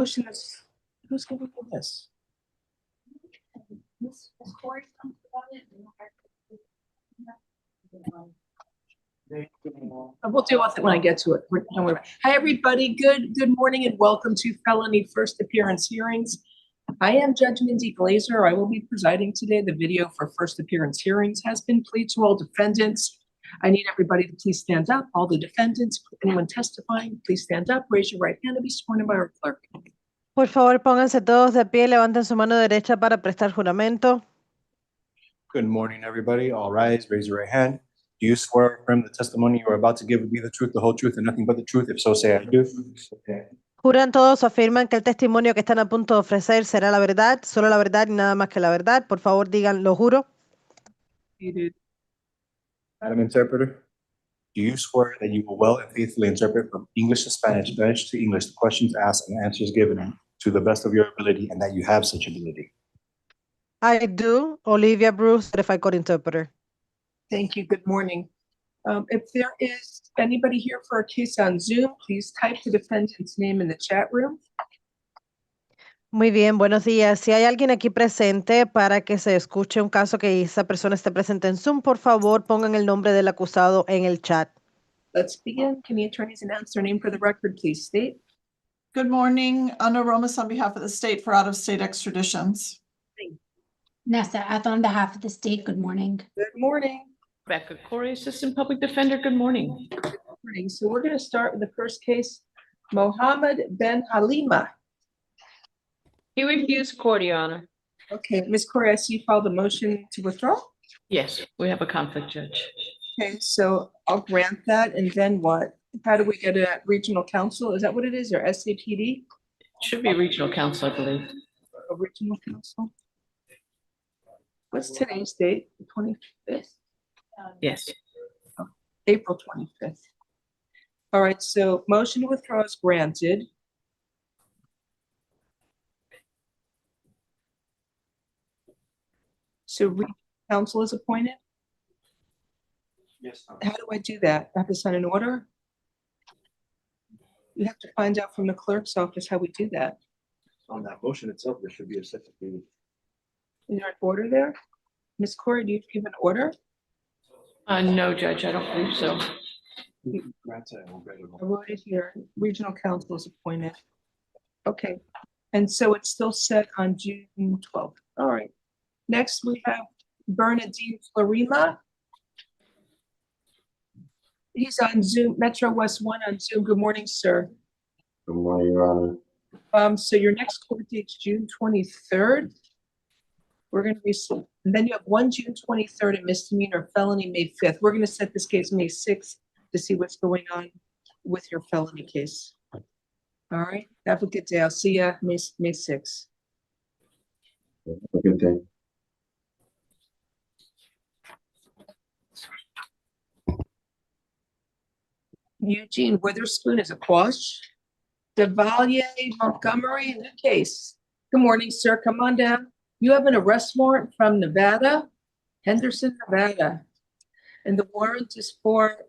motion is, who's going to do this? We'll deal with it when I get to it. Don't worry about it. Hi, everybody. Good morning and welcome to Felony First Appearance Hearings. I am Judge Mindy Glazer. I will be presiding today. The video for first appearance hearings has been played to all defendants. I need everybody to please stand up. All the defendants, anyone testifying, please stand up, raise your right hand and be sworn in by our clerk. Por favor, pónganse todos de pie, levanten su mano derecha para prestar juramento. Good morning, everybody. All rise, raise your right hand. Do you swear or affirm the testimony you are about to give will be the truth, the whole truth, and nothing but the truth? If so, say I do. Okay. ¿Juran todos o afirman que el testimonio que están a punto de ofrecer será la verdad, solo la verdad y nada más que la verdad? Por favor, digan, lo juro. Madam Interpreter, do you swear that you will well and faithfully interpret from English to Spanish, Spanish to English, the questions asked and answers given to the best of your ability, and that you have such ability? I do. Olivia Bruce, certified court interpreter. Thank you. Good morning. If there is anybody here for a case on Zoom, please type the defendant's name in the chat room. Muy bien, buenos días. Si hay alguien aquí presente para que se escuche un caso que esa persona esté presente en Zoom, por favor, pongan el nombre del acusado en el chat. Let's begin. Can the attorneys announce their name for the record, please state? Good morning, Ana Romas on behalf of the state for out-of-state extraditions. Nessa Ath on behalf of the state, good morning. Good morning. Rebecca Corey, Assistant Public Defender, good morning. Good morning. So we're going to start with the first case, Mohamad Ben Alima. He refused court, Your Honor. Okay, Ms. Corey, I see you filed a motion to withdraw. Yes, we have a conflict, Judge. Okay, so I'll grant that, and then what? How do we get a regional counsel? Is that what it is, or SAPD? It should be regional counsel, I believe. A regional counsel? What's today's date? The 25th? Yes. April 25th. All right, so motion to withdraw is granted. So regional counsel is appointed? Yes. How do I do that? I have to sign an order? You have to find out from the clerk's office how we do that. On that motion itself, there should be a separate meeting. Is there an order there? Ms. Corey, do you give an order? No, Judge, I don't believe so. I wrote it here. Regional counsel is appointed. Okay. And so it's still set on June 12th. All right. Next, we have Bernardine Flora. He's on Zoom, Metro West 1 on Zoom. Good morning, sir. Good morning, Your Honor. So your next court date's June 23rd. We're going to be, and then you have one June 23rd and misdemeanor felony May 5th. We're going to set this case May 6th to see what's going on with your felony case. All right. Have a good day. I'll see you May 6th. Have a good day. Eugene Witherspoon is a quash. Deval Montgomery in the case. Good morning, sir. Come on down. You have an arrest warrant from Nevada, Henderson, Nevada. And the warrant is for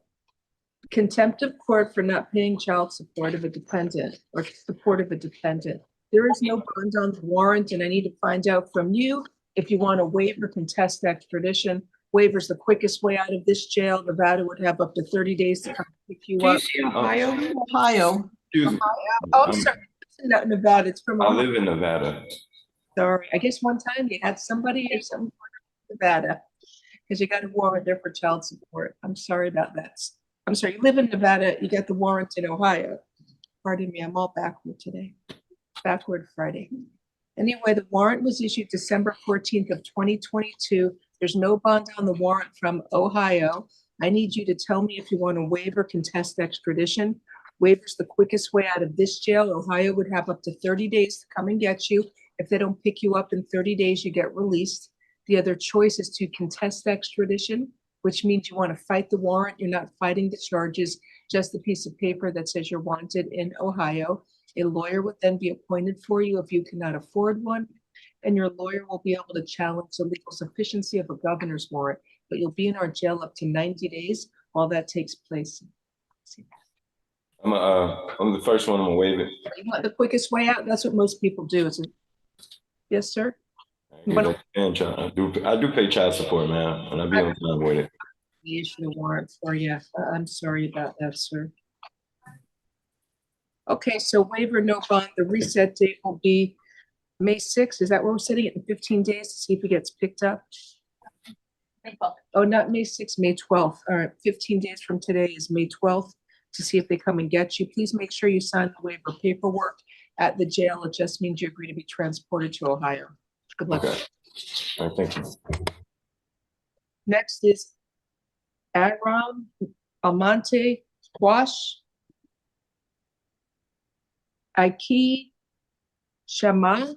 contempt of court for not paying child support of a dependent or support of a dependent. There is no bond on the warrant, and I need to find out from you if you want to waive or contest extradition. Waiver is the quickest way out of this jail. Nevada would have up to 30 days to come pick you Do you up. see Ohio? Ohio. Excuse me. Oh, I'm sorry. It's not Nevada. It's from I Ohio. live in Nevada. Sorry. I guess one time you had somebody or something from Nevada because you got a warrant there for child support. I'm sorry about that. I'm sorry. You live in Nevada. You got the warrant in Ohio. Pardon me. I'm all backward today. Backward Friday. Anyway, the warrant was issued December 14th of 2022. There's no bond on the warrant from Ohio. I need you to tell me if you want to waive or contest extradition. Waiver's the quickest way out of this jail. Ohio would have up to 30 days to come and get you. If they don't pick you up in 30 days, you get released. The other choice is to contest extradition, which means you want to fight the warrant. You're not fighting the charges, just a piece of paper that says you're wanted in Ohio. A lawyer would then be appointed for you if you cannot afford one, and your lawyer will be able to challenge the legal sufficiency of a governor's warrant, but you'll be in our jail up to 90 days while that takes place. I'm the first one. I'm gonna waive it. You want the quickest way out? That's what most people do, isn't it? Yes, sir? I do pay child support, man, and I be on time with it. The issue warrant for you. I'm sorry about that, sir. Okay, so waiver no bond, the reset date will be May 6th. Is that where we're setting it in 15 days to see if it gets picked up? May 12th. Oh, not May 6th, May 12th. All right, 15 days from today is May 12th to see if they come and get you. Please make sure you sign the waiver paperwork at the jail. It just means you agree to be transported to Ohio. Good luck. Okay. All right, thank you. Next is Aram Shaman.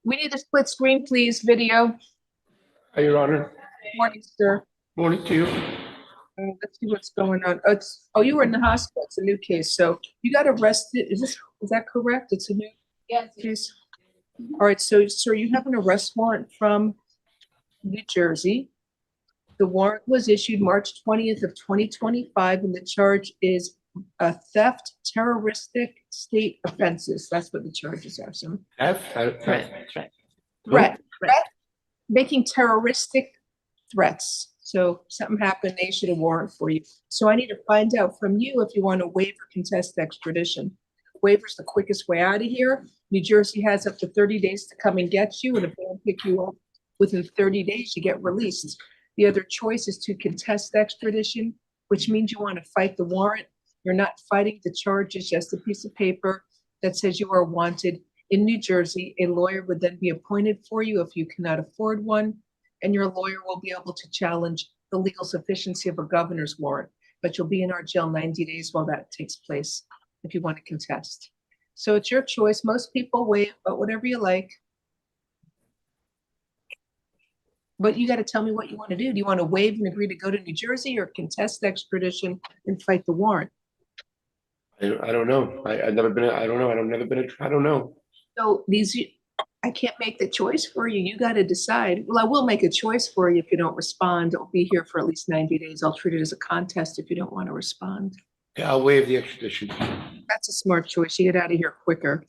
We need a split screen, please, video. Hi, Your Honor. Morning, sir. Morning to you. Let's see what's going on. Oh, you were in the hospital. It's a new case. So you got arrested. Is that correct? It's a new case? All right. So, sir, you have an arrest warrant from New Jersey. The warrant was issued March 20th of 2025, and the charge is theft, terroristic state offenses. That's what the charges are. So threat, making terroristic threats. So something happened, they issued a warrant for you. So I need to find out from you if you want to waive or contest extradition. Waiver's the quickest way out of here. New Jersey has up to 30 days to come and get you, and if they don't pick you up within 30 days, you get released. The other choice is to contest extradition, which means you want to fight the warrant. You're not fighting the charge, it's just a piece of paper that says you are wanted in New Jersey. A lawyer would then be appointed for you if you cannot afford one, and your lawyer will be able to challenge the legal sufficiency of a governor's warrant, but you'll be in our jail 90 days while that takes place if you want to contest. So it's your choice. Most people waive, but whatever you like. But you got to tell me what you want to do. Do you want to waive and agree to go to New Jersey, or contest extradition and fight the warrant? I don't know. I've never been. I don't know. I've never been. I don't know. So I can't make the choice for you. You got to decide. Well, I will make a choice for you if you don't respond. I'll be here for at least 90 days. I'll treat it as a contest if you don't want to respond. Yeah, I'll waive the extradition. That's a smart choice. You get out of here quicker.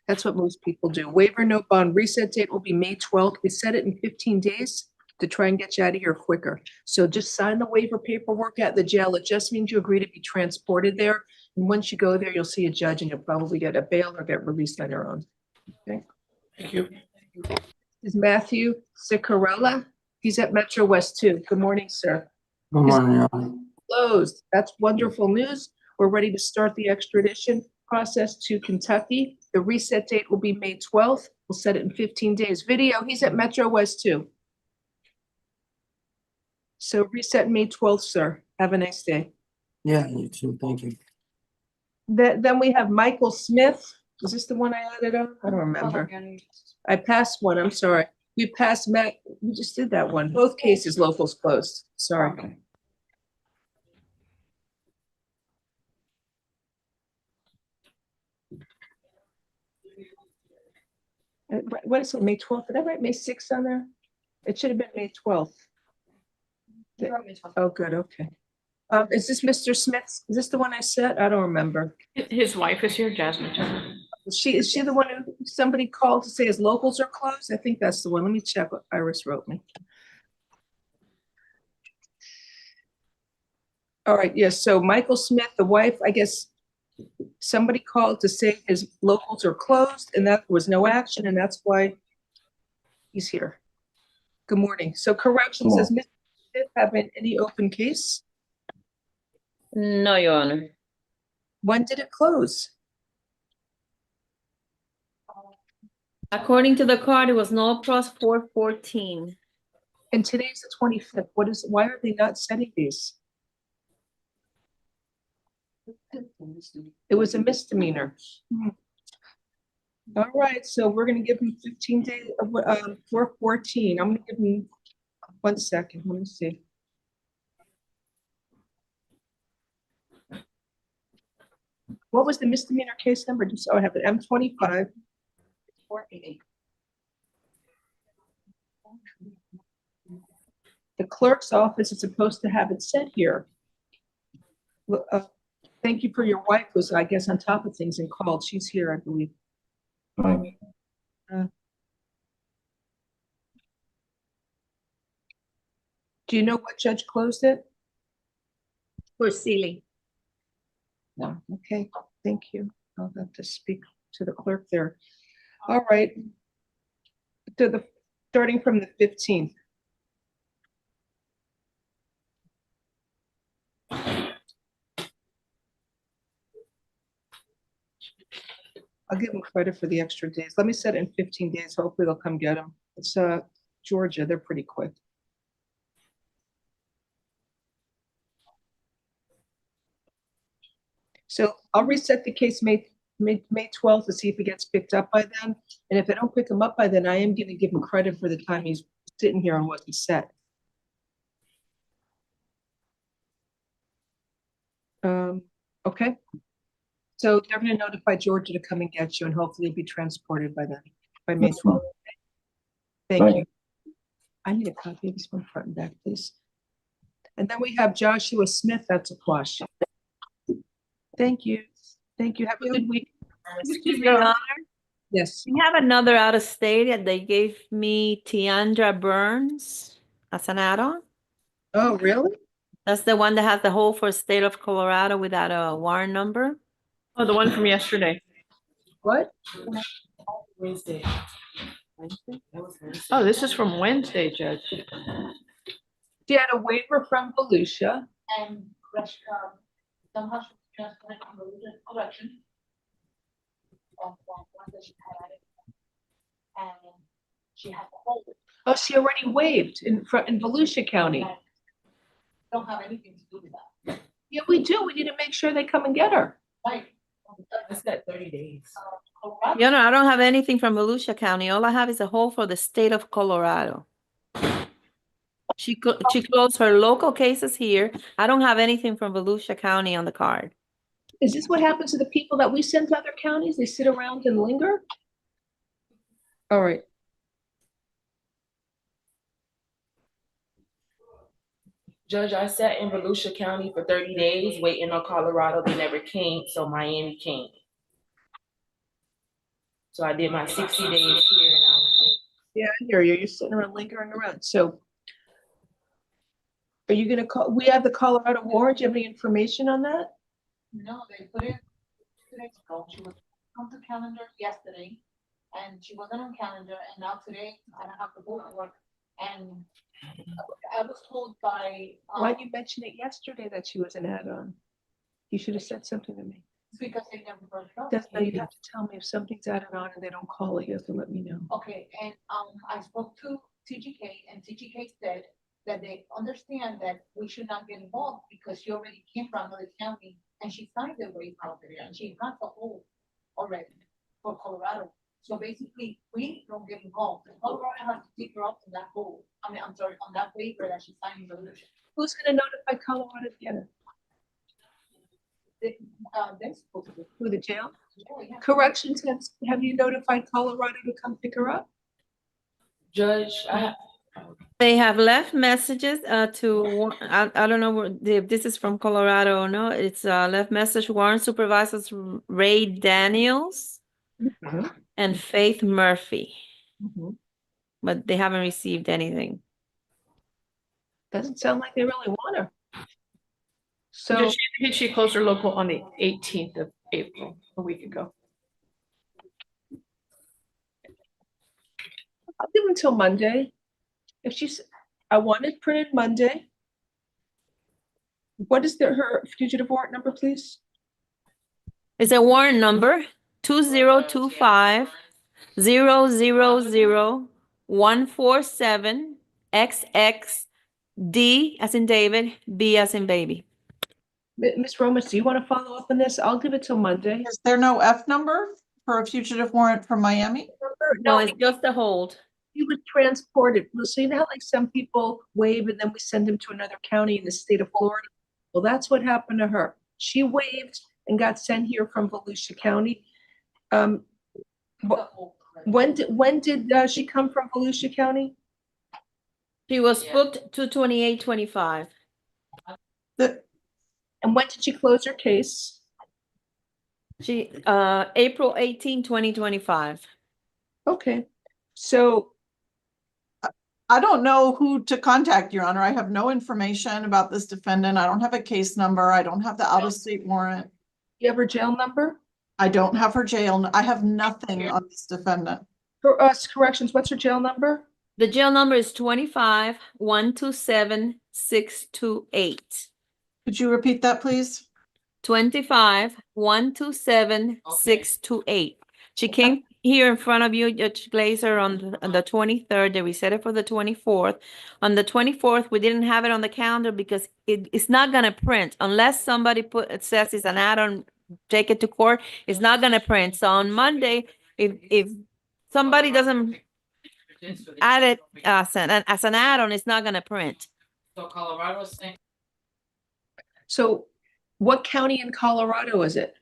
That's what most people do. Waiver no bond. Reset date will be May 12th. We set it in 15 days to try and get you out of here quicker. So just sign the waiver paperwork at the jail. It just means you agree to be transported there. And once you go there, you'll see a judge and you'll probably get a bail or get released on your own. Okay. Thank you. This is Matthew Sicarella. He's at Metro West 2. Good morning, sir. Good morning, Your Honor. Closed. That's wonderful news. We're ready to start the extradition process to Kentucky. The reset date will be May 12th. We'll set it in 15 days. Video, he's at Metro West 2. So reset May 12th, sir. Have a nice day. Yeah, you too. Thank you. Then we have Michael Smith. Is this the one I added on? I don't remember. I passed one. I'm sorry. We passed Matt. We just did that one. Both cases, locals closed. Sorry. What is it, May 12th? Did I write May 6th on there? It should have been May 12th. Oh, good, okay. Is this Mr. Smith? Is this the one I said? I don't remember. His wife is here, Jasmine. Is she the one who somebody called to say his locals are closed? I think that's the one. Let me check what Iris wrote me. All right, yes, so Michael Smith, the wife, I guess somebody called to say his locals are closed and that was no action, and that's why he's here. Good morning. So correction says, Mr. Smith, have any open case? No, Your Honor. When did it close? According to the card, it was no plus 4/14. And today's the 25th. Why are they not setting these? It was a misdemeanor. All right, so we're gonna give him 15 days of 4/14. I'm gonna give him 1 second. Let me see. What was the misdemeanor case number? Just I have it. M25. 488. The clerk's office is supposed to have it set here. Well, thank you for your wife who's, I guess, on top of things and called. She's here, I believe. Do you know what judge closed it? For Sealy. No. Okay, thank you. I'll have to speak to the clerk there. All right. Starting from the 15th. I'll give them credit for the extra days. Let me set it in 15 days. Hopefully they'll come get them. It's Georgia. They're pretty quick. So I'll reset the case May 12th to see if it gets picked up by then. And if I don't pick him up by then, I am going to give him credit for the time he's sitting here and wasn't set. Okay. So they're going to notify Georgia to come and get you, and hopefully it'll be transported by then, by May 12th. Thank you. I need a copy of this one front and back, please. And then we have Joshua Smith. That's a quash. Thank you. Thank you. Have a good week. Excuse me, Your Honor. Yes. We have another out of state that they gave me Tandra Burns as an add-on. Oh, really? That's the one that has the hold for state of Colorado without a warrant number. Oh, the one from yesterday. What? Wednesday. Oh, this is from Wednesday, Judge. She had a waiver from Volusia. And somehow she transferred on the correction. Of one that she had and she had to hold it. Oh, she already waived in Volusia County. Don't have anything to do with that. Yeah, we do. We need to make sure they come and get her. Right. That's that 30 days. You know, I don't have anything from Volusia County. All I have is a hold for the state of Colorado. She closed her local cases here. I don't have anything from Volusia County on the card. Is this what happens to the people that we send to other counties? They sit around and linger? All right. Judge, I sat in Volusia County for 30 days waiting on Colorado. They never came, so Miami came. So I did my 60 days here and I was Yeah, I hear you. You're sitting around lingering around. So are you going to call? We have the Colorado warrant. Do you have any information on that? No, they put it 2 days ago. She was on the calendar yesterday and she wasn't on calendar. And now today I don't have to go to work. And I was told by Why did you mention it yesterday that she was an add-on? You should have said something to me. because they never brought it up. That's why you have to tell me if something's added on and they don't call it. You have to let me know. Okay, and I spoke to TGK and TGK said that they understand that we should not get involved because she already came from another county and she signed the waiver out there and she got the hold already for Colorado. So basically, we don't get involved. Colorado has to take her up on that hold. I mean, I'm sorry, on that waiver that she signed in Volusia. Who's going to notify Colorado to get her? They're supposed to. Who, the jail? Oh, yeah. Corrections, have you notified Colorado to come pick her up? Judge, They have left messages to, I don't know if this is from Colorado or no. It's left message warrant supervisors Ray Daniels and Faith Murphy, but they haven't received anything. Doesn't sound like they really want her. So Judge, she closed her local on the 18th of April, a week ago. I'll give until Monday. If she's, I want it printed Monday. What is her fugitive warrant number, please? It's a warrant number 2025 000 147 XX D as in David, B as in baby. Ms. Romas, do you want to follow up on this? I'll give it till Monday. Is there no F number for a fugitive warrant from Miami? No, it's just a hold. He was transported. So you know how like some people waive and then we send them to another county in the state of Florida? Well, that's what happened to her. She waived and got sent here from Volusia County. When did she come from Volusia County? She was booked to 2825. And when did she close her case? She, April 18, 2025. Okay, so I don't know who to contact, Your Honor. I have no information about this defendant. I don't have a case number. I don't have the out-of-state warrant. you have her jail number? I don't have her jail. I have nothing on this defendant. For us, corrections, what's her jail number? The jail number is 25-127-628. Could you repeat that, please? 25-127-628. She came here in front of you, Judge Glazer, on the 23rd. They reset it for the 24th. On the 24th, we didn't have it on the calendar because it's not gonna print unless somebody says it's an add-on, take it to court. It's not gonna print. So on Monday, if somebody doesn't add it as an add-on, it's not gonna print. So Colorado's saying. So what county in Colorado is it?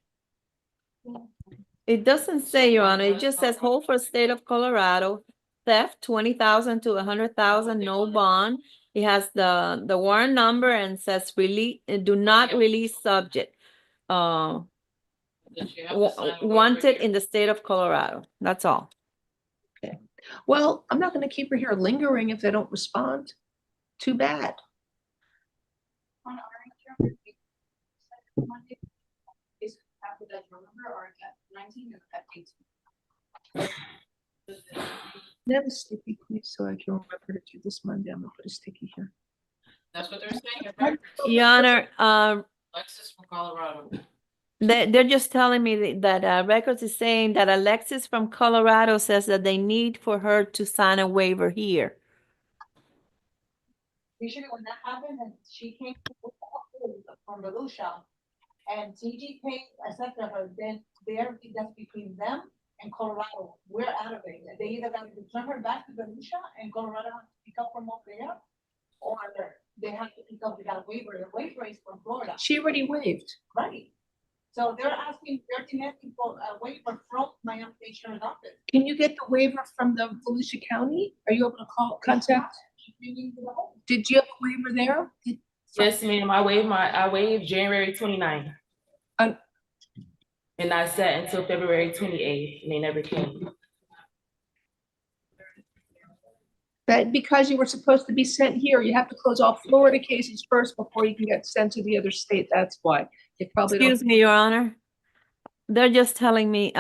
It doesn't say, Your Honor. It just says hold for state of Colorado, theft, 20,000 to 100,000, no bond. It has the warrant number and says release, do not release subject. Wanted in the state of Colorado. That's all. Okay. Well, I'm not gonna keep her here lingering if they don't respond. Too bad. On our calendar, Monday, is after that number or at 19 or at 18? Have a sticky, please, so I can remember to do this Monday. I'm gonna put a sticky here. That's what they're saying. Right? Your Honor, Alexis from Colorado. they're just telling me that records is saying that Alexis from Colorado says that they need for her to sign a waiver here. Usually when that happened, and she came from Volusia, and TGK accepted her, then that's between them and Colorado. We're out of it. They either got to return her back to Volusia and Colorado has to pick up from over there, or they have to pick up without a waiver. The waiver is from Florida. She already waived. Right. So they're asking for a waiver from Miami Sheriff's Office. Can you get the waiver from the Volusia County? Are you able to contact? Did you have a waiver there? Yes, ma'am. I waived January 29th. And I sat until February 28th and they never came. That because you were supposed to be sent here, you have to close all Florida cases first before you can get sent to the other state. That's why. They probably Excuse me, Your Honor. They're just telling me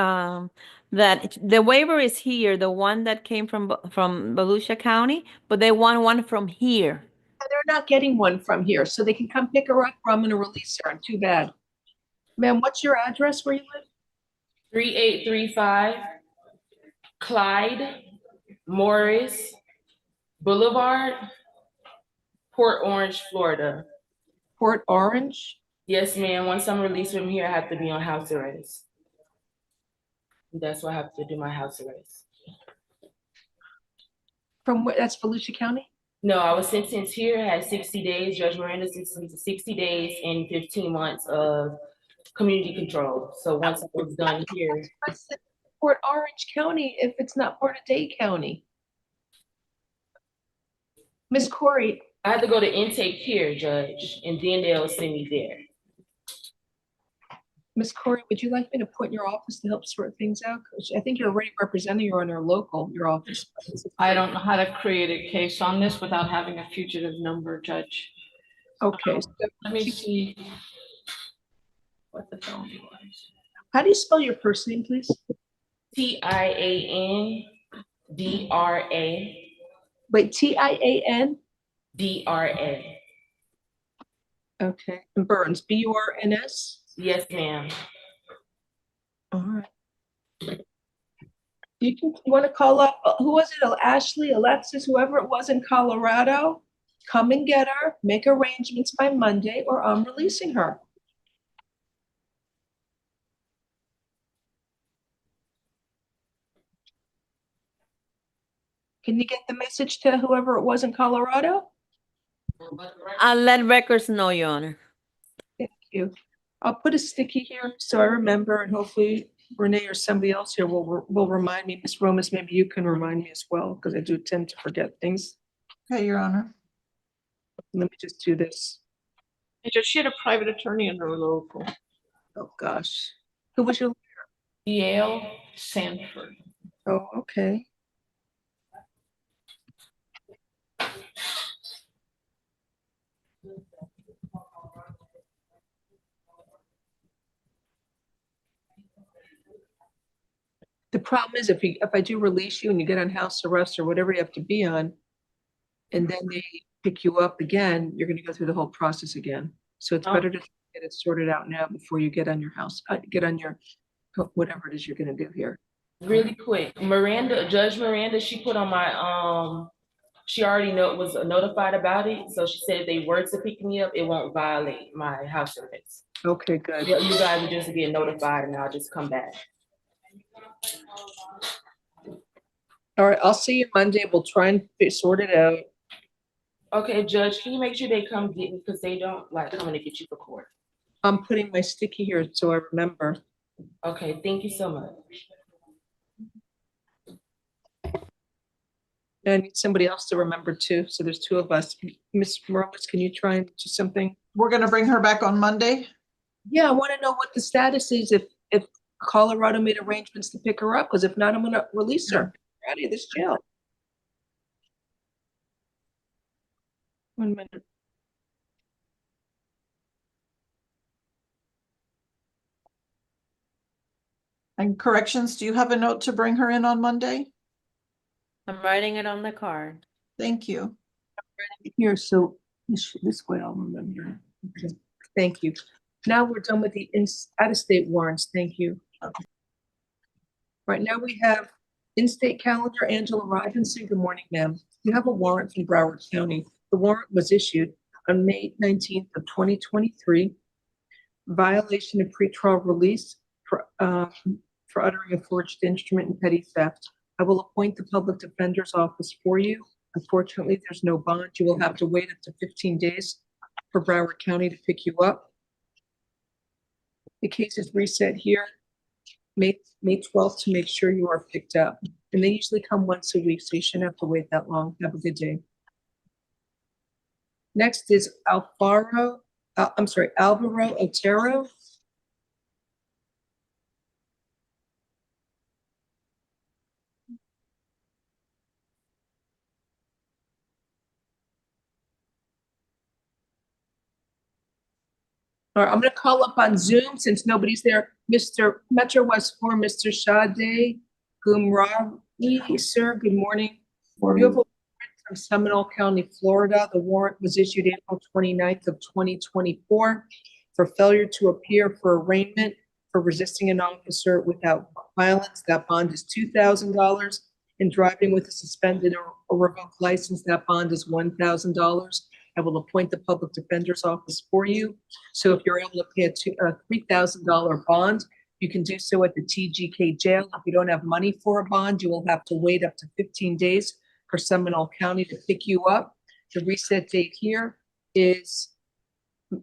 that the waiver is here, the one that came from Volusia County, but they want one from here. They're not getting one from here, so they can come pick her up or I'm gonna release her. Too bad. Ma'am, what's your address where you live? 3835 Clyde Morris Boulevard, Port Orange, Florida. Port Orange? Yes, ma'am. Once I'm released from here, I have to be on house arrest. That's why I have to do my house arrest. From where? That's Volusia County? No, I was sentenced here, had 60 days. Judge Miranda sentenced me to 60 days and 15 months of community control. So once I was done here. Port Orange County if it's not part of Dade County. Miss Corey. I had to go to intake here, Judge, and then they'll send me there. Miss Corey, would you like me to put in your office to help sort things out? Because I think you're already representing her in our local, your office. I don't know how to create a case on this without having a fugitive number, Judge. Okay. So let me see what the felony was. How do you spell your first name, please? Tiandra. Wait, Tian? Dra. Okay. And Burns, Burns? Yes, ma'am. All right. You want to call up, who was it? Ashley, Alexis, whoever it was in Colorado? Come and get her, make arrangements by Monday, or I'm releasing her. Can you get the message to whoever it was in Colorado? I'll let records know, Your Honor. Thank you. I'll put a sticky here so I remember, and hopefully Renee or somebody else here will remind me. Ms. Romas, maybe you can remind me as well, because I do tend to forget things. Okay, Your Honor. Let me just do this. She had a private attorney in her local. Oh, gosh. Who was your, Yale Sanford. oh, okay. The problem is if I do release you and you get on house arrest or whatever you have to be on, and then they pick you up again, you're gonna go through the whole process again. So it's Oh. better to get it sorted out now before you get on your house, get on your, whatever it is you're gonna do here. Really quick, Judge Miranda, she put on my, she already was notified about it, so she said if they were to pick me up, it won't violate my house arrest. Okay, good. Yeah, you guys will just get notified and I'll just come back. All right, I'll see you Monday. We'll try and sort it out. Okay, Judge, can you make sure they come get me, because they don't like coming to get you for court? I'm putting my sticky here so I remember. Okay, thank you so much. And I need somebody else to remember too. So there's two of us. Miss Morales, can you try and do something? We're gonna bring her back on Monday. Yeah, I want to know what the status is if Colorado made arrangements to pick her up, because if not, I'm gonna release her out of this jail. 1 minute. And corrections, do you have a note to bring her in on Monday? I'm writing it on the card. Thank you. Here, so this way I'll remember. Okay, thank you. Now we're done with the out-of-state warrants. Thank you. Right now we have in-state calendar, Angela Robinson. Good morning, ma'am. You have a warrant from Broward County. The warrant was issued on May 19th of 2023. Violation of pretrial release for uttering a forged instrument and petty theft. I will appoint the public defender's office for you. Unfortunately, there's no bond. You will have to wait up to 15 days for Broward County to pick you up. The case is reset here, May 12th, to make sure you are picked up. And they usually come once a week, so you shouldn't have to wait that long. Have a good day. Next is Alvaro Otero. All right, I'm gonna call up on Zoom since nobody's there. Mr. Metro West 4, Mr. Sade Gumrawi, sir, good morning. You have a warrant from Seminole County, Florida. The warrant was issued April 29th of 2024 for failure to appear for arraignment for resisting an officer without violence. That bond is $2,000. And driving with a suspended or revoked license, that bond is $1,000. I will appoint the public defender's office for you. So if you're able to pay a $3,000 bond, you can do so at the TGK jail. If you don't have money for a bond, you will have to wait up to 15 days for Seminole County to pick you up. The reset date here is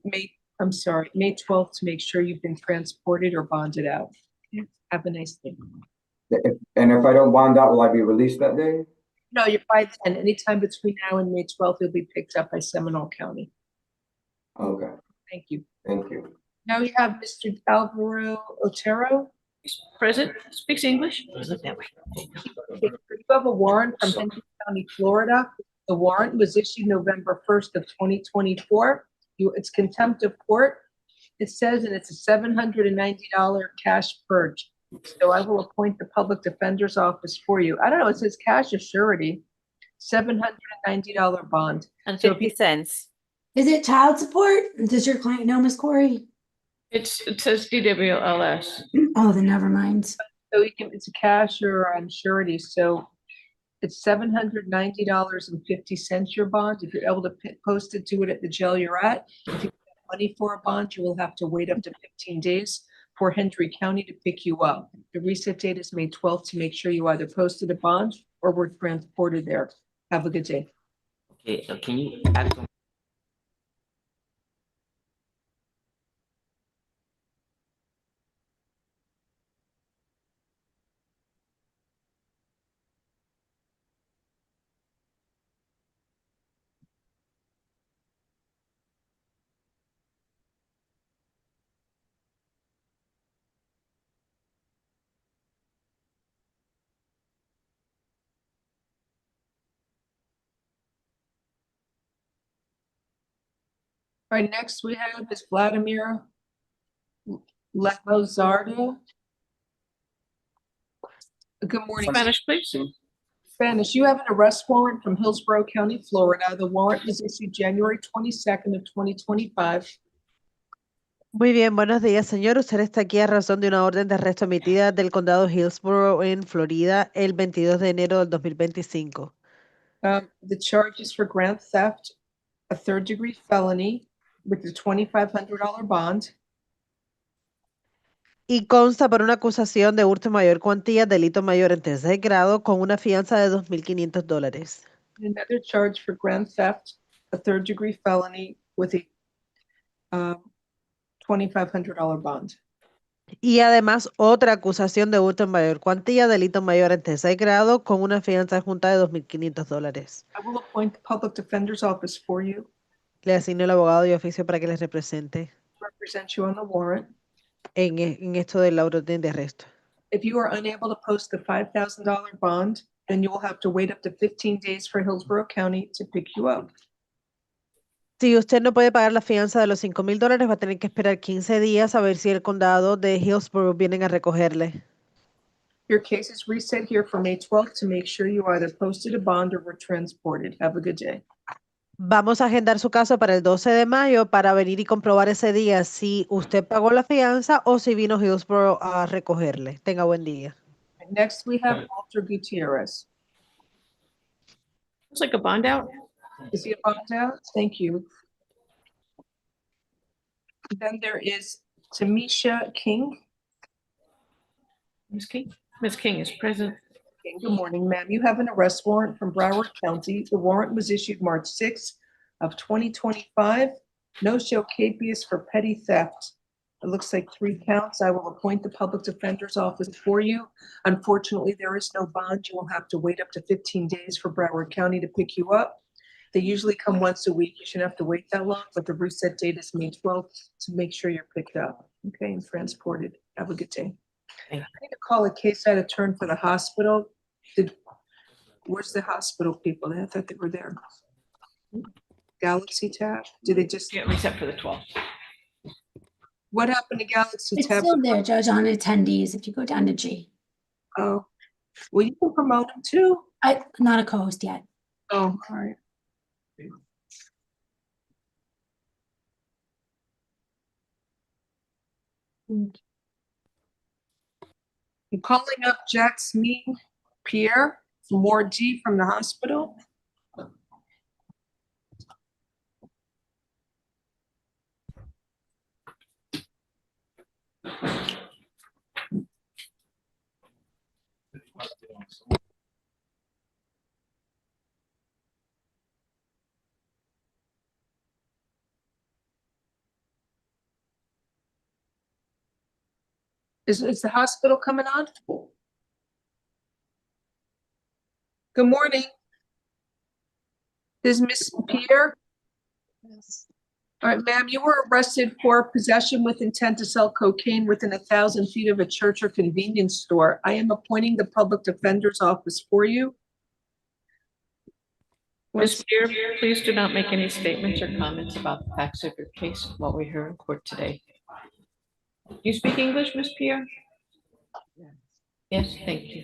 May 12th, to make sure you've been transported or bonded out. Have a nice day. And if I don't bond out, will I be released that day? No, you're by then. Anytime between now and May 12th, you'll be picked up by Seminole County. Okay, Thank you. thank you. Now you have Mr. Alvaro Otero. Present, speaks English. You have a warrant from Henry County, Florida. The warrant was issued November 1st of 2024. It's contempt of court. It says, and it's a $790 cash purge. So I will appoint the public defender's office for you. I don't know, it says cash or surety, $790 bond. And So if 50 you- cents. Is it child support? Does your client know, Miss Corey? It says DWLS. Oh, then never mind. So it's a cash or surety, so it's $790.50 your bond. If you're able to post it, do it at the jail you're at. If you have money for a bond, you will have to wait up to 15 days for Hendry County to pick you up. The reset date is May 12th to make sure you either posted a bond or were transported there. Have a good day. Okay, can you add some? right, next we have is Vladimir Leoard. Good morning. Spanish, please. Spanish, you have an arrest warrant from Hillsborough County, Florida. The warrant was issued January 22nd of 2025. Muy bien, buenos días, señor. Usted está aquí a razón de una orden de arresto emitida del condado Hillsborough en Florida el 22 de enero del 2025. The charge is for grand theft, a third-degree felony with a $2,500 bond. Y consta por una acusación de hurto en mayor cuantía, delito mayor en tercer grado, con una fianza de $2,500. Another charge for grand theft, a third-degree felony with a $2,500 bond. Y además otra acusación de hurto en mayor cuantía, delito mayor en tercer grado, con una fianza junta de $2,500. I will appoint the public defender's office for you, Le asigno el abogado de oficio para que les represente to represent you on the warrant. en esto de la orden de arresto. If you are unable to post the $5,000 bond, then you will have to wait up to 15 days for Hillsborough County to pick you up. Si usted no puede pagar la fianza de los $5,000, va a tener que esperar 15 días a ver si el condado de Hillsborough vienen a recogerle. Your case is reset here for May 12th to make sure you either posted a bond or were transported. Have a good day. Vamos a agendar su caso para el 12 de mayo para venir y comprobar ese día si usted pagó la fianza o si vino Hillsborough a recogerle. Tenga buen día. Next, we have Walter Gutierrez. Looks like a bond out. Is he a bond out? Thank you. Then there is Tamisha King. Ms. King. Ms. King is present. Good morning, ma'am. You have an arrest warrant from Broward County. The warrant was issued March 6th of 2025. No show capias for petty theft. It looks like 3 counts. I will appoint the public defender's office for you. Unfortunately, there is no bond. You will have to wait up to 15 days for Broward County to pick you up. They usually come once a week. You shouldn't have to wait that long, but the reset date is May 12th to make sure you're picked up, okay, and transported. Have a good day. I need to call a case out of turn for the hospital. Where's the hospital people? I thought they were there. Galaxy Tab? Did they just? Yeah, reset for the 12th. What happened to Galaxy It's Tab? still there, Judge, on attendees if you go down to G. Oh, well, you can promote them too. I'm not a co-host yet. Oh, all right. I'm calling up Jackme Pierre Morg from the hospital. Is the hospital coming on? Good morning. This is Miss Pierre. Yes. All right, ma'am, you were arrested for possession with intent to sell cocaine within 1,000 feet of a church or convenience store. I am appointing the public defender's office for you. Ms. Pierre, please do not make any statements or comments about the facts of your case while we're here in court today. You speak English, Ms. Pierre? Yes, thank you.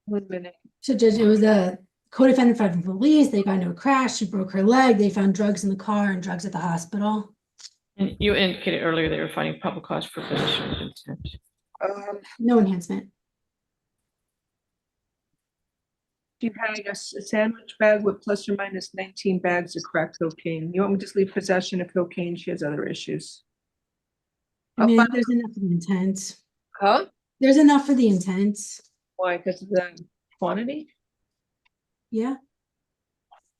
1 minute. So Judge, it was a co-defendant from police. They got into a crash. She broke her leg. They found drugs in the car and drugs at the hospital. And you indicated earlier they were finding probable cause for possession with intent. No enhancement. You had a sandwich bag with plus or minus 19 bags of crack cocaine. You want me to just leave possession of cocaine? She has other issues. I mean, there's enough for the intent. Huh? There's enough for the intent. Why? Because of the quantity? Yeah.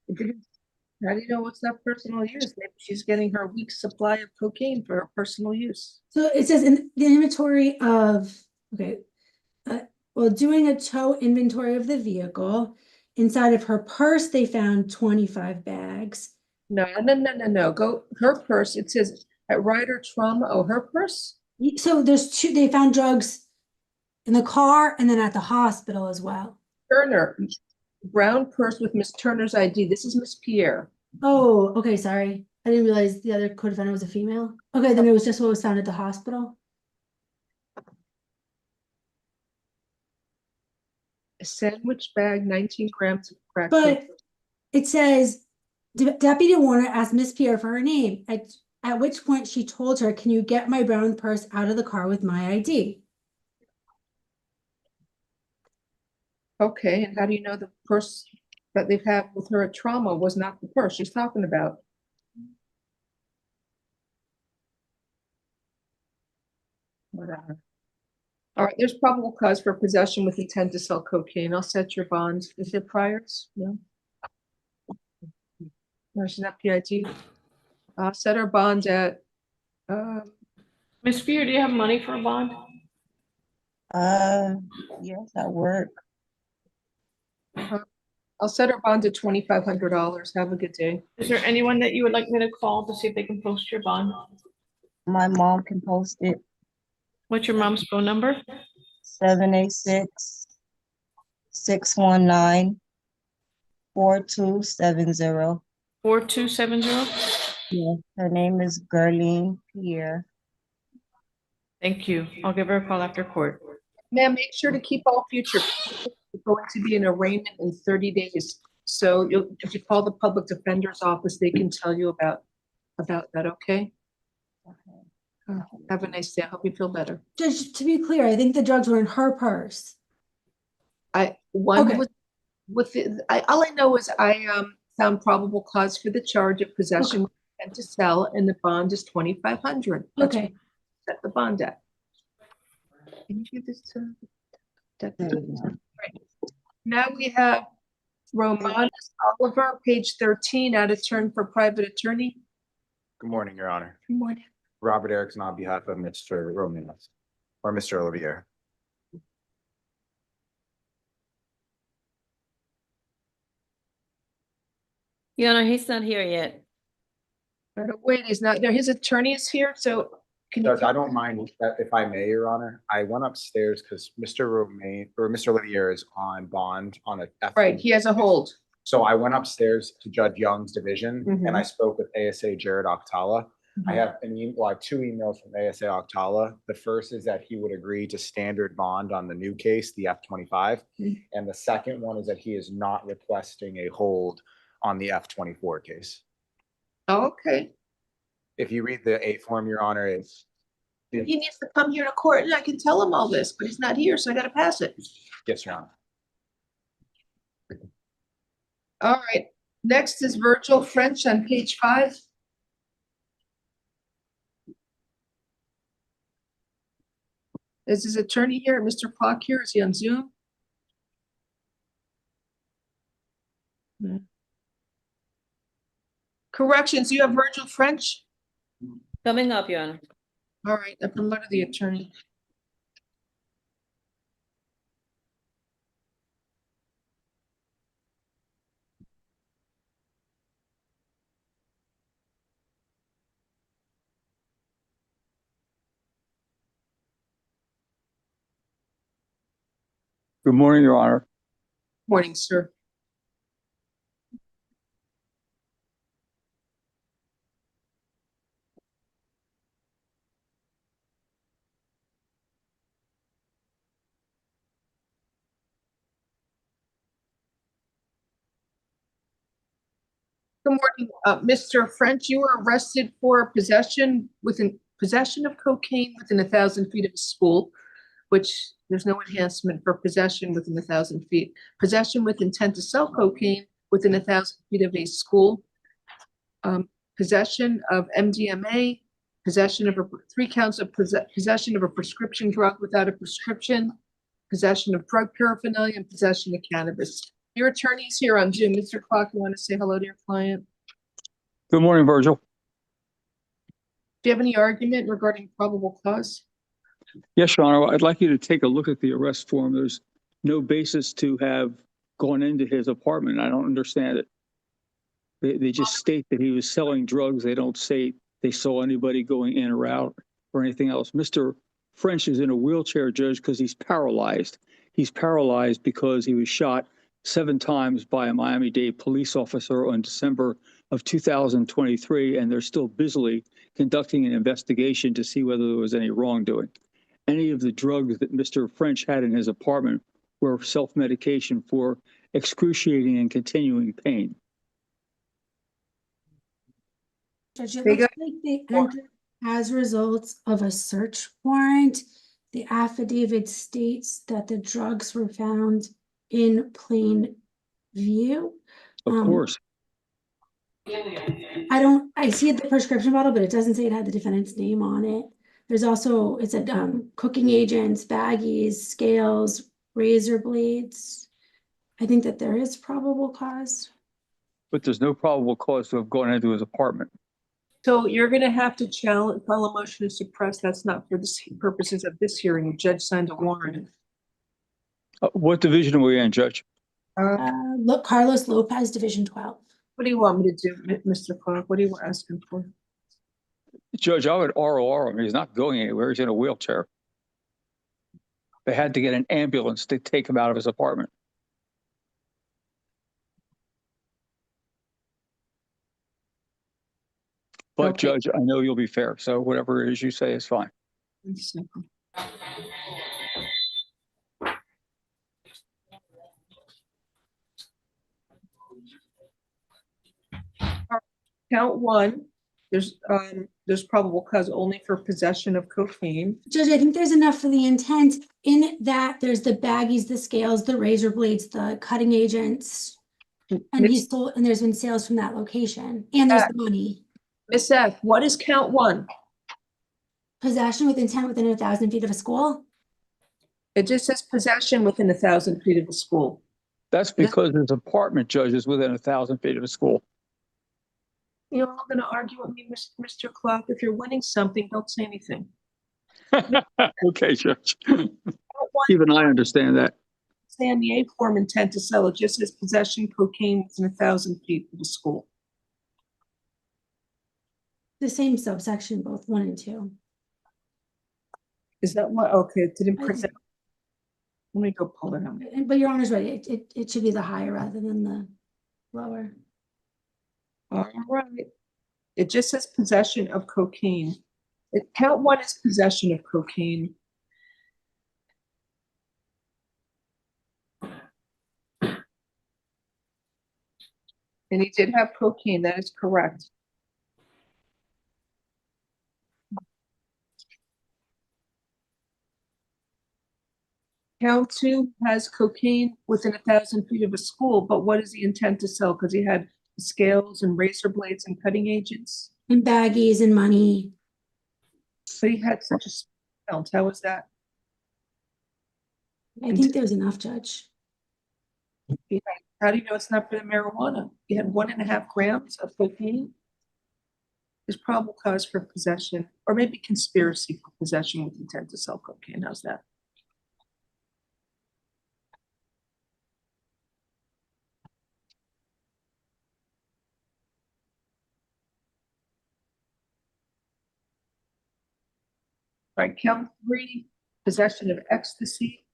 How do you know what's that personal use? Maybe she's getting her week's supply of cocaine for her personal use. So it says in the inventory of, okay, well, doing a tow inventory of the vehicle, inside of her purse, they found 25 bags. No. Go her purse. It says at Ryder Trauma. Oh, her purse? So there's 2, they found drugs in the car and then at the hospital as well. Turner, brown purse with Miss Turner's ID. This is Miss Pierre. Oh, okay, sorry. I didn't realize the other co-defendant was a female. Okay, then it was just what was found at the hospital. A sandwich bag, 19 grams of crack. But it says, Deputy Warner asked Miss Pierre for her name, at which point she told her, "Can you get my brown purse out of the car with my ID?" Okay, and how do you know the purse that they've had with her at trauma was not the purse she's talking about? Whatever. All right, there's probable cause for possession with intent to sell cocaine. I'll set your bond. Is it priors? No. No, she's not PIT. I'll set her bond at, Ms. Spear, do you have money for a bond? Yes, at work. I'll set her bond at $2,500. Have a good day. Is there anyone that you would like me to call to see if they can post your bond? My mom can post it. What's your mom's phone number? 786-619-4270. 4270? Yeah, her name is Gerline Pierre. Thank you. I'll give her a call after court. Ma'am, make sure to keep all future. It's going to be an arraignment in 30 days. So if you call the public defender's office, they can tell you about that, okay? Have a nice day. I hope you feel better. Judge, to be clear, I think the drugs were in her purse. One Okay. was with all I know is I found probable cause for the charge of possession with intent to sell, and the bond is $2,500. That's Okay. what I set the bond at. Can you give this to Right. Now we have Romanus Oliver, page 13, out of turn for private attorney. Good morning, Your Honor. Good morning. Robert Erickson on behalf of Mr. Romanus, or Mr. Olivier. Your Honor, he's not here yet. Wait, he's not there. His attorney is here, so can you? Judge, I don't mind that if I may, Your Honor. I went upstairs because Mr. Olivier is on bond on a F. Right, he has a hold. So I went upstairs to Judge Young's division and I spoke with ASA Jared Octala. I have I have 2 emails from ASA Octala. The first is that he would agree to standard bond on the new case, the F-25. And the second one is that he is not requesting a hold on the F-24 case. Okay. If you read the A form, Your Honor, it's. He needs to come here to court and I can tell him all this, but he's not here, so I gotta pass it. Yes, Your Honor. All right, next is Virgil French on page 5. Is his attorney here? Mr. Clark here? Is he on Zoom? Corrections, you have Virgil French? Coming up, Your Honor. All right, I promoted the attorney. Good morning, Your Honor. Morning, sir. Good morning, Mr. French. You were arrested for possession of cocaine within 1,000 feet of a school, which there's no enhancement for possession within 1,000 feet. Possession with intent to sell cocaine within 1,000 feet of a school. Possession of MDMA. Possession of 3 counts of possession of a prescription drug without a prescription. Possession of drug paraphernalia and possession of cannabis. Your attorney's here on Zoom. Mr. Clark, you want to say hello to your client? Good morning, Virgil. Do you have any argument regarding probable cause? Yes, Your Honor. I'd like you to take a look at the arrest form. There's no basis to have gone into his apartment. I don't understand it. They just state that he was selling drugs. They don't say they saw anybody going in or out or anything else. Mr. French is in a wheelchair, Judge, because he's paralyzed. He's paralyzed because he was shot 7 times by a Miami-Dade police officer on December of 2023, and they're still busily conducting an investigation to see whether there was any wrongdoing. Any of the drugs that Mr. French had in his apartment were self-medication for excruciating and continuing pain. Judge, it They looks got- like they entered as results of a search warrant. The affidavit states that the drugs were found in plain view. Of course. I see the prescription bottle, but it doesn't say it had the defendant's name on it. There's also, it said, cooking agents, baggies, scales, razor blades. I think that there is probable cause. But there's no probable cause to have gone into his apartment. So you're gonna have to file a motion to suppress. That's not for the purposes of this hearing. The judge signed a warrant. What division are we in, Judge? Look, Carlos Lopez, Division 12. What do you want me to do, Mr. Clark? What are you asking for? Judge, I would ROR him. He's not going anywhere. He's in a wheelchair. They had to get an ambulance to take him out of his apartment. But Okay. Judge, I know you'll be fair, so whatever it is you say is fine. 1 second. Count one, there's probable cause only for possession of cocaine. Judge, I think there's enough for the intent in that there's the baggies, the scales, the razor blades, the cutting agents. And and there's been sales from that location. And there's the money. Miss F, what is count one? Possession with intent within 1,000 feet of a school. It just says possession within 1,000 feet of the school. That's because his apartment, Judge, is within 1,000 feet of a school. You're all gonna argue with me, Mr. Clark. If you're winning something, don't say anything. Okay, Judge. Even I understand that. Say on the A form intent to sell, it just says possession cocaine within 1,000 feet of the school. The same subsection, both 1 and 2. Is that what? Okay, it didn't print it. Let me go pull it out. But your Honor's right. It should be the higher rather than the lower. All right. It just says possession of cocaine. Count one is possession of cocaine. And he did have cocaine, that is correct. Count two has cocaine within 1,000 feet of a school, but what is the intent to sell? Because he had scales and razor blades and cutting agents. And baggies and money. But he had such a smell. How was that? I think there's enough, Judge. How do you know it's not for the marijuana? He had 1.5 grams of cocaine. There's probable cause for possession, or maybe conspiracy for possession with intent to sell cocaine. How's that? All right, count three, possession of ecstasy.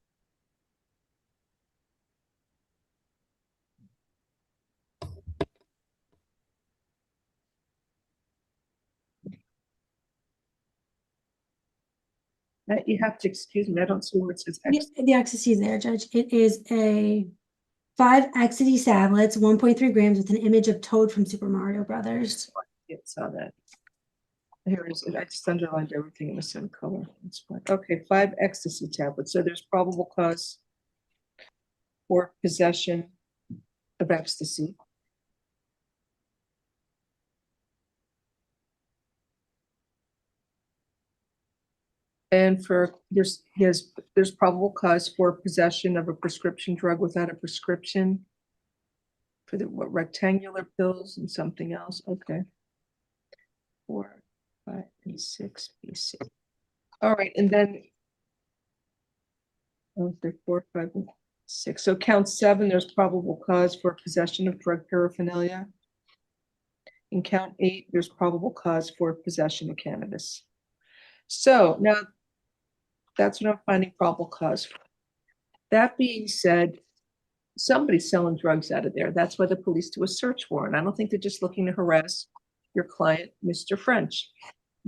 You have to excuse me, I don't see where it says ecstasy. The ecstasy is there, Judge. It is a 5 ecstasy tablets, 1.3 grams with an image of Toad from Super Mario Brothers. Yeah, saw that. Here it is. I just underlined everything in the same color. That's fine. Okay, 5 ecstasy tablets. So there's probable cause for possession of ecstasy. And there's probable cause for possession of a prescription drug without a prescription for the rectangular pills and something else. Okay. 4, 5, and 6, BC. All right, and then 4, 5, and 6. So count 7, there's probable cause for possession of drug paraphernalia. In count 8, there's probable cause for possession of cannabis. So now that's what I'm finding probable cause for. That being said, somebody's selling drugs out of there. That's why the police do a search warrant. I don't think they're just looking to harass your client, Mr. French.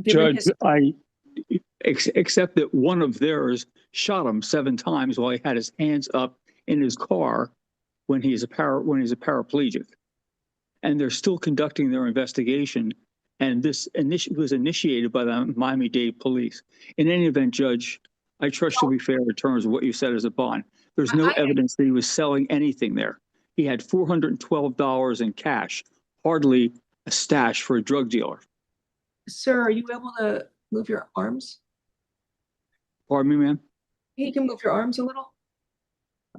Given Judge, his- except that one of theirs shot him 7 times while he had his hands up in his car when he's a paraplegic. And they're still conducting their investigation. And this was initiated by the Miami-Dade police. In any event, Judge, I trust you'll be fair in terms of what you said as a bond. There's no evidence that he was selling anything there. He had $412 in cash, hardly a stash for a drug dealer. Sir, are you able to move your arms? Pardon me, ma'am? You can move your arms a little?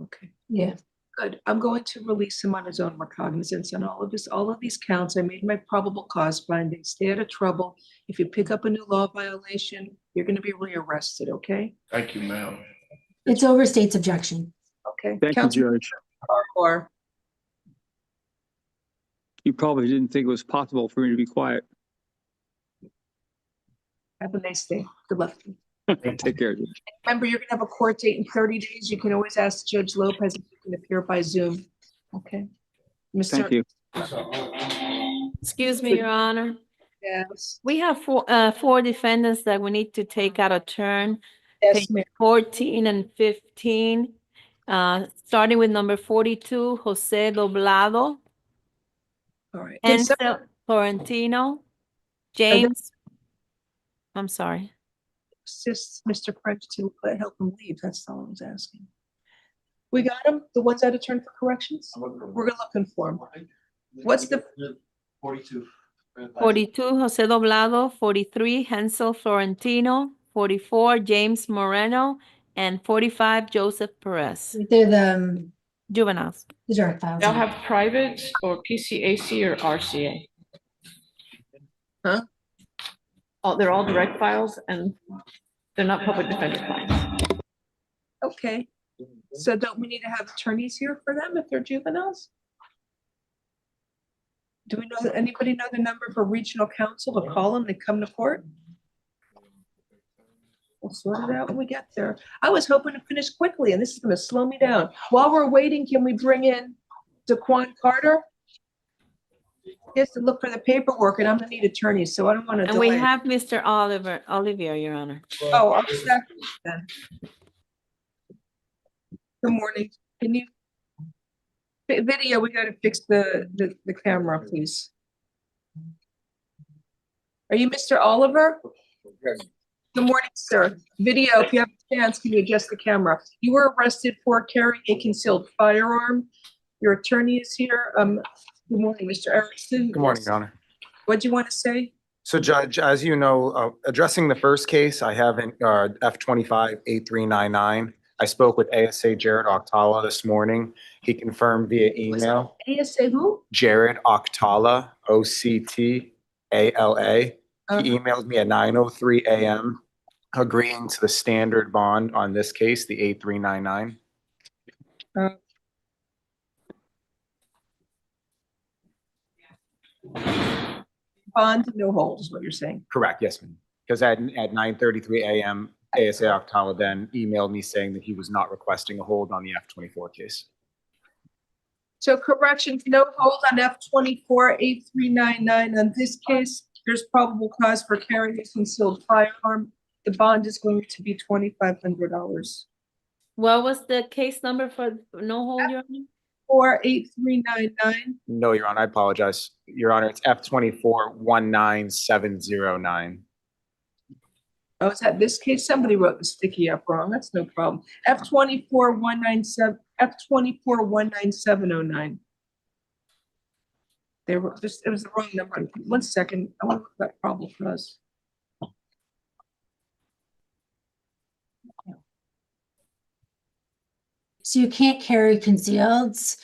Okay. Yeah. Good. I'm going to release him on his own recognizance on all of these counts. I made my probable cause finding. Stay out of trouble. If you pick up a new law violation, you're going to be rearrested, okay? Thank you, ma'am. It's overstates objection. Okay. Thank you, Judge. Or You probably didn't think it was possible for me to be quiet. have a nice day. Good luck. Take care, Judge. Remember, you're gonna have a court date in 30 days. You can always ask Judge Lopez if you can appear by Zoom. Okay. Thank you. Excuse me, Your Honor. Yes. We have four defendants that we need to take out a turn. Yes, Page ma'am. 14 and 15. Starting with number 42, Jose Doblado, All right. Hansel Florentino, James. I'm sorry. Assist Mr. French to help him leave. That's all I was asking. We got him? The ones out of turn for corrections? We're looking for him. What's the 42. 42, Jose Doblado. 43, Hansel Florentino. 44, James Moreno. And 45, Joseph Perez. They're the Juveniles. direct files. They'll have private or PCAC or RCA. Huh? Oh, they're all direct files and they're not public defender clients. Okay. So don't we need to have attorneys here for them if they're juveniles? Do we know, anybody know the number for regional counsel to call them? They come to court? We'll sort it out when we get there. I was hoping to finish quickly and this is gonna slow me down. While we're waiting, can we bring in Dcoin Carter? He has to look for the paperwork and I'm gonna need attorneys, so I don't wanna And we delay. have Mr. Olivier, Your Honor. Oh, I'll second then. Good morning. Can you? Video, we gotta fix the camera, please. Are you Mr. Oliver? Good morning, sir. Video, if you have a chance, can you adjust the camera? You were arrested for carrying a concealed firearm. Your attorney is here. Good morning, Mr. Erickson. Good morning, Your Honor. What do you want to say? So Judge, as you know, addressing the first case, I have an F25-8399. I spoke with ASA Jared Octala this morning. He confirmed via email. ASA who? Jared Octala, Octala. He emailed me at 9:03 a.m. agreeing to the standard bond on this case, the 8399. Bond, no hold is what you're saying. Correct, yes, ma'am. Because at 9:33 a.m., ASA Octala then emailed me saying that he was not requesting a hold on the F24 case. So corrections, no hold on F24-8399. On this case, there's probable cause for carrying a concealed firearm. The bond is going to be $2,500. What was the case number for no hold, Your Honor? 48399. No, Your Honor, I apologize. Your Honor, it's F24-19709. Oh, is that this case? Somebody wrote the sticky up wrong. That's no problem. F24-197, F24-19709. They were just, it was the wrong number. 1 second. I want to look at that problem for us. So you can't carry concealeds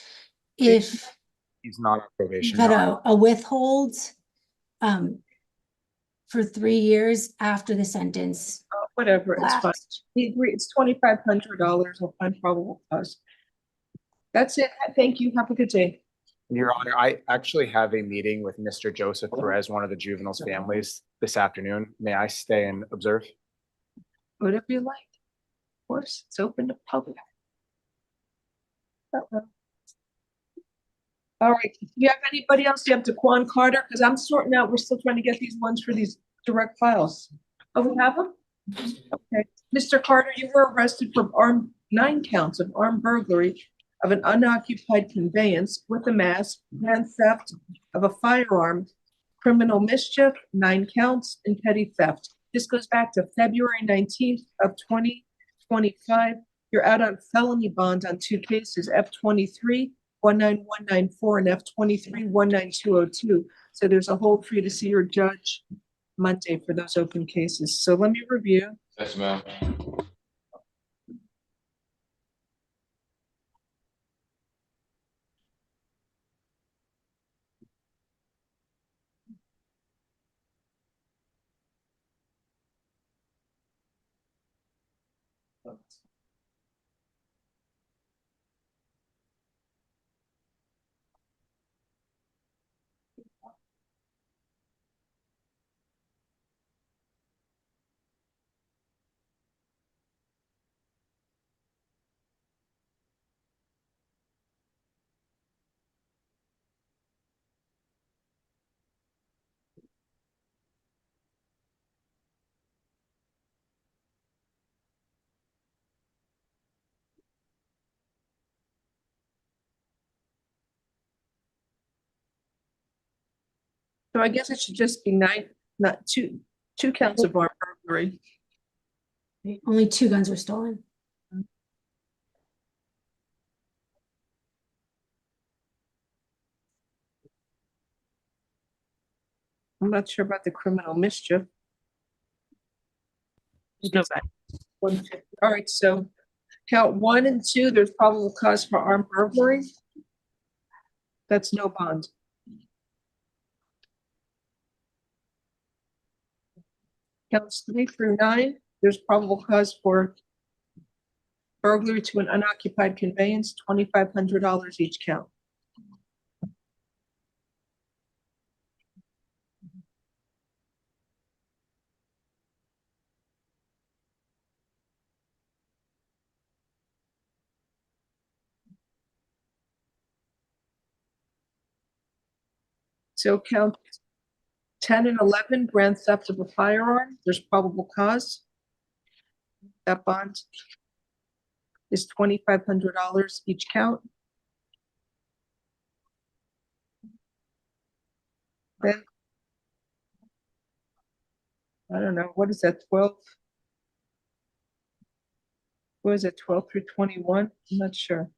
if He's not on probation. you've had Your Honor. a withhold for 3 years after the sentence. Whatever, it's fine. Lapsed. He agreed, it's $2,500. I'll find probable cause. That's it. Thank you. Have a good day. Your Honor, I actually have a meeting with Mr. Joseph Perez, one of the juveniles' families, this afternoon. May I stay and observe? Whatever you like. Of course, it's open to public. Uh-oh. All right, do you have anybody else? Do you have Dcoin Carter? Because I'm sorting out, we're still trying to get these ones for these direct files. Oh, we have them? Okay. Mr. Carter, you were arrested for 9 counts of armed burglary of an unoccupied conveyance with a mask, grand theft of a firearm, criminal mischief, 9 counts, and petty theft. This goes back to February 19th of 2025. You're out on felony bond on 2 cases, F23 19194 and F23 19202. So there's a hold for you to see your judge Monday for those open cases. So let me review. Yes, ma'am. So I guess it should just be 9, not 2 counts of armed burglary. Only 2 guns were stolen. I'm not sure about the criminal mischief. No bad. 150. All right, so count 1 and 2, there's probable cause for armed burglary. That's no bond. Counts 3 through 9, there's probable cause for burglary to an unoccupied conveyance, $2,500 each count. So count 10 and 11, grand theft of a firearm, there's probable cause. That bond is $2,500 each count. Then, I don't know, what is that, 12? What is it, 12 through 21? I'm not sure.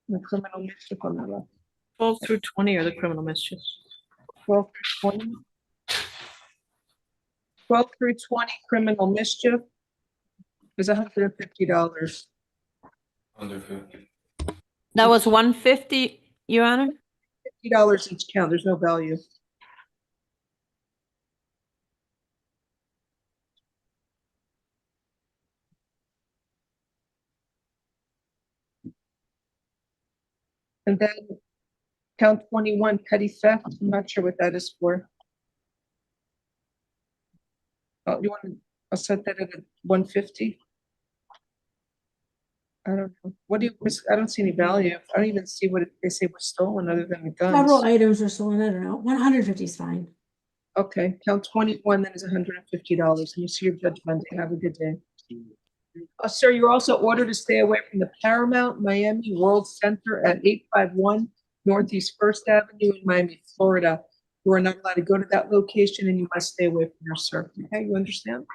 The criminal mischief on the left. 12 through 20 are the criminal mischiefs. 12 through 20. 12 through 20 criminal mischief is $150. Under 50. That was 150, Your Honor? $50 each count, there's no value. And then count 21, petty theft, I'm not sure what that is for. Oh, you want to, I'll set that at 150. I don't know. What do you, I don't see any value. I don't even see what they say was stolen other than the guns. Several items were stolen. I don't know. 150 is fine. Okay, count 21, then is $150. And you see your judge Monday. Have a good day. Sir, you're also ordered to stay away from the Paramount Miami World Center at 851 Northeast First Avenue in Miami, Florida. You are not allowed to go to that location and you must stay away from there, sir. Okay, you understand?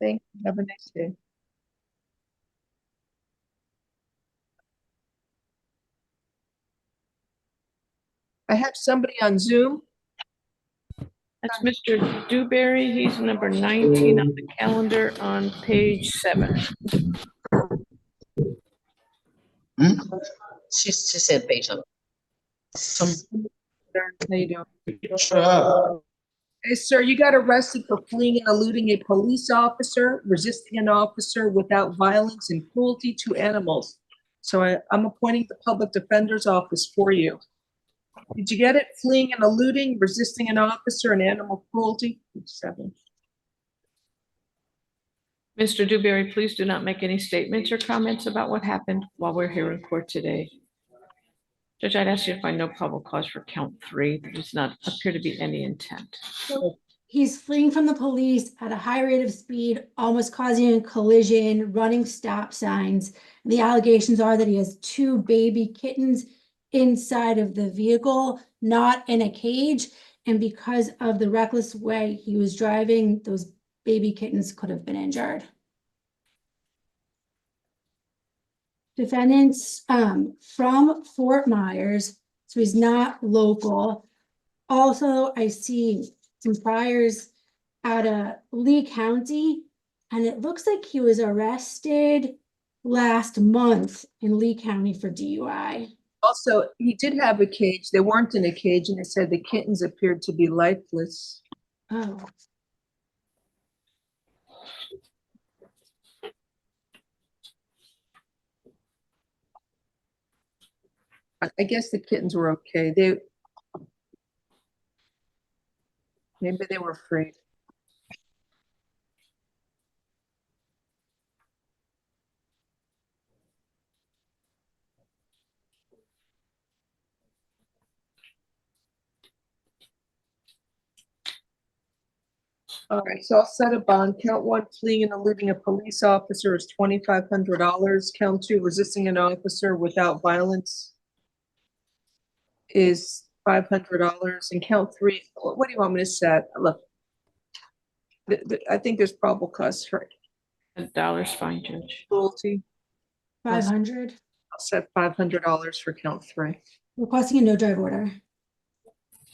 Thank you. Have a nice day. I have somebody on Zoom. That's Mr. Dewberry. He's number 19 on the calendar on page 7. She said page number. How you doing? Hey, sir, you got arrested for fleeing and eluding a police officer, resisting an officer without violence and cruelty to animals. So I'm appointing the public defender's office for you. Did you get it? Fleeing and eluding, resisting an officer, and animal cruelty? 7. Mr. Dewberry, please do not make any statements or comments about what happened while we're here in court today. Judge, I'd ask you to find no probable cause for count 3. There does not appear to be any intent. So he's fleeing from the police at a high rate of speed, almost causing a collision, running stop signs. And the allegations are that he has 2 baby kittens inside of the vehicle, not in a cage. And because of the reckless way he was driving, those baby kittens could have been injured. Defendants from Fort Myers, so he's not local. Also, I see some priors out of Lee County, and it looks like he was arrested last month in Lee County for DUI. Also, he did have a cage. They weren't in a cage, and it said the kittens appeared to be lifeless. Oh. I guess the kittens were okay. Maybe they were afraid. All right, so I'll set a bond. Count 1, fleeing and eluding a police officer is $2,500. Count 2, resisting an officer without violence is $500. And count 3, what do you want me to set? Look, I think there's probable cause for $1 fine, Judge. cruelty. 500. I'll set $500 for count 3. Requesting a no drive order.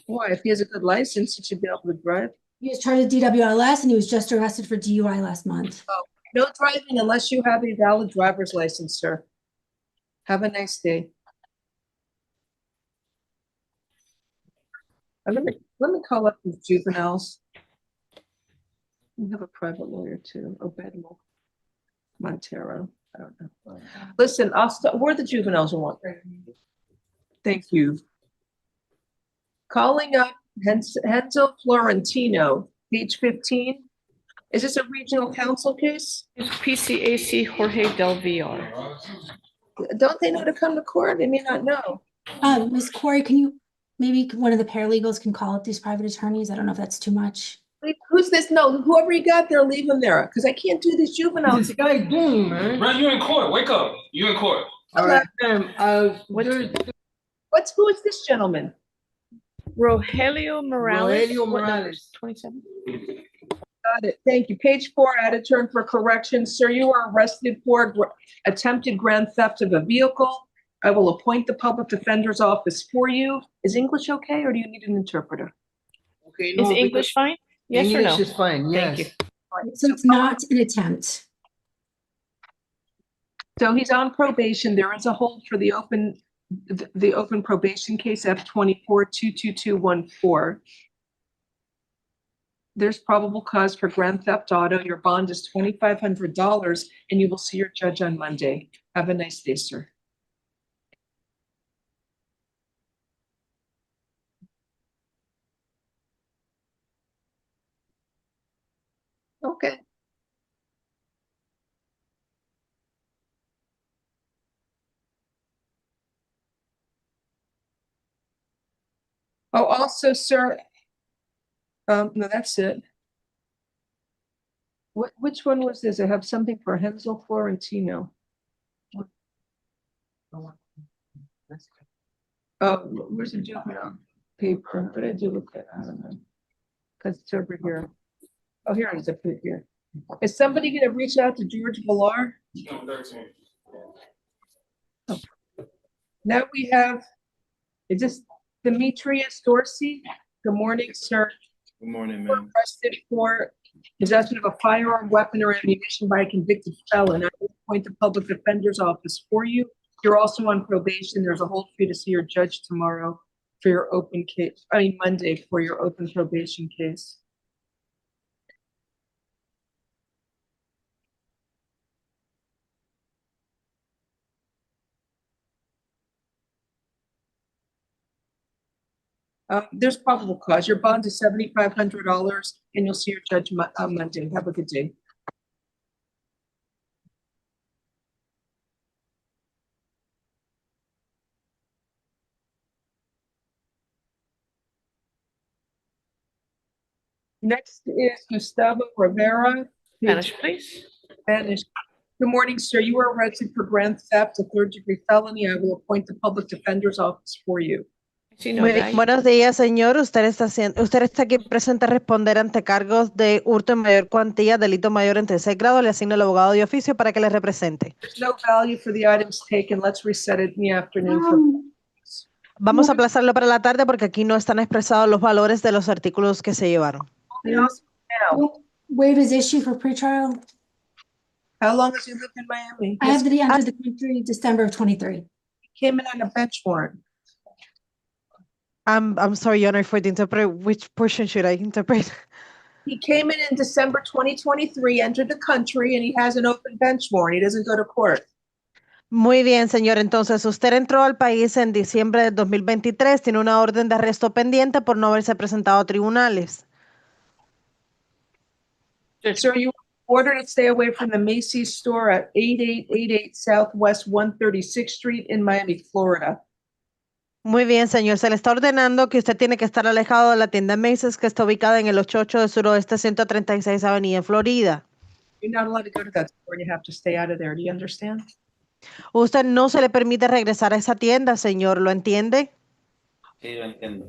Why? If he has a good license, he should be able to drive. He was charged with DWLS and he was just arrested for DUI last month. Oh, no driving unless you have a valid driver's license, sir. Have a nice day. Let me call up these juveniles. We have a private lawyer too, Oed Montro. I don't know. Listen, I'll start. Where are the juveniles want? Thank you. Calling up Hansel Florentino, page 15. Is this a regional council case? It's PCAC Jorge Del Villar. Don't they know to come to court? They may not know. Ms. Corey, can you, maybe one of the paralegals can call up these private attorneys? I don't know if that's too much. Who's this? No, whoever you got there, leave him there, because I can't do these juveniles. This guy doing, man? Bro, you in court. Wake up. You in court. All right. Who is this gentleman? Roelio Morales. Roelio Morales. 27. Got it. Thank you. Page 4, add a term for correction. Sir, you are arrested for attempted grand theft of a vehicle. I will appoint the public defender's office for you. Is English okay, or do you need an interpreter? Okay. Is English fine? Yes or no? English is fine, yes. Thank you. So it's not an attempt. So he's on probation. There is a hold for the open probation case F24-22214. There's probable cause for grand theft auto. Your bond is $2,500 and you will see your judge on Monday. Have a nice day, sir. Okay. Oh, also, sir, no, that's it. Which one was this? I have something for Hansel Florentino. Oh, where's the juvenile paper? What did I do with it? I don't know. Because it's over here. Oh, here it is. I put it here. Is somebody going to reach out to George Villar? Oh. Now we have, is this Demetrius Dorsy? Good morning, sir. Good morning, ma'am. Arrested for possession of a firearm, weapon, or ammunition by a convicted felon. I will appoint the public defender's office for you. You're also on probation. There's a hold for you to see your judge tomorrow for your open case. Monday for your open probation case. There's probable cause. Your bond is $7,500 and you'll see your judge on Monday. Have a good day. Next is Gustavo Rivera. Spanish, please. Spanish. Good morning, sir. You were arrested for grand theft, a third-degree felony. I will appoint the public defender's office for you. Muy bien. Buenos días, señor. Usted está aquí presente a responder ante cargos de hurto en mayor cuantía, delito mayor en tercer grado. Le asigno el abogado de oficio para que le represente. There's no value for the items taken. Let's reset it in the afternoon. Vamos a aplazarlo para la tarde porque aquí no están expresados los valores de los artículos que se llevaron. Waive his issue for pretrial. How long has he lived in Miami? I have that he entered the country December of 23. He came in on a bench warrant. I'm sorry, Your Honor, for the interpreter. Which portion should I interpret? He came in December 2023, entered the country, and he has an open bench warrant. He doesn't go to court. Muy bien, señor. Entonces, usted entró al país en diciembre de 2023, tiene una orden de arresto pendiente por no haberse presentado a tribunales. Sir, you were ordered to stay away from the Macy's store at 8888 Southwest 136th Street in Miami, Florida. Muy bien, señor. Se le está ordenando que usted tiene que estar alejado de la tienda Macy's que está ubicada en el 88 de Suroeste 136 Avenida en Florida. You're not allowed to go to that store. You have to stay out of there. Do you understand? Usted no se le permite regresar a esa tienda, señor. ¿Lo entiende? Sí, lo entiendo.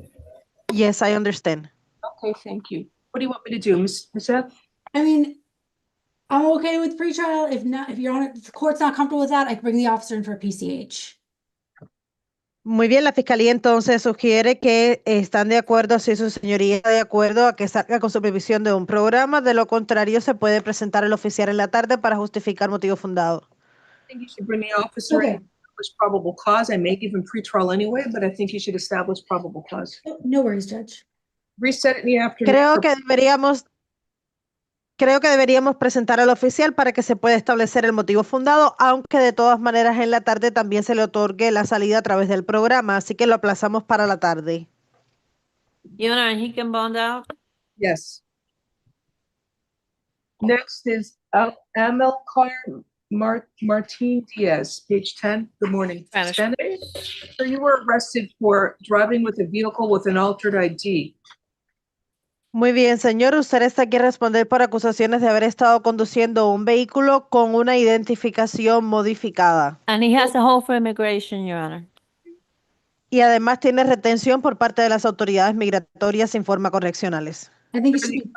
Yes, I understand. Okay, thank you. What do you want me to do, Ms. F? I mean, I'm okay with pretrial. If not, if the court's not comfortable with that, I can bring the officer in for a PCH. Muy bien, la fiscalía entonces sugiere que están de acuerdo, si su señoría está de acuerdo a que salga con supervisión de un programa. De lo contrario, se puede presentar el oficial en la tarde para justificar motivo fundado. I think you should bring the officer in and establish probable cause. I may give him pretrial anyway, but I think you should establish probable cause. No worries, Judge. Reset it in the afternoon. Creo que deberíamos presentar al oficial para que se pueda establecer el motivo fundado, aunque de todas maneras en la tarde también se le otorgue la salida a través del programa, así que lo aplazamos para la tarde. Your Honor, he can bond out? Yes. Next is Amilcar Martin Diaz, page 10. Good morning. Spanish, So you were arrested for driving with a vehicle with an altered ID. Muy bien, señor. Usted está aquí a responder por acusaciones de haber estado conduciendo un vehículo con una identificación modificada. And he has a hold for immigration, Your Honor. Y además tiene retención por parte de las autoridades migratorias sin forma correccionales. I think it should be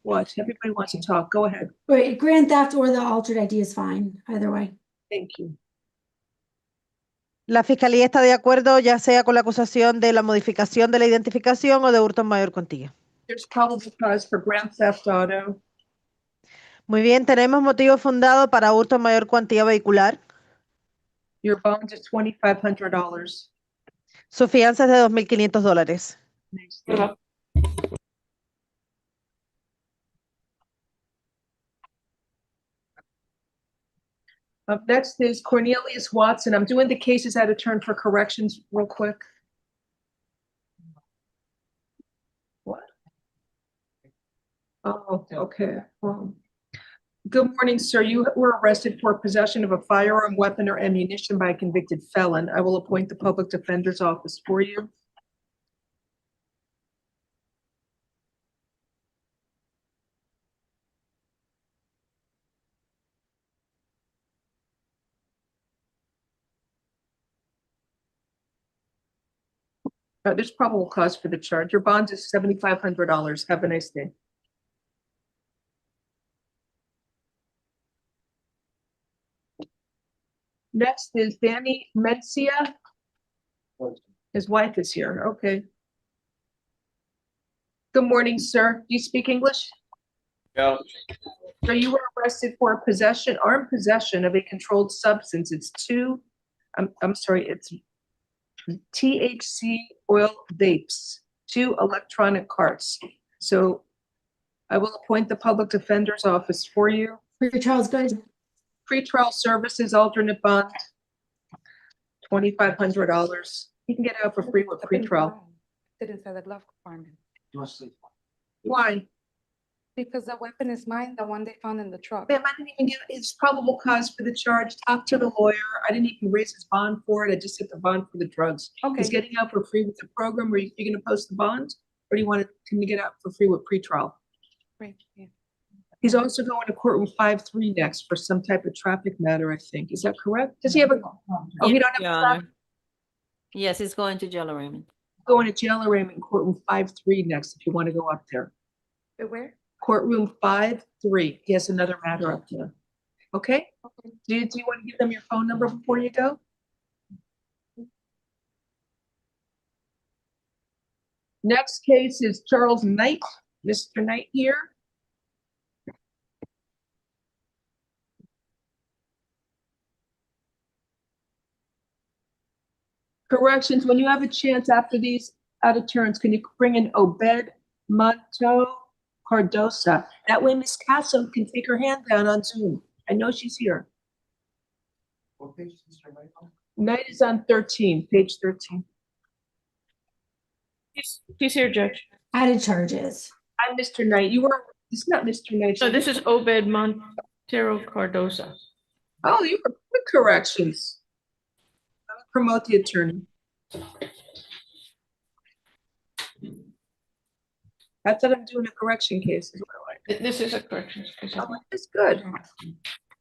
What? Everybody wants to talk. Go ahead. wait, grand theft or the altered ID is fine, either way. Thank you. La fiscalía está de acuerdo ya sea con la acusación de la modificación de la identificación o de hurto en mayor cuantía. There's probable cause for grand theft auto. Muy bien, tenemos motivo fundado para hurto en mayor cuantía vehicular. Your bond is $2,500. Su fianza es de $2,500. Up next is Cornelius Watson. I'm doing the cases out of turn for corrections real quick. What? Oh, okay. Good morning, sir. You were arrested for possession of a firearm, weapon, or ammunition by a convicted felon. I will appoint the public defender's office for you. There's probable cause for the charge. Your bond is $7,500. Have a nice day. Next is Danny Mencia. His wife is here. Okay. Good morning, sir. Do you speak English? Yeah. So you were arrested for possession, armed possession of a controlled substance. It's THC oil vapes, 2 electronic carts. So I will appoint the public defender's office for you. Pretrial's good. Pretrial services, alternate bond, $2,500. You can get out for free with pretrial. Sit inside the glove compartment. Why? Because the weapon is mine, the one they found in the truck. Ma'am, I didn't even get his probable cause for the charge. Talk to the lawyer. I didn't even raise his bond for it. I just hit the bond for the drugs. Okay. He's getting out for free with the program. Are you going to post the bond? Or Or do you want him to get out for free with pretrial? Right, yeah. He's also going to courtroom 5-3 next for some type of traffic matter, I think. Is that correct? Does he have a, oh, he don't have Your a Honor. traffic, Yes, he's going to jail arraignment. going to jail arraignment, courtroom 5-3 next, if you want to go up there. Where? Courtroom 5-3. He has another matter up there. Okay? Do you want to give them your phone number before you go? Next case is Charles Knight. Mr. Knight here. Corrections, when you have a chance after these out of turns, can you bring in Oed Montro Cardosa? That way Miss Casso can take her hand down on Zoom. I know she's here. What page is Mr. Knight on? Knight is on 13, page 13. He's here, Judge. Added charges. I'm Mr. Knight. You were, it's not Mr. Knight. So this is Oed Montro Cardosa. Oh, you were quick corrections. I'll promote the attorney. I thought I'm doing a correction case as well. This is a correction. Oh, that's good.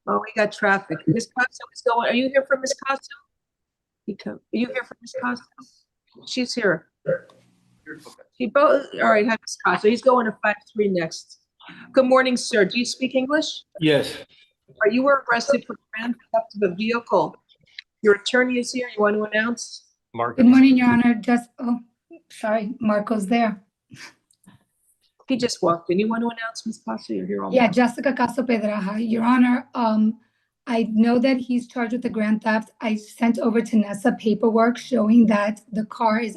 Oh, we got traffic. Miss Costa is going. Are you here for Miss Costa? Are you here for Miss Costa? She's here. He both. All right, have Miss Costa. He's going to 5-3 next. Good morning, sir. Do you speak English? Yes. Are you arrested for grand theft of a vehicle? Your attorney is here. You want to announce? Mark. Good morning, Your Honor. Just, oh, sorry, Marco's there. He just walked in. You want to announce, Ms. Costa? You're here all Yeah, morning. Jessica Caso Pedraja. Your Honor, I know that he's charged with the grand theft. I sent over to Nessa paperwork showing that the car is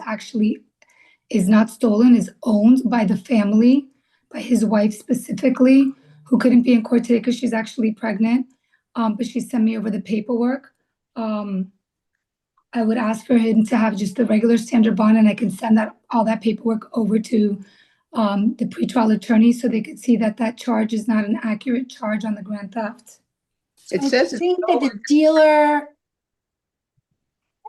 not stolen, is owned by the family, by his wife specifically, who couldn't be in court today because she's actually pregnant. But she sent me over the paperwork. I would ask for him to have just the regular standard bond, and I can send all that paperwork over to the pretrial attorney so they could see that that charge is not an accurate charge on the grand theft. It says I think that the dealer,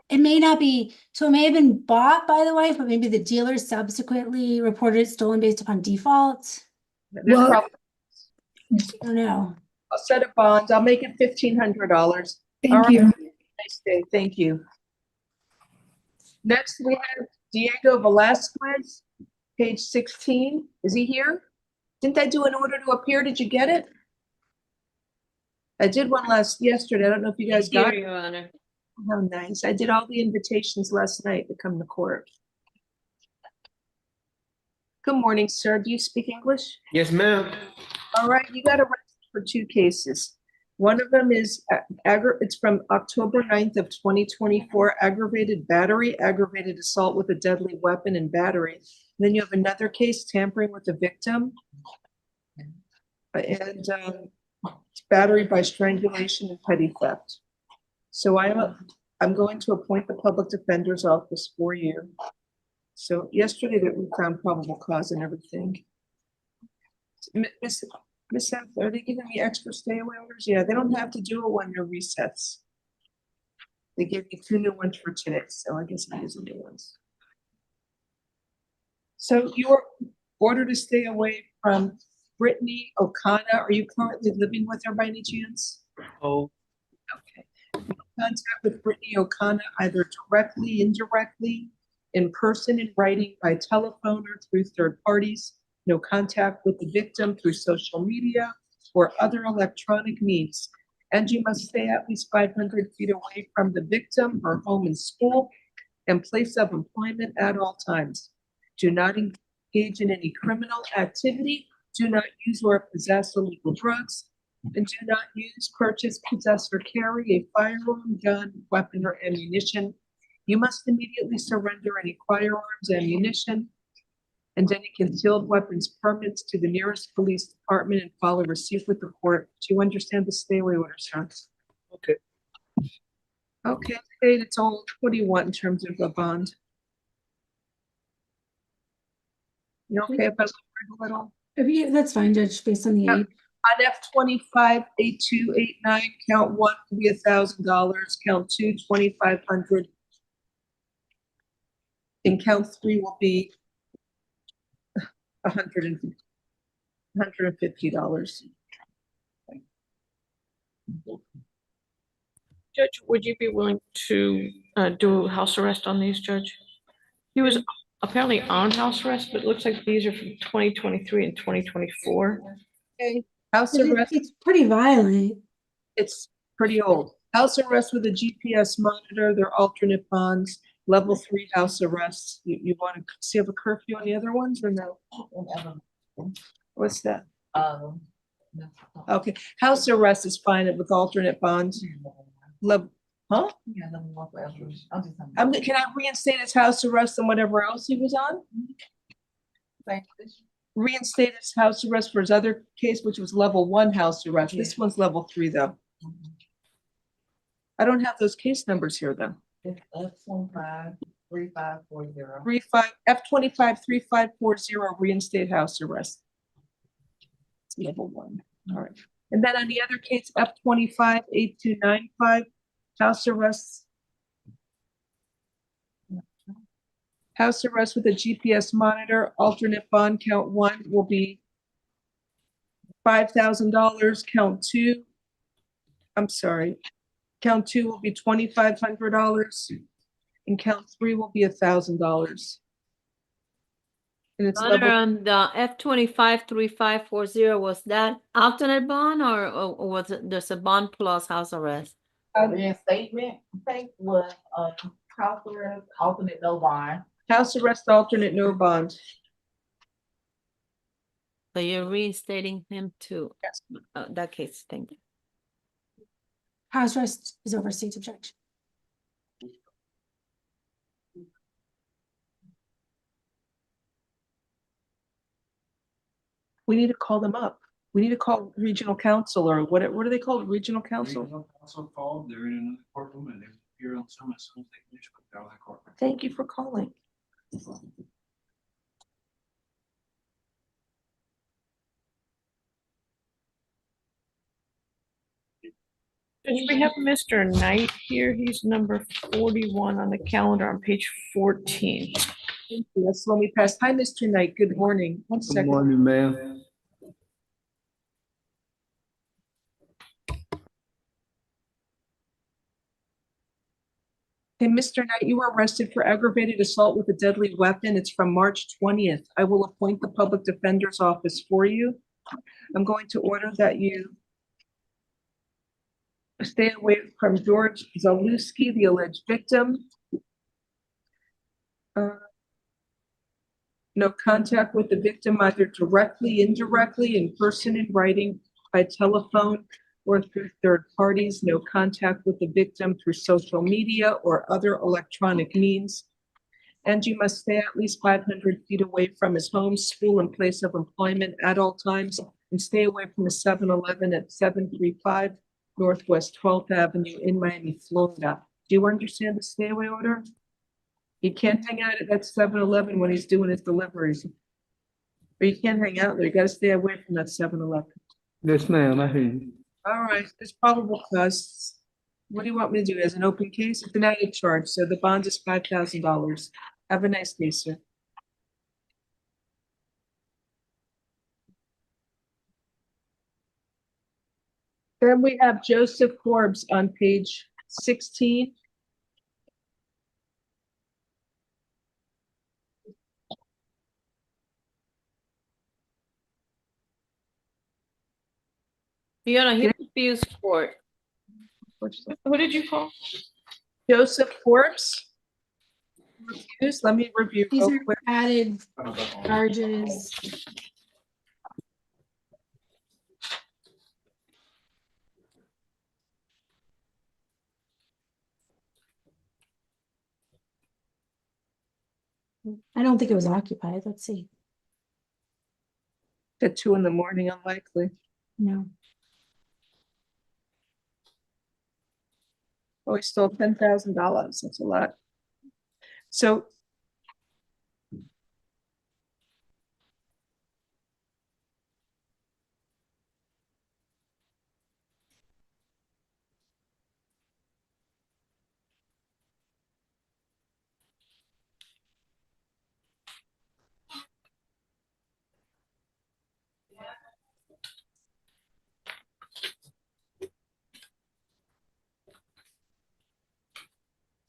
it may not be, so it may have been bought by the wife, but maybe the dealer subsequently reported it stolen based upon default. Well, I don't know. I'll set a bond. I'll make it $1,500. Thank you. Nice day. Thank you. Next, we have Diego Velasquez, page 16. Is he here? Didn't I do an order to appear? Did you get it? I did one yesterday. I don't know if you guys got it. Your Honor. How nice. I did all the invitations last night to come to court. Good morning, sir. Do you speak English? Yes, ma'am. All right, you got arrested for 2 cases. One of them is, it's from October 9th of 2024, aggravated battery, aggravated assault with a deadly weapon and battery. And then you have another case, tampering with the victim. And battery by strangulation and petty theft. So I'm going to appoint the public defender's office for you. So yesterday that we found probable cause and everything. Miss F, are they giving me extra stay away orders? Yeah, they don't have to do it when you're resets. They gave me 2 new ones for today, so I guess I use the new ones. So you are ordered to stay away from Brittany O'Connor. Are you currently living with her by any chance? Oh. Okay. No contact with Brittany O'Connor, either directly, indirectly, in person, in writing, by telephone, or through third parties. No contact with the victim through social media or other electronic means. And you must stay at least 500 feet away from the victim, her home and school, and place of employment at all times. Do not engage in any criminal activity. Do not use or possess illegal drugs. And do not use, purchase, possess, or carry a firearm, gun, weapon, or ammunition. You must immediately surrender any firearms, ammunition, and any concealed weapons permits to the nearest police department and file a receipt with the court. Do you understand the stay away order, sir? Okay. Okay, it's all, what do you want in terms of a bond? You okay if I look a little? That's fine, Judge, based on the age. On F-25, 8289, count 1 will be $1,000, count 2, 2,500. And count 3 will be $150. Judge, would you be willing to do house arrest on these, Judge? He was apparently on house arrest, but it looks like these are from 2023 and 2024. Okay, house But arrest, it's pretty violent. it's pretty old. House arrest with a GPS monitor, they're alternate bonds, level 3 house arrests. You want to see have a curfew on the other ones or no? What's that? No. Okay, house arrest is fine with alternate bonds. Huh? Yeah, level 1 forever. I'll do something. Can I reinstate his house arrest and whatever else he was on? Reinstate his house arrest for his other case, which was level 1 house arrest. This one's level 3 though. I don't have those case numbers here though. It's F25 3540. 35 F25 3540 reinstate house arrest. It's level 1. All right. And then on the other case, F25 8295 house arrests. House arrest with a GPS monitor, alternate bond count 1 will be $5,000. Count 2, I'm sorry. Count 2 will be $2,500 and count 3 will be $1,000. And it's Honor, level, on the F25 3540, was that alternate bond or was it there's a bond plus house arrest? Reinstatement, I think, was house arrest, alternate no bond. house arrest, alternate, no bond. So you're reinstating him to Yes. that case. Thank you. House arrest is over state's objection. We need to call them up. We need to call regional council or what are they called? Regional council? Regional council called, they're in another courtroom and they appear on Zoom as soon as they finish with their other courtroom. Thank you for calling. Judge, we have Mr. Knight here. He's number 41 on the calendar on page 14. Thank you. Let's let me pass. Hi, Mr. Knight. Good morning. One Good second. morning, ma'am. Okay, Mr. Knight, you were arrested for aggravated assault with a deadly weapon. It's from March 20th. I will appoint the public defender's office for you. I'm going to order that you stay away from George Zalewski, the alleged victim. No contact with the victim either directly, indirectly, in person, in writing, by telephone, or through third parties. No contact with the victim through social media or other electronic means. And you must stay at least 500 feet away from his home, school, and place of employment at all times, and stay away from the 7-Eleven at 735 Northwest 12th Avenue in Miami, Florida. Do you understand the stay away order? You can't hang out at that 7-Eleven when he's doing his deliveries. Or you can't hang out there. You gotta stay away from that 7-Eleven. Yes, ma'am, I hear you. All right, there's probable cause. What do you want me to do? As an open case? It's an added charge, so the bond is $5,000. Have a nice day, sir. Then we have Joseph Forbes on page 16. You're on a confused court. Who did you call? Joseph Forbes. Refused. Let me review These real are quick. added charges. I don't think it was occupied. Let's see. At 2 in the morning, unlikely. No. Oh, he stole $10,000. That's a lot. So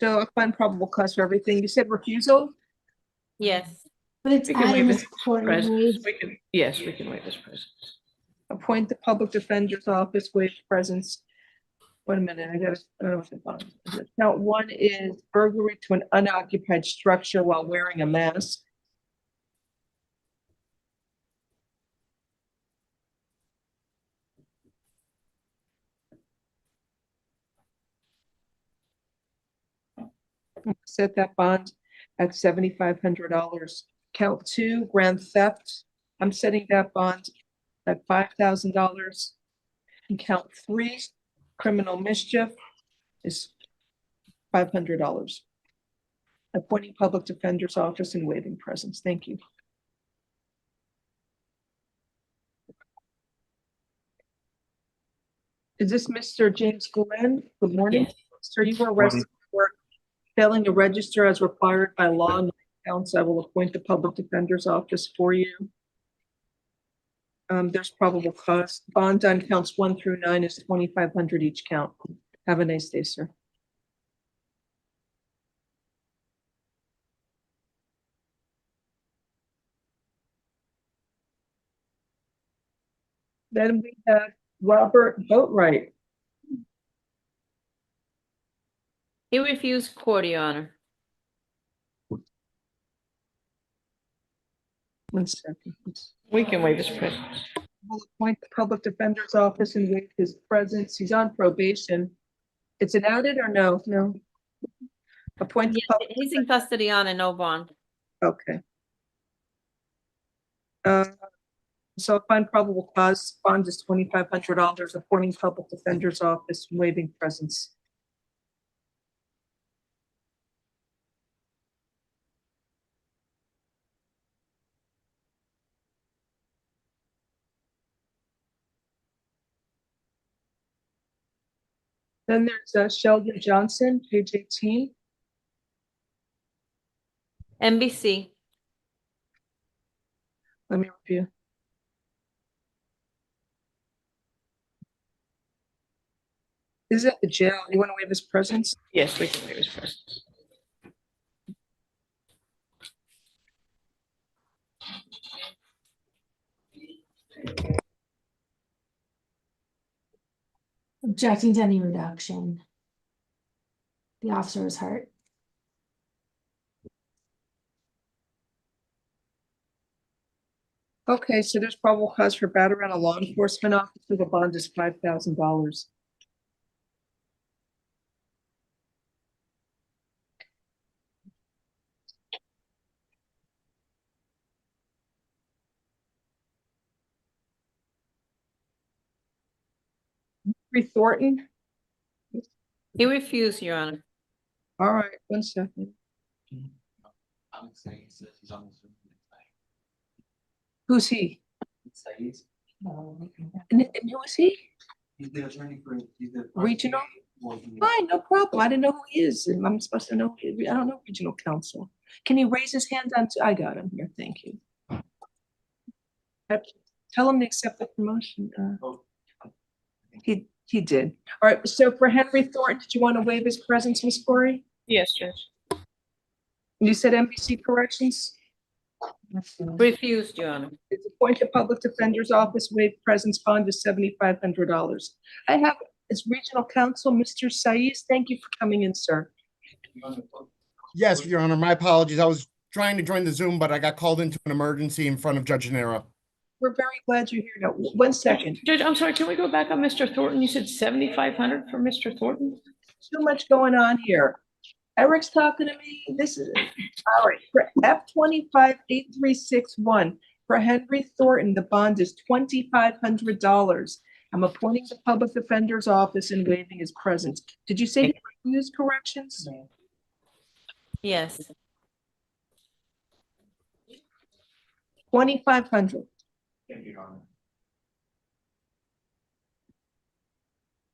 So a find probable cause for everything. You said refusal? Yes. But it's We can adding waive this his court, right? presence. Yes, we can waive his presence. Appoint the public defender's office, waive presence. Wait a minute, I don't know what the bond is. Count one is burglary to an unoccupied structure while wearing a mask. Set that bond at $7,500. Count two, grand theft. I'm setting that bond at $5,000. And count three, criminal mischief is $500. Appointing public defender's office and waiving presence. Thank you. Is this Mr. James Glenn? Good morning. Yes. Sir, you were arrested for failing to register as required by law and counts. I will appoint the public defender's office for you. There's probable cause. Bond on counts 1 through 9 is $2,500 each count. Have a nice day, sir. Then we have Robert Boatwright. He refused court, Your Honor. 1 second. We can waive his presence. We'll appoint the public defender's office and waive his presence. He's on probation. Is it added or no? No. Appoint the public. He's in custody on and no bond. Okay. So find probable cause, bond is $2,500, appointing public defender's office, waiving presence. Then there's Sheldon Johnson, page 18. NBC. Let me review. Is it the jail? You want to waive his presence? Yes, we can waive his presence. Objecting to any reduction. The officer was hurt. Okay, so there's probable cause for battery on a law enforcement officer. The bond is $5,000. Thornton. He refused, Your Honor. All right, 1 second. Who's he? And who is he? He's the attorney for Regional? Fine, no problem. I didn't know who he is. And I'm supposed to know. I don't know regional counsel. Can he raise his hand on? I got him here. Thank you. Tell him to accept the promotion. He did. All right. So for Henry Thornton, did you want to waive his presence, Ms. Corey? Yes, Judge. You said NBC Corrections? Refused, Your Honor. It's appointed public defender's office, waive presence, bond is $7,500. I have as regional counsel, Mr. Saiz. Thank you for coming in, sir. Yes, Your Honor, my apologies. I was trying to join the Zoom, but I got called into an emergency in front of Judge Nero. We're very glad you're here. Now, 1 second. Judge, I'm sorry, can we go back on Mr. Thornton? You said 7,500 for Mr. Thornton? Too much going on here. Eric's talking to me. This is all right. For F258361 for Henry Thornton, the bond is $2,500. I'm appointing the public defender's office and waiving his presence. Did you say he refused corrections? Yes. 2,500.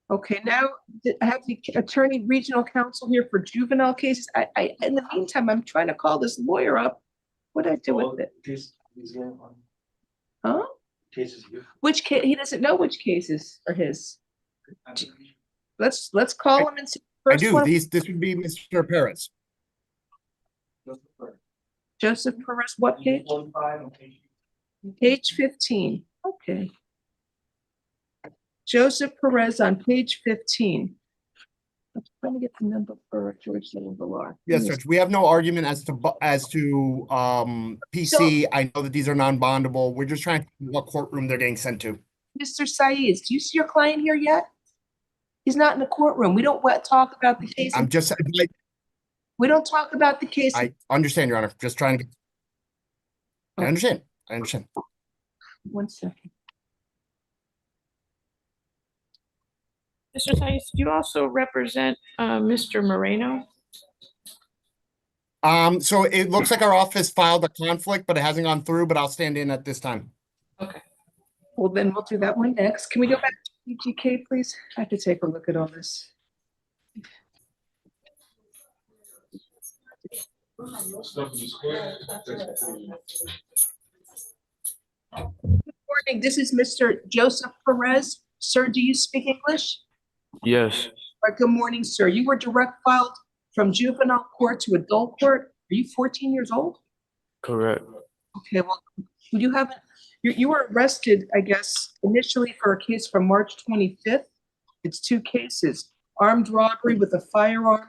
Okay, now I have the attorney regional counsel here for juvenile cases. In the meantime, I'm trying to call this lawyer up. What did I do with it? Huh? Which case? He doesn't know which cases are his. Let's call him and see first do. one, This would be Mr. Perez. Joseph Perez, what page? Page 15, okay. Joseph Perez on page 15. I'm trying to get the number for George Villar. Yes, Judge. We have no argument as to PC. I know that these are non-bondable. We're just trying to see what courtroom they're getting sent to. Mr. Saeed, do you see your client here yet? He's not in the courtroom. We don't talk about the case. I'm just. We don't talk about the case. I understand, Your Honor. Just trying to get. I understand. I understand. 1 second. Mr. Saiz, do you also represent Mr. Moreno? So it looks like our office filed a conflict, but it hasn't gone through, but I'll stand in at this time. Okay. Well, then we'll do that one next. Can we go back to BGK, please? I have to take a look at all this. Good morning. This is Mr. Joseph Perez. Sir, do you speak English? Yes. Good morning, sir. You were direct filed from juvenile court to adult court. Are you 14 years old? Correct. Okay, well, you were arrested, I guess, initially for a case from March 25th. It's 2 cases, armed robbery with a firearm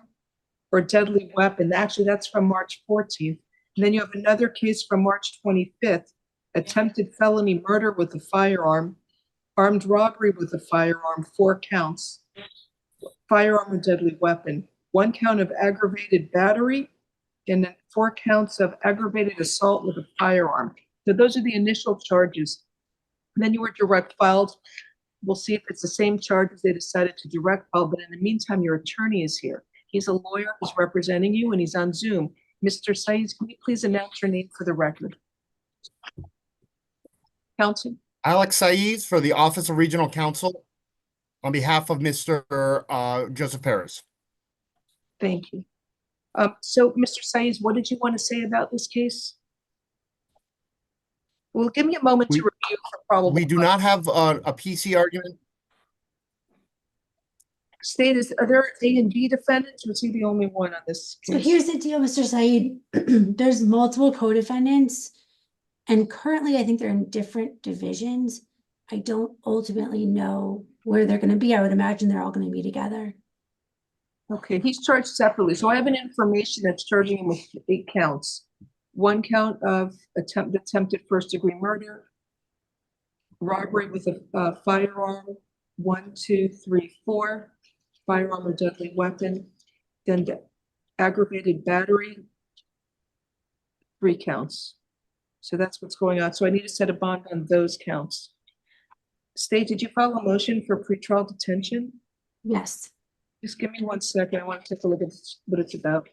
or deadly weapon. Actually, that's from March 14th. And then you have another case from March 25th, attempted felony murder with a firearm, armed robbery with a firearm, 4 counts, firearm or deadly weapon, 1 count of aggravated battery, and then 4 counts of aggravated assault with a firearm. So those are the initial charges. And then you were direct filed. We'll see if it's the same charges they decided to direct file, but in the meantime, your attorney is here. He's a lawyer who's representing you, and he's on Zoom. Mr. Saiz, can you please announce your name for the record? Counsel? Alex Saiz for the Office of Regional Counsel on behalf of Mr. Joseph Perez. Thank you. So, Mr. Saiz, what did you want to say about this case? Well, give me a moment to review for probable. We do not have a PC argument. State, are there A and B defendants, or is he the only one on this case? So here's the deal, Mr. Saeed. There's multiple co-defendants, and currently I think they're in different divisions. I don't ultimately know where they're going to be. I would imagine they're all going to be together. Okay, he's charged separately. So I have an information that's charging him with 8 counts. 1 count of attempted first-degree murder, robbery with a firearm, 1, 2, 3, 4, firearm or deadly weapon, then aggravated battery, 3 counts. So that's what's going on. So I need to set a bond on those counts. State, did you file a motion for pretrial detention? Yes. Just give me 1 second. I want to take a look at what it's about.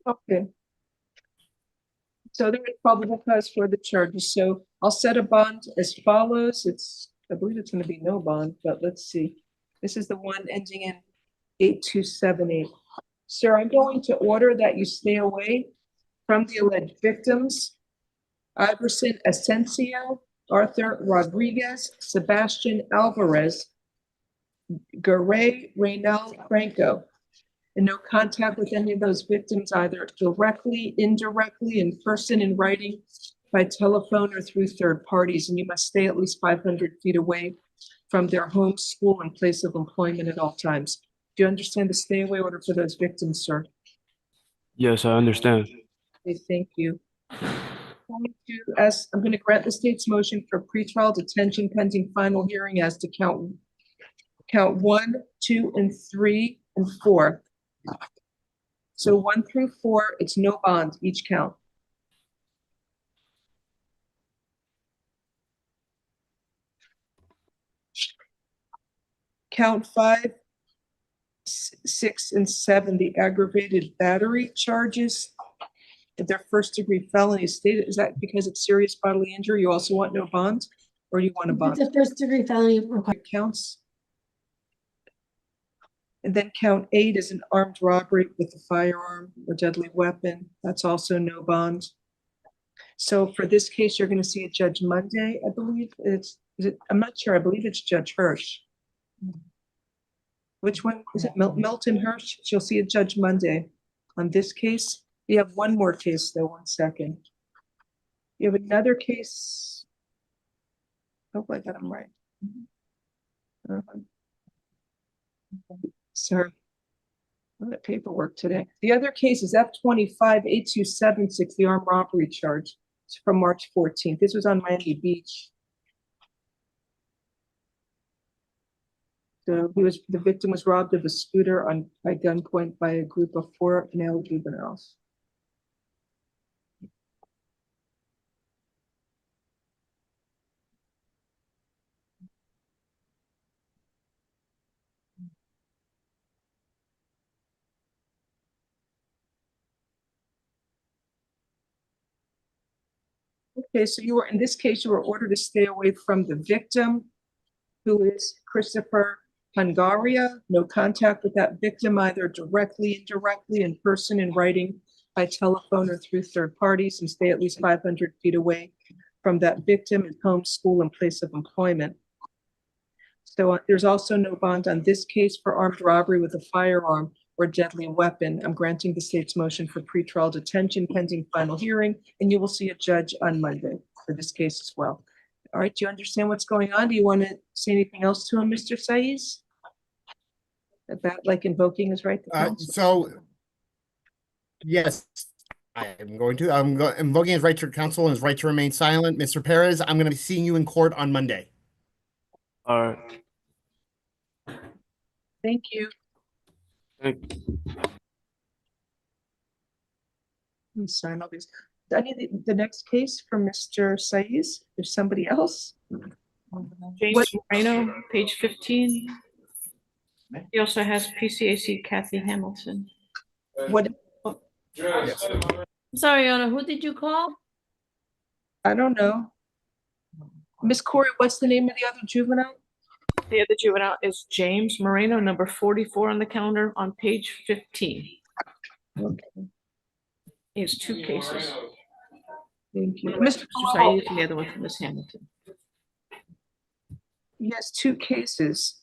Okay. So there is probable cause for the charges. So I'll set a bond as follows. I believe it's going to be no bond, but let's see. This is the one ending in 8278. Sir, I'm going to order that you stay away from the alleged victims: Iverson Asensio, Arthur Rodriguez, Sebastian Alvarez, Garay Reynal Franco, and no contact with any of those victims, either directly, indirectly, in person, in writing, by telephone, or through third parties. And you must stay at least 500 feet away from their home, school, and place of employment at all times. Do you understand the stay away order for those victims, sir? Yes, I understand. Okay, thank you. I'm going to grant the state's motion for pretrial detention pending final hearing as to count 1, 2, and 3, and 4. So 1 through 4, it's no bond, each count. Count 5, 6, and 7, the aggravated battery charges. If they're first-degree felonies, stated, is that because it's serious bodily injury? You also want no bond, or do you want a bond? It's a first-degree felony required. Counts. And then count 8 is an armed robbery with a firearm or deadly weapon. That's also no bond. So for this case, you're going to see a judge Monday, I believe. I'm not sure. I believe it's Judge Hirsch. Which one? Is it Milton Hirsch? You'll see a judge Monday on this case. You have one more case, though. 1 second. You have another case. Hope I got them right. Sorry. I'm at paperwork today. The other case is F25-8276, the armed robbery charge. It's from March 14th. This was on Miami Beach. So the victim was robbed of a scooter by gunpoint by a group of 4 male juveniles. Okay, so in this case, you were ordered to stay away from the victim, who is Christopher Hungaria. No contact with that victim, either directly, indirectly, in person, in writing, by telephone, or through third parties, and stay at least 500 feet away from that victim in home, school, and place of employment. So there's also no bond on this case for armed robbery with a firearm or deadly weapon. I'm granting the state's motion for pretrial detention pending final hearing, and you will see a judge on Monday for this case as well. All right, do you understand what's going on? Do you want to say anything else to him, Mr. Saiz? About like invoking his right to counsel? So, yes, I'm invoking his right to counsel and his right to remain silent. Mr. Perez, I'm going to be seeing you in court on Monday. All right. Thank you. Thank you. I'm sign all these. I need the next case for Mr. Saiz. There's somebody else. James Moreno, page 15. He also has PCAC Kathy Hamilton. What? Yes. Sorry, Your Honor, who did you call? I don't know. Miss Corey, what's the name of the other juvenile? The other juvenile is James Moreno, number 44 on the calendar on page 15. Okay. He has 2 cases. Thank you. Mr. Saiz and the other one from Ms. Hamilton. Yes, 2 cases.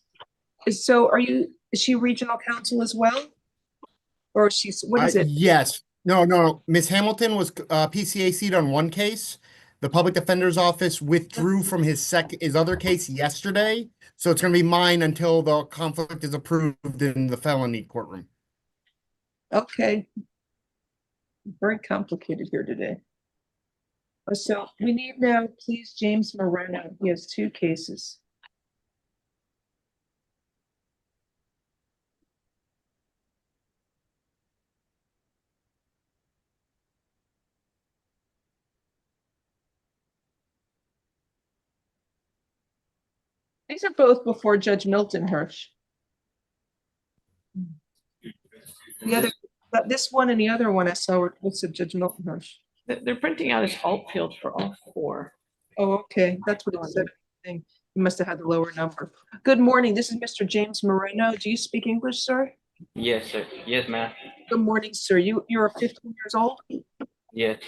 So is she regional counsel as well? Or what is it? Yes. No. Miss Hamilton was PCAC'd on 1 case. The public defender's office withdrew from his other case yesterday. So it's going to be mine until the conflict is approved in the felony courtroom. Okay. Very complicated here today. So we need now, please, James Moreno. He has 2 cases. These are both before Judge Milton Hirsch. This one and the other one I saw were also Judge Milton Hirsch. They're printing out his alt field for all 4. Oh, okay. That's what it said. You must have had the lower number. Good morning. This is Mr. James Moreno. Do you speak English, sir? Yes, sir. Yes, ma'am. Good morning, sir. You're 15 years old? Yes.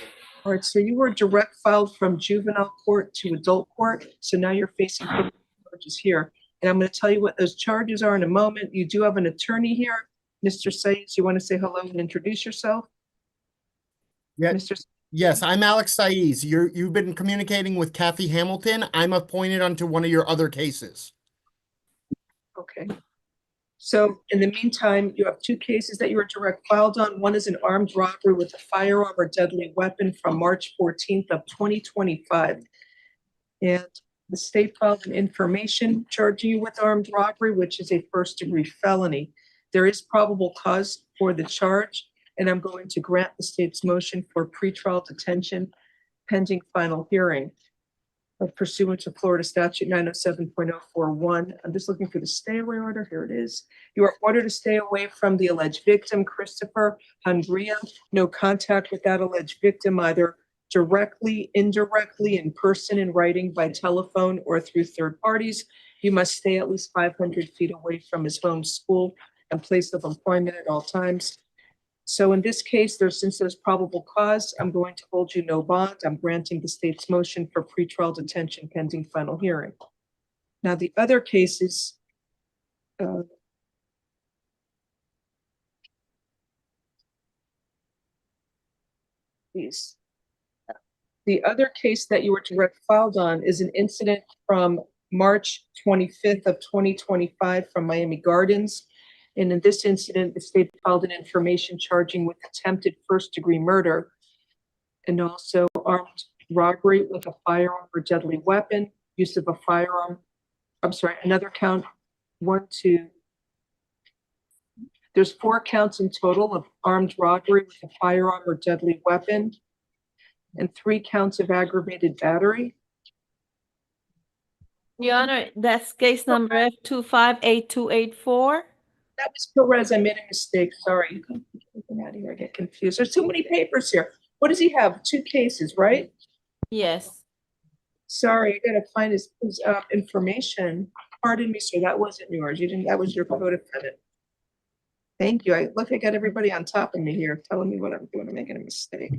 All right, so you were direct filed from juvenile court to adult court. So now you're facing charges here. And I'm going to tell you what those charges are in a moment. You do have an attorney here. Mr. Saiz, you want to say hello and introduce yourself? Yeah. Mr. Yes, I'm Alex Saiz. You've been communicating with Kathy Hamilton. I'm appointed onto one of your other cases. Okay. So in the meantime, you have two cases that you were direct filed on. One is an armed robbery with a firearm or deadly weapon from March 14th of 2025. And the state filed an information charging you with armed robbery, which is a first-degree felony. There is probable cause for the charge, and I'm going to grant the state's motion for pretrial detention pending final hearing pursuant to Florida statute 907.041. I'm just looking for the stay away order. Here it is. You are ordered to stay away from the alleged victim, Christopher Hungria. No contact with that alleged victim, either directly, indirectly, in person, in writing, by telephone, or through third parties. You must stay at least 500 feet away from his home, school, and place of employment at all times. So in this case, since there's probable cause, I'm going to hold you no bond. I'm granting the state's motion for pretrial detention pending final hearing. Now, the other cases, the other case that you were direct filed on is an incident from March 25th of 2025 from Miami Gardens. And in this incident, the state filed an information charging with attempted first-degree murder and also armed robbery with a firearm or deadly weapon, use of a firearm. I'm sorry, another count, 1, 2. There's 4 counts in total of armed robbery with a firearm or deadly weapon and 3 counts of aggravated battery. Your Honor, that's case number F258284. That was Perez. I made a mistake. Sorry. Get out of here. I get confused. There's too many papers here. What does he have? 2 cases, right? Yes. Sorry, I gotta find his information. Pardon me, sir. That wasn't yours. You didn't. That was your co-defendant. Thank you. I got everybody on top of me here, telling me what I'm doing. I'm making a mistake.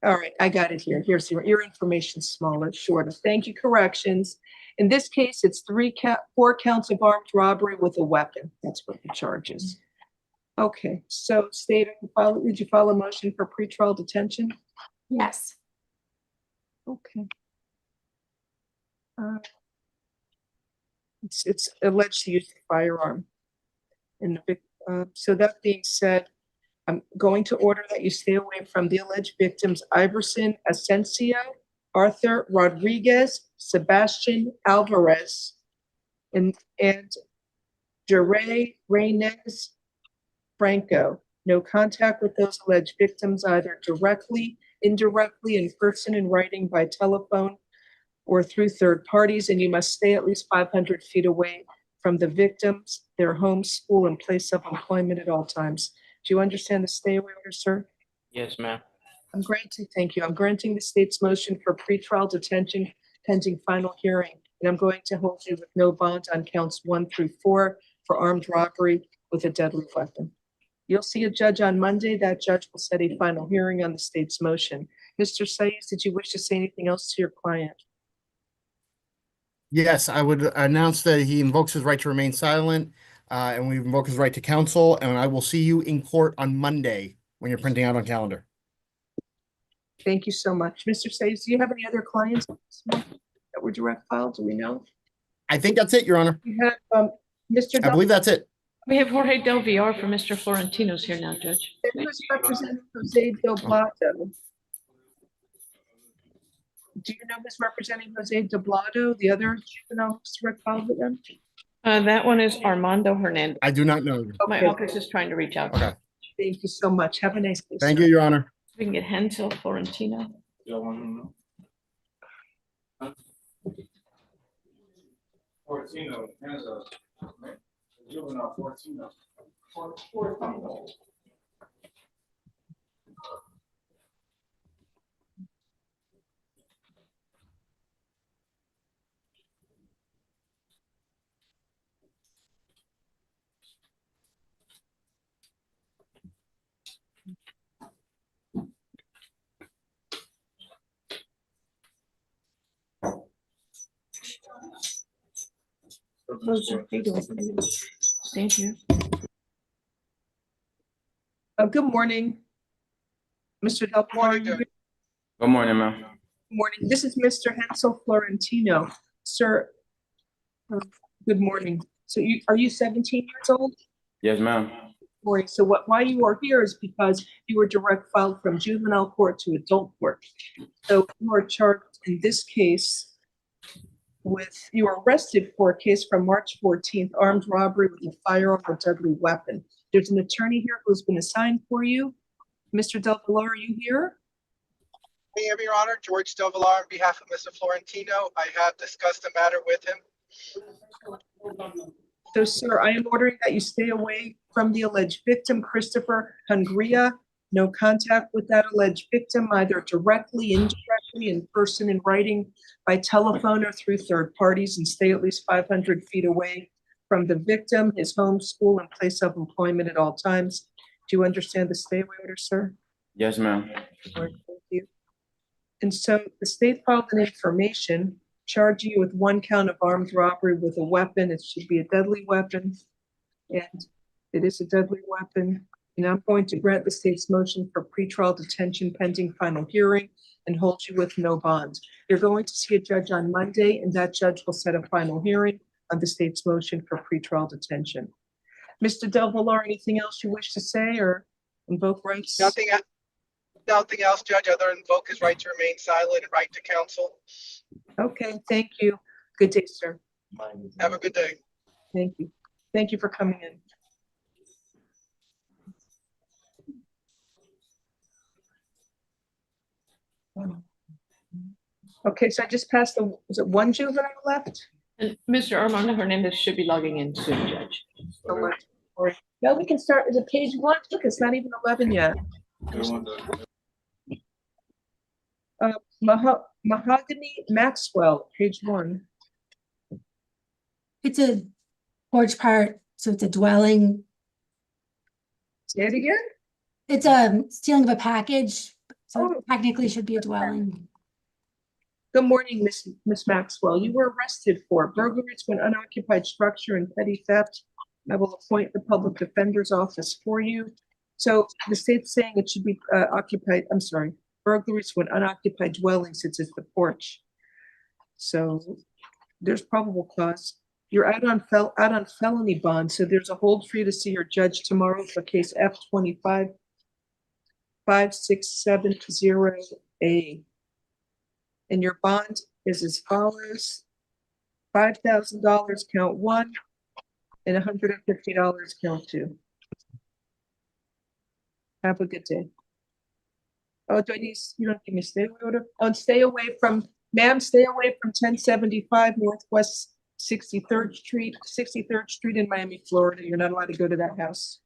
All right, I got it here. Here's your information, smaller, shorter. Thank you. Corrections. In this case, it's 4 counts of armed robbery with a weapon. That's what the charge is. Okay, so state, did you file a motion for pretrial detention? Yes. Okay. It's alleged to use the firearm. And so that being said, I'm going to order that you stay away from the alleged victims, Iverson Asensio, Arthur Rodriguez, Sebastian Alvarez, and Jere Reynes Franco. No contact with those alleged victims, either directly, indirectly, in person, in writing, by telephone, or through third parties, and you must stay at least 500 feet away from the victims, their home, school, and place of employment at all times. Do you understand the stay away order, sir? Yes, ma'am. Thank you. I'm granting the state's motion for pretrial detention pending final hearing, and I'm going to hold you with no bond on counts 1 through 4 for armed robbery with a deadly weapon. You'll see a judge on Monday. That judge will set a final hearing on the state's motion. Mr. Saiz, did you wish to say anything else to your client? Yes, I would announce that he invokes his right to remain silent, and we invoke his right to counsel, and I will see you in court on Monday when you're printing out on calendar. Thank you so much. Mr. Saiz, do you have any other clients that were direct filed? Do we know? I think that's it, Your Honor. You have Mr. I believe that's it. We have Jorge Del Villar for Mr. Florentino's here now, Judge. Who's representing Jose Doblato? Do you know who's representing Jose Doblato, the other juvenile direct filed with them? That one is Armando Hernandez. I do not know. My office is trying to reach out. Okay. Thank you so much. Have a nice day. Thank you, Your Honor. We can get Hansel Florentino. Florentino has a juvenile Florentino. Thank you. Good morning, Mr. Del Villar. Good morning, ma'am. Good morning. This is Mr. Hansel Florentino. Sir, good morning. So are you 17 years old? Yes, ma'am. So why you are here is because you were direct filed from juvenile court to adult court. So you are charged in this case you were arrested for a case from March 14th, armed robbery with a firearm or deadly weapon. There's an attorney here who's been assigned for you. Mr. Del Villar, are you here? I am, Your Honor. George Del Villar on behalf of Mr. Florentino. I have discussed the matter with him. So, sir, I am ordering that you stay away from the alleged victim, Christopher Hungria. No contact with that alleged victim, either directly, indirectly, in person, in writing, by telephone, or through third parties, and stay at least 500 feet away from the victim, his home, school, and place of employment at all times. Do you understand the stay away order, sir? Yes, ma'am. Thank you. And so the state filed an information charging you with 1 count of armed robbery with a weapon. It should be a deadly weapon, and it is a deadly weapon. And I'm going to grant the state's motion for pretrial detention pending final hearing and hold you with no bond. You're going to see a judge on Monday, and that judge will set a final hearing on the state's motion for pretrial detention. Mr. Del Villar, anything else you wish to say or invoke rights? Nothing else, Judge, other than invoke his right to remain silent and right to counsel. Okay, thank you. Good day, sir. Have a good day. Thank you. Thank you for coming in. Okay, so I just passed was it 1 juvenile left? And Mr. Armando Hernandez should be logging in soon, Judge. No, we can start. Is it page 1? Look, it's not even 11 yet. Mahogany Maxwell, page 1. It's a porch part, so it's a dwelling. Say it again? It's a stealing of a package, so it technically should be a dwelling. Good morning, Miss Maxwell. You were arrested for burglary to an unoccupied structure and petty theft. I will appoint the public defender's office for you. So the state's saying it should be burglary to an unoccupied dwelling since it's the porch. So there's probable cause. You're out on felony bond, so there's a hold for you to see your judge tomorrow for case F25-5670A. And your bond is as follows: $5,000 count 1 and $150 count 2. Have a good day. Oh, do I need, you don't give me a stay away order? Oh, and stay away from 1075 Northwest 63rd Street in Miami, Florida. You're not allowed to go to that house.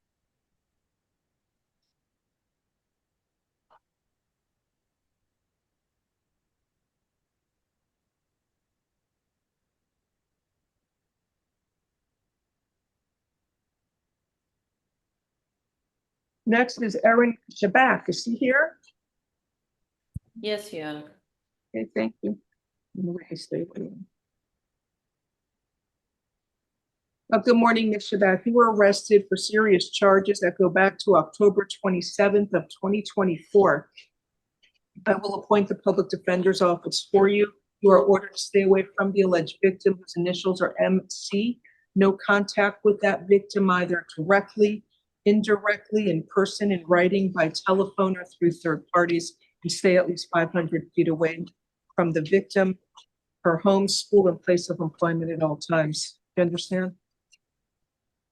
Next is Erin Shabbach. Is she here? Yes, Your Honor. Okay, thank you. Good morning, Ms. Shabbach. You were arrested for serious charges that go back to October 27th of 2024. I will appoint the public defender's office for you. You are ordered to stay away from the alleged victim, whose initials are MC. No contact with that victim, either directly, indirectly, in person, in writing, by telephone, or through third parties, and stay at least 500 feet away from the victim, her home, school, and place of employment at all times. Do you understand?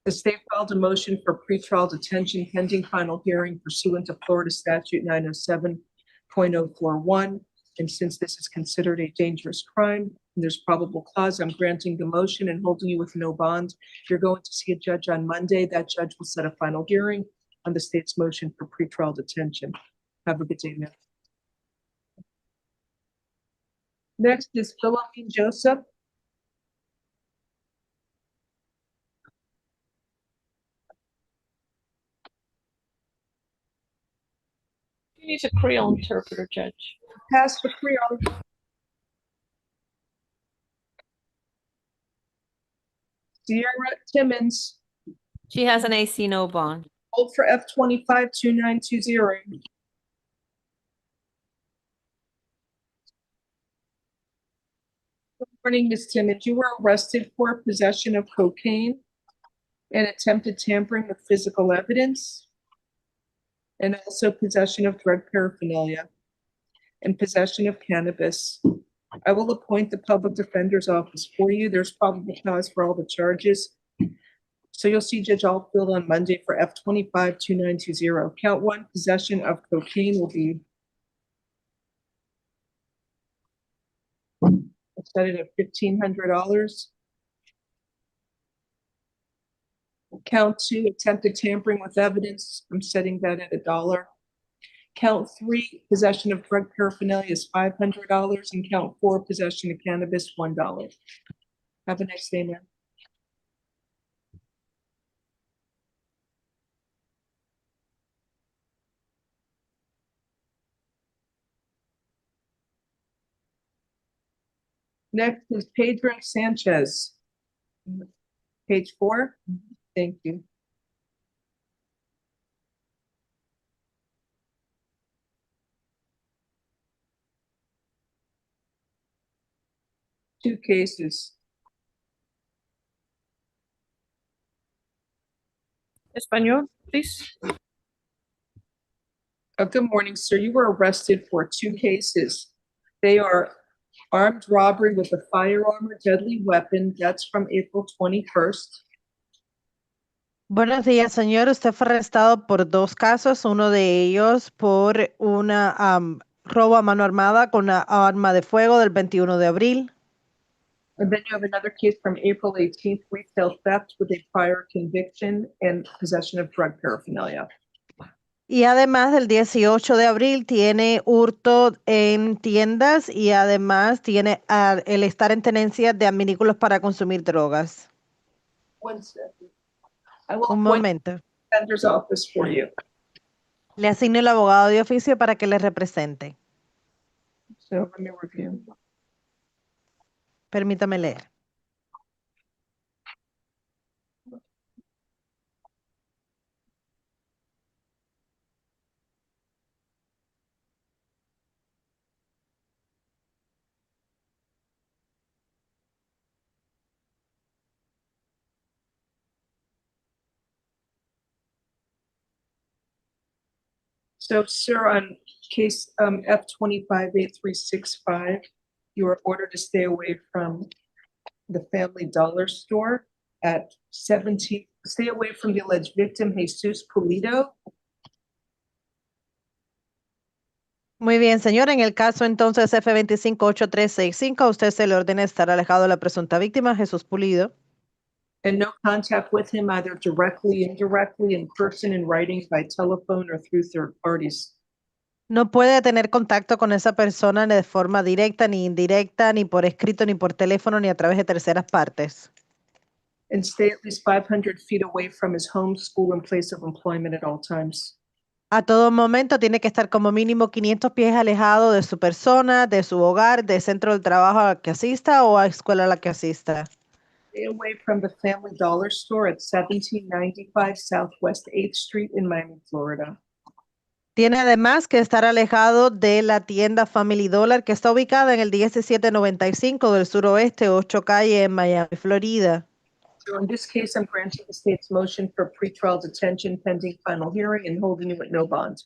The state filed a motion for pretrial detention pending final hearing pursuant to Florida Statute 907.041. And since this is considered a dangerous crime, and there's probable cause, I'm granting the motion and holding you with no bond. You're going to see a judge on Monday. That judge will set a final hearing on the state's motion for pretrial detention. Have a good day, ma'am. Next is Philomene Joseph. He needs a Creole interpreter, Judge. Pass for Creole. Sierra Timmons. She has an AC no bond. Hold for F25-2920. Morning, Ms. Timmons. You were arrested for possession of cocaine and attempted tampering with physical evidence, and also possession of drug paraphernalia and possession of cannabis. I will appoint the public defender's office for you. There's probable cause for all the charges. So you'll see Judge Altfield on Monday for F-25-2920. Count one, possession of cocaine will be set it at $1,500. Count two, attempted tampering with evidence. I'm setting that at $1. Count three, possession of drug paraphernalia is $500, and count four, possession of cannabis, $1. Have a nice day, man. Next is Pedro Sanchez. Page 4. Thank you. Two cases. Espanol, please. Good morning, sir. You were arrested for two cases. They are armed robbery with a firearm or deadly weapon. That's from April 21st. Buenos días, señor. Usted fue arrestado por dos casos, uno de ellos por una robo a mano armada con una arma de fuego del 21 de abril. And then you have another case from April 18th, retail theft with a prior conviction and possession of drug paraphernalia. Y además del 18 de abril tiene hurto en tiendas y además tiene el estar en tenencia de adminículos para consumir drogas. One second. I will Un appoint momento. the defender's office for you. Le asigno el abogado de oficio para que le represente. So let me review. Permítame leer. So, sir, on case F-25-8365, you are ordered to stay away from the Family Dollar store at 17. Stay away from the alleged victim, Jesus Pulido. Muy bien, señor. En el caso entonces F258365, a usted se le ordena estar alejado de la presunta víctima, Jesús Pulido. And no contact with him either directly, indirectly, in person, in writing, by telephone, or through third parties. No puede tener contacto con esa persona ni de forma directa, ni indirecta, ni por escrito, ni por teléfono, ni a través de terceras partes. And stay at least 500 feet away from his home, school, and place of employment at all times. A todo momento tiene que estar como mínimo 500 pies alejado de su persona, de su hogar, del centro del trabajo al que asista o a escuela a la que asista. Stay away from the Family Dollar store at 1795 Southwest 8th Street in Miami, Florida. Tiene además que estar alejado de la tienda Family Dollar que está ubicada en el 1795 del suroeste 8 calle en Miami, Florida. So in this case, I'm granting the state's motion for pretrial detention pending final hearing and holding you at no bond.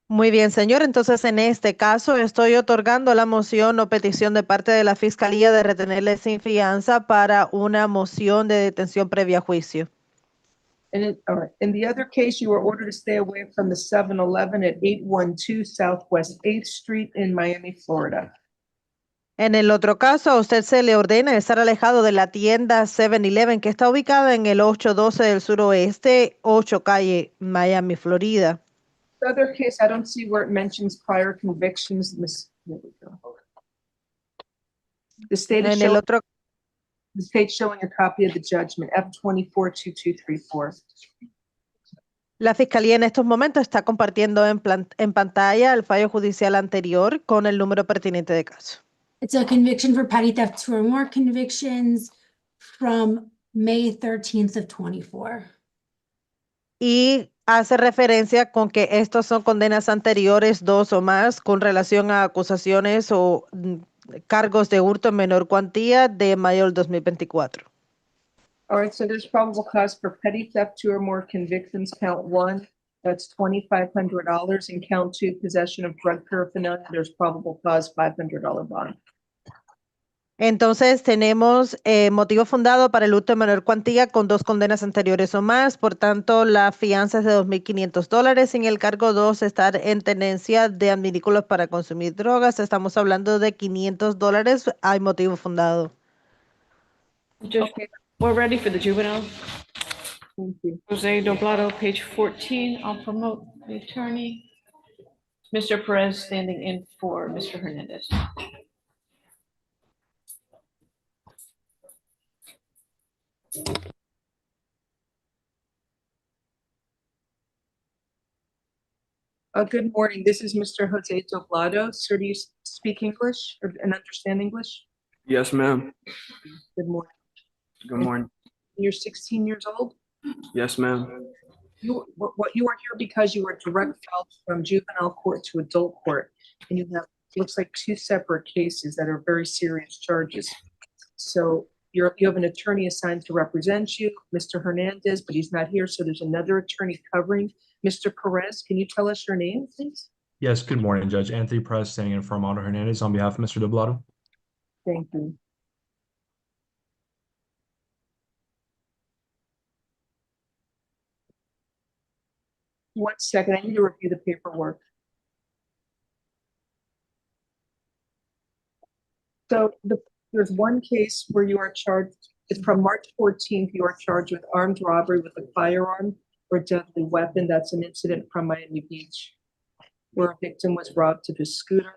Muy bien, señor. Entonces, en este caso, estoy otorgando la moción o petición de parte de la Fiscalía de retenerle sin fianza para una moción de detención previa a juicio. All right. In the other case, you were ordered to stay away from the 7-Eleven at 812 Southwest 8th Street in Miami, Florida. En el otro caso, a usted se le ordena estar alejado de la tienda 7-Eleven que está ubicada en el 812 del suroeste, 8 calle, Miami, Florida. The other case, I don't see where it mentions prior convictions. Here we go. The state is showing, the state showing a copy of the judgment, F-24-2234. La Fiscalía en estos momentos está compartiendo en pantalla el fallo judicial anterior con el número pertinente de caso. It's a conviction for petty theft, 2 or more convictions from May 13th of 24. Y hace referencia con que estos son condenas anteriores, 2 o más, con relación a acusaciones o cargos de hurto en menor cuantía de mayo del 2024. All right, so there's probable cause for petty theft, 2 or more convictions, count 1, that's $2,500, and count 2, possession of drug paraphernalia, there's probable cause, $500 bond. Entonces tenemos motivo fundado para el hurto en menor cuantía con 2 condenas anteriores o más, por tanto la fianza es de $2,500. En el cargo 2 estar en tenencia de adminículos para consumir drogas, estamos hablando de $500, hay motivo fundado. Judge, we're ready for the juvenile. Thank you. Jose Doblado, page 14. I'll promote the attorney. Mr. Perez standing in for Mr. Hernandez. Good morning, this is Mr. Jose Doblado. Sir, do you speak English and understand English? Yes, ma'am. Good morning. Good morning. You're 16 years old? Yes, ma'am. You are here because you were direct filed from juvenile court to adult court, and you have, looks like 2 separate cases that are very serious charges. So you have an attorney assigned to represent you, Mr. Hernandez, but he's not here, so there's another attorney covering. Mr. Perez, can you tell us your name, please? Yes, good morning, Judge. Anthony Perez, standing in for Armando Hernandez on behalf of Mr. Doblado. Thank you. One second, I need to review the paperwork. So there's one case where you are charged, it's from March 14th, you are charged with armed robbery with a firearm or deadly weapon. That's an incident from Miami Beach where a victim was robbed of his scooter.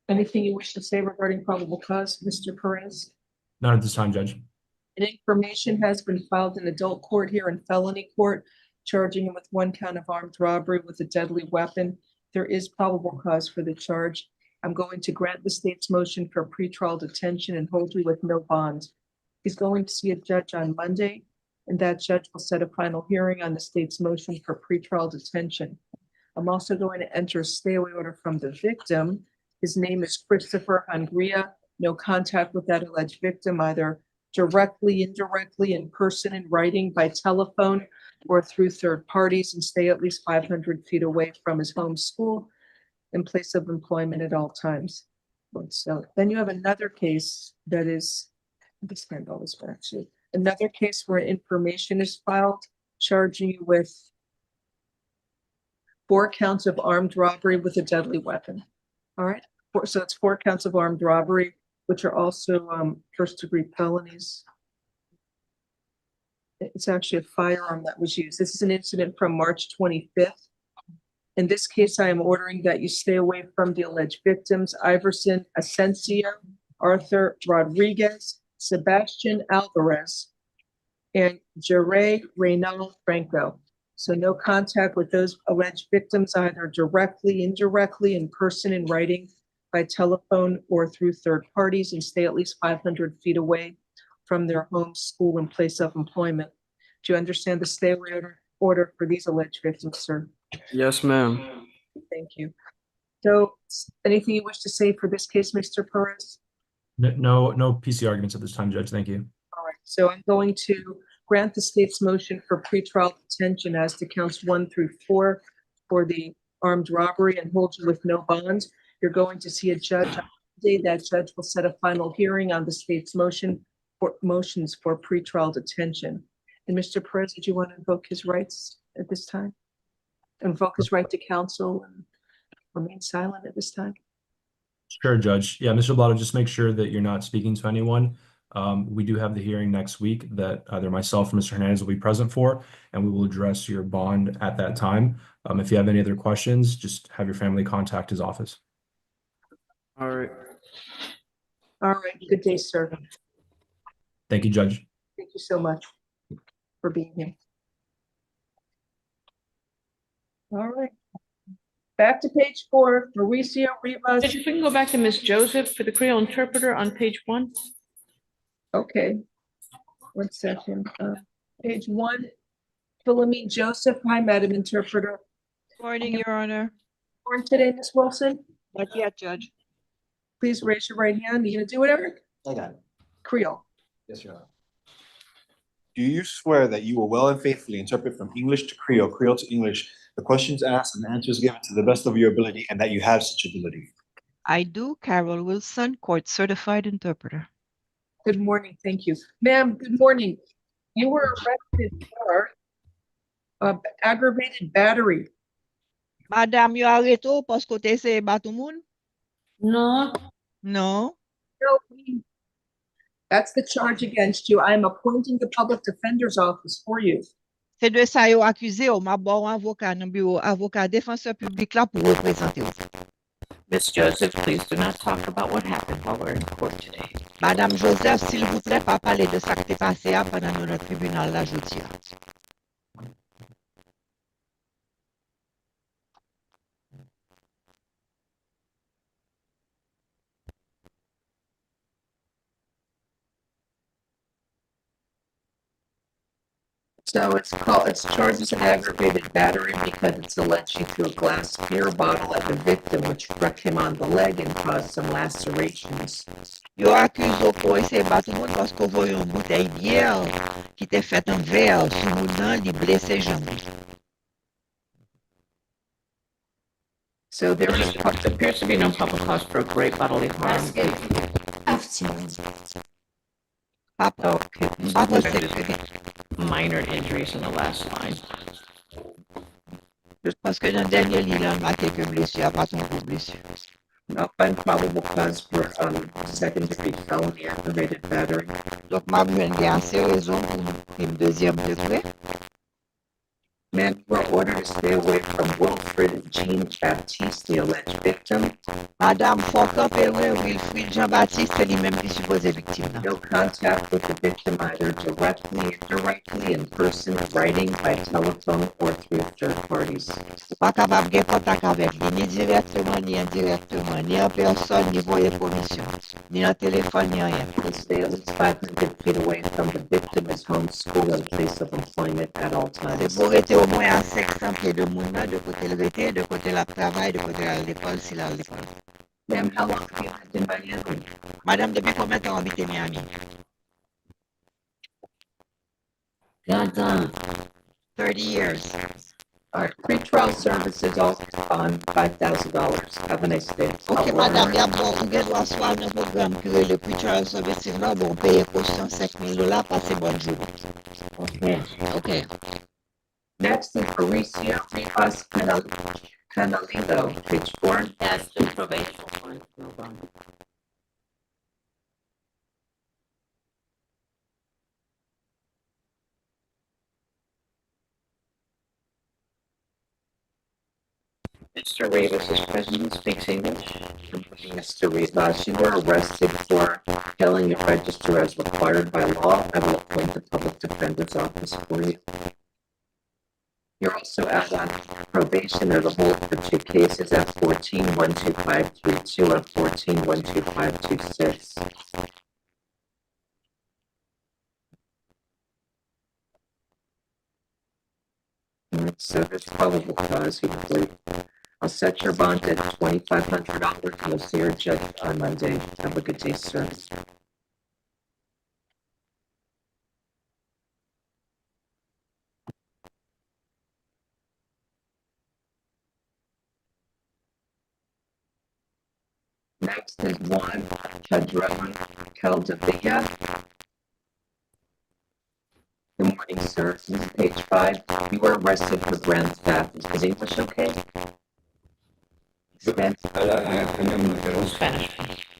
Anything you wish to say regarding probable cause, Mr. Perez? Not at this time, Judge. And information has been filed in adult court here in felony court, charging him with 1 count of armed robbery with a deadly weapon. There is probable cause for the charge. I'm going to grant the state's motion for pretrial detention and hold you with no bond. He's going to see a judge on Monday, and that judge will set a final hearing on the state's motion for pretrial detention. I'm also going to enter a stay-away order from the victim. His name is Christopher Hungria. No contact with that alleged victim, either directly, indirectly, in person, in writing, by telephone, or through third parties, and stay at least 500 feet away from his home, school, and place of employment at all times. So then you have another case that is, let's hand all this back to you. Another case where information is filed charging you with 4 counts of armed robbery with a deadly weapon. All right, so it's 4 counts of armed robbery, which are also first-degree felonies. It's actually a firearm that was used. This is an incident from March 25th. In this case, I am ordering that you stay away from the alleged victims, Iverson Asensio, Arthur Rodriguez, Sebastian Alvarez, and Jere Reynal Franco. So no contact with those alleged victims, either directly, indirectly, in person, in writing, by telephone, or through third parties, and stay at least 500 feet away from their home, school, and place of employment. Do you understand the stay-away order for these alleged victims, sir? Yes, ma'am. Thank you. So anything you wish to say for this case, Mr. Perez? No PC arguments at this time, Judge. Thank you. All right, so I'm going to grant the state's motion for pretrial detention as to counts 1 through 4 for the armed robbery and hold you with no bond. You're going to see a judge on Monday. That judge will set a final hearing on the state's motions for pretrial detention. And Mr. Perez, did you want to invoke his rights at this time? Invoke his right to counsel and remain silent at this time? Sure, Judge. Yeah, Mr. Doblado, just make sure that you're not speaking to anyone. We do have the hearing next week that either myself or Mr. Hernandez will be present for, and we will address your bond at that time. If you have any other questions, just have your family contact his office. All right. All right, good day, sir. Thank you, Judge. Thank you so much for being here. All right. Back to page 4, Mauricio Rivas. Judge, if we can go back to Ms. Joseph for the Creole interpreter on page 1. Okay. 1 second. Page 1, Philomene Joseph. Hi, Madam Interpreter. Morning, Your Honor. Born today, Ms. Wilson? Not yet, Judge. Please raise your right hand. You gonna do it, Eric? I got it. Creole. Yes, Your Honor. Do you swear that you will well and faithfully interpret from English to Creole, Creole to English, the questions asked and answers given to the best of your ability, and that you have such ability? I do, Carol Wilson, court certified interpreter. Good morning. Thank you. Ma'am, good morning. You were arrested for aggravated battery. Madame, yo arreto paske te se batou moun? No. No. No, that's the charge against you. I am appointing the public defender's office for you. Se de sa yo akuse ou, ma bon avocat nan bureau, avocat défenseur public la pou représenter ou. Miss Joseph, please do not talk about what happened while we're in court today. Madame Joseph, s'il vous plaît, pas parler de ça qui t'est passé pendant notre tribunal la jeudi. So it's charged as an aggravated battery because it's alleged he threw a glass beer bottle at the victim, which struck him on the leg and caused some lacerations. Yo accuse ou pou ese batou moun paske voy yon bouteille bière qui te fait un verre sous moun nan li blessé jambe. So there appears to be no public cause for great bodily harm. Minor injuries in the last line. Just parce que dans dernier li lan maté que blessure, pas ton gros blessure. Not find probable cause for second-degree felony aggravated battery. Donc ma mwen gen assez raison pour une deuxième degré. Men were ordered to stay away from Wilfred Jean Baptiste, the alleged victim. Madame Foucault Wilfrid Jean-Baptiste lui-même qui supposé victime. No contact with the victim either directly, indirectly, in person, writing, by telephone, or through third parties. Pas capable de contact avec lui, ni directement, ni indirectement, ni en personne, ni voyer commission, ni en téléphone, ni rien. And stay at least 500 feet away from the victim, his home, school, and place of employment at all times. Pour rester au moins à 500 pieds de moun nan, de côté le rete, de côté la travail, de côté à l'école, si la l'école. Ma'am, how long have you lived in Miami? Madame, depuis combien de temps habitez Miami? 30 years. All right, pretrial services all on $5,000. Have a nice day. Ok, madame, la bon, vous devez asseoir dans le programme que le pretrial services là, bon, paye caution $5,000, passez bonne journée. Okay. Okay. Next is Mauricio Rivas Canalido, page 4. That's the probation one. Mr. Rivas is present, speaks English. Mr. Rivas, you were arrested for failing to register as required by law. I will appoint the public defender's office for you. You're also out on probation or the hold for 2 cases at 14-12532 and 14-12526. So there's probable cause, you believe. I'll set your bond at $2,500. You'll see your judge on Monday. Have a good day, sir. Next is Juan Cadron Caldevilla. Good morning, sir. This is page 5. You were arrested for grand theft. Is English okay? Spanish.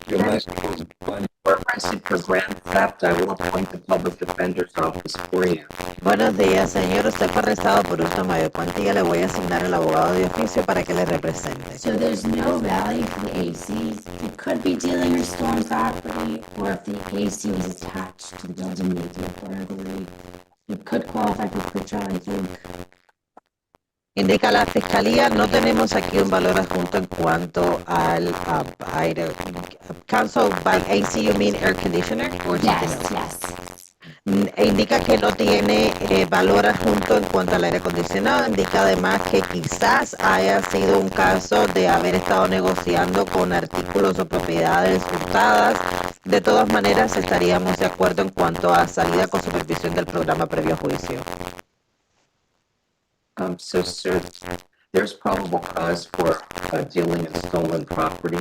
You were arrested for grand theft. I will appoint the public defender's office for you. Buenos días, señor. Usted fue arrestado por uso mayor cuantía. Le voy a asignar el abogado de oficio para que le represente. So there's no value for the ACs. It could be dealing or stolen property, or if the AC was attached to the building, maybe a burglary. It could qualify for pretrial, I think. Indica la fiscalía, no tenemos aquí un valor adjunto en cuanto al aire. Counsel, by AC you mean air conditioner? Or Yes, yes. E indica que no tiene valor adjunto en cuanto al aire acondicionado. Indica además que quizás haya sido un caso de haber estado negociando con artículos o propiedades hurtadas. De todas maneras, estaríamos de acuerdo en cuanto a salida con supervisión del programa previo a juicio. So, sir, there's probable cause for dealing in stolen property.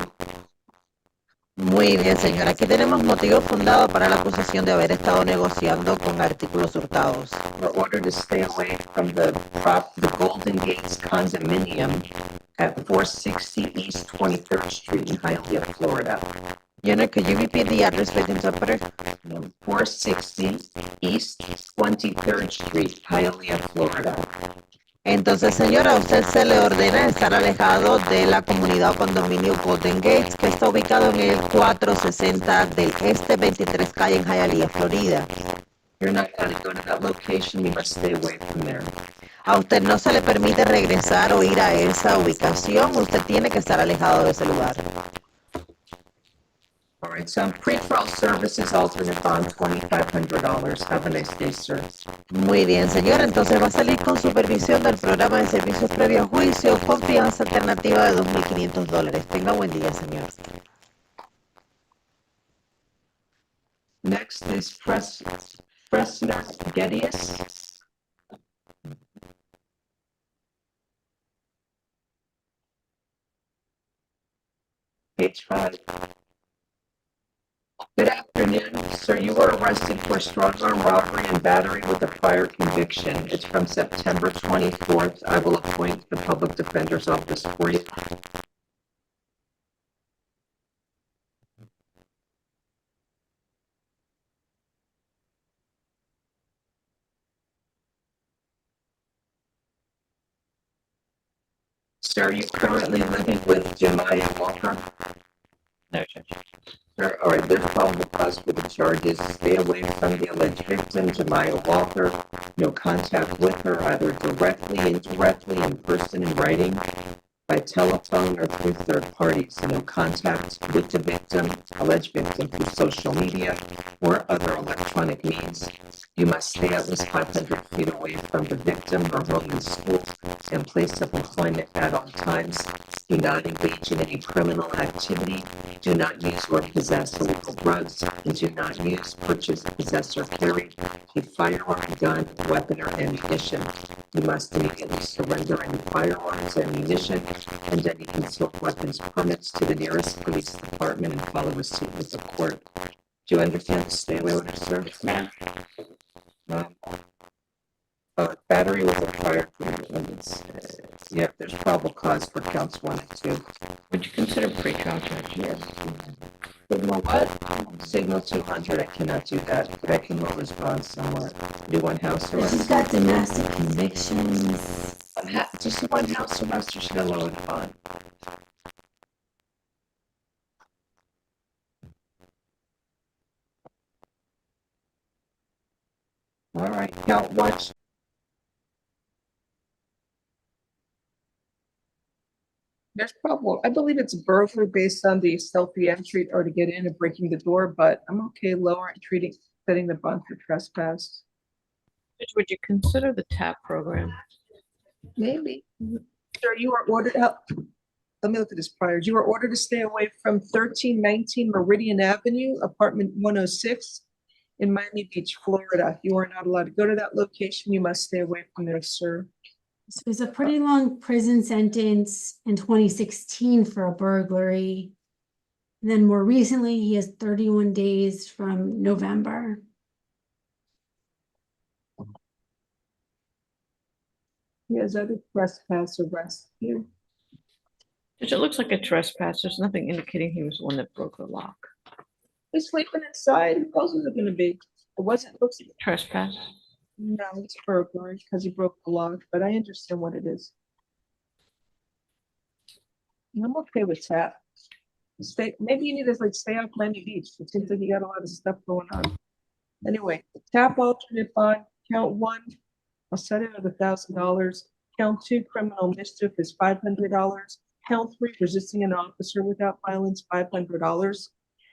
Muy bien, señora. Aquí tenemos motivo fundado para la acusación de haber estado negociando con artículos hurtados. We're ordered to stay away from the Golden Gates condominium at 460 East 23rd Street in Hialeah, Florida. Jenna, could you repeat the address with the interpreter? 460 East 23rd Street, Hialeah, Florida. Entonces, señora, a usted se le ordena estar alejado de la comunidad o condominio Golden Gates, que está ubicado en el 460 del Este 23 Calle en Hialeah, Florida. You're not going to go to that location. You must stay away from there. A usted no se le permite regresar o ir a esa ubicación. Usted tiene que estar alejado de ese lugar. All right, so pre-trial services, alternate bond, $2,500. Have a nice day, sir. Muy bien, señora. Entonces va a salir con supervisión del programa de servicios previo a juicio con fianza alternativa de $2,500. Tenga buen día, señor. Next is Fresner Gedius. Page 5. Good afternoon, sir. You were arrested for strong-arm robbery and battery with a prior conviction. It's from September 24th. I will appoint the public defender's office for you. Sir, are you currently living with Jemiah Walker? No, Judge. Sir, all right, there's probable cause for the charges. Stay away from the alleged victim, Jemiah Walker. No contact with her, either directly, indirectly, in person, in writing, by telephone, or through third parties. No contact with the victim, alleged victim, through social media or other electronic means. You must stay at least 500 feet away from the victim or home and school and place of employment at all times. Do not engage in any criminal activity. Do not use or possess illegal drugs. And do not use, purchase, possess, or carry a firearm, gun, weapon, or ammunition. You must immediately surrender any firearms, ammunition, and any concealed weapons permits to the nearest police department and follow a suit with the court. Do you understand the stay away order, sir? Ma'am. Battery with a prior limits. Yeah, there's probable cause for counts 1 and 2. Would you consider pre-trial charge? Yes. Signal what? Signal 200. I cannot do that, but I can roll response somewhat. Do one house arrest. She's got domestic convictions. Just one house arrest, or should I lower the bond? All right, count 1. There's probably, I believe it's burglary based on the stealthy entry or to get in and breaking the door, but I'm okay lowering, setting the bond for trespass. Would you consider the TAP program? Maybe. Sir, you are ordered out. Let me look at this prior. You are ordered to stay away from 1319 Meridian Avenue, apartment 106 in Miami Beach, Florida. You are not allowed to go to that location. You must stay away from there, sir. So it was a pretty long prison sentence in 2016 for a burglary. And then more recently, he has 31 days from November. He has other trespass arrests here. It looks like a trespass. There's nothing indicating he was the one that broke the lock. He's sleeping inside. Who else is it going to be? It wasn't. Looks like Trespass? No, it's burglary because he broke the lock, but I understand what it is. I'm okay with that. Maybe you need to stay off Miami Beach. It seems like you got a lot of stuff going on. Anyway, tap alternate bond, count 1. I'll set it at $1,000. Count 2, criminal mischief is $500. Count 3, resisting an officer without violence, $500.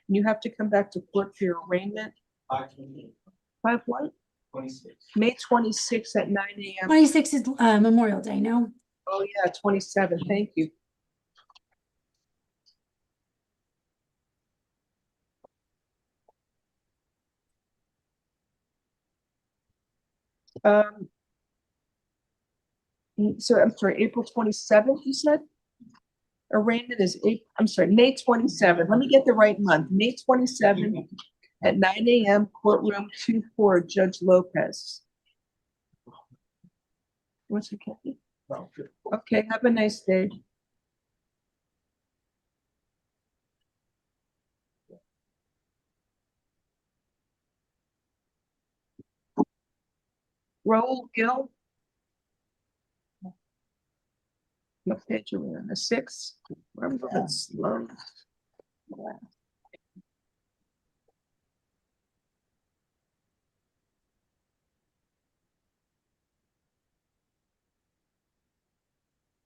And you have to come back to court for your arraignment. 5 what? 26. May 26th at 9 a.m. 26 is Memorial Day, no? Oh, yeah, 27. Thank you. So I'm sorry, April 27th, you said? Arraignment is May 27th. Let me get the right month. May 27th at 9 a.m. courtroom 2-4, Judge Lopez. What's it, Kathy? Okay, have a nice day. Raul Gill. What page are we on? The 6th? I'm going slow.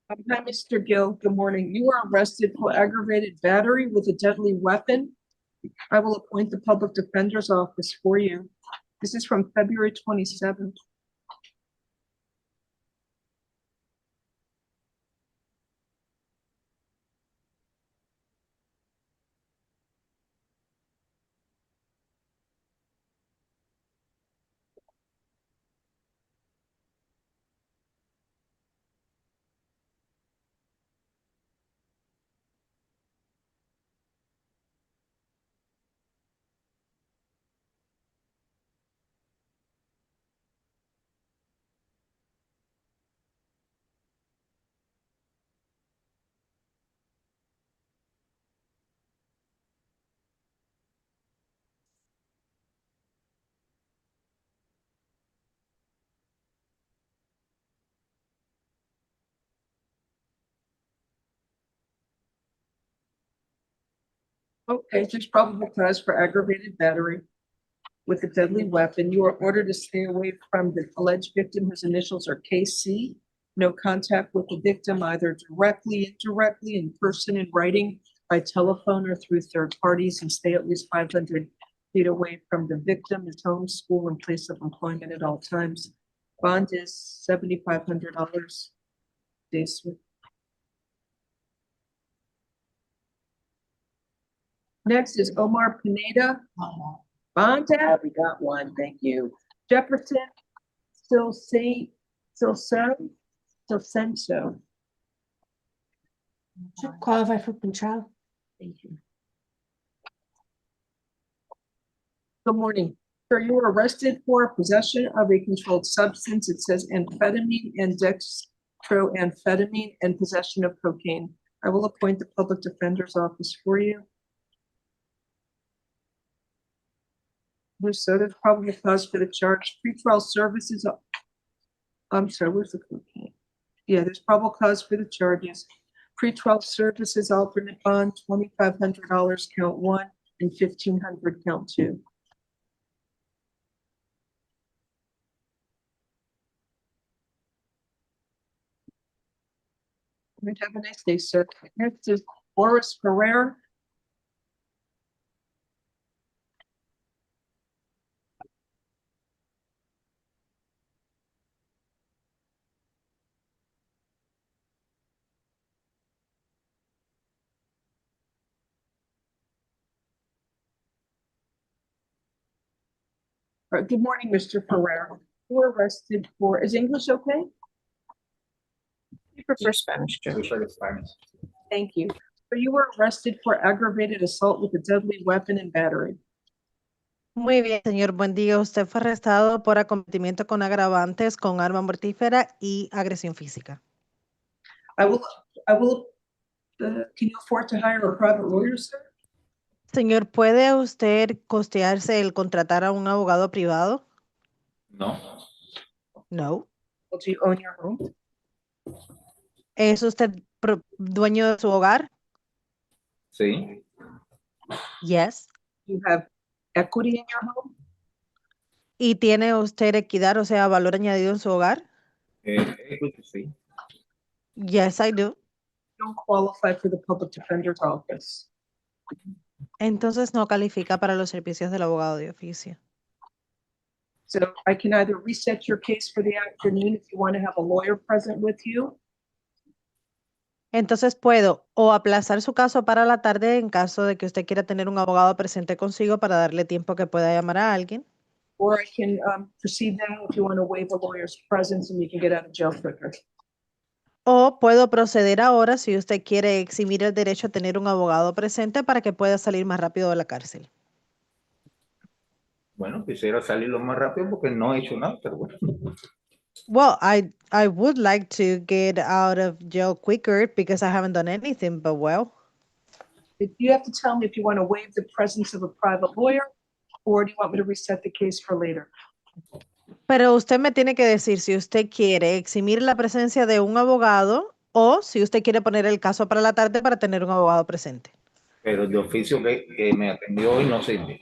Hi, Mr. Gill. Good morning. You are arrested for aggravated battery with a deadly weapon. I will appoint the public defender's office for you. This is from February 27th. Okay, there's probable cause for aggravated battery with a deadly weapon. You are ordered to stay away from the alleged victim whose initials are KC. No contact with the victim, either directly, indirectly, in person, in writing, by telephone, or through third parties, and stay at least 500 feet away from the victim, his home, school, and place of employment at all times. Bond is $7,500. Days with. Next is Omar Pineda. Bonda, we got one, thank you. Jefferson Seno. Should qualify for pretrial. Thank you. Good morning. Sir, you were arrested for possession of a controlled substance. It says amphetamine and dextroamphetamine and possession of cocaine. I will appoint the public defender's office for you. So there's probably a cause for the charge. Pretrial services. I'm sorry, where's the cocaine? Yeah, there's probable cause for the charges. Pretrial services alternate bond, $2,500 count 1 and $1,500 count 2. Have a nice day, sir. Next is Boris Ferrer. Good morning, Mr. Ferrer. You were arrested for, is English okay? You prefer Spanish, Judge? Thank you. So you were arrested for aggravated assault with a deadly weapon and battery. Muy bien, señor. Buen día. Usted fue arrestado por acometimiento con agravantes, con arma mortífera y agresión física. Can you afford to hire a private lawyer, sir? Señor, ¿puede usted costearse el contratar a un abogado privado? No. No. Well, do you own your home? ¿Es usted dueño de su hogar? Sí. Yes. You have equity in your home? ¿Y tiene usted equidad, o sea, valor añadido en su hogar? Sí. Yes, I do. You don't qualify for the public defender's office. Entonces no califica para los servicios del abogado de oficio. So I can either reset your case for the afternoon if you want to have a lawyer present with you, Entonces puedo o aplazar su caso para la tarde en caso de que usted quiera tener un abogado presente consigo para darle tiempo que pueda llamar a alguien. or I can proceed now if you want to waive a lawyer's presence and you can get out of jail quicker. O puedo proceder ahora si usted quiere eximir el derecho a tener un abogado presente para que pueda salir más rápido de la cárcel. Bueno, quisiera salir lo más rápido porque no he hecho nada, pero bueno. Well, I would like to get out of jail quicker because I haven't done anything, but well. You have to tell me if you want to waive the presence of a private lawyer or do you want me to reset the case for later? Pero usted me tiene que decir si usted quiere eximir la presencia de un abogado o si usted quiere poner el caso para la tarde para tener un abogado presente. Pero el de oficio que me atendió hoy no sirve.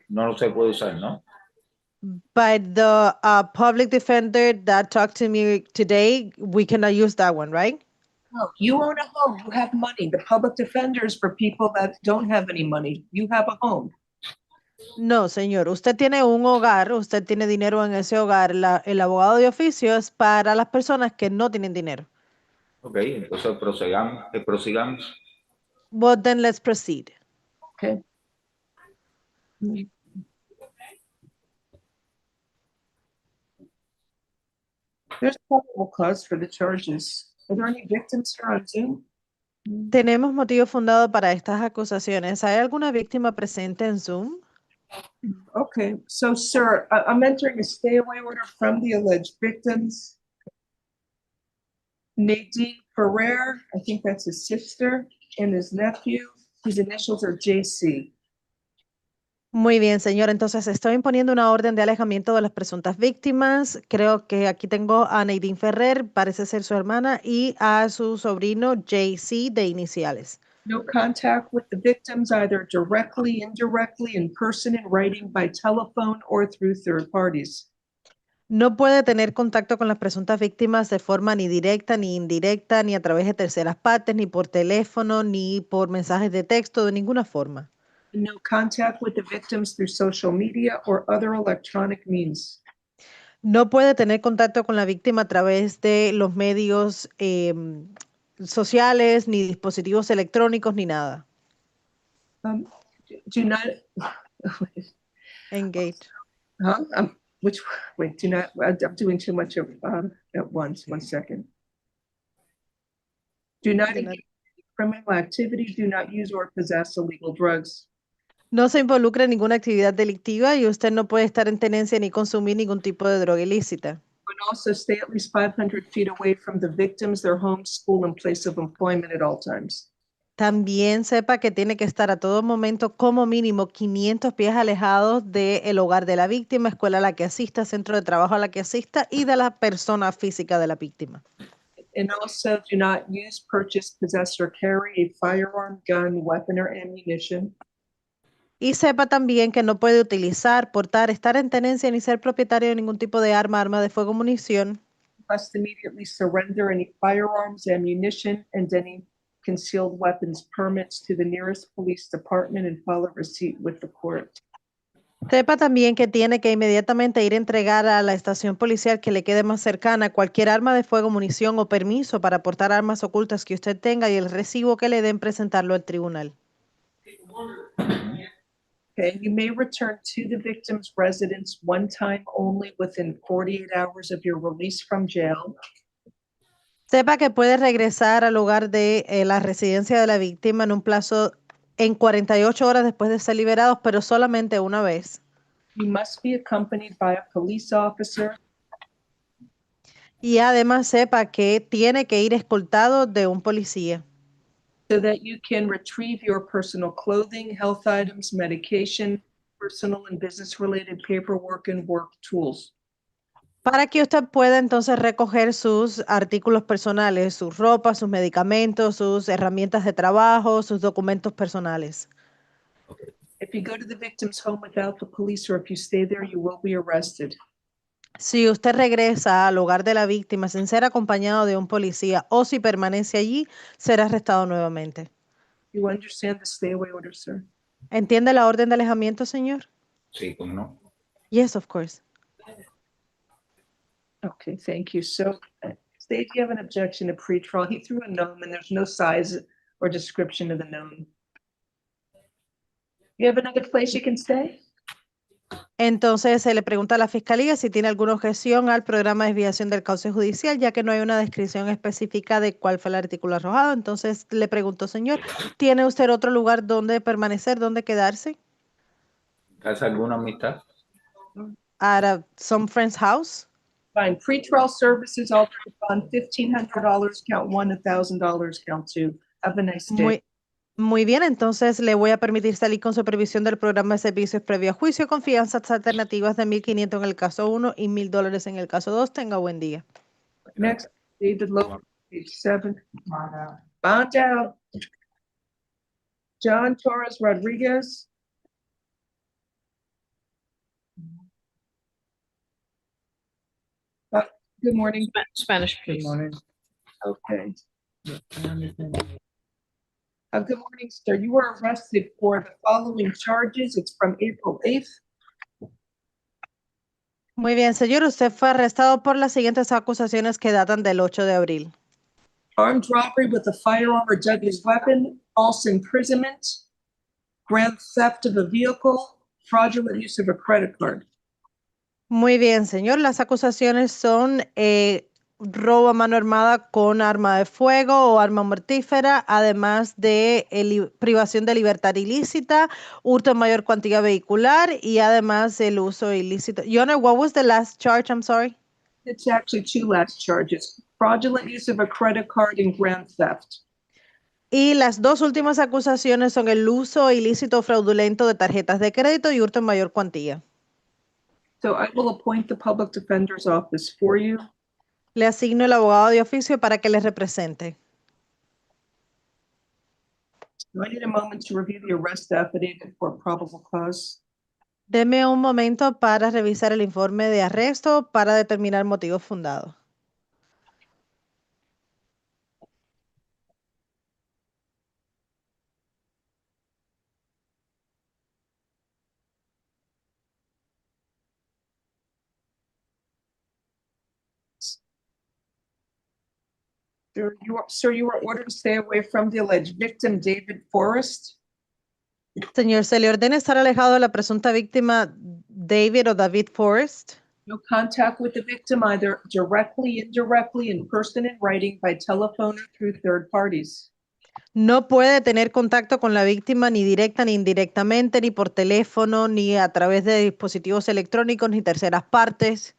No se puede usar, ¿no? But the public defender that talked to me today, we cannot use that one, right? No, you own a home, you have money. The public defender is for people that don't have any money. You have a home. No, señor. Usted tiene un hogar, usted tiene dinero en ese hogar. El abogado de oficio es para las personas que no tienen dinero. Ok, entonces prosigamos. Well, then let's proceed. Okay. There's probable cause for the charges. Are there any victims here on Zoom? Tenemos motivo fundado para estas acusaciones. ¿Hay alguna víctima presente en Zoom? Okay, so sir, I'm entering a stay away order from the alleged victims. Nadine Ferrer, I think that's his sister, and his nephew, whose initials are JC. Muy bien, señor. Entonces estoy imponiendo una orden de alejamiento de las presuntas víctimas. Creo que aquí tengo a Nadine Ferrer, parece ser su hermana, y a su sobrino JC de iniciales. No contact with the victims either directly, indirectly, in person, in writing, by telephone, or through third parties. No puede tener contacto con las presuntas víctimas de forma ni directa ni indirecta, ni a través de terceras partes, ni por teléfono, ni por mensajes de texto, de ninguna forma. No contact with the victims through social media or other electronic means. No puede tener contacto con la víctima a través de los medios sociales, ni dispositivos electrónicos, ni nada. Do not Engage. Huh? Wait, do not, I'm doing too much of at once. 1 second. Do not engage in criminal activity, do not use or possess illegal drugs. No se involucra en ninguna actividad delictiva y usted no puede estar en tenencia ni consumir ningún tipo de droga ilícita. And also stay at least 500 feet away from the victims, their home, school, and place of employment at all times. También sepa que tiene que estar a todo momento como mínimo 500 pies alejados del hogar de la víctima, escuela a la que asista, centro de trabajo a la que asista y de la persona física de la víctima. And also do not use, purchase, possess, or carry a firearm, gun, weapon, or ammunition. Y sepa también que no puede utilizar, portar, estar en tenencia ni ser propietario de ningún tipo de arma, arma de fuego, munición. Must immediately surrender any firearms, ammunition, and any concealed weapons permits to the nearest police department and file a receipt with the court. Sepa también que tiene que inmediatamente ir a entregar a la estación policial que le quede más cercana cualquier arma de fuego, munición o permiso para portar armas ocultas que usted tenga y el recibo que le den presentarlo al tribunal. Okay, you may return to the victim's residence one time only within 48 hours of your release from jail. Sepa que puede regresar al lugar de la residencia de la víctima en un plazo en 48 horas después de ser liberados, pero solamente una vez. You must be accompanied by a police officer. Y además sepa que tiene que ir escoltado de un policía. So that you can retrieve your personal clothing, health items, medication, personal and business related paperwork and work tools. Para que usted pueda entonces recoger sus artículos personales, sus ropas, sus medicamentos, sus herramientas de trabajo, sus documentos personales. If you go to the victim's home without the police or if you stay there, you will be arrested. Si usted regresa al hogar de la víctima sin ser acompañado de un policía o si permanece allí, será arrestado nuevamente. You understand the stay away order, sir? ¿Entiende la orden de alejamiento, señor? Sí, ¿cómo no? Yes, of course. Okay, thank you. So, State, do you have an objection to pretrial? He threw a gnome and there's no size or description of the gnome. You have another place you can stay? Entonces se le pregunta a la fiscalía si tiene alguna objeción al programa de desviación del cauce judicial, ya que no hay una descripción específica de cuál fue el artículo arrojado. Entonces le pregunto, señor, ¿tiene usted otro lugar donde permanecer, donde quedarse? ¿Casa alguna amistad? At some friend's house. Fine. Pretrial services, altered bond, $1,500, count one, $1,000, count two. Have a nice day. Muy bien, entonces le voy a permitir salir con supervisión del programa de servicios previo a juicio con fianzas alternativas de 1,500 en el caso 1 y $1,000 en el caso 2. Tenga buen día. Next, David Lowe, page 7. Bond out. John Torres Rodriguez. Good morning. Spanish, please. Okay. Good morning, sir. You were arrested for the following charges. It's from April 8th. Muy bien, señor, usted fue arrestado por las siguientes acusaciones que datan del 8 de abril. Armed robbery with a firearm or deadly weapon, false imprisonment, grand theft of a vehicle, fraudulent use of a credit card. Muy bien, señor. Las acusaciones son robo a mano armada con arma de fuego o arma mortífera, además de privación de libertad ilícita, hurto en mayor cuantía vehicular y además el uso ilícito. Your Honor, what was the last charge? I'm sorry. It's actually two last charges, fraudulent use of a credit card and grand theft. Y las dos últimas acusaciones son el uso ilícito o fraudulento de tarjetas de crédito y hurto en mayor cuantía. So I will appoint the public defender's office for you. Le asigno el abogado de oficio para que les represente. Do I need a moment to review the arrest affidavit for probable cause? Deme un momento para revisar el informe de arresto para determinar motivos fundados. Sir, you were ordered to stay away from the alleged victim, David Forrest. Señor, se le ordena estar alejado de la presunta víctima David o David Forrest. No contact with the victim either directly, indirectly, in person, in writing, by telephone, or through third parties. No puede tener contacto con la víctima ni directa ni indirectamente, ni por teléfono, ni a través de dispositivos electrónicos, ni terceras partes.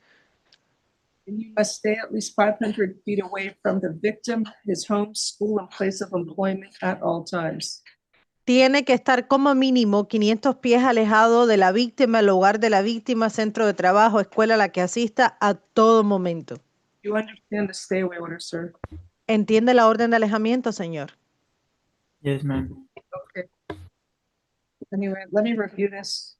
And you must stay at least 500 feet away from the victim, his home, school, and place of employment at all times. Tiene que estar como mínimo 500 pies alejado de la víctima, el hogar de la víctima, centro de trabajo, escuela a la que asista a todo momento. You understand the stay away order, sir? ¿Entiende la orden de alejamiento, señor? Yes, ma'am. Okay. Anyway, let me review this.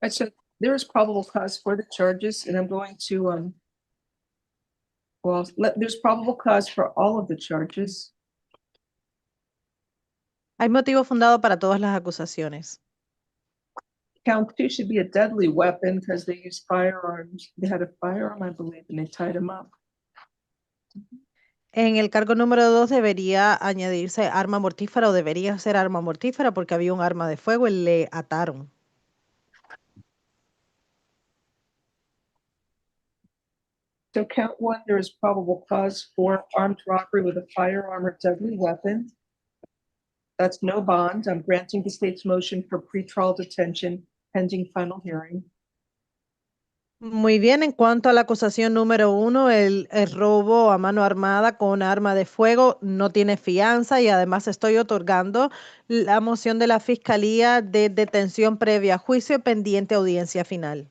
Right, so there is probable cause for the charges, and I'm going to, there's probable cause for all of the charges. Hay motivo fundado para todas las acusaciones. Count 2 should be a deadly weapon because they used firearms. They had a firearm, I believe, and they tied him up. En el cargo número 2 debería añadirse arma mortífera o debería ser arma mortífera porque había un arma de fuego y le ataron. So count one, there is probable cause for armed robbery with a firearm or deadly weapon. That's no bond. I'm granting the state's motion for pretrial detention pending final hearing. Muy bien, en cuanto a la acusación número 1, el robo a mano armada con arma de fuego no tiene fianza y además estoy otorgando la moción de la Fiscalía de detención previa a juicio pendiente audiencia final.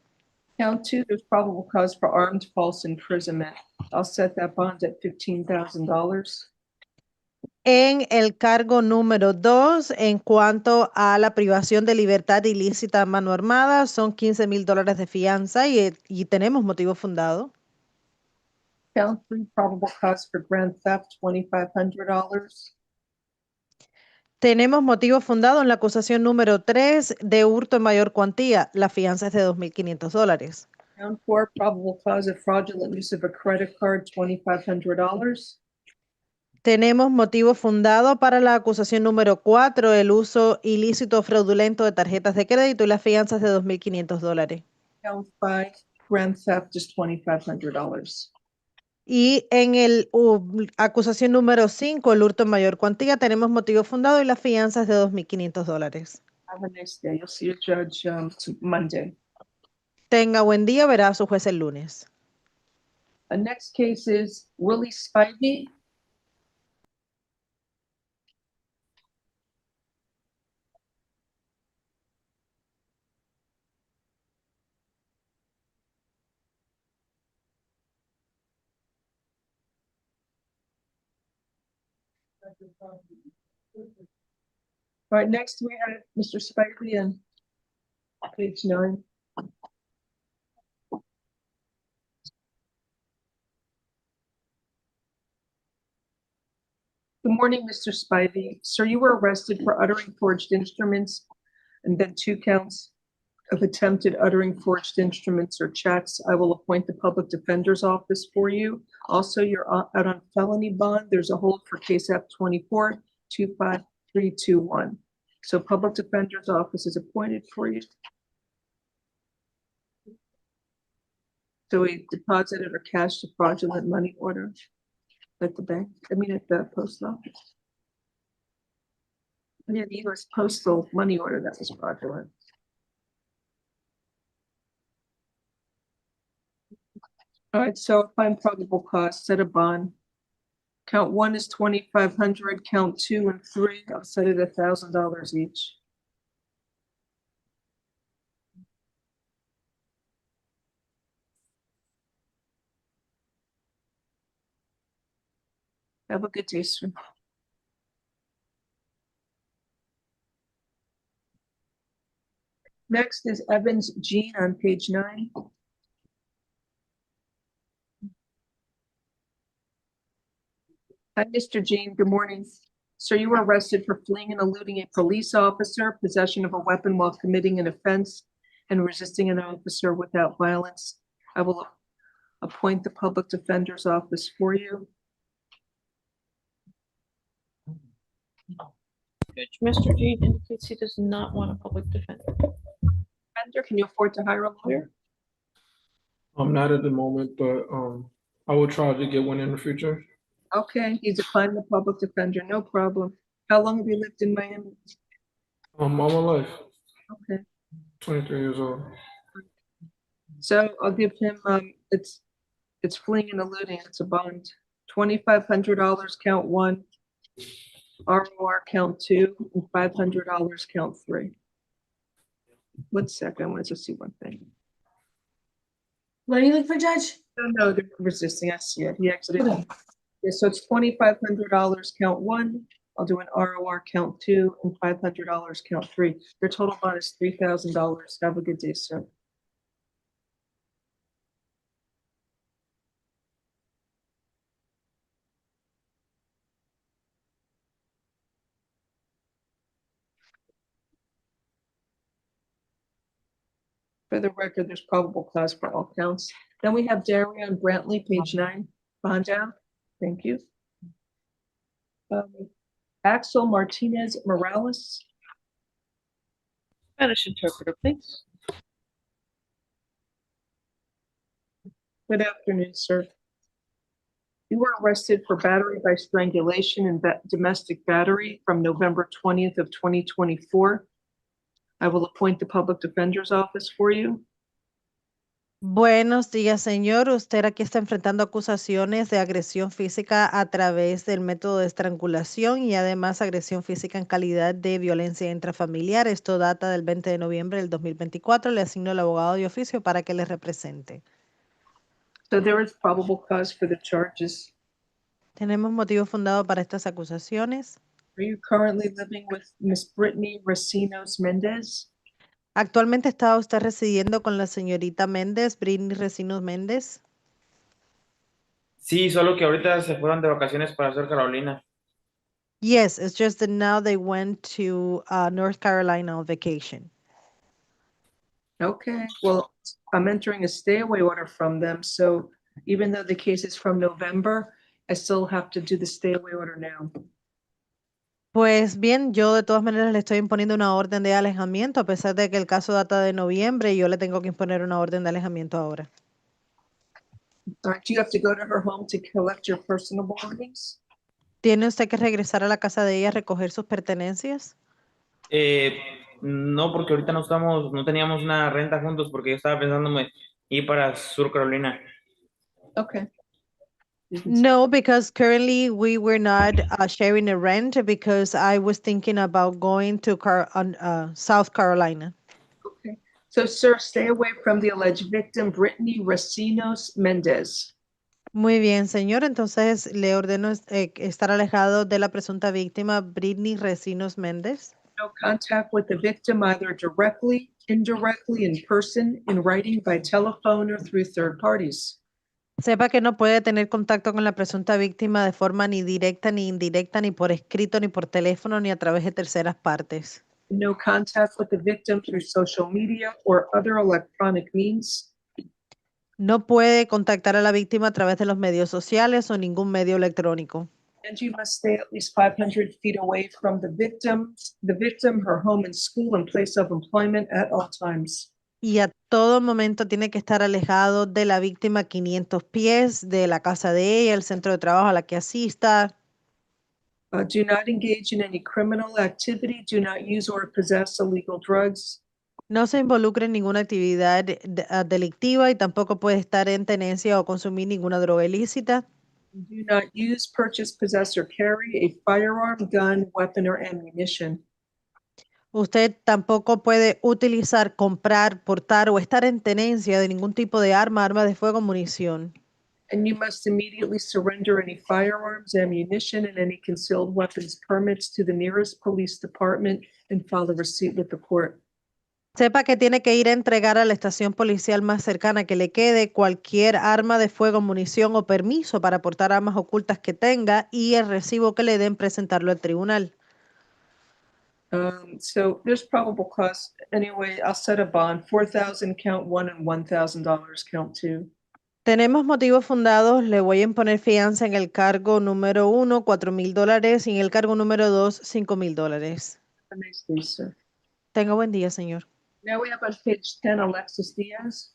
Count two, there's probable cause for armed false imprisonment. I'll set that bond at $15,000. En el cargo número 2, en cuanto a la privación de libertad ilícita a mano armada, son $15,000 de fianza y tenemos motivo fundado. Count three, probable cause for grand theft, $2,500. Tenemos motivo fundado en la acusación número 3 de hurto en mayor cuantía. La fianza es de $2,500. Count four, probable cause of fraudulent use of a credit card, $2,500. Tenemos motivo fundado para la acusación número 4, el uso ilícito o fraudulento de tarjetas de crédito y las fianzas de $2,500. Count five, grand theft is $2,500. Y en el acusación número 5, el hurto en mayor cuantía, tenemos motivo fundado y las fianzas de $2,500. Have a nice day. You'll see your judge Monday. Tenga buen día, verá a su juez el lunes. The next case is Willie Spivey. All right, next we have Mr. Spivey on page 9. Good morning, Mr. Spivey. Sir, you were arrested for uttering forged instruments and then 2 counts of attempted uttering forged instruments or checks. I will appoint the public defender's office for you. Also, you're out on felony bond. There's a hold for case F 24-25321. So public defender's office is appointed for you. So we deposited or cashed a fraudulent money order at the bank, at the post office. Yeah, the US postal money order that was fraudulent. All right, so find probable cause, set a bond. Count 1 is $2,500, count 2 and 3, I'll set it at $1,000 each. Have a good day, sir. Next is Evans Jean on page 9. Hi, Mr. Jean, good morning. Sir, you were arrested for fleeing and eluding a police officer, possession of a weapon while committing an offense, and resisting an officer without violence. I will appoint the public defender's office for you. Judge, Mr. Jean indicates he does not want a public defender. Defender, can you afford to hire a lawyer? Not at the moment, but I will try to get one in the future. Okay, he's declined the public defender, no problem. How long have you lived in Miami? All my life. Okay, 23 years old. so I'll give him, it's fleeing and eluding, it's a bond. $2,500 count 1, ROR count 2, and $500 count 3. 1 second, I wanted to see one thing. What are you looking for, Judge? No, they're resisting, I see it, he exited. Okay. Yeah, so it's $2,500 count 1, I'll do an ROR count 2, and $500 count 3. Their total bond is $3,000. Have a good day, sir. For the record, there's probable cause for all counts. Then we have Darion Brantley, page 9, bond down. Thank you. Axel Martinez Morales. Spanish interpreter, please. Good afternoon, sir. You were arrested for battery by strangulation and domestic battery from November 20th of 2024. I will appoint the public defender's office for you. Buenos días, señor. Usted aquí está enfrentando acusaciones de agresión física a través del método de estrangulación y además agresión física en calidad de violencia intrafamiliar. Esto data del 20 de noviembre del 2024. Le asigno el abogado de oficio para que le represente. So there is probable cause for the charges. ¿Tenemos motivo fundado para estas acusaciones? Are you currently living with Miss Brittany Recinos Mendez? ¿Actualmente está usted residiendo con la señorita Méndez, Britney Recinos Méndez? Sí, solo que ahorita se fueron de vacaciones para Sur Carolina. Yes, it's just that now they went to North Carolina on vacation. Okay, well, I'm entering a stay away order from them, so even though the case is from November, I still have to do the stay away order now. Pues bien, yo de todas maneras le estoy imponiendo una orden de alejamiento, a pesar de que el caso data de noviembre y yo le tengo que imponer una orden de alejamiento ahora. Do you have to go to her home to collect your personal belongings? ¿Tiene usted que regresar a la casa de ella a recoger sus pertenencias? No, porque ahorita no teníamos una renta juntos porque yo estaba pensando ir para Sur Carolina. Okay. No, because currently we were not sharing a rent because I was thinking about going to South Carolina. Okay. So, sir, stay away from the alleged victim, Brittany Recinos Mendez. Muy bien, señor. Entonces le ordeno estar alejado de la presunta víctima, Britney Recinos Méndez. No contact with the victim either directly, indirectly, in person, in writing, by telephone, or through third parties. Sepa que no puede tener contacto con la presunta víctima de forma ni directa ni indirecta, ni por escrito, ni por teléfono, ni a través de terceras partes. No contact with the victim through social media or other electronic means. No puede contactar a la víctima a través de los medios sociales o ningún medio electrónico. And you must stay at least 500 feet away from the victim, her home and school and place of employment at all times. Y a todo momento tiene que estar alejado de la víctima 500 pies, de la casa de ella, el centro de trabajo a la que asista. Do not engage in any criminal activity. Do not use or possess illegal drugs. No se involucre en ninguna actividad delictiva y tampoco puede estar en tenencia o consumir ninguna droga ilícita. Do not use, purchase, possess, or carry a firearm, gun, weapon, or ammunition. Usted tampoco puede utilizar, comprar, portar o estar en tenencia de ningún tipo de arma de fuego, munición. And you must immediately surrender any firearms, ammunition, and any concealed weapons permits to the nearest police department and file a receipt with the court. Sepa que tiene que ir a entregar a la estación policial más cercana que le quede cualquier arma de fuego, munición o permiso para portar armas ocultas que tenga y el recibo que le den presentarlo al tribunal. So there's probable cause. Anyway, I'll set a bond, $4,000 count one and $1,000 count two. Tenemos motivos fundados. Le voy a imponer fianza en el cargo número 1, $4,000 y en el cargo número 2, $5,000. Have a nice day, sir. Tenga buen día, señor. Now we have on page 10, Alexis Diaz.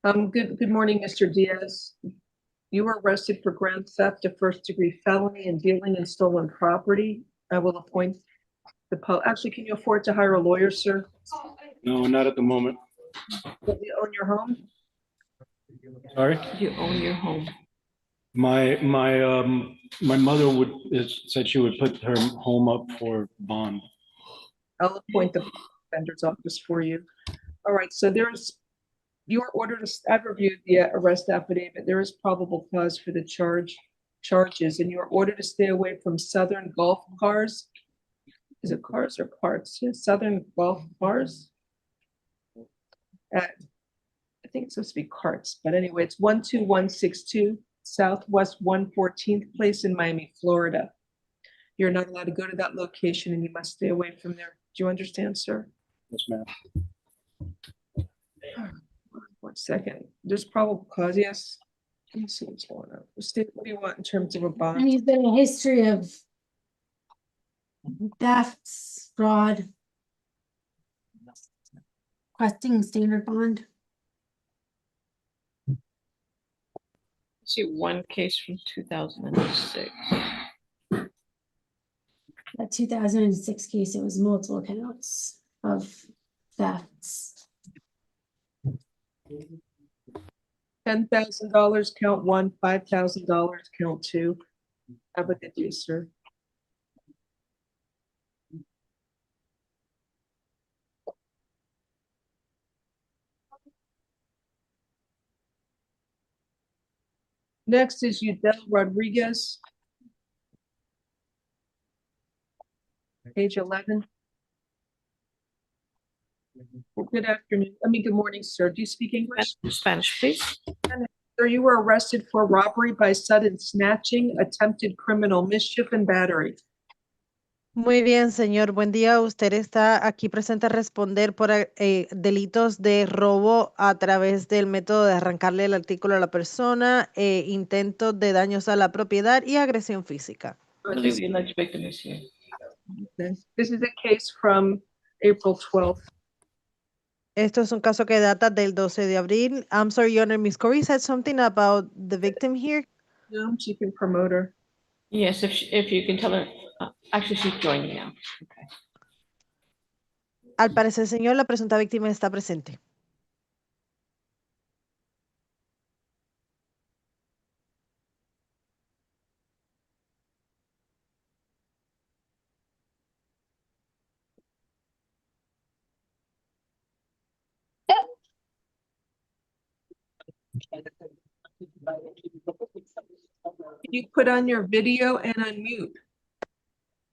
Good morning, Mr. Diaz. You were arrested for grand theft, a first-degree felony, and dealing in stolen property. I will appoint actually, can you afford to hire a lawyer, sir? No, not at the moment. Do you own your home? Sorry? You own your home. My mother said she would put her home up for bond. I'll appoint the defender's office for you. All right, so your order I've reviewed the arrest affidavit. There is probable cause for the charges, and your order to stay away from Southern Gulf cars. is it cars or parts? Yeah, Southern Gulf Cars. At, I think it's supposed to be carts, but anyway, it's 12162 Southwest 114th Place in Miami, Florida. You're not allowed to go to that location and you must stay away from there. Do you understand, sir? Yes, ma'am. 1 second. There's probable cause, yes. Let me see what's going on. What do you want in terms of a And bond? he's been a history of thefts, fraud, requesting standard bond. I see one case from 2006. That 2006 case, it was multiple counts of thefts. $10,000 count one, $5,000 count two. How about that, you, sir? Next is Udell Rodriguez. Page 11. Well, good afternoon. Good morning, sir. Do you speak English? Spanish, please. Sir, you were arrested for robbery by sudden snatching, attempted criminal mischief, and battery. Muy bien, señor. Buen día. Usted está aquí presente a responder por delitos de robo a través del método de arrancarle el artículo a la persona, intentos de daños a la propiedad y agresión física. I believe the alleged victim is here. This is a case from April 12th. Esto es un caso que data del 12 de abril. I'm sorry, Your Honor, Ms. Corey said something about the victim here. No, she can promote her. Yes, if you can tell her, actually she's joining now. Okay. Al parecer, señor, la presunta víctima está presente. Can you put on your video and unmute?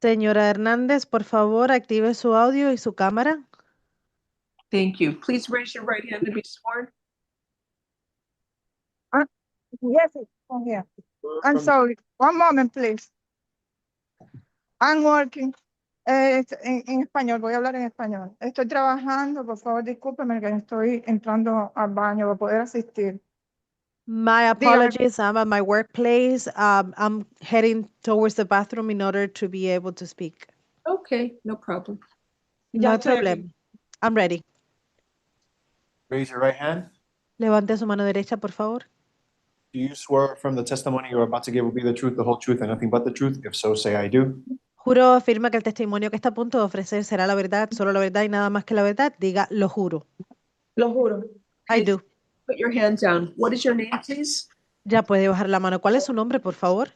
Señora Hernández, por favor, active su audio y su cámara. Thank you. Please raise your right hand to be sworn. Yes, from here. I'm sorry. One moment, please. I'm working. En español, voy a hablar en español. Estoy trabajando, por favor, discúlpeme que estoy entrando al baño para poder asistir. My apologies. I'm at my workplace. I'm heading towards the bathroom in order to be able to speak. Okay, no problem. No hay problema. I'm ready. Raise your right hand. Levante su mano derecha, por favor. Do you swear from the testimony you're about to give will be the truth, the whole truth, and nothing but the truth? If so, say I do. Juro o afirma que el testimonio que está a punto de ofrecer será la verdad, solo la verdad y nada más que la verdad. Diga, lo juro. Lo juro. I do. Put your hand down. What is your name, please? Ya puede bajar la mano. ¿Cuál es su nombre, por favor?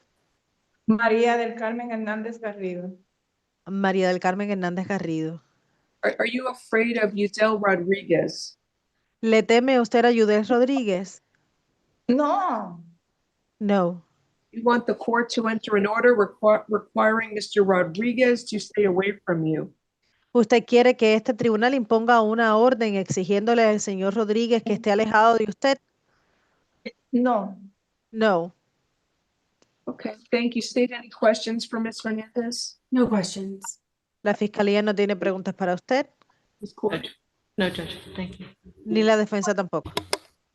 María del Carmen Hernández Garrido. María del Carmen Hernández Garrido. Are you afraid of Udell Rodriguez? ¿Le teme usted a Udell Rodríguez? No. No. You want the court to enter an order requiring Mr. Rodriguez to stay away from you. ¿Usted quiere que este tribunal imponga una orden exigiéndole al señor Rodríguez que esté alejado de usted? No. No. Okay, thank you. State any questions for Ms. Hernandez? No questions. La fiscalía no tiene preguntas para usted, Ms. Court? No, Judge, thank you. ni la defensa tampoco.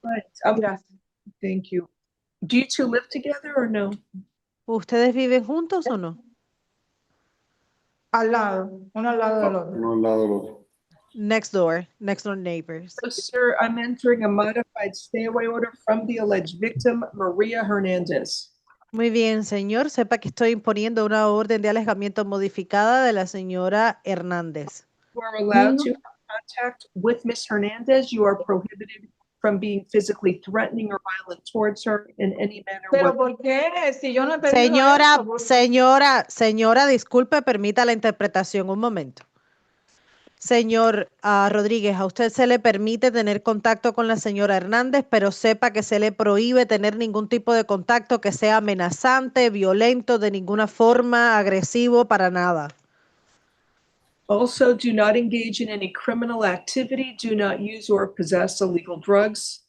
Right. Thank you. Do you two live together or no? ¿Ustedes viven juntos o no? Al lado. Uno al lado del otro. Uno al lado del otro. Next door neighbors. So, sir, I'm entering a modified stay away order from the alleged victim, Maria Hernandez. Muy bien, señor. Sepa que estoy imponiendo una orden de alejamiento modificada de la señora Hernández. You are allowed to have contact with Ms. Hernandez. You are prohibited from being physically threatening or violent towards her in any manner. Pero ¿por qué? Si yo no he pedido Señora, eso, señora, disculpe, permita la interpretación un momento. Señor Rodríguez, a usted se le permite tener contacto con la señora Hernández, pero sepa que se le prohíbe tener ningún tipo de contacto que sea amenazante, violento, de ninguna forma, agresivo, para nada. Also, do not engage in any criminal activity. Do not use or possess illegal drugs.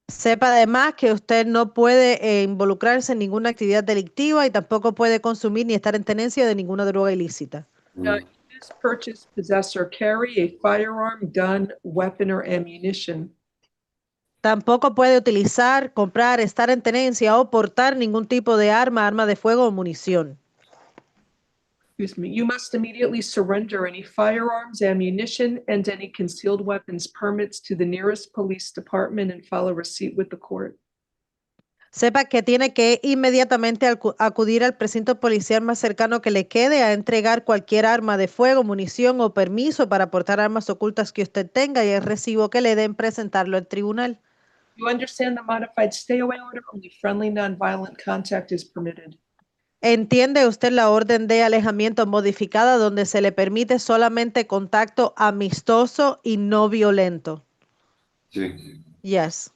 Sepa además que usted no puede involucrarse en ninguna actividad delictiva y tampoco puede consumir ni estar en tenencia de ninguna droga ilícita. Do not use, purchase, possess, or carry a firearm, gun, weapon, or ammunition. Tampoco puede utilizar, comprar, estar en tenencia o portar ningún tipo de arma, arma de fuego o munición. Excuse me. You must immediately surrender any firearms, ammunition, and any concealed weapons permits to the nearest police department and file a receipt with the court. Sepa que tiene que inmediatamente acudir al precinto policial más cercano que le quede a entregar cualquier arma de fuego, munición o permiso para portar armas ocultas que usted tenga y el recibo que le den presentarlo al tribunal. You understand the modified stay away order? Only friendly, nonviolent contact is permitted. ¿Entiende usted la orden de alejamiento modificada donde se le permite solamente contacto amistoso y no violento? Sí. Yes.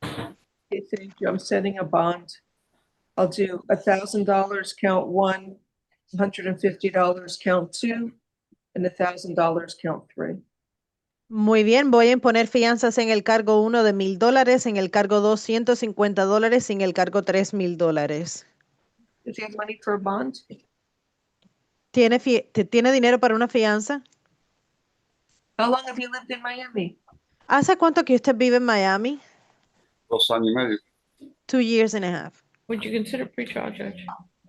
Okay, thank you. I'm setting a bond. I'll do $1,000 count one, $150 count two, and $1,000 count three. Muy bien, voy a imponer fianzas en el cargo 1 de $1,000, en el cargo 2 $150 y en el cargo 3 $1,000. Does he have money for a bond? ¿Tiene dinero para una fianza? How long have you lived in Miami? ¿Hace cuánto que usted vive en Miami? 2 años y medio. 2 years and a half. Would you consider pretrial, Judge?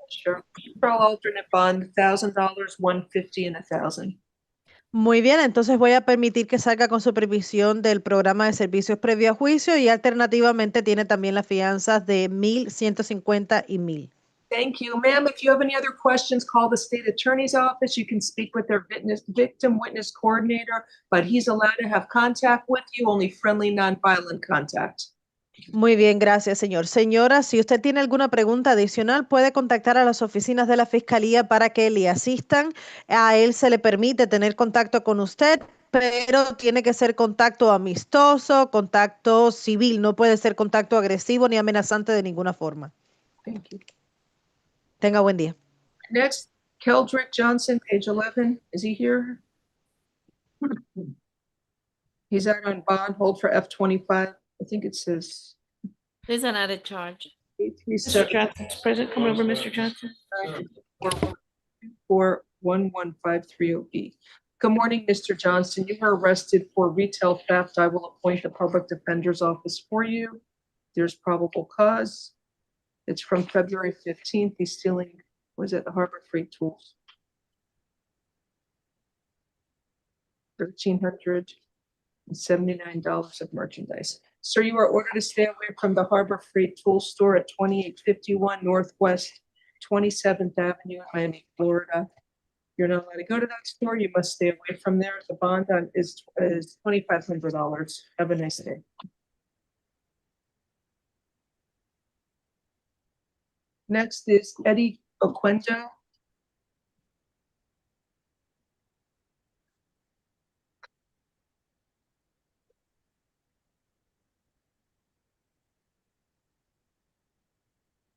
Sure. For alternate bond, $1,000, $150, and $1,000. Muy bien, entonces voy a permitir que salga con supervisión del programa de servicios previo a juicio y alternativamente tiene también las fianzas de 1,000, 150 y 1,000. Thank you. Ma'am, if you have any other questions, call the state attorney's office. You can speak with their victim witness coordinator, but he's allowed to have contact with you, only friendly, nonviolent contact. Muy bien, gracias, señor. Señora, si usted tiene alguna pregunta adicional, puede contactar a las oficinas de la Fiscalía para que le asistan. A él se le permite tener contacto con usted, pero tiene que ser contacto amistoso, contacto civil. No puede ser contacto agresivo ni amenazante de ninguna forma. Thank you. Tenga buen día. Next, Keldrick Johnson, page 11. Is he here? He's out on bond, hold for F-25. I think it says. There's an added charge. Mr. Johnson's present. Come over, Mr. Johnson. 41153OB. Good morning, Mr. Johnson. You were arrested for retail theft. I will appoint the public defender's office for you. There's probable cause. It's from February 15th. He's stealing, was it the Harbor Freight tools? $1,379 of merchandise. Sir, you are ordered to stay away from the Harbor Freight tool store at 2851 Northwest 27th Avenue in Miami, Florida. You're not allowed to go to that store. You must stay away from there. The bond on is $2,500. Have a nice day. Next is Eddie Oquendo.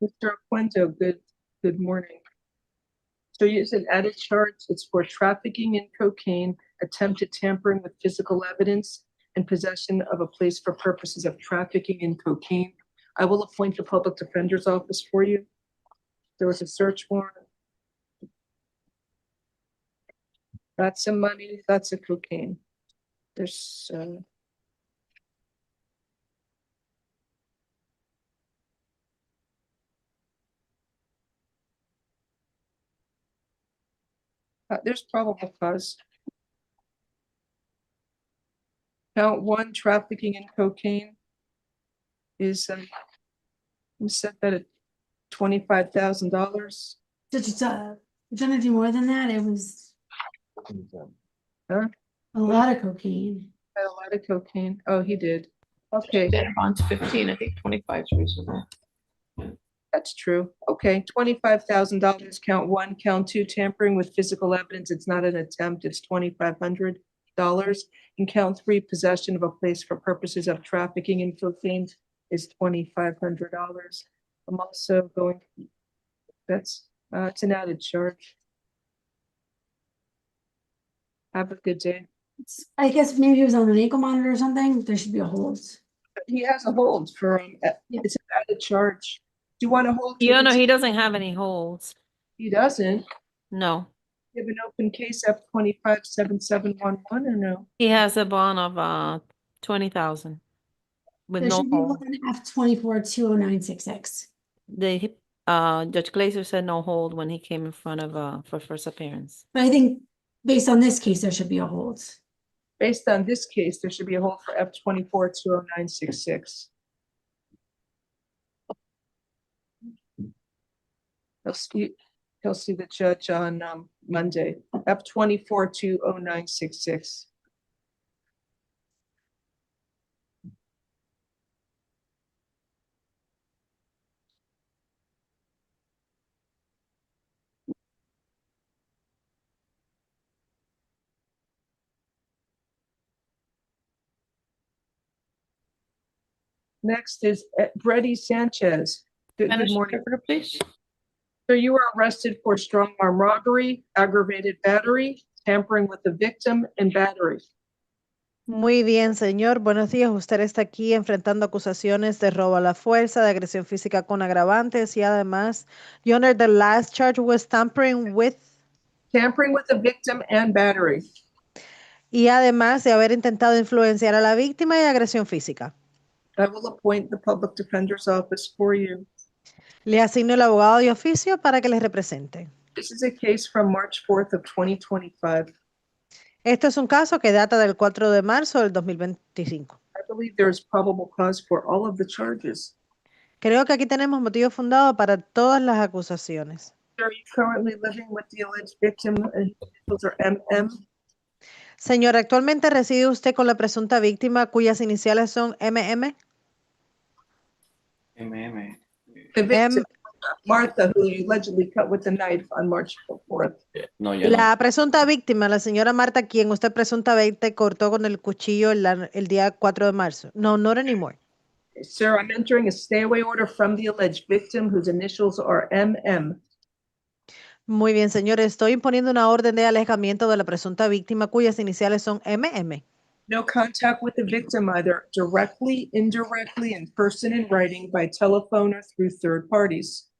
Mr. Oquendo, good morning. So it's an added charge. It's for trafficking in cocaine, attempted tampering with physical evidence, and possession of a place for purposes of trafficking in cocaine. I will appoint the public defender's office for you. There was a search warrant. That's some money. That's a cocaine. There's there's probable cause. Count one, trafficking in cocaine is we set that at $25,000. It's anything more than that. It was Huh? a lot of cocaine. A lot of cocaine. Oh, he did. Okay. Bond's 15. I think 25 is reasonable. That's true. Okay, $25,000, count one. Count two, tampering with physical evidence. It's not an attempt, it's $2,500. And count three, possession of a place for purposes of trafficking in cocaine is $2,500. I'm also going, that's, it's an added charge. Have a good day. I guess maybe he was on an ankle monitor or something. There should be a hold. He has a hold for, it's an added charge. Do you want to hold? You know, he doesn't have any holds. He doesn't. No, You have an open case F257711 or no? he has a bond of 20,000 with There no should be hold. one F24-20966. Judge Glazer said no hold when he came in front of for first appearance. But I think based on this case, there should be a hold. Based on this case, there should be a hold for F24-20966. He'll see the judge on Monday. F24-20966. Next is Biddy Sanchez. Good morning. Please. Sir, you were arrested for strong arm robbery, aggravated battery, tampering with the victim, and battery. Muy bien, señor. Buenos días. Usted está aquí enfrentando acusaciones de robo a la fuerza, de agresión física con agravantes y además, your Honor, the last charge was tampering with the victim and battery. Y además de haber intentado influenciar a la víctima y agresión física. I will appoint the public defender's office for you. Le asigno el abogado de oficio para que les represente. This is a case from March 4th of 2025. Esto es un caso que data del 4 de marzo del 2025. I believe there is probable cause for all of the charges. Creo que aquí tenemos motivo fundado para todas las acusaciones. Are you currently living with the alleged victim? Those are MM. Señor, ¿actualmente reside usted con la presunta víctima cuyas iniciales son MM? MM. The victim, Martha, who you allegedly cut with a knife on March 4th. No, ya La presunta víctima, la señora Marta, quien usted presuntamente cortó con el cuchillo el día 4 de marzo. No, not anymore. Sir, I'm entering a stay-away order from the alleged victim whose initials are MM. Muy bien, señor. Estoy imponiendo una orden de alejamiento de la presunta víctima cuyas iniciales son MM. No contact with the victim either directly, indirectly, in person, in writing, by telephone, or through third parties.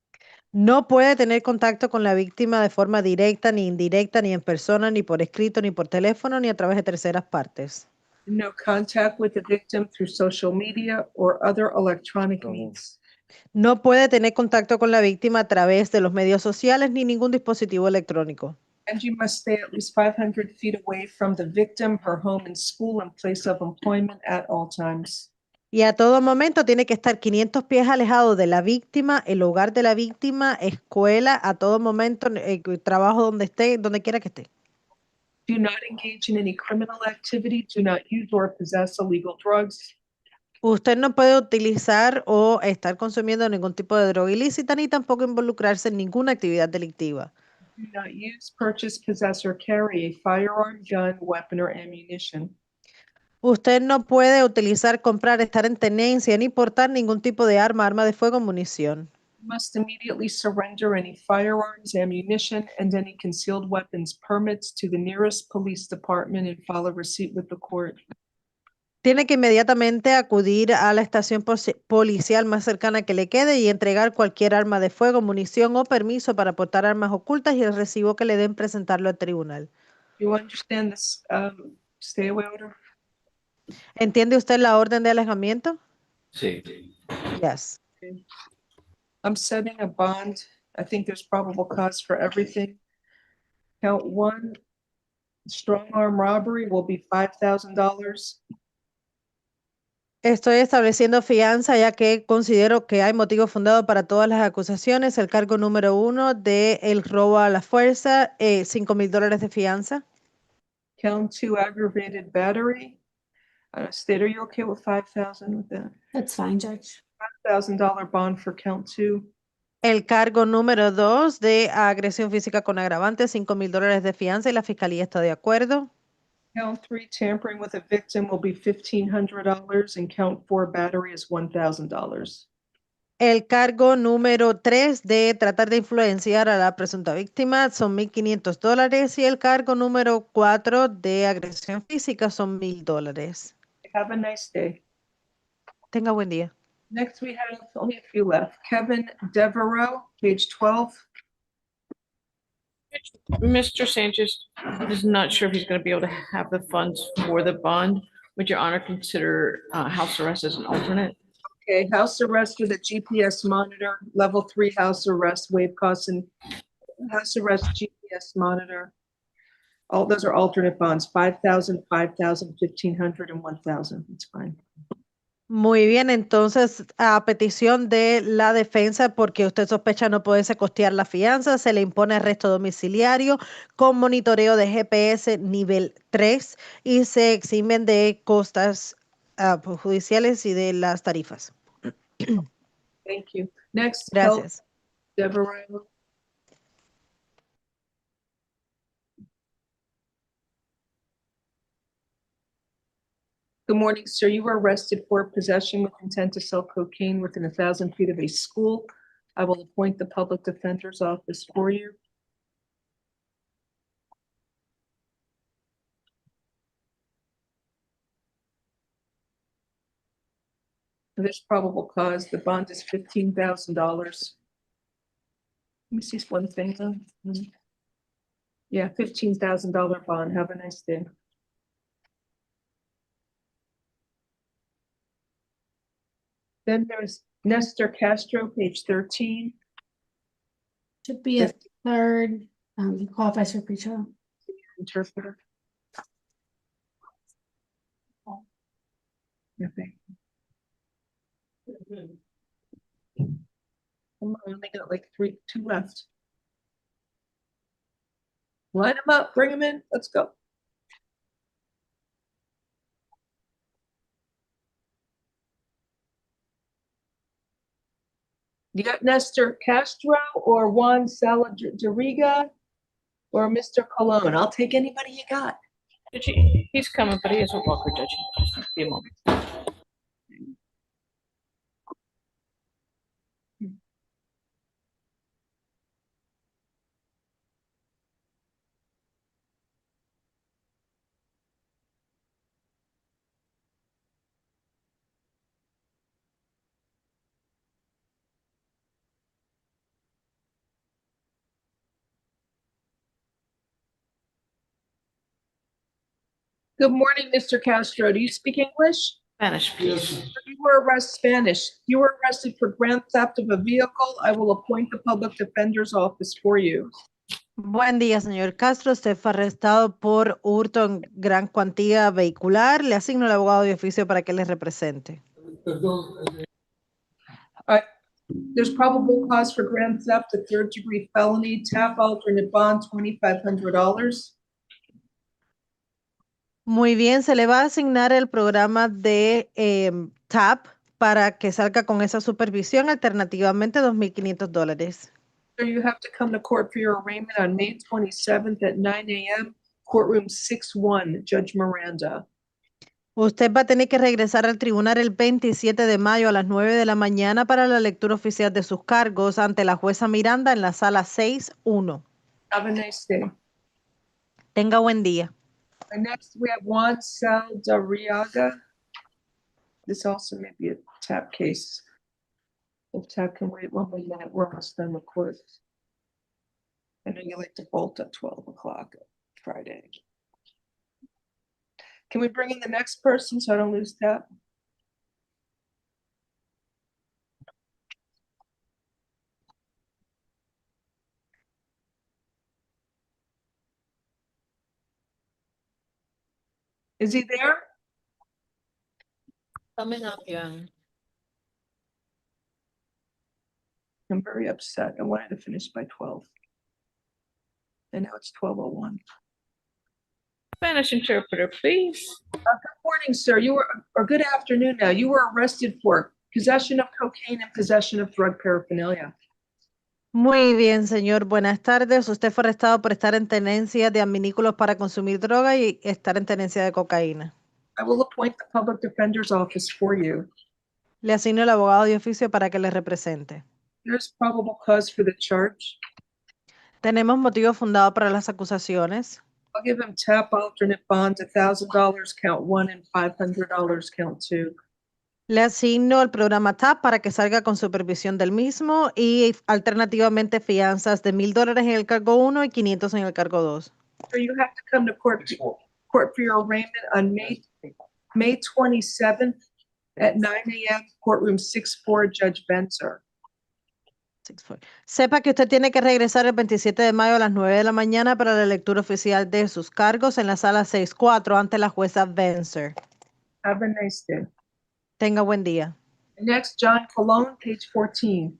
No puede tener contacto con la víctima de forma directa, ni indirecta, ni en persona, ni por escrito, ni por teléfono, ni a través de terceras partes. No contact with the victim through social media or other electronic means. No puede tener contacto con la víctima a través de los medios sociales ni ningún dispositivo electrónico. And you must stay at least 500 feet away from the victim, her home and school and place of employment at all times. Y a todo momento tiene que estar 500 pies alejado de la víctima, el hogar de la víctima, escuela, a todo momento, trabajo donde esté, donde quiera que esté. Do not engage in any criminal activity. Do not use or possess illegal drugs. Usted no puede utilizar o estar consumiendo ningún tipo de droga ilícita ni tampoco involucrarse en ninguna actividad delictiva. Do not use, purchase, possess, or carry a firearm, gun, weapon, or ammunition. Usted no puede utilizar, comprar, estar en tenencia ni portar ningún tipo de arma, arma de fuego o munición. You must immediately surrender any firearms, ammunition, and any concealed weapons permits to the nearest police department and file a receipt with the court. Tiene que inmediatamente acudir a la estación policial más cercana que le quede y entregar cualquier arma de fuego, munición o permiso para portar armas ocultas y el recibo que le den presentarlo al tribunal. You understand this stay away order? ¿Entiende usted la orden de alejamiento? Sí. Yes. Okay. I'm setting a bond. I think there's probable cause for everything. Count 1, strong arm robbery will be $5,000. Estoy estableciendo fianza ya que considero que hay motivo fundado para todas las acusaciones. El cargo número 1 de el robo a la fuerza, $5,000 de fianza. Count 2, aggravated battery. State, are you okay with $5,000 with that? That's fine, Judge. $5,000 bond for count 2. El cargo número 2 de agresión física con agravante, $5,000 de fianza y la fiscalía está de acuerdo. Count 3, tampering with a victim will be $1,500 and count 4, battery is $1,000. El cargo número 3 de tratar de influenciar a la presunta víctima son $1,500 y el cargo número 4 de agresión física son $1,000. Have a nice day. Tenga buen día. Next, we have only a few left. Kevin Devereaux, page 12. Mr. Sanchez is not sure if he's going to be able to have the funds for the bond. Would Your Honor consider house arrest as an alternate? Okay, house arrest with a GPS monitor, level 3 house arrest, waive costs and house arrest GPS monitor. All those are alternate bonds, 5,000, 5,000, 1,500, and 1,000. It's fine. Muy bien, entonces a petición de la defensa, porque usted sospecha no poderse costear la fianza, se le impone arresto domiciliario con monitoreo de GPS nivel 3 y se eximen de costas judiciales y de las tarifas. Thank you. Next, Gracias. Devereaux. Good morning, sir. You were arrested for possession with intent to sell cocaine within 1,000 feet of a school. I will appoint the public defender's office for you. There's probable cause. The bond is $15,000. Let me see one thing though. Yeah, $15,000 bond. Have a nice day. Then there's Nestor Castro, page 13. Should be a third, he qualifies for pre-trial. Interpreter. Okay. Come on, they got like two left. Line them up, bring them in, let's go. You got Nestor Castro or Juan Saladriga or Mr. Colon. I'll take anybody you got. He's coming, but he is a walker, Judge. Just be a moment. Good morning, Mr. Castro. Do you speak English? Spanish, please. You were arrested, Spanish. You were arrested for grand theft of a vehicle. I will appoint the public defender's office for you. Buen día, señor Castro. Usted fue arrestado por hurto en gran cuantía vehicular. Le asigno el abogado de oficio para que le represente. There's probable cause for grand theft, a third-degree felony, tap alternate bond, $2,500. Muy bien, se le va a asignar el programa de TAP para que salga con esa supervisión, alternativamente $2,500. So you have to come to court for your arraignment on May 27th at 9 a.m., courtroom 6-1, Judge Miranda. Usted va a tener que regresar al tribunal el 27 de mayo a las 9 de la mañana para la lectura oficial de sus cargos ante la jueza Miranda en la sala 6-1. Have a nice day. Tenga buen día. And next we have Juan Saldariaga. This also may be a TAP case. If TAP can wait 1 minute, we're almost done with court. I know you like to bolt at 12 o'clock Friday. Can we bring in the next person so I don't lose TAP? Is he there? Coming up, young. I'm very upset. I wanted to finish by 12. And now it's 12:01. Spanish interpreter, please. Good morning, sir. Or good afternoon now. You were arrested for possession of cocaine and possession of drug paraphernalia. Muy bien, señor. Buenas tardes. Usted fue arrestado por estar en tenencia de adminículos para consumir droga y estar en tenencia de cocaína. I will appoint the public defender's office for you. Le asigno el abogado de oficio para que le represente. There's probable cause for the charge. Tenemos motivo fundado para las acusaciones. I'll give him TAP alternate bond, $1,000 count 1 and $500 count 2. Le asigno el programa TAP para que salga con supervisión del mismo y alternativamente fianzas de $1,000 en el cargo 1 y 500 en el cargo 2. So you have to come to court for your arraignment on May 27th at 9 a.m. courtroom 6-4, Judge Benzer. Sepa que usted tiene que regresar el 27 de mayo a las 9 de la mañana para la lectura oficial de sus cargos en la sala 6-4 ante la jueza Benzer. Have a nice day. Tenga buen día. Next, John Colon, page 14.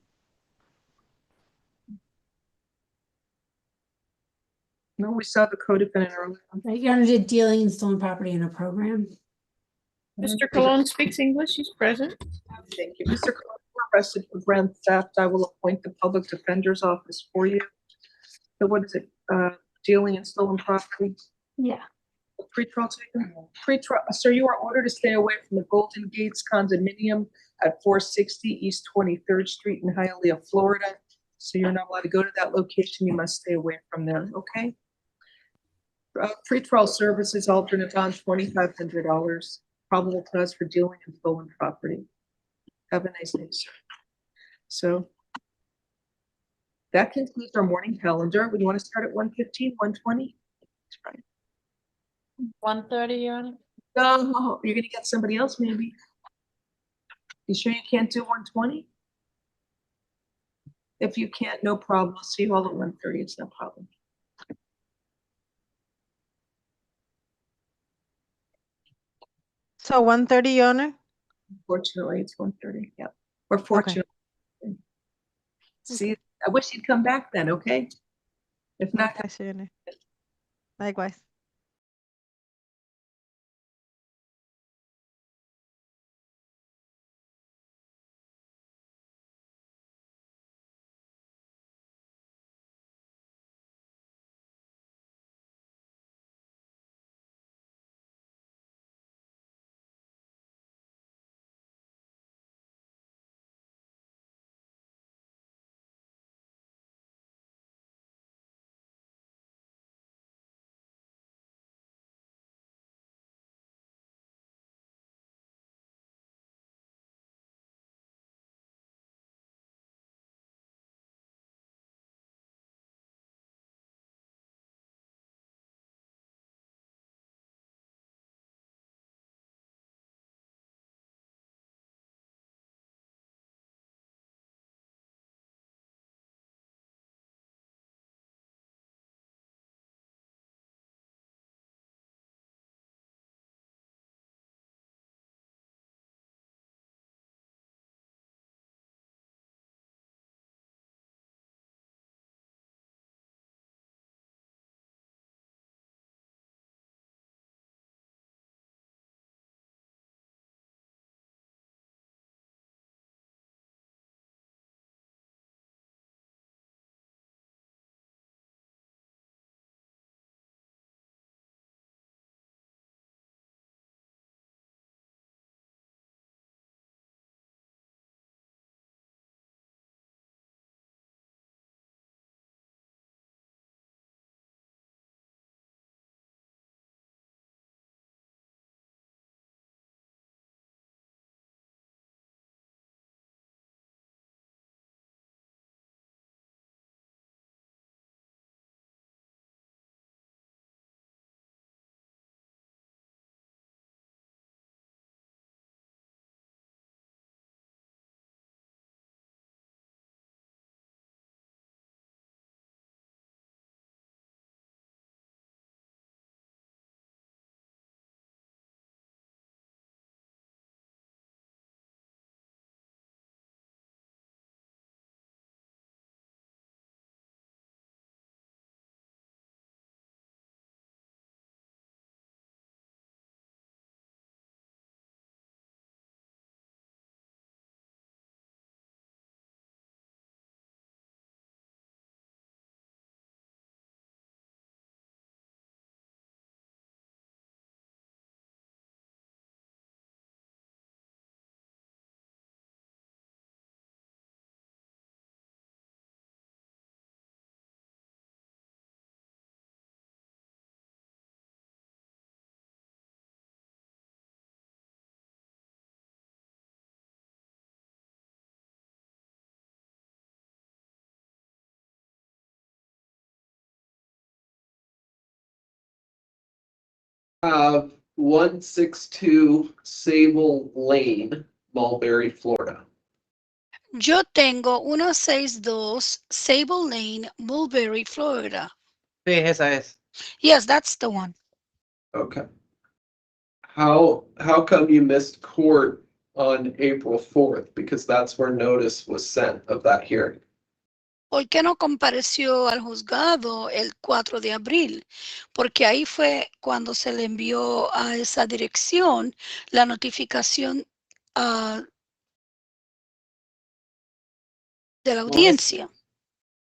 No, we saw the co-defendant earlier. Right, Your Honor, did dealing in stolen property in a program. Mr. Cologne speaks English. He's present. Thank you. Mr. Colon, you're arrested for grand theft. I will appoint the public defender's office for you. So what is it? Dealing in stolen property? Yeah. Pretrial taken? Pretrial, sir, you are ordered to stay away from the Golden Gates condominium at 460 East 23rd Street in Hialeah, Florida. So you're not allowed to go to that location. You must stay away from there, okay? Pretrial services alternate bond, $2,500. Probable cause for dealing in stolen property. Have a nice day, sir. So that concludes our morning calendar. Would you want to start at 1:15, 1:20? 1:30, Your Honor? No, you're gonna get somebody else maybe. You sure you can't do 1:20? If you can't, no problem. I'll see you all at 1:30. It's no problem. So 1:30, Your Honor? Fortunately, it's 1:30. Yeah. Or fortunately. See, I wish you'd come back then, okay? If not. Likewise. have 162 Sable Lane, Mulberry, Florida. Yo tengo 162 Sable Lane, Mulberry, Florida. Sí, esa es. Yes, that's the one. Okay. How come you missed court on April 4th? Because that's where notice was sent of that hearing. ¿Por qué no compareció al juzgado el 4 de abril? Porque ahí fue cuando se le envió a esa dirección la notificación de la audiencia.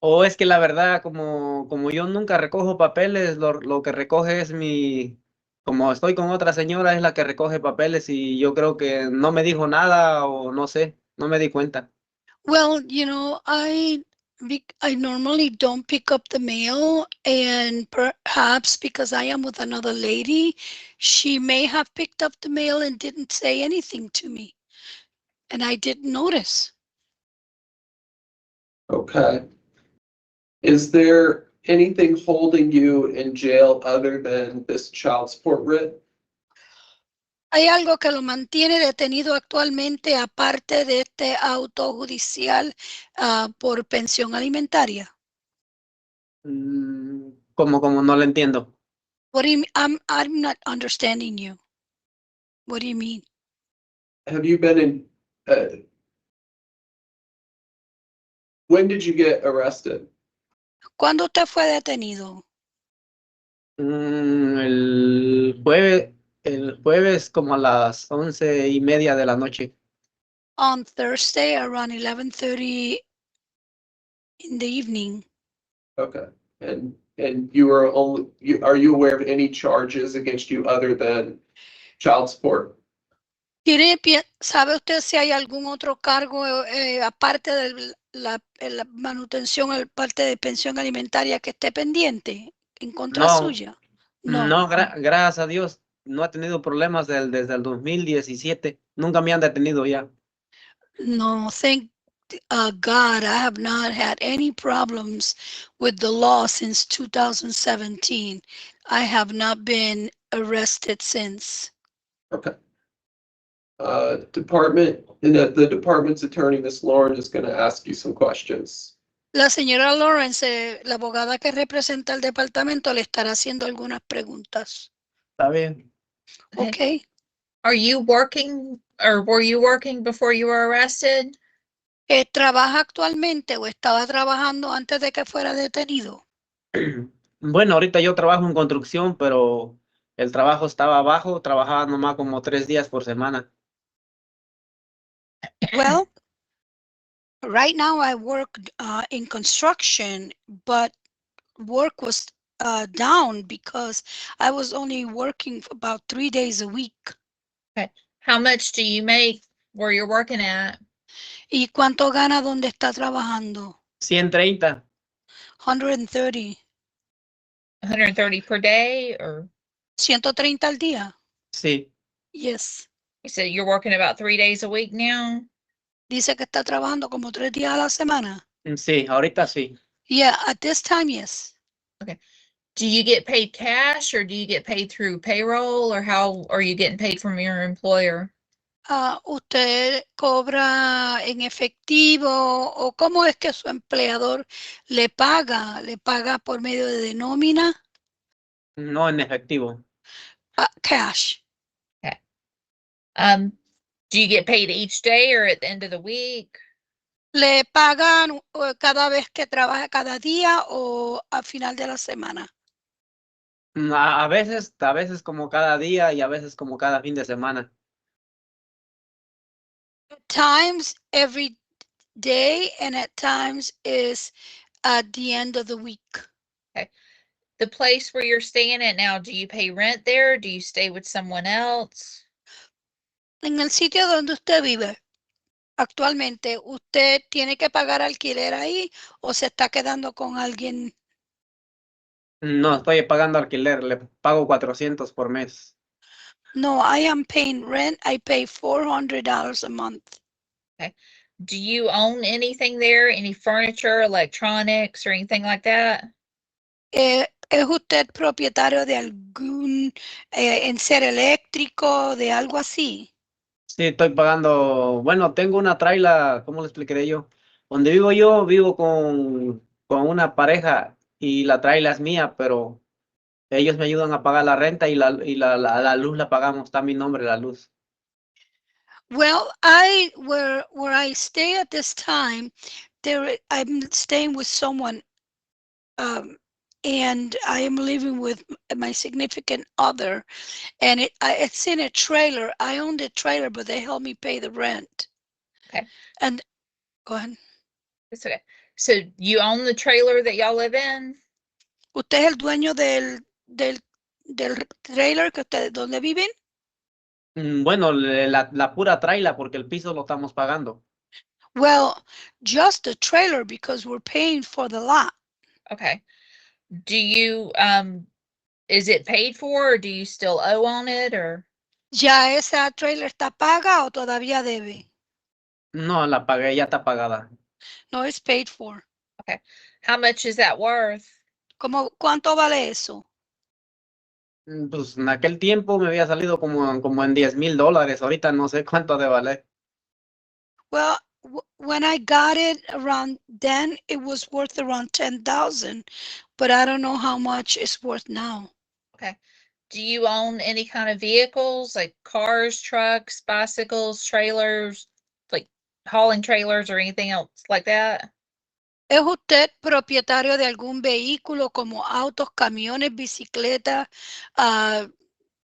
O es que la verdad, como yo nunca recojo papeles, lo que recoge es como estoy con otra señora, es la que recoge papeles y yo creo que no me dijo nada o no sé, no me di cuenta. Well, you know, I normally don't pick up the mail, and perhaps because I am with another lady, she may have picked up the mail and didn't say anything to me, and I didn't notice. Okay. Is there anything holding you in jail other than this child support writ? ¿Hay algo que lo mantiene detenido actualmente aparte de este auto judicial por pensión alimentaria? Como no lo entiendo. What do you mean? I'm not understanding you. What do you mean? Have you been in, when did you get arrested? ¿Cuándo usted fue detenido? El jueves como a las 11:30 de la noche. On Thursday around 11:30 in the evening. Okay. And you were are you aware of any charges against you other than child support? ¿Sabe usted si hay algún otro cargo aparte de la manutención, parte de pensión alimentaria que esté pendiente en contra suya? No, gracias a Dios, no he tenido problemas desde el 2017. Nunca me han detenido ya. No, thank God, I have not had any problems with the law since 2017. I have not been arrested since. Okay. The department's attorney, Ms. Lauren, is going to ask you some questions. La señora Lawrence, la abogada que representa el departamento, le estará haciendo algunas preguntas. Está bien. Okay. Are you working or were you working before you were arrested? ¿Trabaja actualmente o estaba trabajando antes de que fuera detenido? Bueno, ahorita yo trabajo en construcción, pero el trabajo estaba bajo, trabajaba nomás como 3 días por semana. Well, right now I work in construction, but work was down because I was only working for about 3 days a week. Okay. How much do you make where you're working at? ¿Y cuánto gana donde está trabajando? 130. 130. 130 per day or? 130 al día. Sí. Yes. You said you're working about 3 days a week now? Dice que está trabajando como 3 días a la semana. Sí, ahorita sí. Yeah, at this time, yes. Okay. Do you get paid cash or do you get paid through payroll or how are you getting paid from your employer? ¿Usted cobra en efectivo o cómo es que su empleador le paga? ¿Le paga por medio de nómina? No en efectivo. Cash. Okay. Do you get paid each day or at the end of the week? ¿Le pagan cada vez que trabaja cada día o a final de la semana? A veces como cada día y a veces como cada fin de semana. At times every day and at times is at the end of the week. Okay. The place where you're staying at now, do you pay rent there? Do you stay with someone else? En el sitio donde usted vive actualmente, ¿usted tiene que pagar alquiler ahí o se está quedando con alguien? No, estoy pagando alquiler, le pago 400 por mes. No, I am paying rent. I pay $400 a month. Okay. Do you own anything there? Any furniture, electronics, or anything like that? ¿Es usted propietario de algún enser eléctrico, de algo así? Sí, estoy pagando, bueno, tengo una traila, ¿cómo le explicaré yo? Donde vivo yo, vivo con una pareja y la traila es mía, pero ellos me ayudan a pagar la renta y la luz la pagamos, está mi nombre la luz. Well, where I stay at this time, I'm staying with someone, and I am living with my significant other, and it's in a trailer. I own the trailer, but they help me pay the rent. Okay. And go ahead. It's okay. So you own the trailer that y'all live in? ¿Usted es el dueño del trailer que ustedes donde viven? Bueno, la pura traila porque el piso lo estamos pagando. Well, just the trailer because we're paying for the lot. Okay. Do you, is it paid for or do you still owe on it or? ¿Ya esa trailer está paga o todavía debe? No, la pagué, ya está pagada. No, it's paid for. Okay. How much is that worth? ¿Cuánto vale eso? Pues en aquel tiempo me había salido como en $10,000. Ahorita no sé cuánto de valer. Well, when I got it around then, it was worth around 10,000, but I don't know how much it's worth now. Okay. Do you own any kind of vehicles like cars, trucks, bicycles, trailers, like hauling trailers or anything else like that? ¿Es usted propietario de algún vehículo como autos, camiones, bicicletas,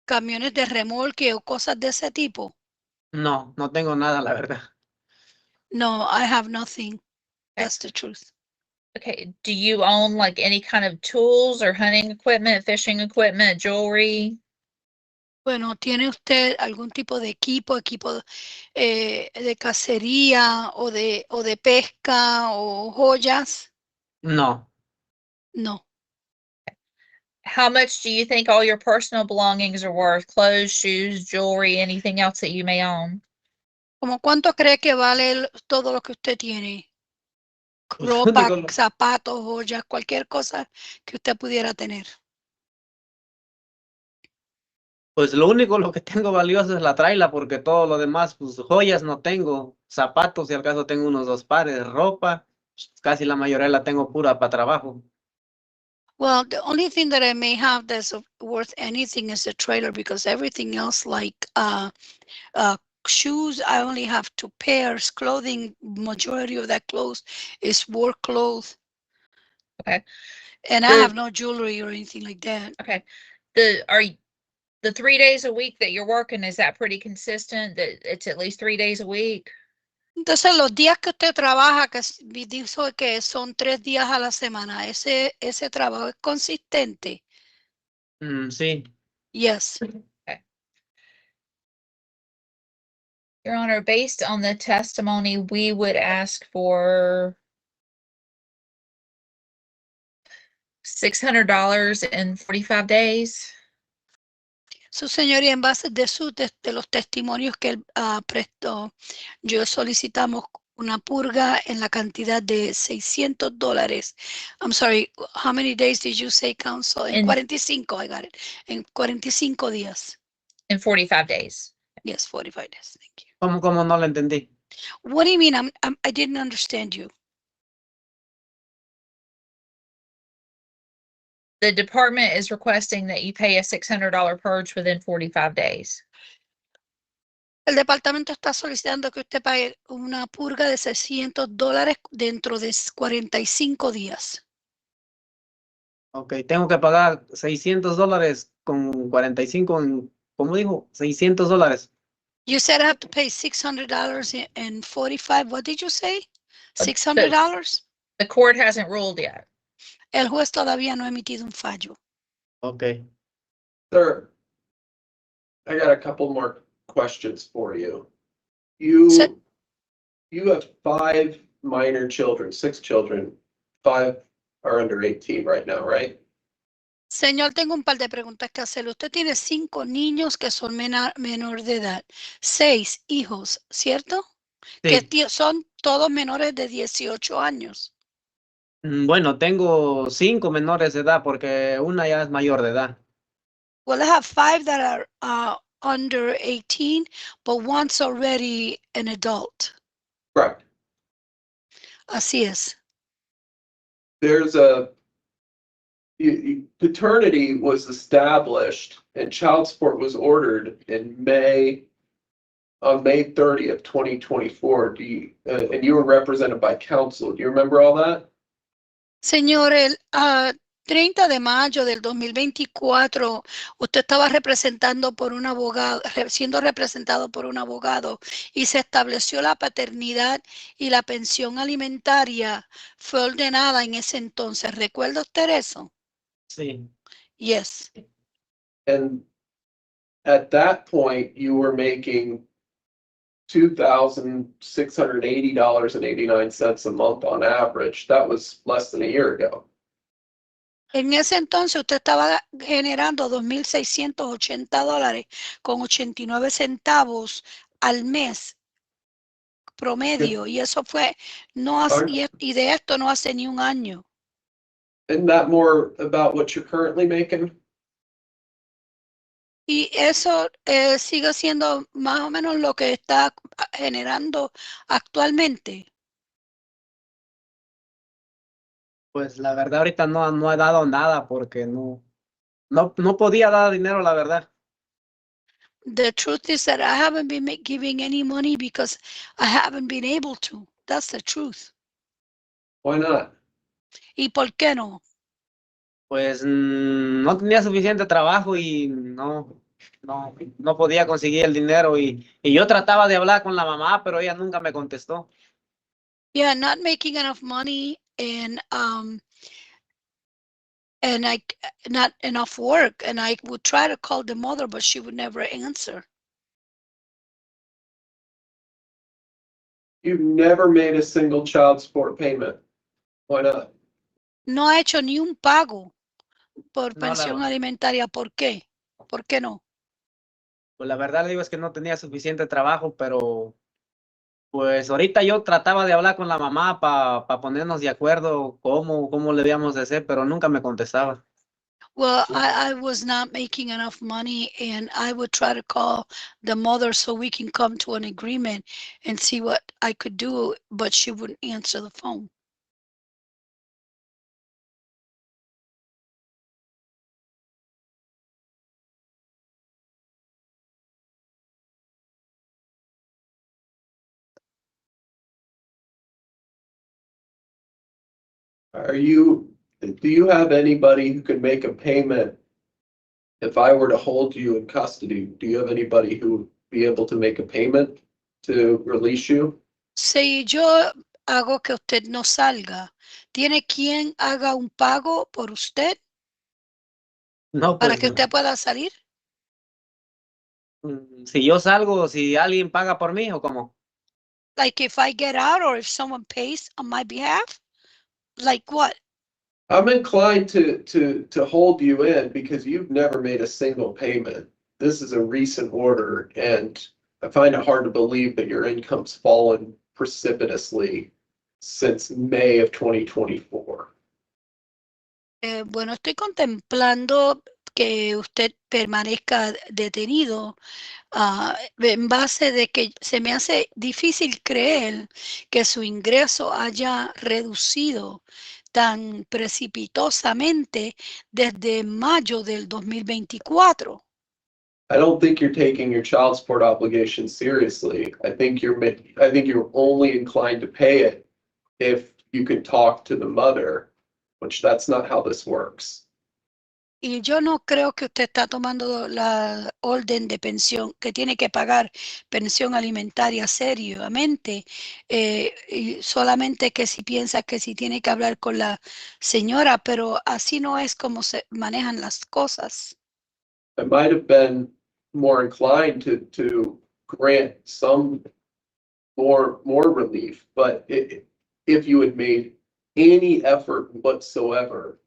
camiones de remolque o cosas de ese tipo? No, no tengo nada, la verdad. No, I have nothing. That's the truth. Okay. Do you own like any kind of tools or hunting equipment, fishing equipment, jewelry? Bueno, ¿tiene usted algún tipo de equipo de cacería o de pesca o joyas? No. No. How much do you think all your personal belongings are worth? Clothes, shoes, jewelry, anything else that you may own? ¿Cómo cuánto cree que vale todo lo que usted tiene? Pues, Ropa, digo, zapatos, joyas, cualquier cosa que usted pudiera tener. pues lo único lo que tengo valioso es la traila porque todo lo demás, pues joyas no tengo, zapatos si al caso tengo unos 2 pares, ropa, casi la mayoría la tengo pura para trabajo. Well, the only thing that I may have that's worth anything is the trailer because everything else like shoes, I only have 2 pairs. Clothing, majority of that clothes is work clothes. Okay. And I have no jewelry or anything like that. Okay. The 3 days a week that you're working, is that pretty consistent? That it's at least 3 days a week? Entonces, los días que usted trabaja, que dijo que son 3 días a la semana, ese trabajo es consistente. Sí. Yes. Okay. Your Honor, based on the testimony, we would ask for $600 in 45 days. Su señoría, en base de los testimonios que él prestó, yo solicitamos una purga en la cantidad de $600. I'm sorry, how many days did you say, counsel? En 45, I got it. En 45 días. In 45 days. Yes, 45 days. Thank you. ¿Cómo no lo entendí? What do you mean? I didn't understand you. The department is requesting that you pay a $600 purge within 45 days. El departamento está solicitando que usted pague una purga de $600 dentro de 45 días. Ok, tengo que pagar $600 con 45, ¿cómo dijo? $600. You said I have to pay $600 and 45. What did you say? $600? The court hasn't ruled yet. El juez todavía no ha emitido un fallo. Okay. Sir, I got a couple more questions for you. You have 5 minor children, 6 children. 5 are under 18 right now, right? Señor, tengo un par de preguntas que hacerle. Usted tiene 5 niños que son menor de edad. 6 hijos, ¿cierto? Sí. Que son todos menores de 18 años. Bueno, tengo 5 menores de edad porque una ya es mayor de edad. Well, I have 5 that are under 18, but one's already an adult. Correct. Así es. There's paternity was established and child support was ordered in on May 30th, 2024. And you were represented by counsel. Do you remember all that? Señor, el 30 de mayo del 2024, usted estaba representando por un abogado, siendo representado por un abogado, y se estableció la paternidad y la pensión alimentaria fue ordenada en ese entonces. ¿Recuerda usted eso? Sí. Yes. And at that point, you were making $2,680.89 a month on average. That was less than a year ago. En ese entonces usted estaba generando $2,680 con 89 centavos al mes promedio, y eso fue y de esto no hace ni un año. Isn't that more about what you're currently making? Y eso sigue siendo más o menos lo que está generando actualmente. Pues la verdad ahorita no he dado nada porque no podía dar dinero, la verdad. The truth is that I haven't been giving any money because I haven't been able to. That's the truth. Why not? ¿Y por qué no? Pues no tenía suficiente trabajo y no podía conseguir el dinero y yo trataba de hablar con la mamá, pero ella nunca me contestó. Yeah, not making enough money and not enough work, and I would try to call the mother, but she would never answer. You've never made a single child support payment. Why not? No ha hecho ni un pago por No, pensión alimentaria. ¿Por qué? ¿Por qué no? Pues la verdad le digo es que no tenía suficiente trabajo, pero pues ahorita yo trataba de hablar con la mamá para ponernos de acuerdo cómo le debíamos de hacer, pero nunca me contestaba. Well, I was not making enough money, and I would try to call the mother so we can come to an agreement and see what I could do, but she wouldn't answer the phone. Do you have anybody who could make a payment if I were to hold you in custody? Do you have anybody who would be able to make a payment to release you? Si yo hago que usted no salga, ¿tiene quien haga un pago por usted No, para pues que usted pueda salir? si yo salgo, si alguien paga por mí o cómo. Like if I get out or if someone pays on my behalf? Like what? I'm inclined to hold you in because you've never made a single payment. This is a recent order, and I find it hard to believe that your income's fallen precipitously since May of 2024. Bueno, estoy contemplando que usted permanezca detenido en base de que se me hace difícil creer que su ingreso haya reducido tan precipitosamente desde mayo del 2024. I don't think you're taking your child support obligation seriously. I think you're only inclined to pay it if you can talk to the mother, which that's not how this works. Y yo no creo que usted está tomando la orden de pensión, que tiene que pagar pensión alimentaria seriamente, y solamente que si piensa que si tiene que hablar con la señora, pero así no es como se manejan las cosas. I might have been more inclined to grant some more relief, but if you had made any effort whatsoever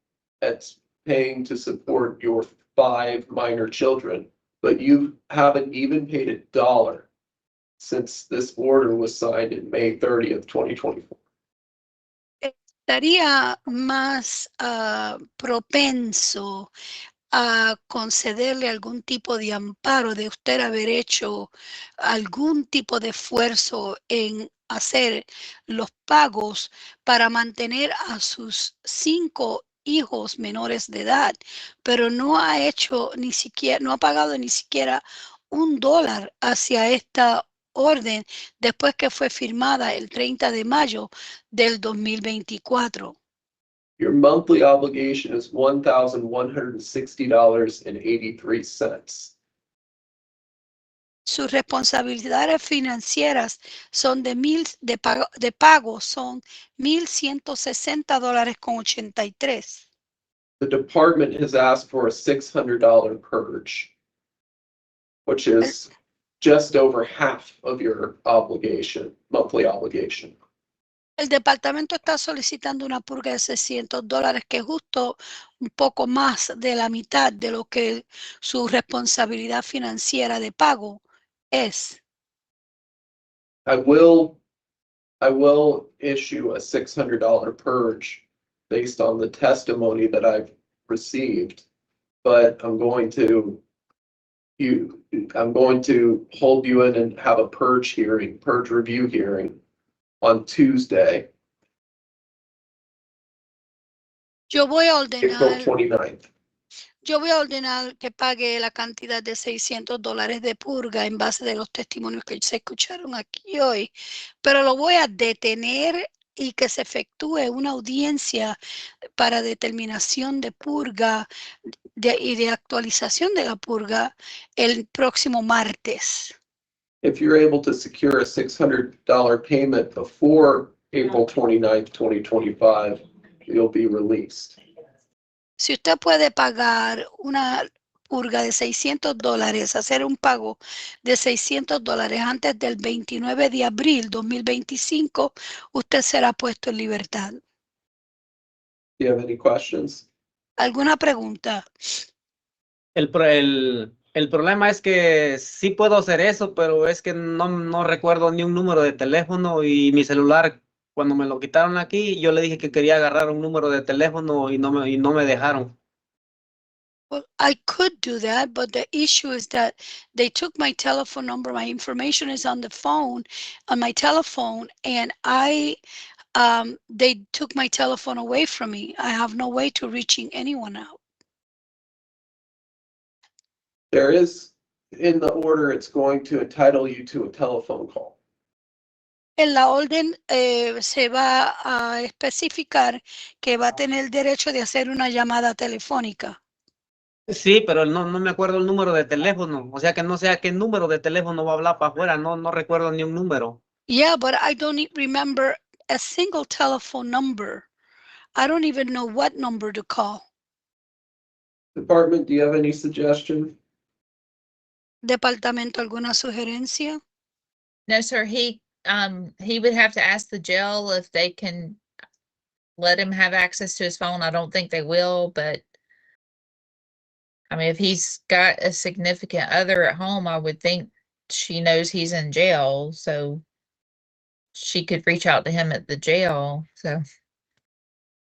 at paying to support your 5 minor children, but you haven't even paid $1 since this order was signed in May 30th, 2024. estaría más propenso a concederle algún tipo de amparo de usted haber hecho algún tipo de esfuerzo en hacer los pagos para mantener a sus 5 hijos menores de edad, pero no ha hecho ni siquiera, no ha pagado ni siquiera $1 hacia esta orden después que fue firmada el 30 de mayo del 2024. Your monthly obligation is $1,160.83. Sus responsabilidades financieras son de pago son $1,160.83. The department has asked for a $600 purge, which is just over half of your obligation, monthly obligation. El departamento está solicitando una purga de $600, que es justo un poco más de la mitad de lo que su responsabilidad financiera de pago es. I will issue a $600 purge based on the testimony that I've received, but I'm going to hold you in and have a purge review hearing on Tuesday, Yo voy a April ordenar 29th. Yo voy a ordenar que pague la cantidad de $600 de purga en base de los testimonios que se escucharon aquí hoy, pero lo voy a detener y que se efectúe una audiencia para determinación de purga y de actualización de la purga el próximo martes. If you're able to secure a $600 payment before April 29th, 2025, you'll be released. Si usted puede pagar una purga de $600, hacer un pago de $600 antes del 29 de abril 2025, usted será puesto en libertad. Do you have any questions? ¿Alguna pregunta? El problema es que sí puedo hacer eso, pero es que no recuerdo ni un número de teléfono y mi celular, cuando me lo quitaron aquí, yo le dije que quería agarrar un número de teléfono y no me dejaron. Well, I could do that, but the issue is that they took my telephone number. My information is on the phone, on my telephone, and they took my telephone away from me. I have no way to reaching anyone out. There is, in the order, it's going to entitle you to a telephone call. En la orden se va a especificar que va a tener el derecho de hacer una llamada telefónica. Sí, pero no me acuerdo el número de teléfono, o sea que no sé a qué número de teléfono va a hablar para afuera, no recuerdo ni un número. Yeah, but I don't remember a single telephone number. I don't even know what number to call. Department, do you have any suggestion? Departamento, ¿alguna sugerencia? No, sir, he would have to ask the jail if they can let him have access to his phone. I don't think they will, but I mean, if he's got a significant other at home, I would think she knows he's in jail, so she could reach out to him at the jail, so.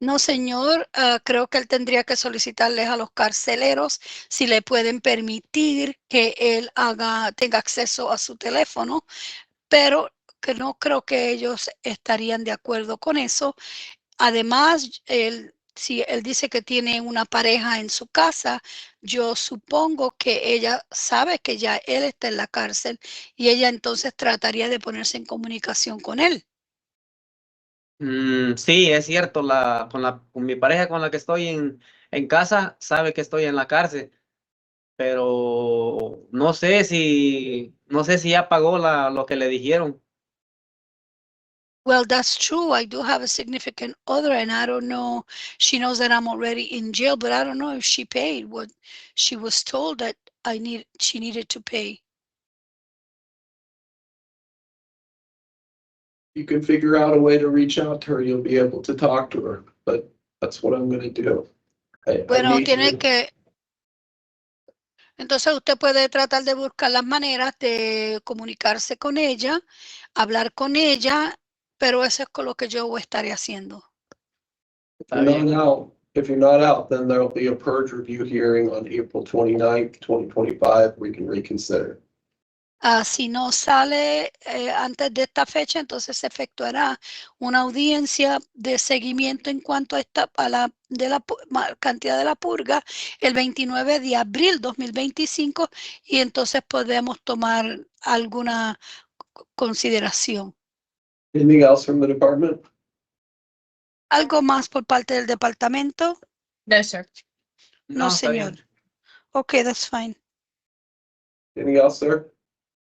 No, señor, creo que él tendría que solicitarles a los carceleros si le pueden permitir que él tenga acceso a su teléfono, pero que no creo que ellos estarían de acuerdo con eso. Además, si él dice que tiene una pareja en su casa, yo supongo que ella sabe que ya él está en la cárcel y ella entonces trataría de ponerse en comunicación con él. Sí, es cierto, con mi pareja con la que estoy en casa, sabe que estoy en la cárcel, pero no sé si ya pagó lo que le dijeron. Well, that's true. I do have a significant other, and I don't know. She knows that I'm already in jail, but I don't know if she paid what she was told that she needed to pay. You can figure out a way to reach out to her, you'll be able to talk to her, but that's what I'm going to do. Bueno, entonces usted puede tratar de buscar las maneras de comunicarse con ella, hablar con ella, pero eso es con lo que yo estaré haciendo. If you're not out, then there'll be a purge review hearing on April 29th, 2025. We can reconsider. Si no sale antes de esta fecha, entonces se efectuará una audiencia de seguimiento en cuanto a cantidad de la purga el 29 de abril 2025 y entonces podemos tomar alguna consideración. Anything else from the department? ¿Algo más por parte del departamento? No, sir. No, está señor. bien. Okay, that's fine. Anything else, sir?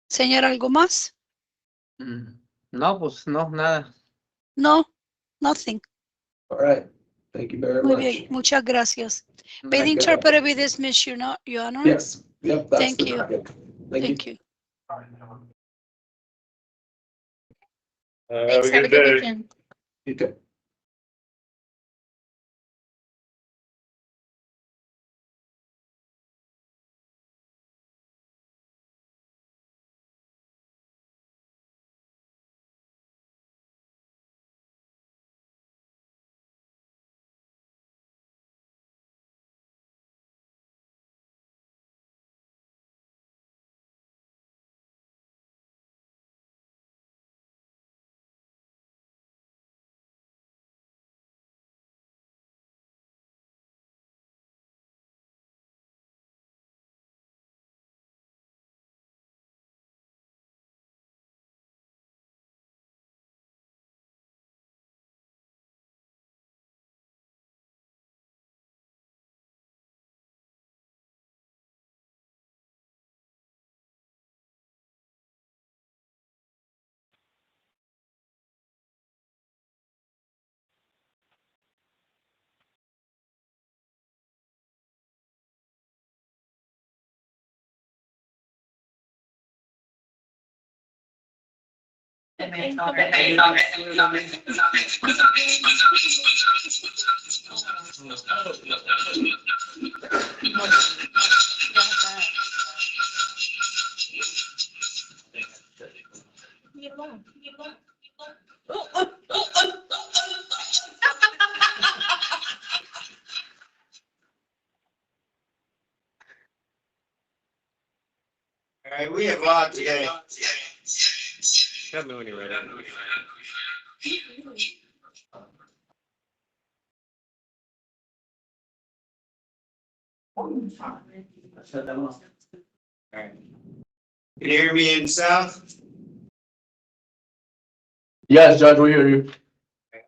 Señor, ¿algo más? No, pues no, nada. No, nothing. All right. Thank you very Muy much. bien, muchas gracias. May Thank the you. interpreter be dismissed, Your Honor? Yes. Yep. That's Thank the you. docket. Thank you. Thanks. Have a good weekend. You too. All right, we have a lot today. Tell me when you're ready. All right. Can you hear me in south? Yes, Judge, we hear you.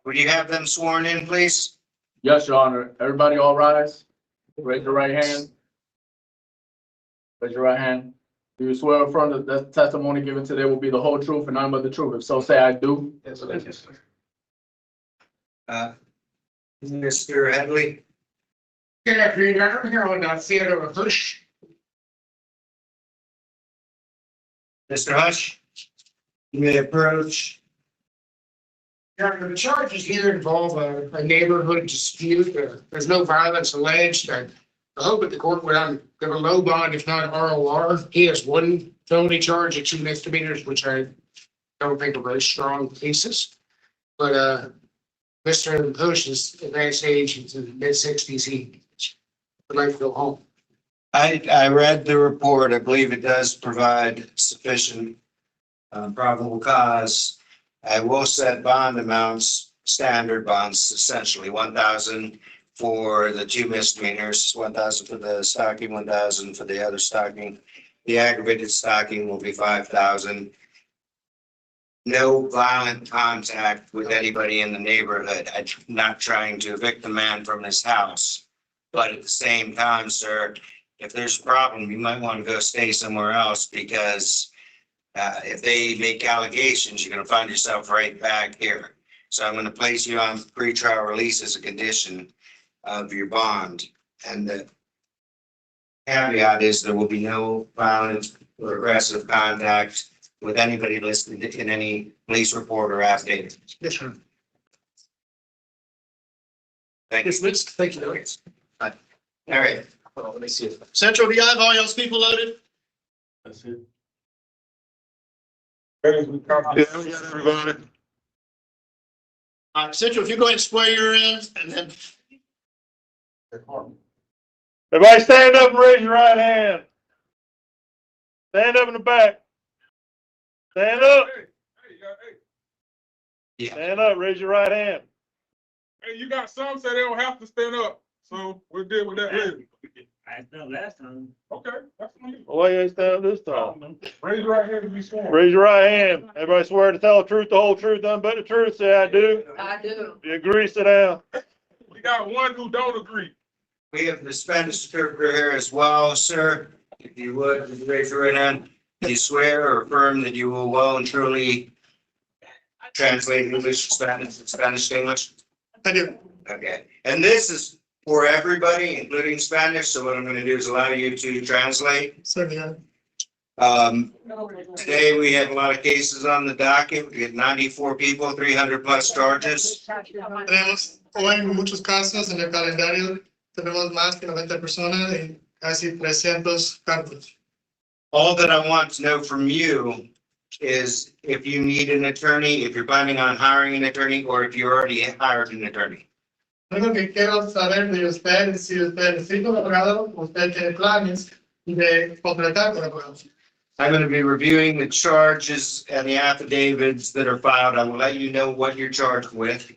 Would you have them sworn in, please? Yes, Your Honor. Everybody all rise. Raise your right hand. Raise your right hand. Do you swear affirm that the testimony given today will be the whole truth and nothing but the truth? If so, say I do. Yes, Mr. Headley? Good afternoon, Your Honor. I'm here on Theodore Hush. Mr. Hush? You may approach. Your Honor, the charges here involve a neighborhood dispute. There's no violence alleged. I hope that the court would give a low bond, if not ROR. He has one felony charge of 2 misdemeanors, which I don't think are very strong cases. But Mr. Hush is advanced age, he's in the mid-60s. He would like to go home. I read the report. I believe it does provide sufficient probable cause. I will set bond amounts, standard bonds, essentially 1,000 for the 2 misdemeanors, 1,000 for the stalking, 1,000 for the other stalking. The aggravated stalking will be 5,000. No violent contact with anybody in the neighborhood. I'm not trying to evict the man from his house. But at the same time, sir, if there's a problem, you might want to go stay somewhere else, because if they make allegations, you're going to find yourself right back here. So I'm going to place you on pretrial release as a condition of your bond. And the caveat is there will be no violent or aggressive contact with anybody listed in any police report or affidavit. Yes, sir. Thank you. Thank you. All right. Hold on, let me see it. Central, do you have all y'all's people loaded? That's it. Yeah, we got everybody. Central, if you go ahead and swear your in, and then. Everybody stand up and raise your right hand. Stand up in the back. Stand up. Stand up, raise your right hand. Hey, you got some say they don't have to stand up, so we'll deal with that later. I stand last time. Okay, that's fine. Why you ain't stand up this time? Raise your right hand to be sworn. Raise your right hand. Everybody swear to tell the truth, the whole truth, nothing but the truth. Say I do. I do. You agree, sit down. We got one who don't agree. We have the Spanish interpreter here as well, sir. If you would, just raise your right hand. Do you swear or affirm that you will well and truly translate English to Spanish and Spanish to English? I do. Okay. And this is for everybody, including Spanish. So what I'm going to do is allow you to translate. Certainly. Today we have a lot of cases on the docket. We get 94 people, 300 plus charges. Tenemos hoy muchos casos en el calendario. Tenemos más que 90 personas y casi 300 cargos. All that I want to know from you is if you need an attorney, if you're planning on hiring an attorney, or if you already hired an attorney. Lo que quiero saber de usted es si usted necesita un abogado, usted tiene planes de contratar un abogado. I'm going to be reviewing the charges and the affidavits that are filed. I will let you know what you're charged with.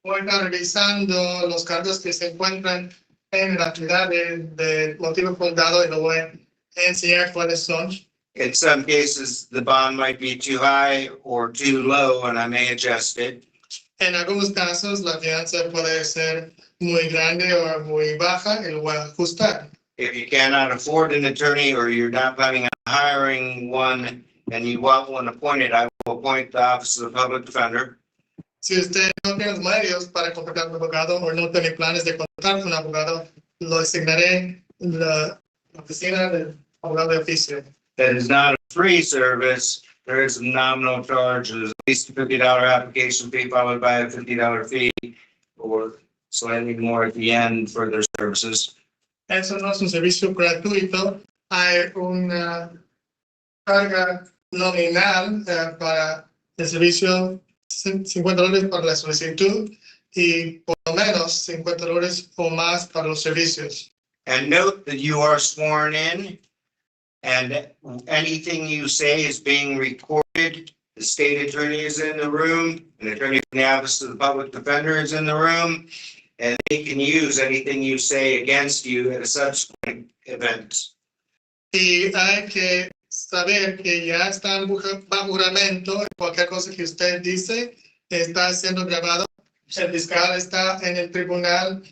Voy a estar revisando los cargos que se encuentran en la actividad de motivo fundado y lo voy a enseñar cuáles son. In some cases, the bond might be too high or too low, and I may adjust it. En algunos casos, la fianza puede ser muy grande o muy baja y lo voy a ajustar. If you cannot afford an attorney or you're not planning on hiring one and you want one appointed, I will appoint the Office of the Public Defender. Si usted no tiene los medios para contratar un abogado o no tiene planes de contratar un abogado, lo asignaré en la oficina del abogado de oficio. That is not a free service. There is a nominal charge. There's at least a $50 application fee followed by a $50 fee or slightly more at the end for their services. Eso no es un servicio gratuito. Hay una carga nominal para el servicio, $50 para la solicitud y por lo menos $50 o más para los servicios. And note that you are sworn in and anything you say is being recorded. The state attorney is in the room, an attorney from the Office of the Public Defender is in the room, and they can use anything you say against you at a subsequent event. Y hay que saber que ya están bajo juramento. Cualquier cosa que usted dice está siendo grabado. El fiscal está en el tribunal.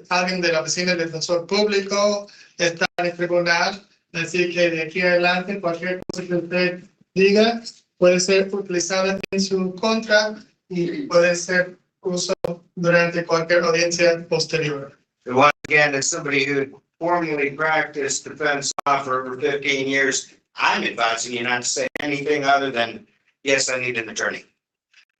Alguien de la oficina del defensor público está en el tribunal. Así que de aquí adelante cualquier cosa que usted diga puede ser utilizada en su contra y puede ser uso durante cualquier audiencia posterior. So once again, as somebody who formally practiced defense law for over 15 years, I'm advising you not to say anything other than, yes, I need an attorney.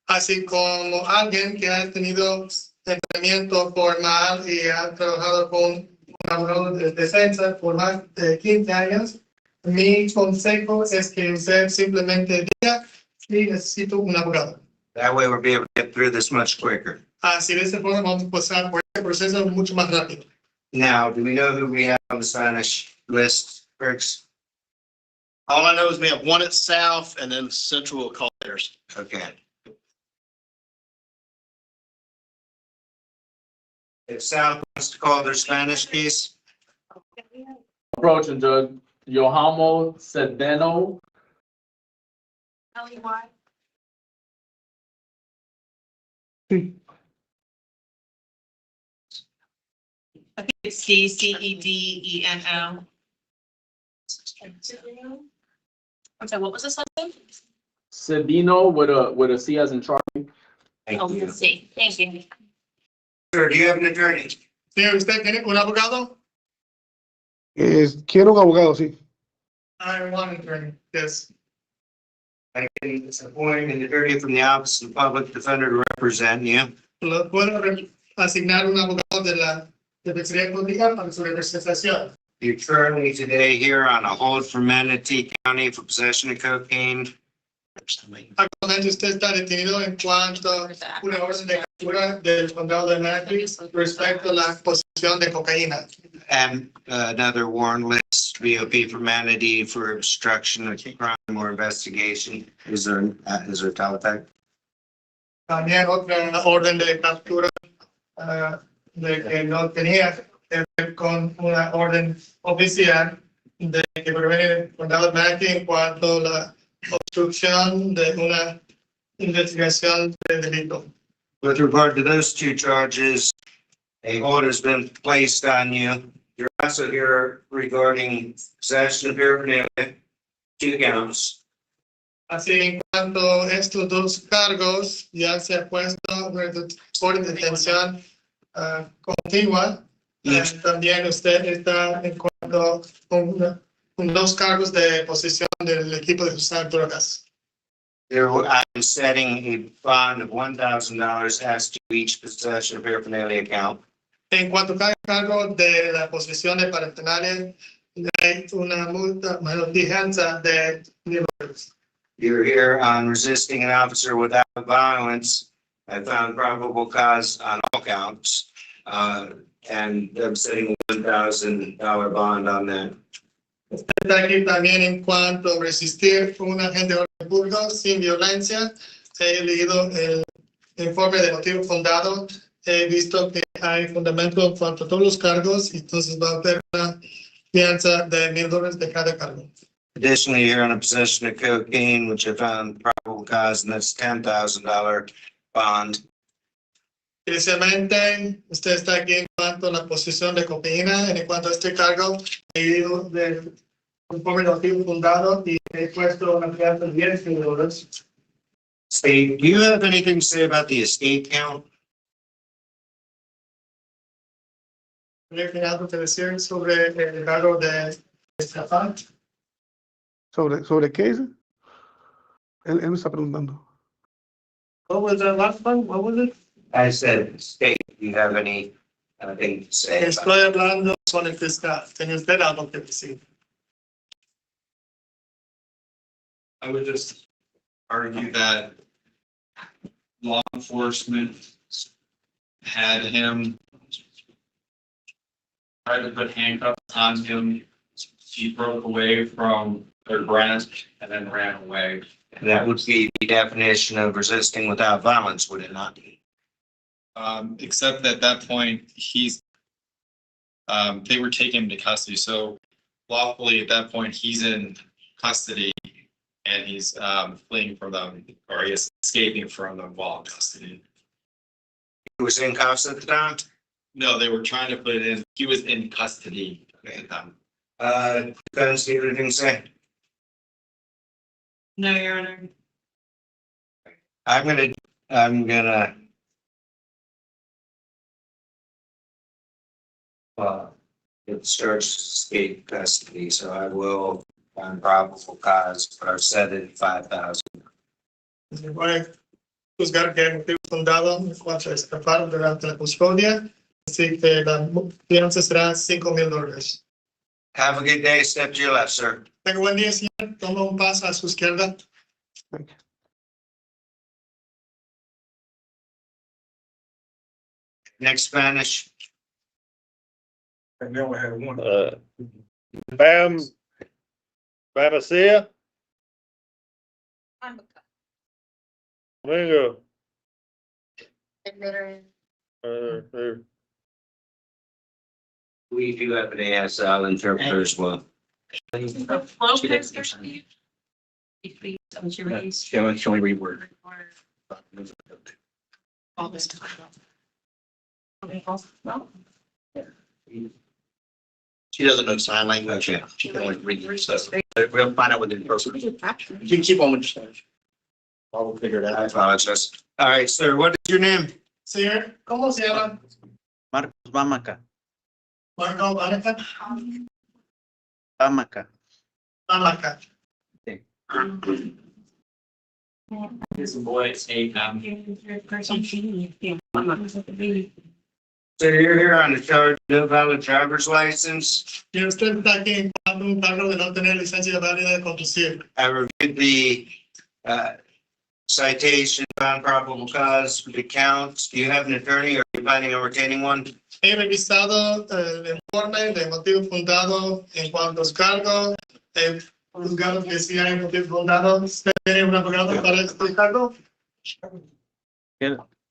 Así como alguien que ha tenido entrenamiento formal y ha trabajado con un abogado de defensa por más de 15 años, mi consejo es que usted simplemente diga, sí, necesito un abogado. That way we'll be able to get through this much quicker. Así de esta forma vamos a pasar por este proceso mucho más rápido. Now, do we know who we have on the Spanish list, Briggs? All I know is we have one at South and then Central will call theirs. Okay. If South wants to call their Spanish case. Approaching Judge Yohamo Sedeno. I think it's CCEDENO. I'm sorry, what was this last name? Sedeno with a C as in Charlie. Thank Oh, you. let's see. Thank you. Sir, do you have an attorney? Señor, ¿usted tiene un abogado? Quiero un abogado, sí. I want an attorney, yes. I can appoint an attorney from the Office of the Public Defender to represent you. Puedo asignar un abogado de la Defensoría Pública para su representación. You're currently today here on a hold for Manatee County for possession of cocaine. Actualmente usted está detenido en cuanto a una orden de captura del condado de Manatee respecto a la posesión de cocaína. And another warrant list, VOP for Manatee for obstruction of crime or investigation. Is there teletype? También otra orden de captura de que no tenía que ver con una orden oficial de que proviene del condado de Manatee en cuanto a la obstrucción de una investigación de delito. With regard to those two charges, a hold has been placed on you. You're also here regarding possession of paraphernalia, 2 counts. Así en cuanto a estos dos cargos, ya se ha puesto por detención continua. También usted está en cuanto con 2 cargos de posesión del equipo de sustancias drogas. I'm setting a bond of $1,000 as to each possession of paraphernalia account. En cuanto a cada cargo de la posesión de parafernalia, hay una multa, una fianza de $1,000. You're here on resisting an officer without violence. I found probable cause on all counts. And I'm setting a $1,000 bond on that. Está aquí también en cuanto a resistir un agente de orden público sin violencia. He leído el informe de motivo fundado. He visto que hay fundamento en cuanto a todos los cargos. Entonces va a haber una fianza de $1,000 de cada cargo. Additionally, you're on a possession of cocaine, which I found probable cause, and that's $10,000 bond. Inicialmente, usted está aquí en cuanto a la posesión de cocaína. En cuanto a este cargo, he ido del informe de motivo fundado y he puesto una fianza de $10,000. State, do you have anything to say about the estate count? ¿Tiene algo que decir sobre el cargo de estafar? ¿Sobre qué es? Él me está preguntando. What was the last one? What was it? I said, state, do you have any thing to say? Estoy hablando con el fiscal. ¿Tiene usted algo que decir? I would just argue that law enforcement had him tried to put handcuffs on him. He broke away from their grasp and then ran away. And that would be the definition of resisting without violence, would it not? Except at that point, they were taking him to custody. So lawfully at that point, he's in custody and he's fleeing from them, or he is escaping from them while in custody. He was in cuffs at the time? No, they were trying to put it in. He was in custody at the time. Defense, do you have anything to say? No, Your Honor. I'm gonna. It starts to escape custody, so I will find probable cause, but I've set it at 5,000. Se puede juzgar que hay motivo fundado en cuanto a escapar durante la custodia, así que la fianza será $5,000. Have a good day. Step to your left, sir. Tenga buen día, señor. Toma un paso a su izquierda. Next Spanish. And then we have one. Bamasia. Amigo. We do have an ASL interpreter as well. Shall we reword? All this time. She doesn't know sign language. Yeah. She can only read. So we'll find out what the person. You can keep on with your stuff. I will figure it out. I apologize. All right, sir. What is your name? Señor, ¿cómo se llama? Marcos Bamaca. Marco Bamaca. Bamaca. Bamaca. This boy is So you're here on the charge of no valid driver's license. Y usted está aquí en un cargo de no tener licencia válida de conducir. I reviewed the citation, found probable cause, the counts. Do you have an attorney or are you planning on retaining one? He revisado el informe de motivo fundado en cuanto a los cargos. El juzgado que sí hay motivo fundado. ¿Usted tiene un abogado para este cargo?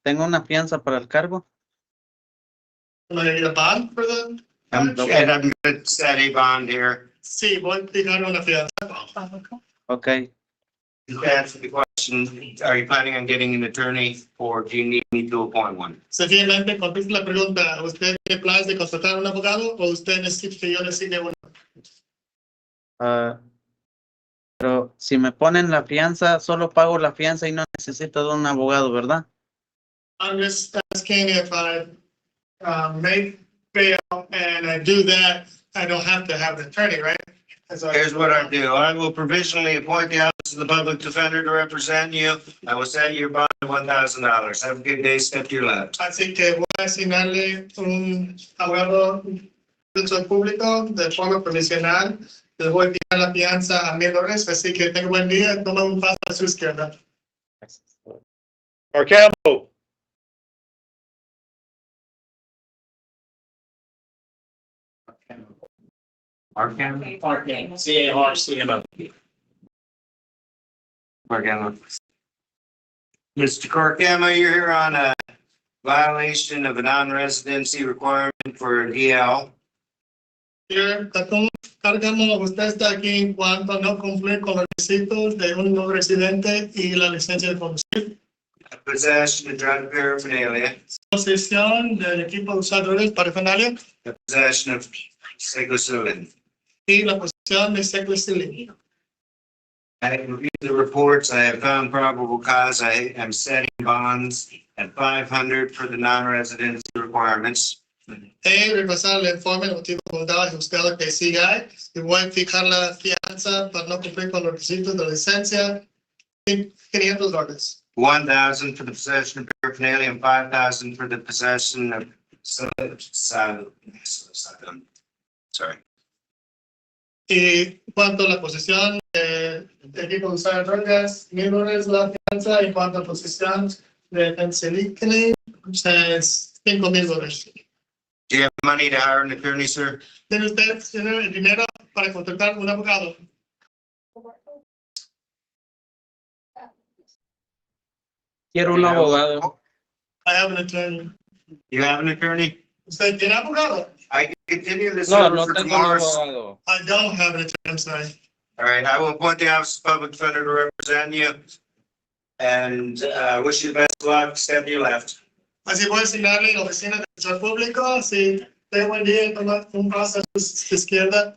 Tengo una fianza para el cargo. ¿No hay a bond for the? And I'm going to set a bond here. Sí, voy a fijar una fianza. Okay. To answer the question, are you planning on getting an attorney or do you need me to appoint one? Sencillamente contesta la pregunta. ¿Usted tiene planes de contratar un abogado o usted necesita que yo le siga uno? Pero si me ponen la fianza, solo pago la fianza y no necesito de un abogado, ¿verdad? I'm just asking if I make bail and I do that, I don't have to have an attorney, right? Here's what I do. I will provisionally appoint the office of the public defender to represent you. I will set your bond at $1,000. Have a good day. Step to your left. Así que voy a asignarle un abogado del público de forma provisional. Les voy a fijar la fianza a $1,000. Así que tenga buen día. Toma un paso a su izquierda. Arcamo. Arcamo. C-A-R-C-M-O. Carcamo. Mr. Carcamo, you're here on a violation of a non-residency requirement for a DL. Here, Carcamo, usted está aquí en cuanto a no cumplir con los requisitos de un no residente y la licencia de conducir. Possession of drug paraphernalia. Posesión del equipo de usadores paraphernalia. Possession of psilocybin. Y la posesión de psilocybin. I have reviewed the reports. I have found probable cause. I am setting bonds at 500 for the non-residency requirements. He repasado el informe, el motivo fundado y juzgado que siga y voy a fijar la fianza para no cumplir con los requisitos de la licencia. $500. 1,000 for the possession of paraphernalia and 5,000 for the possession of psilocybin. Sorry. Y cuanto a la posesión de equipo de usar drogas, $1,000 la fianza. Y cuanto a posesión de penicilina, es $5,000. Do you have money to hire an attorney, sir? ¿Tiene usted el dinero para contratar un abogado? Quiero un abogado. I have an attorney. You have an attorney? ¿Usted tiene abogado? I can continue this No, over no for tengo un tomorrow. abogado. I don't have an attorney, I'm sorry. All right, I will appoint the office of public defender to represent you. And wish you the best of luck. Step to your left. Así voy a asignarle la oficina de defensor público. Así tengo buen día y toma un paso a su izquierda.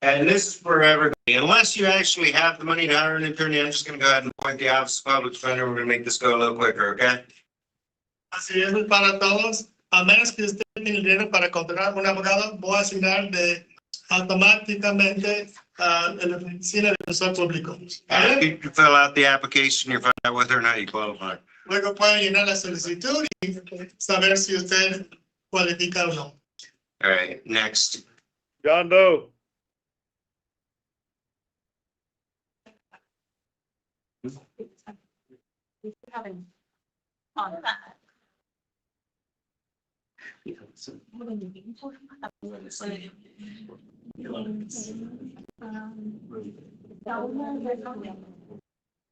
And this is for everybody. Unless you actually have the money to hire an attorney, I'm just going to go ahead and appoint the office of public defender. We're going to make this go a little quicker, okay? Así es para todos. A menos que usted tenga el dinero para contratar un abogado, voy a asignar automáticamente a la oficina de defensor público. You can fill out the application. You'll find out whether or not you qualify. Luego puede llenar la solicitud y saber si usted cualifica o no. All right, next. John Doe.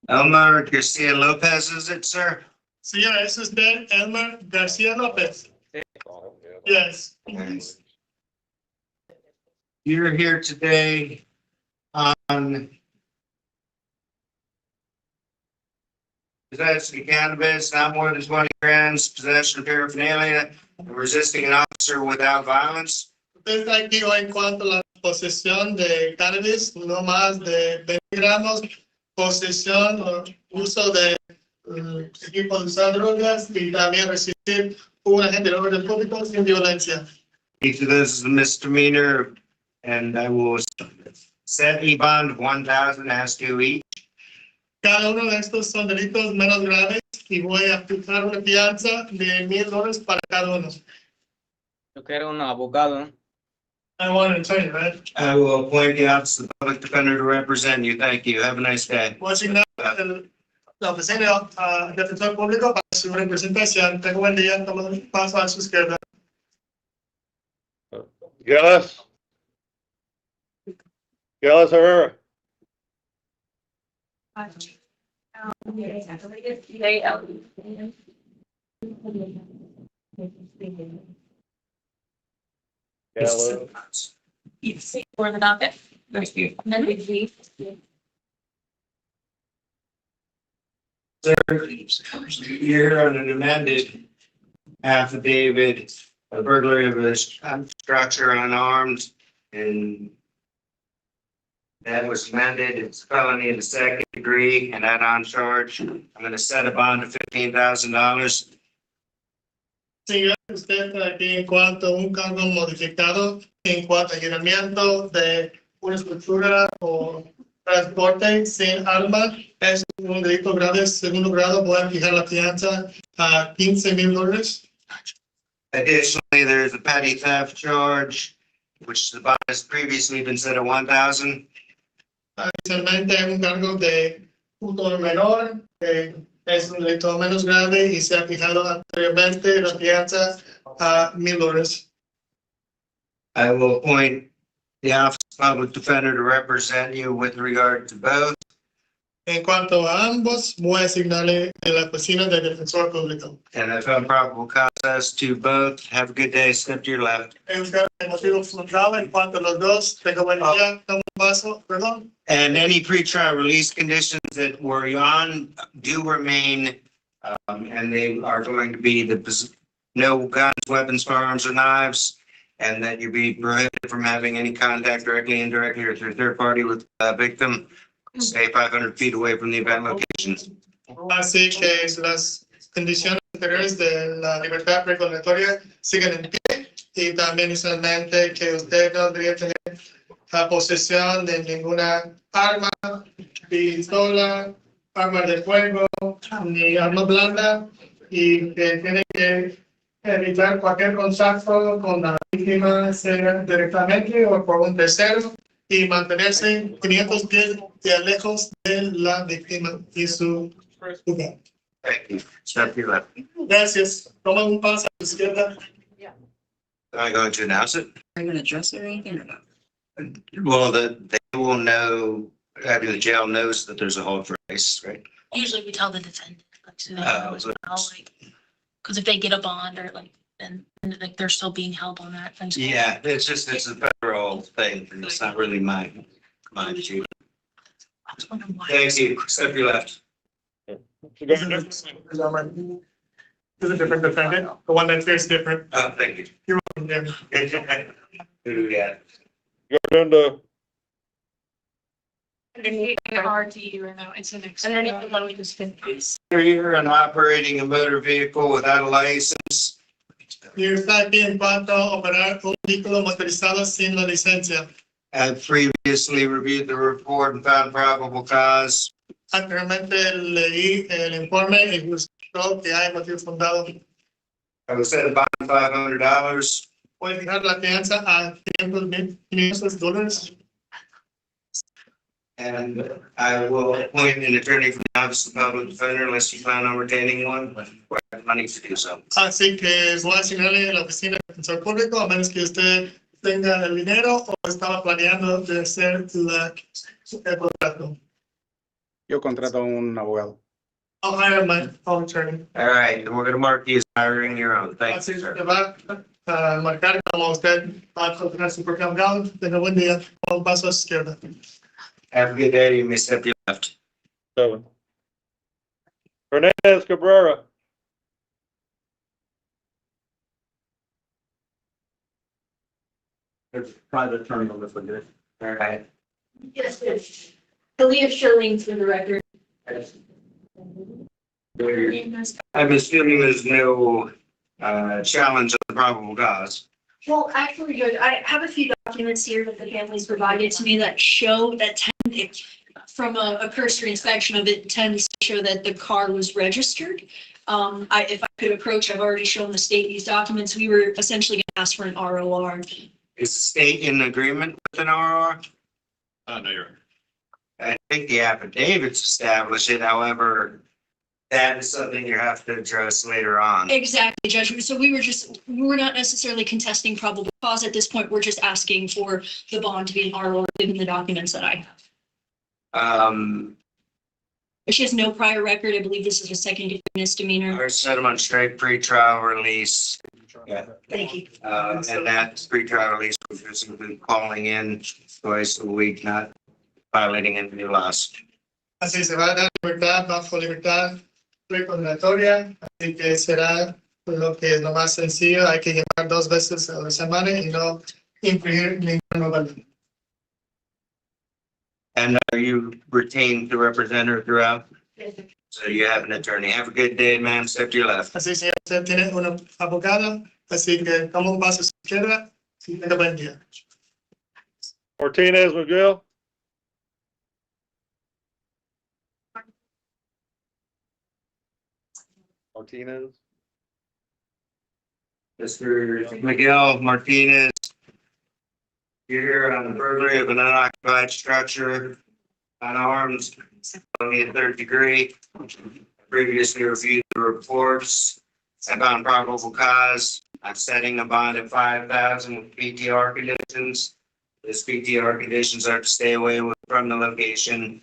Elmer Garcia Lopez, is it, sir? Señora, ¿es usted Elmer García López? Yes. You're here today on possession of cannabis, not more than 20 grams, possession of paraphernalia, resisting an officer without violence. Usted está aquí hoy en cuanto a la posesión de cannabis, no más de 20 gramos, posesión o uso de equipo de usar drogas y también resistir un agente de orden público sin violencia. Each of those is a misdemeanor, and I will set a bond of 1,000 as to each. Cada uno de estos son delitos menos graves y voy a fijar una fianza de $1,000 para cada uno. Yo quiero un abogado. I want to tell you, right? I will appoint the Office of Public Defender to represent you. Thank you. Have a nice day. Voy a asignar la oficina defensor público para su representación. Tengo buen día. Tomo paso a su izquierda. Gillis? Gillis Herrera? Gillis. For the docket. Thank you. And then we Sir, you're on an amended affidavit, a burglary of a structure unarmed, and that was amended. It's felony in the second degree and add-on charge. I'm going to set a bond of $15,000. Siga usted aquí en cuanto a un cargo modificado en cuanto a allanamiento de una estructura o transporte sin arma. Es un delito grave, segundo grado. Pueden fijar la fianza a $15,000. Additionally, there's a petty theft charge, which the bond has previously been set at $1,000. Adicionalmente, un cargo de punto menor, es un delito menos grave y se ha fijado anteriormente la fianza a $1,000. I will appoint the Office of Public Defender to represent you with regard to both. En cuanto a ambos, voy a asignarle en la oficina del defensor público. And if found probable cause to both, have a good day. Step to your left. En motivo fundamental, en cuanto a los dos, tengo buen día, tomo paso, perdón. And any pretrial release conditions that were on do remain, and they are going to be no guns, weapons, firearms, or knives, and that you be prohibited from having any contact directly, indirectly, or through third party with the victim. Stay 500 feet away from the event location. Así que las condiciones anteriores de la libertad precautoria siguen en pie y también inicialmente que usted no debería tener la posesión de ninguna arma, pistola, arma de fuego, ni arma blanda y que tiene que evitar cualquier contacto con la víctima, sea directamente o por un tercero, y mantenerse 500 pies de lejos de la víctima y su lugar. Thank you. Step to your left. Gracias. Toma un paso a la izquierda. Am I going to announce it? Are you gonna address it or anything or not? Well, they will know, the jail knows that there's a hold for ICE, right? Usually we tell the defendant, like, so they know as well, like, because if they get a bond or like, then like they're still being held on that. Yeah, it's a federal thing, and it's not really my issue. Thank you. Step to your left. This is a different defendant. The one that's there's different. Oh, thank you. You're welcome, Jim. Yeah. Go down Underneath the RTU, or no, it's an underneath the one we just finished. You're operating a motor vehicle without a license. Y está aquí en cuanto a operar un vehículo motorizado sin la licencia. I've previously reviewed the report and found probable cause. Anteriormente leí el informe y gustó que hay motivo fundado. I will set a bond of $500. Voy a fijar la fianza a $500. And I will appoint an attorney from the Office of Public Defender unless you plan on retaining one, but I have money to do so. Así que voy a asignarle a la oficina del defensor público a menos que usted tenga el dinero o estaba planeando de hacer el contrato. Yo contrato a un abogado. I'll hire my own attorney. All right, and we're going to mark you as hiring your own. Thank Así you, sir. que va a marcar como usted va a contratar su propio abogado. Tenga buen día. Un paso a su izquierda. Have a good day. You may step to your left. 7. Hernandez Cabrera. There's a private attorney on this one, guys. All right. Yes, it's Talia Schilling for the record. I'm assuming there's no challenge on the probable cause. Well, actually, good. I have a few documents here that the families provided to me that show that from a cursory inspection of it tends to show that the car was registered. If I could approach, I've already shown the state these documents. We were essentially going to ask for an ROR. Is the state in agreement with an RR? No, you're right. I think the affidavits establish it, however, that is something you have to address later on. Exactly, Judge. So we're not necessarily contesting probable cause at this point. We're just asking for the bond to be an RO given the documents that I have. She has no prior record. I believe this is a second degree misdemeanor. Or set them on straight pretrial release. Yeah. Thank you. And that pretrial release was just simply calling in twice a week, not violating any laws. Así se va a dar libertad bajo libertad precondenatoria, así que será lo que es lo más sencillo. Hay que llamar 2 veces a la semana y no infringir ninguna ley. And are you retained to represent her throughout? So you have an attorney. Have a good day, ma'am. Step to your left. Así que usted tiene una abogada, así que toma un paso a su izquierda y tenga buen día. Martinez Miguel. Martinez. Mr. Miguel Martinez. You're here on the burglary of an unoccupied structure, unarmed, only a 3rd degree. Previously reviewed the reports. I found probable cause. I'm setting a bond at 5,000 with PTR conditions. This PTR conditions are to stay away from the location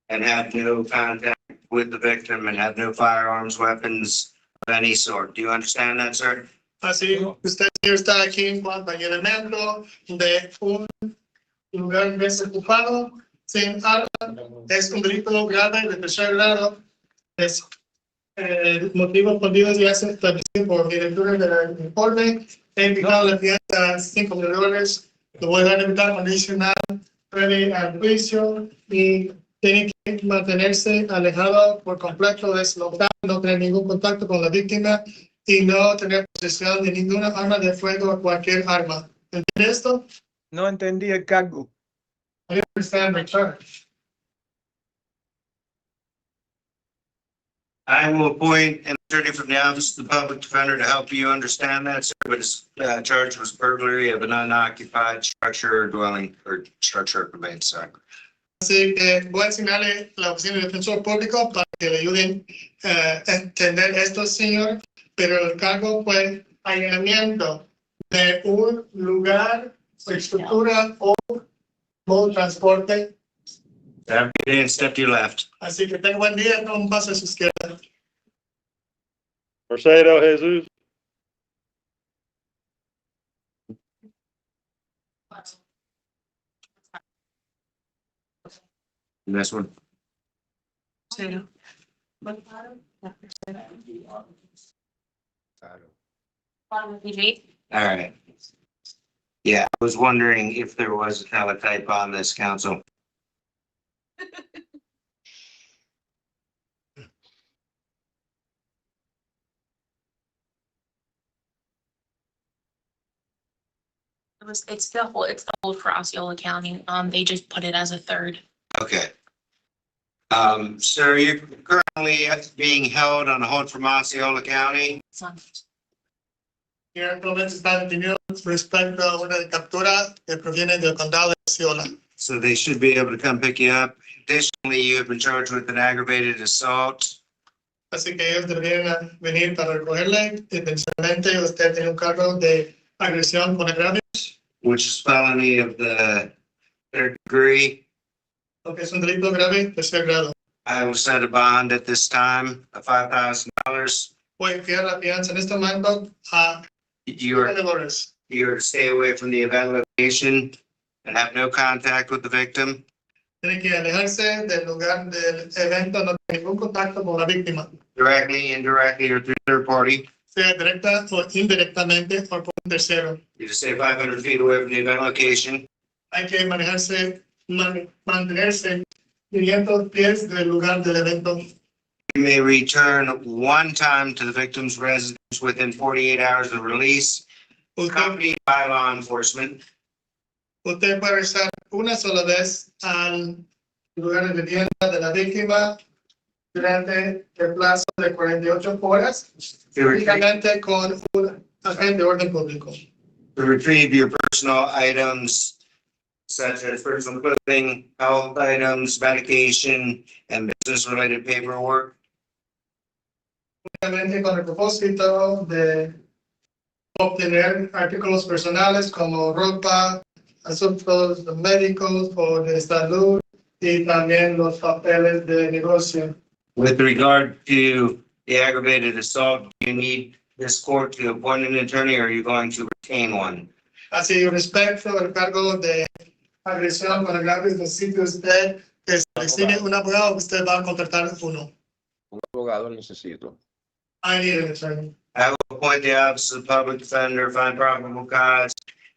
and have no contact with the victim and have no firearms, weapons of any sort. Do you understand that, sir? Así, usted está aquí en cuanto a allanamiento de un lugar desocupado sin arma. Es un delito grave de 3er grado. Es el motivo por Dios ya se establecido por directura del informe. He indicado la fianza a $5,000. Lo voy a dar libertad condicional previa al juicio y tiene que mantenerse alejado por completo de ese local, no tener ningún contacto con la víctima y no tener posesión de ninguna arma de fuego o cualquier arma. ¿Entiende esto? No entendí el cargo. I understand the charge. I will appoint an attorney from the Office of the Public Defender to help you understand that, sir, but his charge was burglary of an unoccupied structure or dwelling or structure or conveyance, sorry. Así que voy a asignarle la oficina del defensor público para que le ayuden a entender esto, señor, pero el cargo fue allanamiento de un lugar, estructura o modo de transporte. Have a good day and step to your left. Así que tenga buen día, no un paso a su izquierda. Mercedes Jesus. This one. All right. Yeah, I was wondering if there was a teletype on this, council. It's the whole for Osceola County. They just put it as a 3rd. Okay. Sir, you're currently being held on hold from Osceola County. Y actualmente está detenido respecto a una captura que proviene del condado de Osceola. So they should be able to come pick you up. Additionally, you have been charged with an aggravated assault. Así que ellos deberían venir para recogerle. Intencionalmente usted tiene un cargo de agresión con agravios. Which is felony of the 3rd degree. Lo que es un delito grave, 3er grado. I will set a bond at this time of $5,000. Voy a enviar la fianza en este momento a You're $1,000. to stay away from the event location and have no contact with the victim. Tiene que alejarse del lugar del evento, no tiene ningún contacto con la víctima. Directly, indirectly, or through third party. Sea directa o indirectamente o por un tercero. You just stay 500 feet away from the event location. Hay que mantenerse 500 pies del lugar del evento. You may return one time to the victim's residence within 48 hours of release, accompanied by law enforcement. Usted puede regresar una sola vez al lugar de vivienda de la víctima durante el plazo de 48 horas, únicamente con un agente de orden público. to retrieve your personal items such as personal clothing, health items, medication, and business-related paperwork. Únicamente con el propósito de obtener artículos personales como ropa, asuntos médicos o de salud y también los papeles de negocio. With regard to the aggravated assault, do you need this court to appoint an attorney or are you going to retain one? Así, respecto al cargo de agresión con agravios, necesita usted que se designe un abogado, usted va a contratar uno. Un abogado necesito. I need an attorney. I will appoint the office of public defender, find probable cause,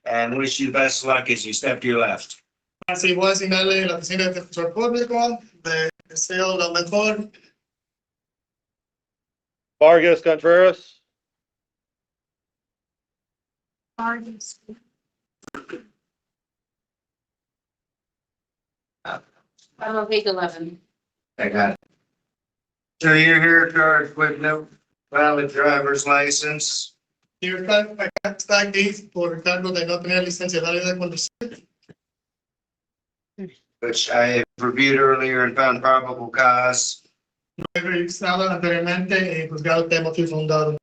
and wish you best luck as you step to your left. Así voy a asignarle la oficina de defensor público, le deseo lo mejor. Vargas Contreras. Vargas. I'm on page 11. I got it. So you're here charged with no valid driver's license, Libertad acá está aquí por el cargo de no tener licencia válida de conducir, which I have reviewed earlier and found probable cause. no he revisado anteriormente y juzgado de motivo fundado.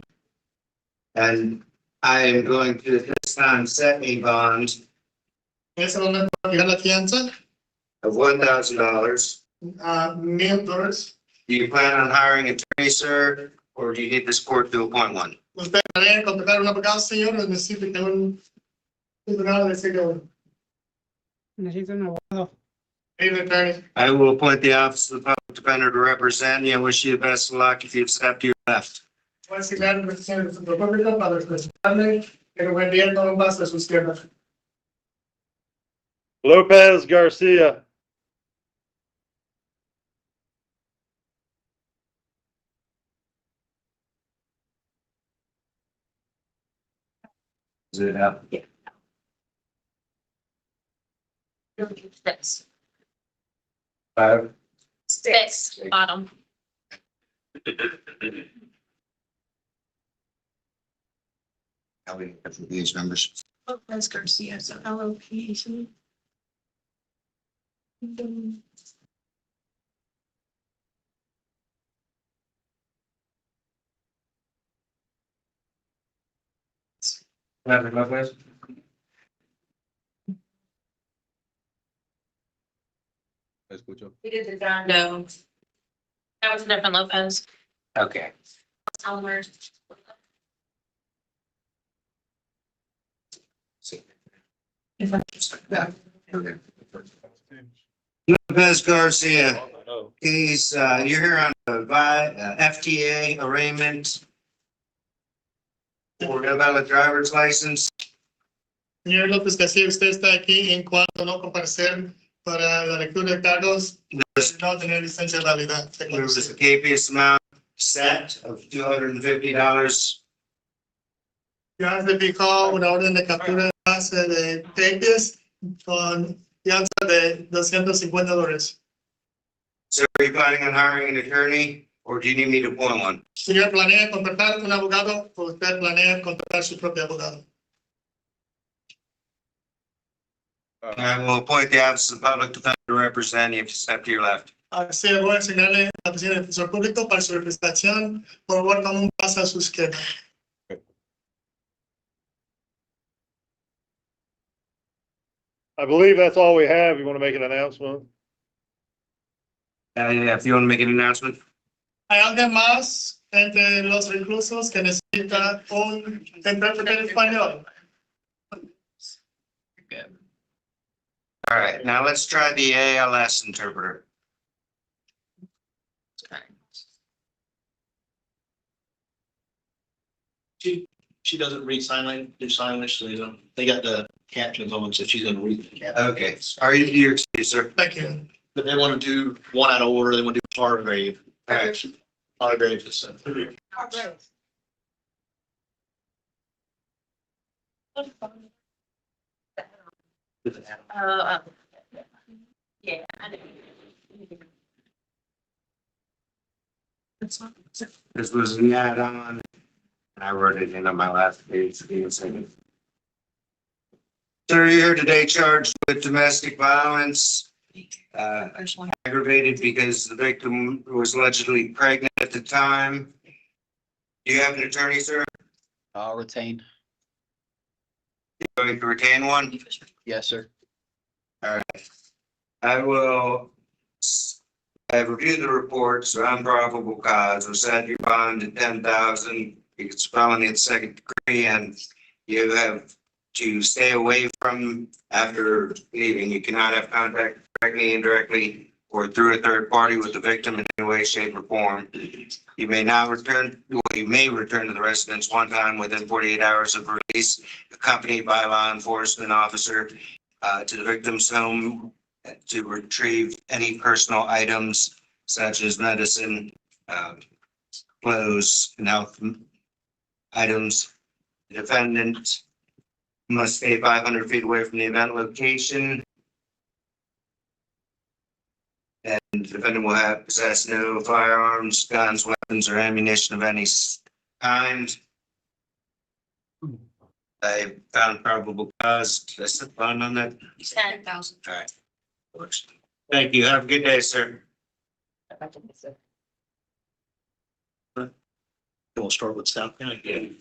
And I am going to this time set a bond En ese momento voy a fijar la fianza of $1,000. a $1,000. Do you plan on hiring an attorney, sir, or do you need this court to appoint one? ¿Usted planea contratar un abogado, señor, o necesita que un tribunal le siga uno? Necesito un abogado. Need an attorney. I will appoint the office of the public defender to represent you and wish you the best of luck if you step to your left. Voy a asignar un oficial de defensor público para representarle, pero buen día con un paso a su izquierda. Lopez Garcia. Is it up? Six. 5. Six, bottom. How we have these numbers? Lopez Garcia, so LOP. Lopez? Escucho. No. That was a different Lopez. Okay. Elmer. Lopez Garcia, he's, you're here on a FTA arraignment for no valid driver's license. Señor López García, usted está aquí en cuanto a no comparecer para la lectura de cargos, no tener licencia válida. There was a capious amount set of $250. Ya se fijó una orden de captura de base de Texas con fianza de $250. So are you planning on hiring an attorney or do you need me to appoint one? Señor, ¿planea contratar un abogado o usted planea contratar su propio abogado? I will appoint the office of public defender to represent you if you step to your left. Así voy a asignarle la oficina de defensor público para su representación. Por favor, tome un paso a su izquierda. I believe that's all we have. You want to make an announcement? Yeah, if you want to make an announcement. ¿Hay alguien más entre los reclusos que necesita un intérprete en español? All right, now let's try the ALS interpreter. She doesn't read sign language, do sign language, so they got the captions on, so she's gonna read the captions. Okay, are you, you're excused, sir? Thank you. But they want to do one out of order, they want to do Hargrave. All right. Hargrave is. Yeah, I know. This was an add-on. I wrote it in on my last page. Give me a second. Sir, you're here today charged with domestic violence, aggravated because the victim was allegedly pregnant at the time. Do you have an attorney, sir? I'll retain. Going to retain one? Yes, sir. All right. I will, I have reviewed the report, so I'm probable cause, will set your bond at 10,000. It's felony in the second degree, and you have to stay away from after leaving. You cannot have contact directly, indirectly, or through a third party with the victim in any way, shape, or form. You may not return, well, you may return to the residence one time within 48 hours of release, accompanied by a law enforcement officer to the victim's home to retrieve any personal items such as medicine, clothes, and health items. The defendant must stay 500 feet away from the event location. And the defendant will have possess no firearms, guns, weapons, or ammunition of any kind. I found probable cause. Did I set the bond on that? 10,000. All right. Works. Thank you. Have a good day, sir. We'll start with South County.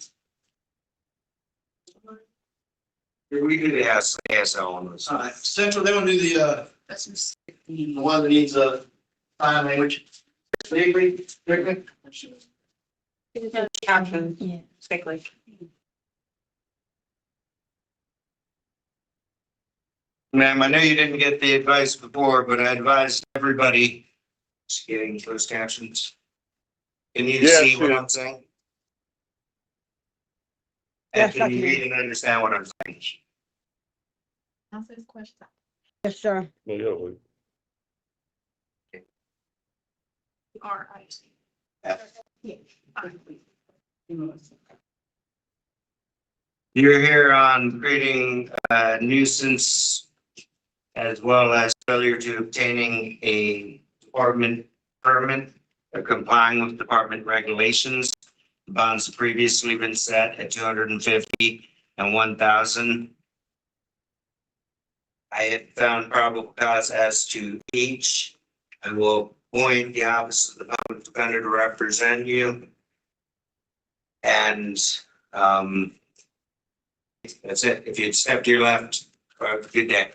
We do the ASL on this. Central, they want to do the, the one that needs a sign language. Legally, Caption, yeah, strictly. Ma'am, I know you didn't get the advice before, but I advised everybody getting closed captions. Can you Yes, see what sir. I'm saying? And can you read and understand what I'm saying? Yes, sir. R-I-C. You're here on creating a nuisance as well as failure to obtaining a department permit or complying with department regulations. The bonds have previously been set at 250 and 1,000. I have found probable cause as to each. I will appoint the office of the public defender to represent you. And that's it. If you'd step to your left, have a good day.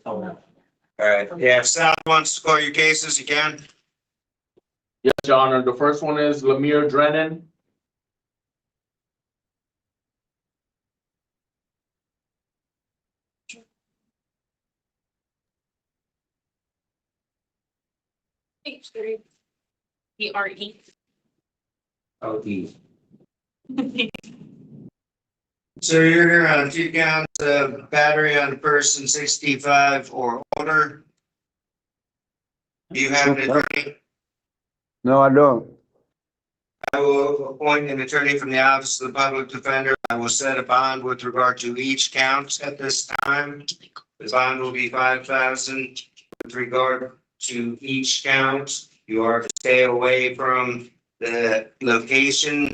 All right, yeah, if Sal wants to call your cases, you can. Yes, Your Honor. The first one is Lemire Drennan. E-R-E. Oh, So you're here on 2 counts of battery on a person 65 or older. Do you have an attorney? No, I don't. I will appoint an attorney from the Office of the Public Defender. I will set a bond with regard to each count at this time. The bond will be 5,000 with regard to each count. You are to stay away from the location.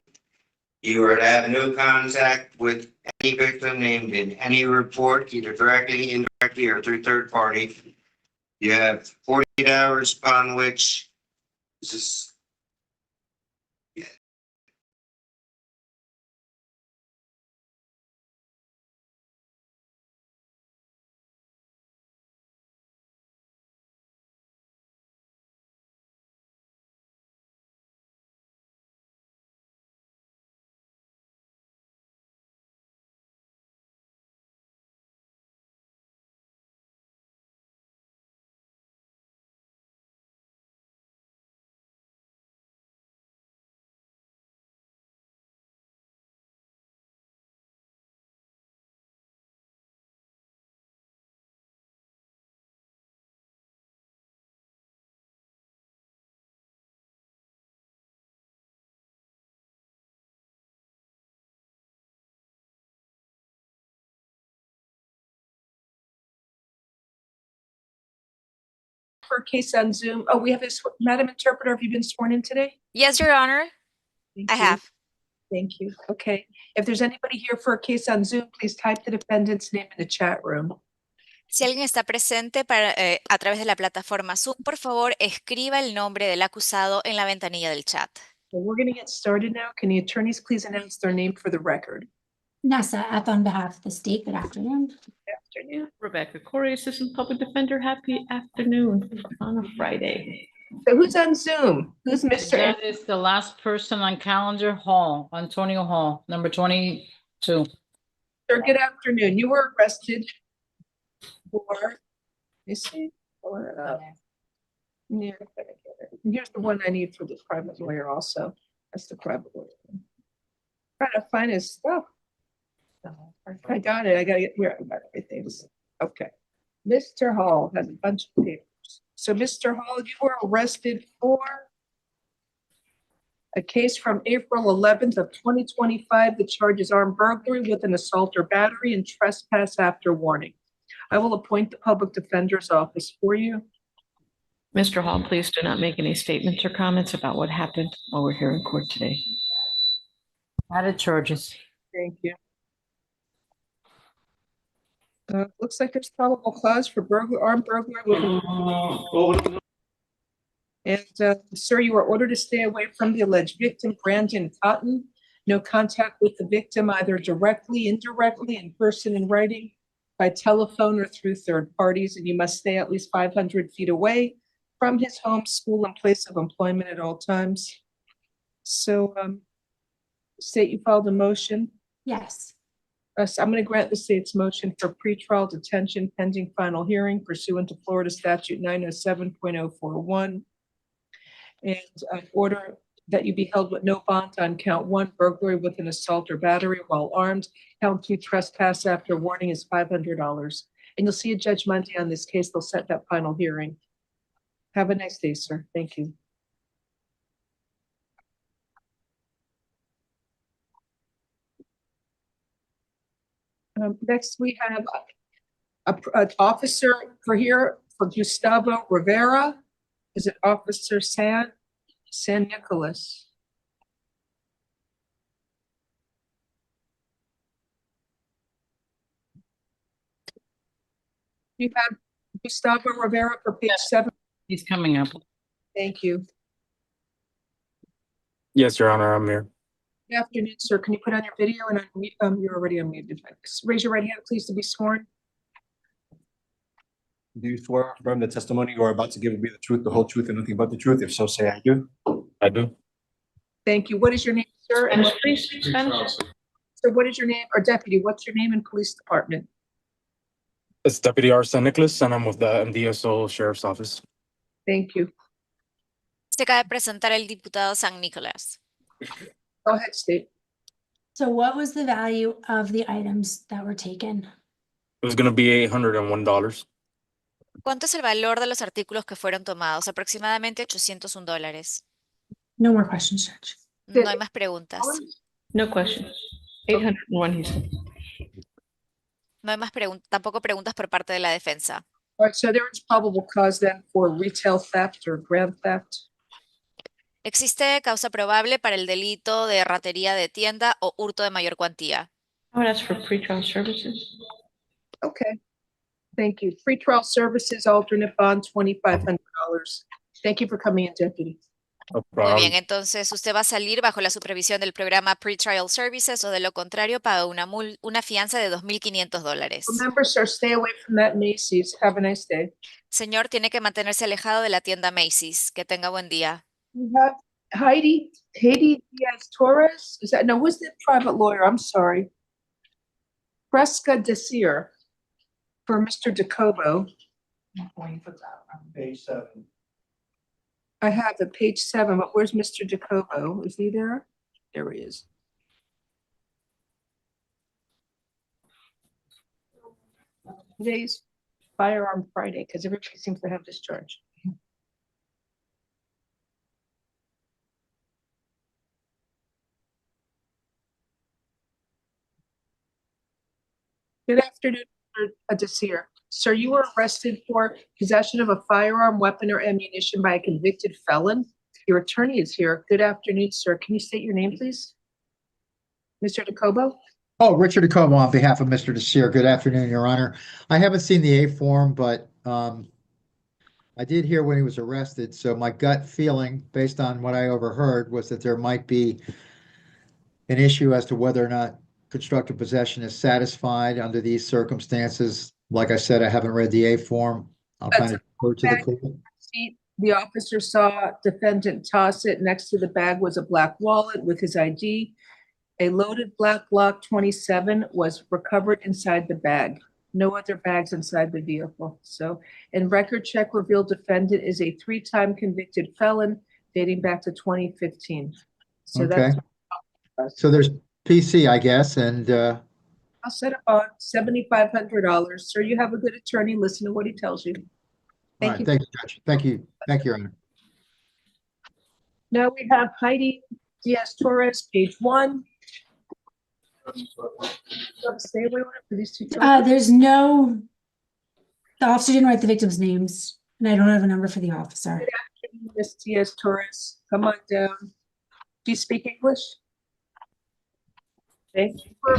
You are to have no contact with any victim named in any report, either directly, indirectly, or through third party. You have 48 hours upon which this is for a case on Zoom? Oh, we have this, Madam Interpreter, have you been sworn in today? Yes, Your Honor. Thank I you. have. Thank you. Okay. If there's anybody here for a case on Zoom, please type the defendant's name in the chat room. Si alguien está presente a través de la plataforma Zoom, por favor, escriba el nombre del acusado en la ventanilla del chat. So we're going to get started now. Can the attorneys please announce their name for the record? NASA F on behalf of the state. Good afternoon. Good afternoon. Rebecca Corey, Assistant Public Defender. Happy afternoon on a Friday. So who's on Zoom? Who's Mr. That is the last person on calendar, Hall, Antonio Hall, number 22. Sir, good afternoon. You were arrested for, here's the one I need for the private lawyer also. That's the private lawyer. Trying to find his stuff. I got it. I got to get here. I got everything. Okay. Mr. Hall has a bunch of papers. So, Mr. Hall, you were arrested for a case from April 11th of 2025. The charge is armed burglary with an assault or battery and trespass after warning. I will appoint the public defender's office for you. Mr. Hall, please do not make any statements or comments about what happened while we're here in court today. Added charges. Thank you. Looks like there's probable cause for armed burglary with and sir, you are ordered to stay away from the alleged victim, Brandon Cotton. No contact with the victim, either directly, indirectly, in person, in writing, by telephone, or through third parties, and you must stay at least 500 feet away from his home, school, and place of employment at all times. So, state you filed a motion. Yes. So I'm going to grant the state's motion for pretrial detention pending final hearing pursuant to Florida Statute 907.041. And order that you be held with no bond on count 1, burglary with an assault or battery while armed. Count 2, trespass after warning is $500. And you'll see a Judge Monday on this case. They'll set that final hearing. Have a nice day, sir. Thank you. Next, we have an officer for Gustavo Rivera. Is it Officer San Nicolas? You have Gustavo Rivera for page 7. He's coming up. Thank you. Yes, Your Honor, I'm here. Good afternoon, sir. Can you put on your video and unmute? You're already unmuted. Raise your right hand, please, to be sworn. Do you swear or affirm the testimony you are about to give will be the truth, the whole truth, and nothing but the truth? If so, say I do. I do. Thank you. What is your name, sir? Spanish, please. Spanish. So what is your name, or deputy, what's your name and police department? It's Deputy R. San Nicolas, and I'm with the MDSO Sheriff's Office. Thank you. Se acaba de presentar el diputado San Nicolás. Go ahead, State. So what was the value of the items that were taken? It was going to be $801. ¿Cuánto es el valor de los artículos que fueron tomados? Aproximadamente $801. No more questions, Judge. No hay más preguntas. No questions. 801, he said. No hay más tampoco preguntas por parte de la defensa. All right, so there is probable cause then for retail theft or grand theft. Existe causa probable para el delito de ratería de tienda o hurto de mayor cuantía. I would ask for pretrial services. Okay. Thank you. Pretrial services, alternate bond, $2,500. Thank you for coming in, Deputy. No Muy problem. bien, entonces usted va a salir bajo la supervisión del programa Pretrial Services o de lo contrario paga una fianza de $2,500. Remember, sir, stay away from that Macy's. Have a nice day. Señor, tiene que mantenerse alejado de la tienda Macy's. Que tenga buen día. We have Heidi Diaz Torres. Is that, no, who's the private lawyer? I'm sorry. Fresca Desir for Mr. DeCobo. Page 7. I have the page 7, but where's Mr. DeCobo? Is he there? There he is. Today's Firearm Friday because everybody seems to have this charge. Good afternoon, Mr. Desir. Sir, you were arrested for possession of a firearm, weapon, or ammunition by a convicted felon. Your attorney is here. Good afternoon, sir. Can you state your name, please? Mr. DeCobo? Oh, Richard DeComo on behalf of Mr. Desir. Good afternoon, Your Honor. I haven't seen the A form, but I did hear when he was arrested. So my gut feeling, based on what I overheard, was that there might be an issue as to whether or not constructive possession is satisfied under these circumstances. Like I said, I haven't read the A form. I'll kind of go to the court. The officer saw defendant toss it. Next to the bag was a black wallet with his ID. A loaded black Glock 27 was recovered inside the bag. No other bags inside the vehicle. So, and record check revealed defendant is a 3-time convicted felon dating back to 2015. So Okay. that's So there's PC, I guess, and I'll set up on $7,500. Sir, you have a good attorney. Listen to what he tells you. all right, thank you, Judge. Thank you, Your Honor. Now we have Heidi Diaz Torres, page 1. Stay away for these two. There's no, the officer didn't write the victims' names, and I don't have a number for the officer. Good afternoon, Ms. Diaz Torres. Come on down. Do you speak English? Thank you for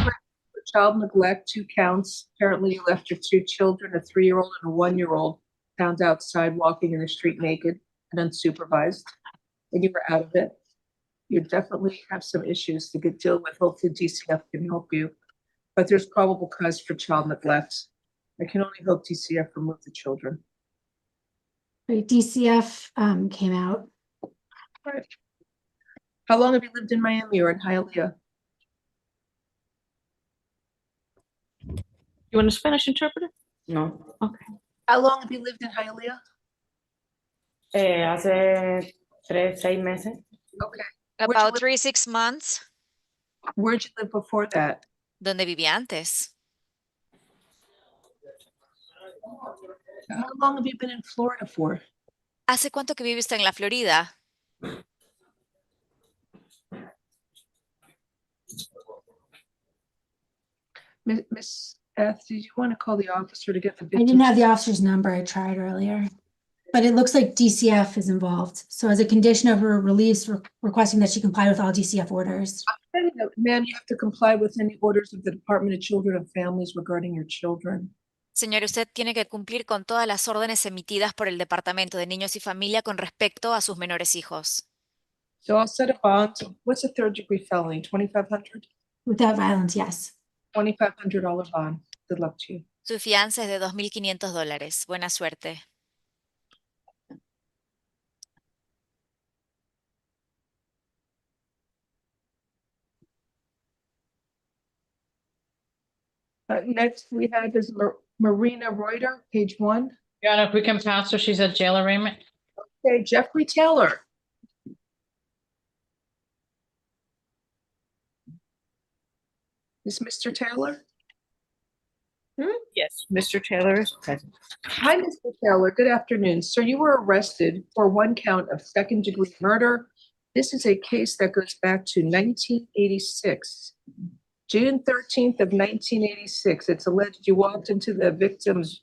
child neglect, 2 counts. Apparently you left your 2 children, a 3-year-old and a 1-year-old, found outside walking in the street naked and unsupervised, and you were out of it. You definitely have some issues to deal with. Hopefully DCF can help you, but there's probable cause for child neglect. I can only hope DCF remove the children. Right, DCF came out. Right. How long have you lived in Miami or in Hialeah? You want a Spanish interpreter? No. Okay. How long have you lived in Hialeah? Hace 3-6 meses. Okay. About 3-6 months. Where'd you live before that? Donde vivía antes. How long have you been in Florida for? ¿Hace cuánto que vive usted en la Florida? Miss F, did you want to call the officer to get the I victim? didn't have the officer's number. I tried earlier. But it looks like DCF is involved. So as a condition of her release, requesting that she comply with all DCF orders. Ma'am, you have to comply with any orders of the Department of Children and Families regarding your children. Señor, usted tiene que cumplir con todas las órdenes emitidas por el Departamento de Niños y Familia con respecto a sus menores hijos. So I'll set a bond. What's a 3rd-degree felony? $2,500? Without violence, yes. $2,500 bond. Good luck to you. Su fianza es de $2,500. Buena suerte. Next we have is Marina Reuter, page 1. Your Honor, if we can pass her, she's at jail arraignment. Okay, Jeffrey Taylor. Is Mr. Taylor? Yes, Mr. Taylor is present. Hi, Mr. Taylor. Good afternoon. Sir, you were arrested for 1 count of 2nd-degree murder. This is a case that goes back to 1986. June 13th of 1986. It's alleged you walked into the victim's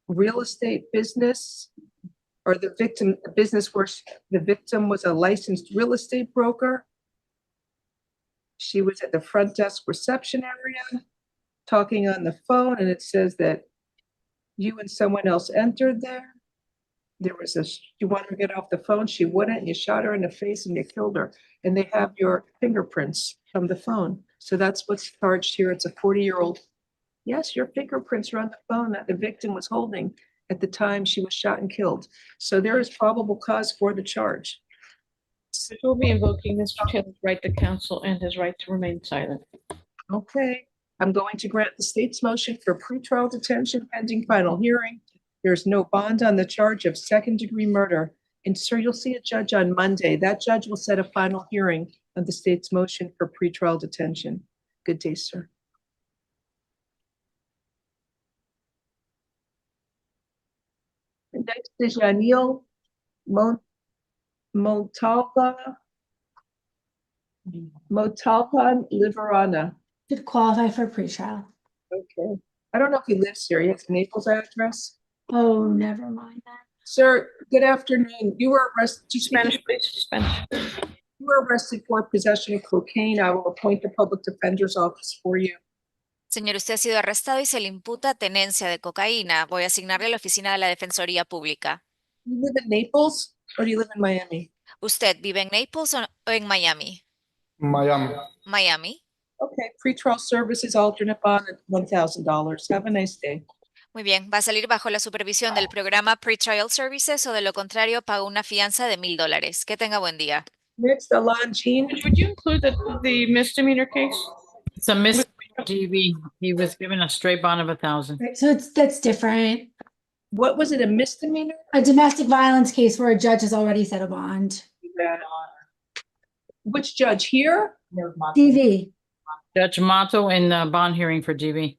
real estate business, or the business where the victim was a licensed real estate broker. She was at the front desk reception area talking on the phone, and it says that you and someone else entered there. There was you wanted to get off the phone, she wouldn't, and you shot her in the face and you killed her. And they have your fingerprints from the phone. So that's what's charged here. It's a 40-year-old. Yes, your fingerprints are on the phone that the victim was holding at the time she was shot and killed. So there is probable cause for the charge. So we'll be invoking Mr. Taylor's right to counsel and his right to remain silent. Okay, I'm going to grant the state's motion for pretrial detention pending final hearing. There's no bond on the charge of 2nd-degree murder. And sir, you'll see a judge on Monday. That judge will set a final hearing on the state's motion for pretrial detention. Good day, sir. Next is Yanil Motalpa Liverana. Should qualify for pretrial. Okay. I don't know if he lives here. He has a Naples address. Oh, never mind that. Sir, good afternoon. You were arrested. Spanish, please, Spanish. You were arrested for possession of cocaine. I will appoint the public defender's office for you. Señor, usted ha sido arrestado y se le imputa tenencia de cocaína. Voy a asignarle a la oficina de la Defensoría Pública. You live in Naples or do you live in Miami? ¿Usted vive en Naples o en Miami? Miami. Miami. Okay, pretrial services alternate bond at $1,000. Have a nice day. Muy bien, va a salir bajo la supervisión del programa Pretrial Services o de lo contrario paga una fianza de $1,000. Que tenga buen día. Next, Alon Jean. Would you include the misdemeanor case? It's a misdemeanor DV. He was given a straight bond of 1,000. Right, so that's different. What was it, a misdemeanor? A domestic violence case where a judge has already set a bond. Which judge here? DV, Judge Mato in the bond hearing for DV.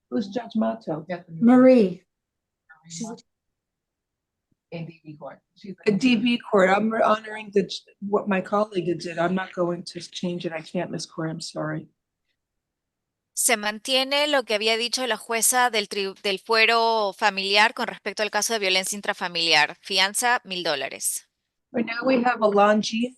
Who's Judge Mato? Marie. In DV court. A DV court. I'm honoring what my colleague did. I'm not going to change it. I can't, Ms. Court. I'm sorry. Se mantiene lo que había dicho la jueza del fuero familiar con respecto al caso de violencia intrafamiliar. Fianza, $1,000. Right now we have Alon Jean.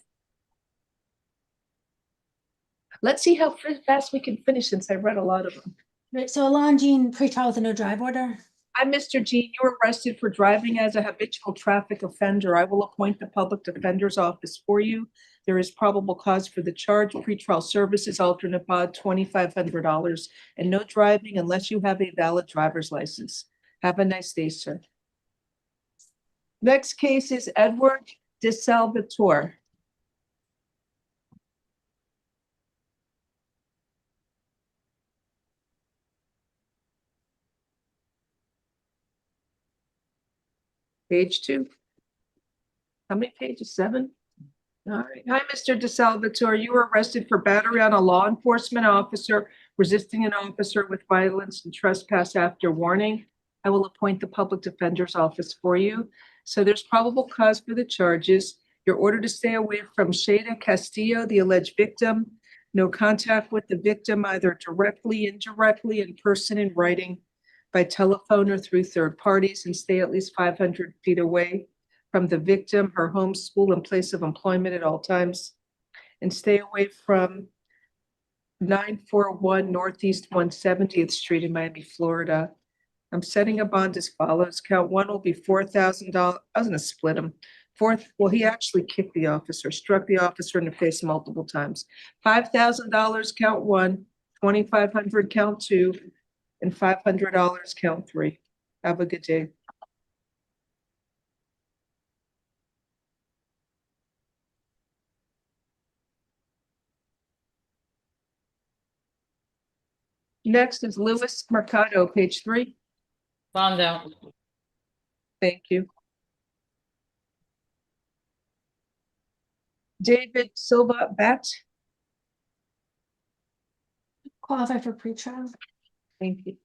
Let's see how fast we can finish since I read a lot of them. Right, so Alon Jean, pretrial with a no drive order. I'm Mr. Jean. You were arrested for driving as a habitual traffic offender. I will appoint the public defender's office for you. There is probable cause for the charge. Pretrial services alternate bond $2,500 and no driving unless you have a valid driver's license. Have a nice day, sir. Next case is Edward DeSalvatore. Page 2. How many pages? 7? All right. Hi, Mr. DeSalvatore. You were arrested for battery on a law enforcement officer, resisting an officer with violence and trespass after warning. I will appoint the public defender's office for you. So there's probable cause for the charges. You're ordered to stay away from Shada Castillo, the alleged victim. No contact with the victim, either directly, indirectly, in person, in writing, by telephone or through third parties, and stay at least 500 feet away from the victim, her home, school, and place of employment at all times. And stay away from 941 Northeast 170th Street in Miami, Florida. I'm setting a bond as follows. Count 1 will be $4,000. I was going to split them. Well, he actually kicked the officer, struck the officer in the face multiple times. $5,000 count 1, $2,500 count 2, and $500 count 3. Have a good day. Next is Luis Mercado, page 3. Bond out. Thank you. David Silva Bat. Qualify for pretrial. Thank you.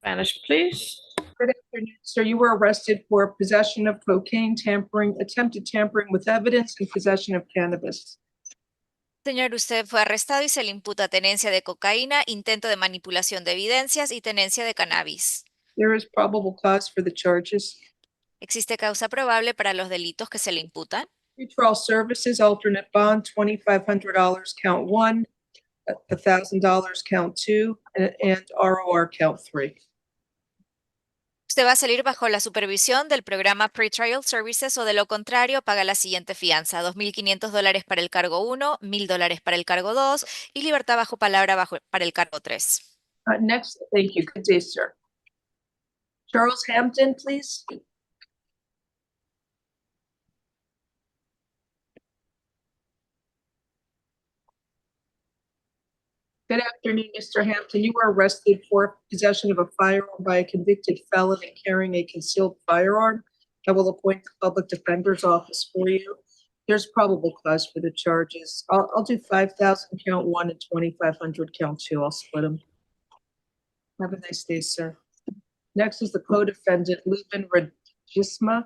Spanish, please. Good afternoon, sir. You were arrested for possession of cocaine, tampering, attempted tampering with evidence, and possession of cannabis. Señor, usted fue arrestado y se le imputa tenencia de cocaína, intento de manipulación de evidencias y tenencia de cannabis. There is probable cause for the charges. ¿Existe causa probable para los delitos que se le imputan? Pretrial services, alternate bond, $2,500 count 1, $1,000 count 2, and ROR count 3. Usted va a salir bajo la supervisión del programa Pretrial Services o de lo contrario paga la siguiente fianza: $2,500 para el cargo 1, $1,000 para el cargo 2 y libertad bajo palabra para el cargo 3. Next, thank you. Good day, sir. Charles Hampton, please. Good afternoon, Mr. Hampton. You were arrested for possession of a firearm by a convicted felon and carrying a concealed firearm. I will appoint the public defender's office for you. There's probable cause for the charges. I'll do 5,000 count 1 and 2,500 count 2. I'll split them. Have a nice day, sir. Next is the co-defendant, Lubin Rajisma.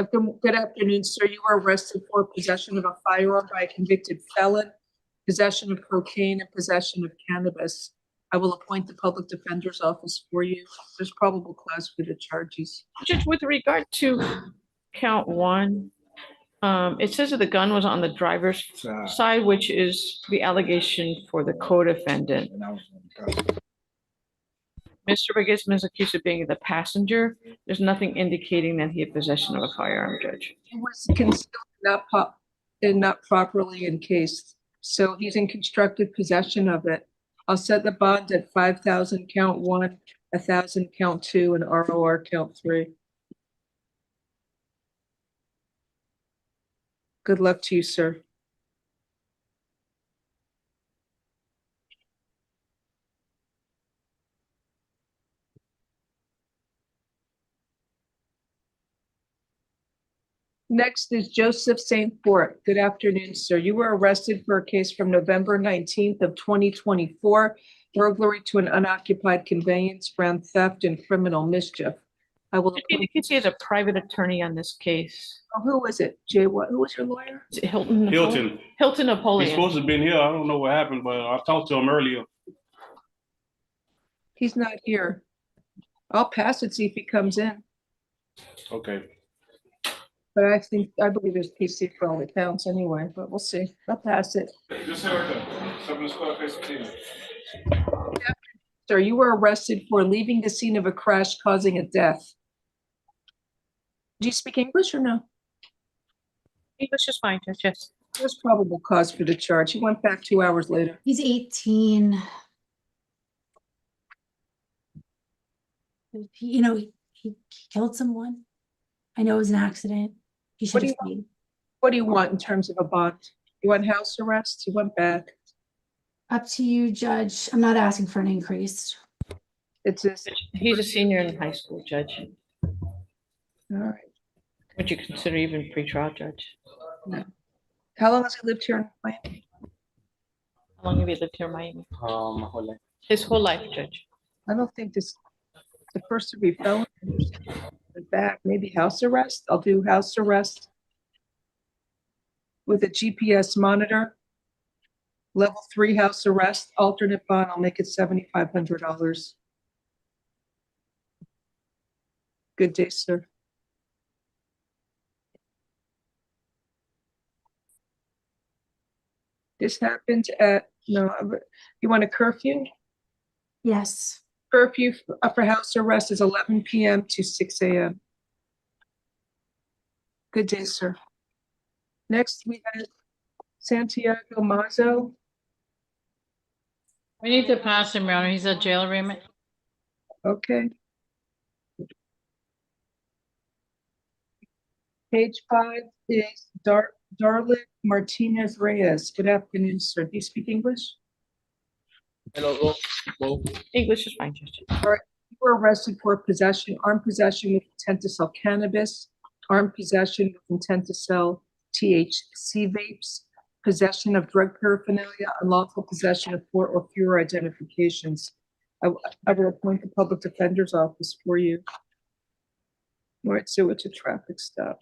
Good afternoon, sir. You were arrested for possession of a firearm by a convicted felon, possession of cocaine, and possession of cannabis. I will appoint the public defender's office for you. There's probable cause for the charges. Judge, with regard to count one, it says that the gun was on the driver's side, which is the allegation for the co-defendant. Mr. Reguesman is accused of being the passenger. There's nothing indicating that he had possession of a firearm, Judge. It was concealed and not properly encased, so he's in constructive possession of it. I'll set the bond at 5,000 count one, 1,000 count two, and ROR count three. Good luck to you, sir. Next is Joseph St. Fort. Good afternoon, sir. You were arrested for a case from November 19th of 2024, burglary to an unoccupied conveyance, grand theft, and criminal mischief. I will. It indicates he has a private attorney on this case. Oh, who was it? Jay, what? Who was your lawyer? Is it Hilton? Hilton. Hilton He's Napoleon. supposed to have been here. I don't know what happened, but I talked to him earlier. He's not here. I'll pass it, see if he comes in. Okay. But I believe there's PC for all accounts anyway, but we'll see. I'll pass it. Just say right there. 7 square face 15. Sir, you were arrested for leaving the scene of a crash causing a death. Do you speak English or no? English is fine, Judge, yes. There's probable cause for the charge. He went back 2 hours later. He's 18. You know, he killed someone. I know it was an accident. He should have stayed. What do you want in terms of a bond? You want house arrest? You went back. Up to you, Judge. I'm not asking for an increase. He's a senior in high school, Judge. All right. Would you consider even pre-trial, Judge? No. How long has he lived here in Miami? How long have you lived here in Miami? My whole life. His whole life, Judge. I don't think this, the first degree felony. Back, maybe house arrest. I'll do house arrest with a GPS monitor. Level 3 house arrest, alternate bond. I'll make it $7,500. Good day, sir. This happened at, no, you want a curfew? Yes. Curfew for house arrest is 11 p.m. to 6 a.m. Good day, sir. Next, we have Santiago Mazo. We need to pass him, Your Honor. He's a jail arraignment. Okay. Page 5 is Darlene Martinez Reyes. Good afternoon, sir. Do you speak English? Hello. English is fine, Judge. All right. You were arrested for possession, armed possession with intent to sell cannabis, armed possession with intent to sell THC vapes, possession of drug paraphernalia, unlawful possession of 4 or fewer identifications. I will appoint the public defender's office for you. All right, so it's a traffic stop.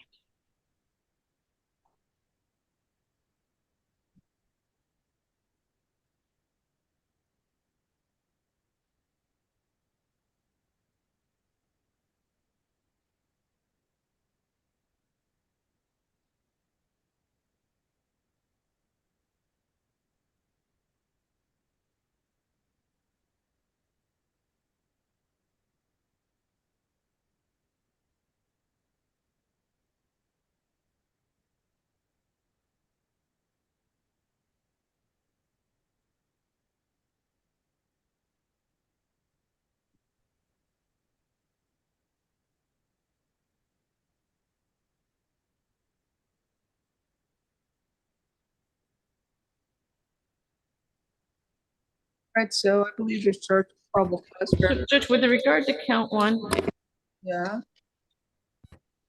Right, so I believe there's charge of probable cause. Judge, with regard to count 1, Yeah.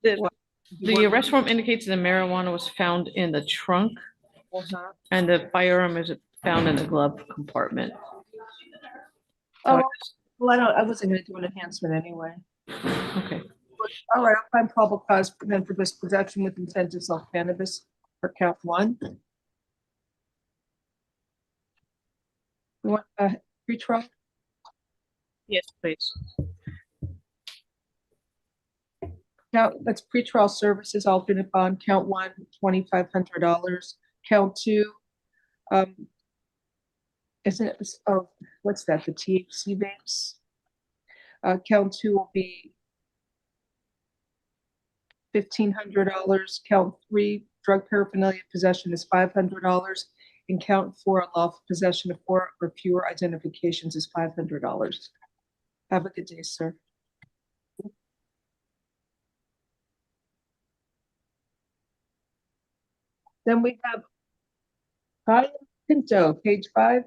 the arrest warrant indicates the marijuana was found in the trunk and the firearm is found in the glove compartment. Oh, well, I wasn't gonna do an enhancement anyway. Okay. All right, I'll find probable cause then for this possession with intent to sell cannabis for count one. You want pre-trial? Yes, please. Count, that's pretrial services, alternate bond, count one, $2,500. Count two, isn't it, oh, what's that, the THC vapes? Count two will be $1,500. Count three, drug paraphernalia possession is $500. And count four, unlawful possession of four or fewer identifications is $500. Have a good day, sir. Then we have Kyle Pinto, page 5.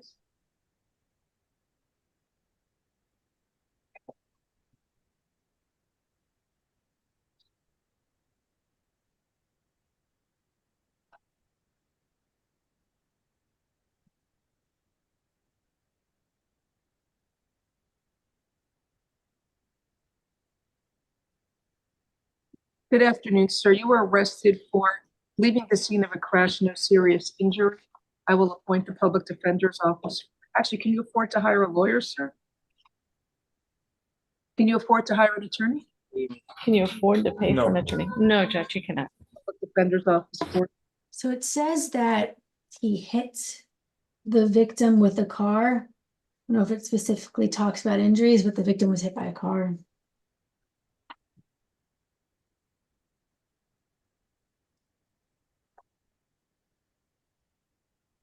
Good afternoon, sir. You were arrested for leaving the scene of a crash, no serious injury. I will appoint the public defender's office. Actually, can you afford to hire a lawyer, sir? Can you afford to hire an attorney? Can you afford to pay for an attorney? No, Judge, you cannot. Public defender's office for. So it says that he hit the victim with a car. I don't know if it specifically talks about injuries, but the victim was hit by a car.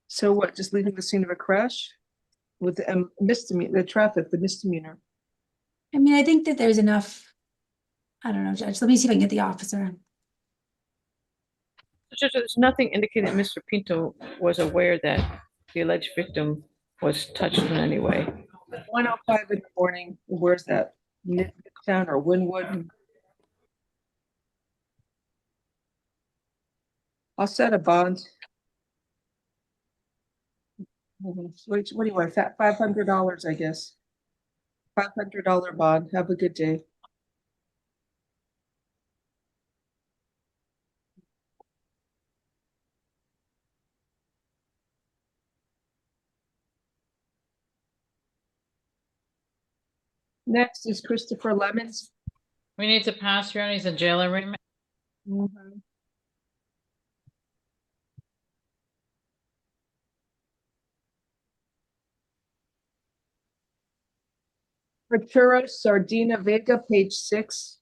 So what, just leaving the scene of a crash with the misdemeanor, the misdemeanor? I mean, I think that there's enough. I don't know, Judge. Let me see if I can get the officer. Judge, there's nothing indicating that Mr. Pinto was aware that the alleged victim was touched in any way. 1:05 in the morning, where's that? Midtown or Wynwood? I'll set a bond. What do you want, $500, I guess. $500 bond. Have a good day. Next is Christopher Lemons. We need to pass here, and he's in jail arraignment. Arturo Sardina Vega, page 6.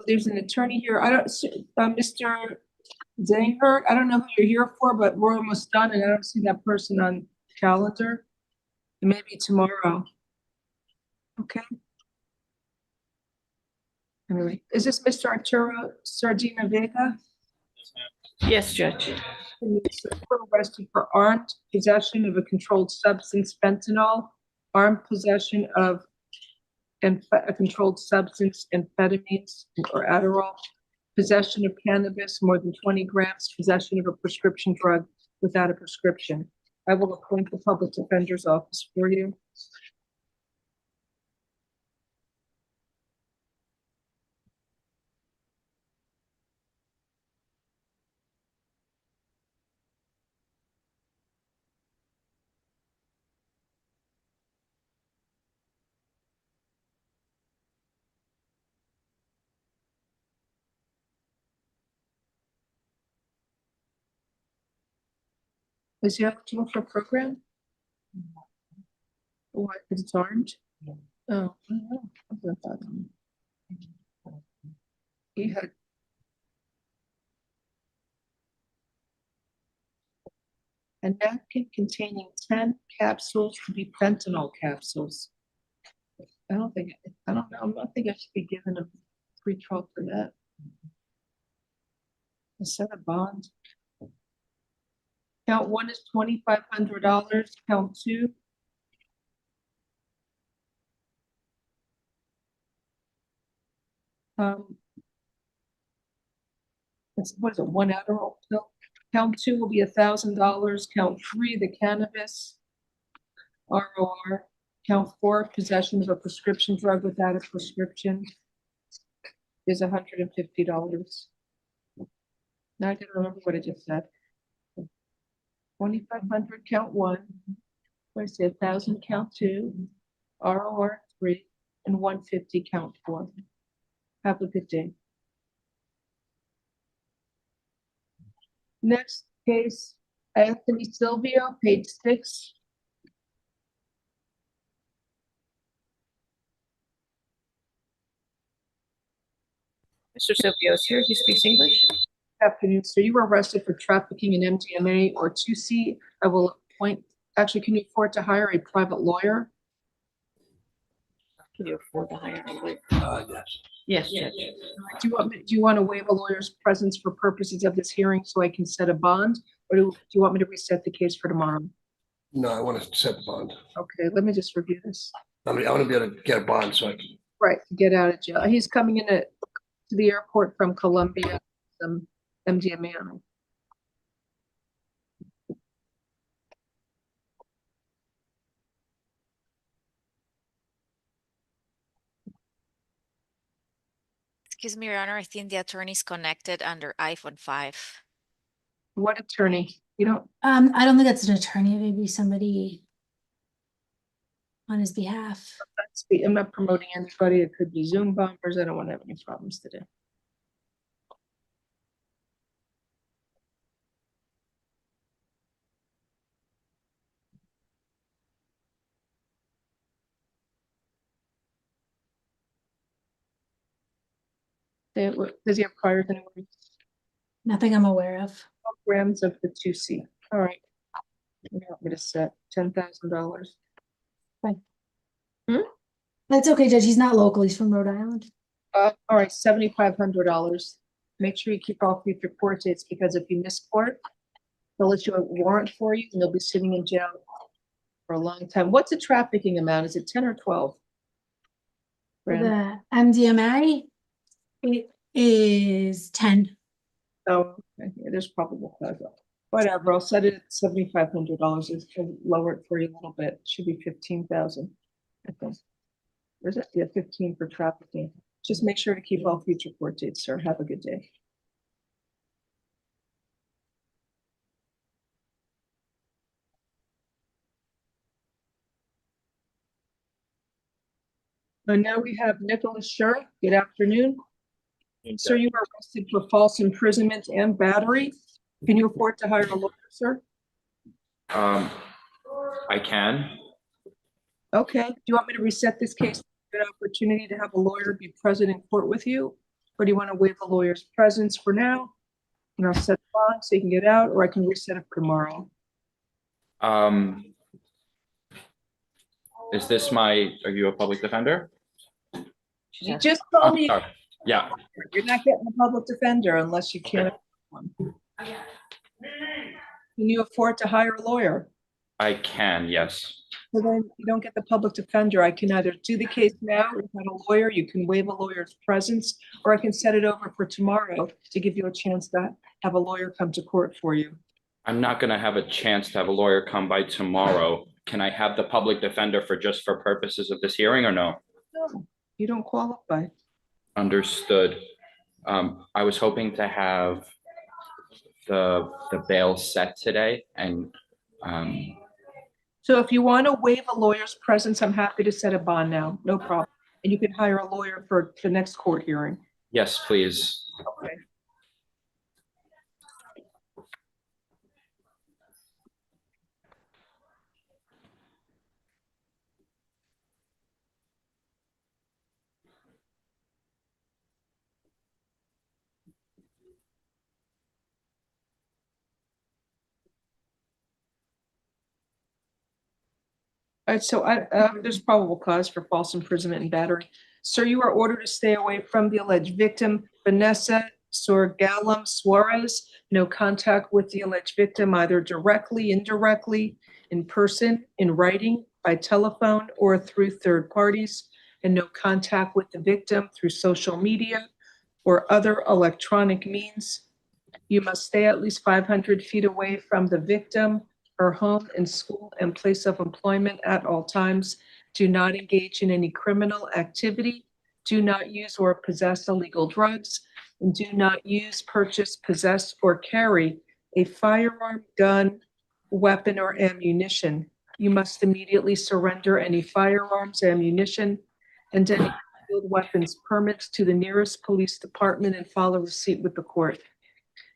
There's an attorney here. I don't, Mr. Zanger, I don't know who you're here for, but we're almost done and I don't see that person on the calendar. Maybe tomorrow. Okay. Anyway, is this Mr. Arturo Sardina Vega? Yes, Judge. Arrested for armed possession of a controlled substance, fentanyl, armed possession of a controlled substance, amphetamines or Adderall, possession of cannabis, more than 20 grams, possession of a prescription drug without a prescription. I will appoint the public defender's office for you. Is he eligible for a program? What, is it armed? Oh, I don't know. I'll put that on. He had a napkin containing 10 capsules to be fentanyl capsules. I don't know. I don't think I should be given a free trial for that. A set of bonds. Count one is $2,500. Count two. What is it? One Adderall pill. Count two will be $1,000. Count three, the cannabis. ROR. Count four, possession of a prescription drug without a prescription is $150. Now I didn't remember what I just said. 2,500, count one. What I said, 1,000, count two. ROR three, and 150, count four. Have a good day. Next case, Anthony Silvio, page 6. Mr. Silvio is here. He speaks English. Good afternoon, sir. You were arrested for trafficking in MDMA or 2C. I will appoint, actually, can you afford to hire a private lawyer? Can you afford to hire a lawyer? Yes. Yes, Judge. Do you want to waive a lawyer's presence for purposes of this hearing so I can set a bond? Or do you want me to reset the case for tomorrow? No, I want to set the bond. Okay, let me just review this. I want to be able to get a bond so I can. Right, get out of jail. He's coming in to the airport from Colombia, some MDMA on him. Excuse me, Your Honor, I think the attorney's connected under iPhone 5. What attorney? You don't, I don't think that's an attorney, maybe somebody on his behalf. I'm not promoting anybody. It could be Zoom bombers. I don't want to have any problems today. Does he have priors anywhere? Nothing I'm aware of. 12 grams of the 2C. All right. You want me to set $10,000? That's okay, Judge. He's not local. He's from Rhode Island. All right, $7,500. Make sure you keep all future court dates because if you miss court, they'll issue a warrant for you and you'll be sitting in jail for a long time. What's the trafficking amount? Is it 10 or 12? For the MDMA, it is 10. Oh, okay. Yeah, there's probable cause. Whatever, I'll set it at $7,500. It's to lower it for you a little bit. It should be 15,000. I think. Where's it? Yeah, 15 for trafficking. Just make sure to keep all future court dates, sir. Have a good day. And now we have Nicholas Sher. Good afternoon. Sir, you were arrested for false imprisonment and battery. Can you afford to hire a lawyer, sir? I can. Okay. Do you want me to reset this case? Good opportunity to have a lawyer be present in court with you? Or do you want to waive the lawyer's presence for now? And I'll set the bond so you can get out, or I can reset it for tomorrow. Is this are you a public defender? You just told me Sorry. Yeah. you're not getting a public defender unless you can't afford one. Can you afford to hire a lawyer? I can, yes. So then you don't get the public defender. I can either do the case now without a lawyer, you can waive a lawyer's presence, or I can set it over for tomorrow to give you a chance to have a lawyer come to court for you. I'm not gonna have a chance to have a lawyer come by tomorrow. Can I have the public defender for purposes of this hearing or no? No, you don't qualify. Understood. I was hoping to have the bail set today and So if you want to waive a lawyer's presence, I'm happy to set a bond now, no problem. And you can hire a lawyer for the next court hearing. yes, please. Okay. All right, so there's probable cause for false imprisonment and battery. Sir, you are ordered to stay away from the alleged victim, Vanessa Sorgalum Suarez. No contact with the alleged victim, either directly, indirectly, in person, in writing, by telephone, or through third parties, and no contact with the victim through social media or other electronic means. You must stay at least 500 feet away from the victim, her home and school and place of employment at all times. Do not engage in any criminal activity. Do not use or possess illegal drugs. And do not use, purchase, possess, or carry a firearm, gun, weapon, or ammunition. You must immediately surrender any firearms, ammunition, and any concealed weapons permits to the nearest police department and follow receipt with the court.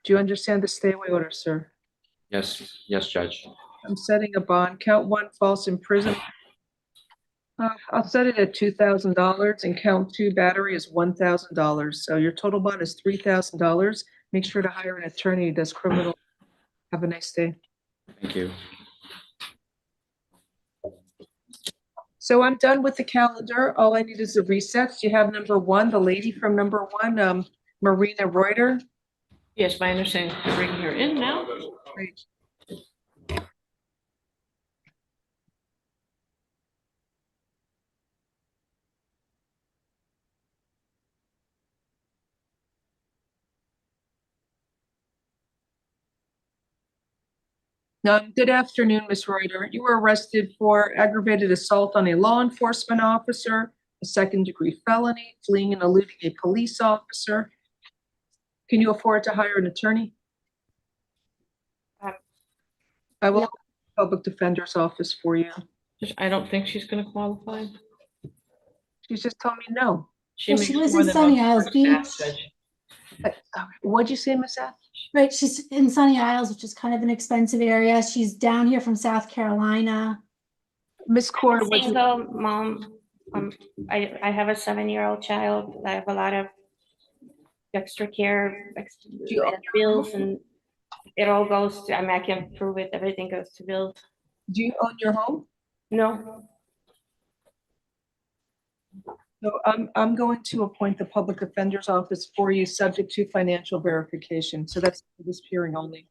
Do you understand the stay away order, sir? Yes, yes, Judge. I'm setting a bond. Count one, false imprisonment. I'll set it at $2,000, and count two, battery is $1,000. So your total bond is $3,000. Make sure to hire an attorney who does criminal. Have a nice day. Thank you. So I'm done with the calendar. All I need is the resets. You have number one, the lady from number one, Marina Reuter. Yes, my understanding is to bring her in now. Great. Good afternoon, Ms. Reuter. You were arrested for aggravated assault on a law enforcement officer, a second-degree felony, fleeing and eluding a police officer. Can you afford to hire an attorney? I will have the public defender's office for you. I don't think she's gonna qualify. She's just told me no. She Yeah, makes she lives more in than Sunny most Isles first Beach. staff, Judge. What'd you say, Ms. F? Right, she's in Sunny Isles, which is kind of an expensive area. She's down here from South Carolina. Ms. Carter, what'd you? Single mom, I have a 7-year-old child. I have a lot of extra care, bills, and it all goes to, I mean, I can prove it, everything goes to bills. Do you own your home? No, So I'm going to appoint the public defender's office for you, subject to financial verification. So that's for this hearing only.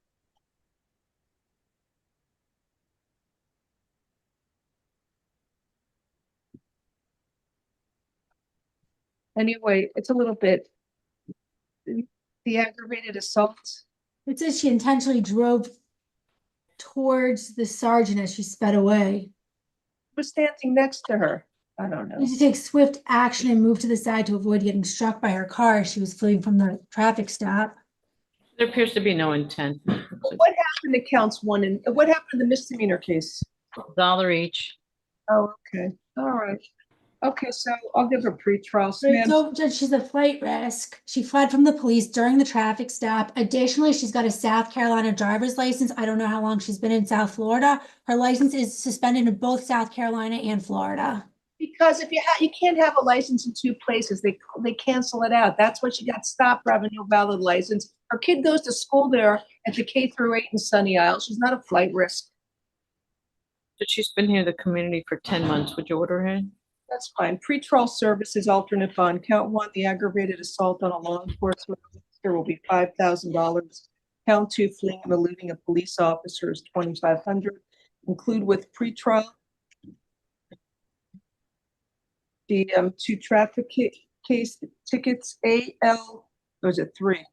Anyway, it's a little bit, the aggravated assault. It says she intentionally drove towards the sergeant as she sped away. Was standing next to her. I don't know. She to take swift action and move to the side to avoid getting struck by her car as she was fleeing from the traffic stop. There appears to be no intent. What happened to counts one and what happened to the misdemeanor case? $1 each. Oh, okay. All right. Okay, so I'll give her pretrial. Right, so Judge, she's a flight risk. She fled from the police during the traffic stop. Additionally, she's got a South Carolina driver's license. I don't know how long she's been in South Florida. Her license is suspended in both South Carolina and Florida. Because if you can't have a license in two places, they cancel it out. That's why she got stopped for having no valid license. Her kid goes to school there at the K-8 in Sunny Isles. She's not a flight risk. But she's been here in the community for 10 months. Would you order her in? That's fine. Pretrial services alternate bond. Count one, the aggravated assault on a law enforcement officer will be $5,000. Count two, fleeing and eluding a police officer is $2,500. Include with pretrial the two traffic case tickets, or is it three?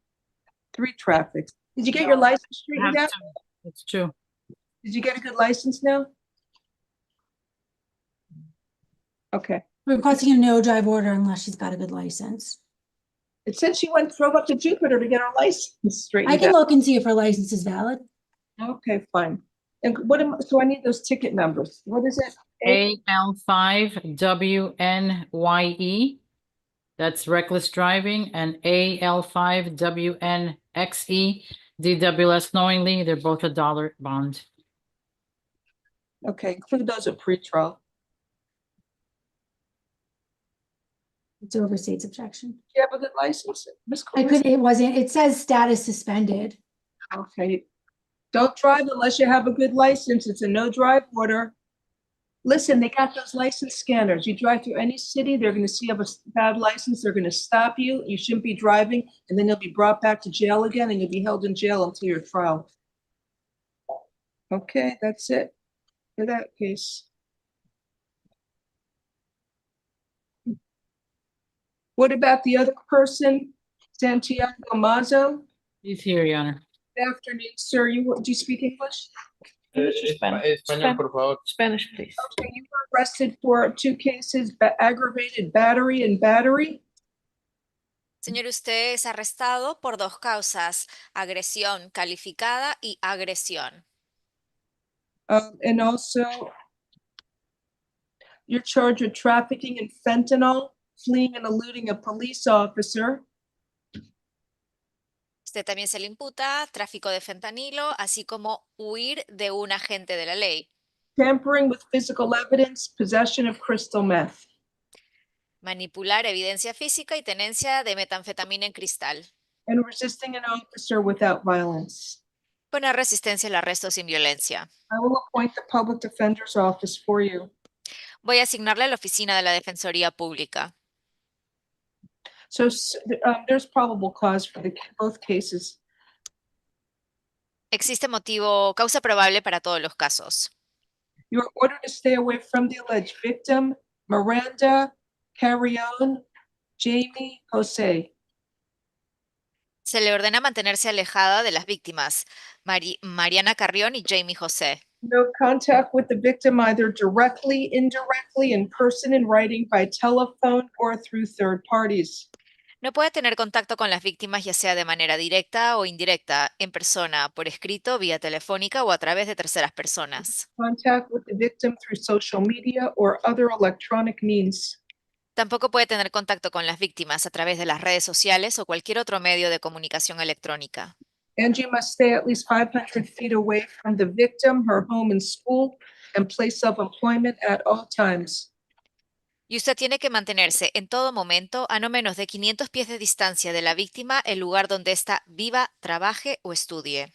Three traffics. Did you get your license straightened out? It's true. Did you get a good license now? Okay. We're requesting a no drive order unless she's got a good license. It said she drove up to Jupiter to get her license straightened out. I can look and see if her license is valid. Okay, fine. And so I need those ticket numbers. What is it? AL5WNYE. That's reckless driving, and AL5WNXE. DWS knowingly. They're both $1 bond. Okay, include those at pretrial. It's over state's objection. Do you have a good license, Ms. It says status suspended. Okay. Don't drive unless you have a good license. It's a no drive order. Listen, they got those license scanners. You drive through any city, they're gonna see you have a bad license, they're gonna stop you, you shouldn't be driving, and then you'll be brought back to jail again, and you'll be held in jail until your trial. Okay, that's it for that case. What about the other person, Santiago Mazo? He's here, Your Honor. Good afternoon, sir. Do you speak English? Español, por favor. Spanish, please. Okay, you were arrested for 2 cases, aggravated battery and battery. Señor, usted es arrestado por 2 causas, agresión calificada y agresión. And also, you're charged with trafficking in fentanyl, fleeing and eluding a police officer. Usted también se le imputa tráfico de fentanilo, así como huir de un agente de la ley. Tampering with physical evidence, possession of crystal meth. Manipular evidencia física y tenencia de metanfetamina en cristal. And resisting an officer without violence. Poner resistencia al arresto sin violencia. I will appoint the public defender's office for you. Voy a asignarle a la oficina de la Defensoría Pública. So there's probable cause for both cases. Existe causa probable para todos los casos. You are ordered to stay away from the alleged victim, Miranda, Carrion, Jamie, Jose. Se le ordena mantenerse alejada de las víctimas, Mariana Carrión y Jamie José. No contact with the victim either directly, indirectly, in person, in writing, by telephone, or through third parties. No puede tener contacto con las víctimas ya sea de manera directa o indirecta, en persona, por escrito, vía telefónica o a través de terceras personas. Contact with the victim through social media or other electronic means. Tampoco puede tener contacto con las víctimas a través de las redes sociales o cualquier otro medio de comunicación electrónica. And you must stay at least 500 feet away from the victim, her home and school, and place of employment at all times. Y usted tiene que mantenerse en todo momento a no menos de 500 pies de distancia de la víctima, el lugar donde ésta viva, trabaje o estudie.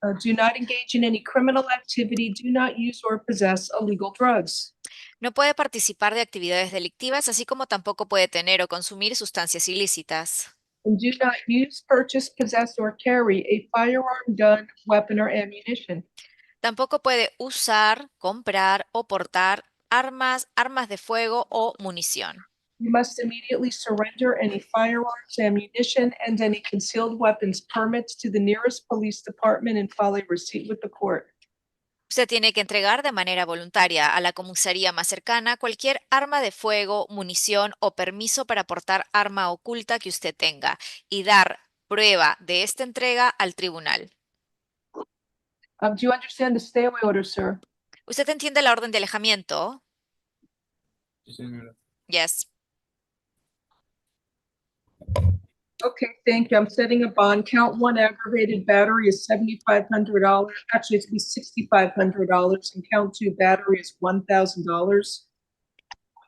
Do not engage in any criminal activity. Do not use or possess illegal drugs. No puede participar de actividades delictivas, así como tampoco puede tener o consumir sustancias ilícitas. And do not use, purchase, possess, or carry a firearm, gun, weapon, or ammunition. Tampoco puede usar, comprar o portar armas de fuego o munición. You must immediately surrender any firearms, ammunition, and any concealed weapons permits to the nearest police department and file a receipt with the court. Usted tiene que entregar de manera voluntaria a la comisaría más cercana cualquier arma de fuego, munición o permiso para portar arma oculta que usted tenga y dar prueba de esta entrega al tribunal. Do you understand the stay away order, sir? ¿Usted entiende la orden de alejamiento? Sí, señora. Yes. Okay, thank you. I'm setting a bond. Count 1 aggravated battery is $7,500. Actually, it's going to be $6,500. And count 2 battery is $1,000.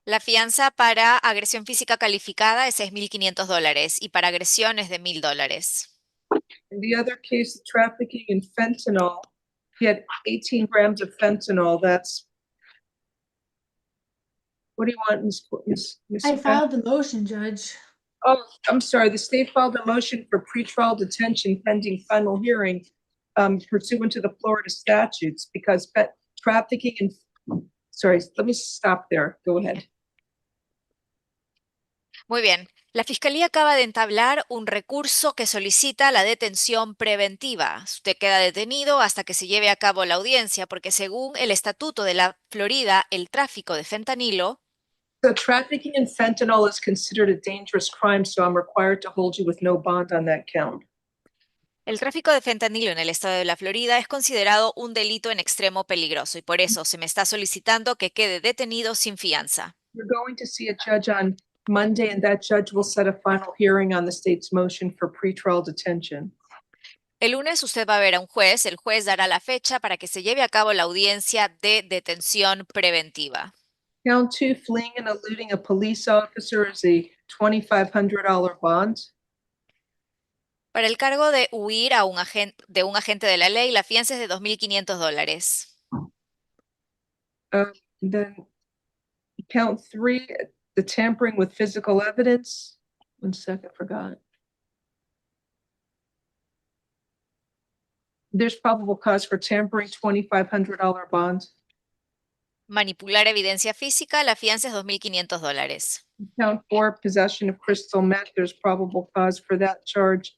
La fianza para agresión física calificada es $6,500 y para agresión es de $1,000. In the other case, trafficking in fentanyl, he had 18 grams of fentanyl. That's, what do you want, Ms. I filed the motion, Judge. Oh, I'm sorry. The state filed a motion for pretrial detention pending final hearing pursuant to the Florida statutes because trafficking and, sorry, let me stop there. Go ahead. Muy bien. La Fiscalía acaba de entablar un recurso que solicita la detención preventiva. Usted queda detenido hasta que se lleve a cabo la audiencia porque según el Estatuto de la Florida, el tráfico de fentanilo. So trafficking in fentanyl is considered a dangerous crime, so I'm required to hold you with no bond on that count. El tráfico de fentanilo en el estado de la Florida es considerado un delito en extremo peligroso y por eso se me está solicitando que quede detenido sin fianza. You're going to see a judge on Monday, and that judge will set a final hearing on the state's motion for pretrial detention. El lunes usted va a ver a un juez. El juez dará la fecha para que se lleve a cabo la audiencia de detención preventiva. Count 2, fleeing and eluding a police officer is a $2,500 bond. Para el cargo de huir a un agente de la ley, la fianza es de $2,500. And then count 3, the tampering with physical evidence. 1 second, forgot. There's probable cause for tampering, $2,500 bond. Manipular evidencia física, la fianza es $2,500. Count 4, possession of crystal meth. There's probable cause for that charge.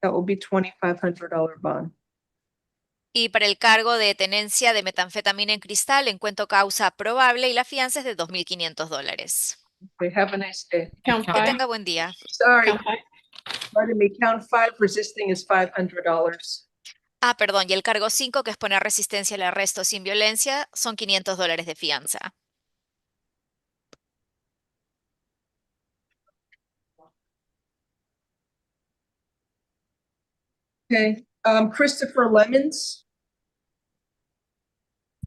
That will be $2,500 bond. Y para el cargo de tenencia de metanfetamina en cristal, encuentro causa probable y la fianza es de $2,500. Okay, have a nice day. Count Que 5. tenga buen día. Sorry, Count 5. pardon me, count 5, resisting is $500. Ah, perdón, y el cargo 5, que es poner resistencia al arresto sin violencia, son $500 de fianza. Okay, Christopher Lemons,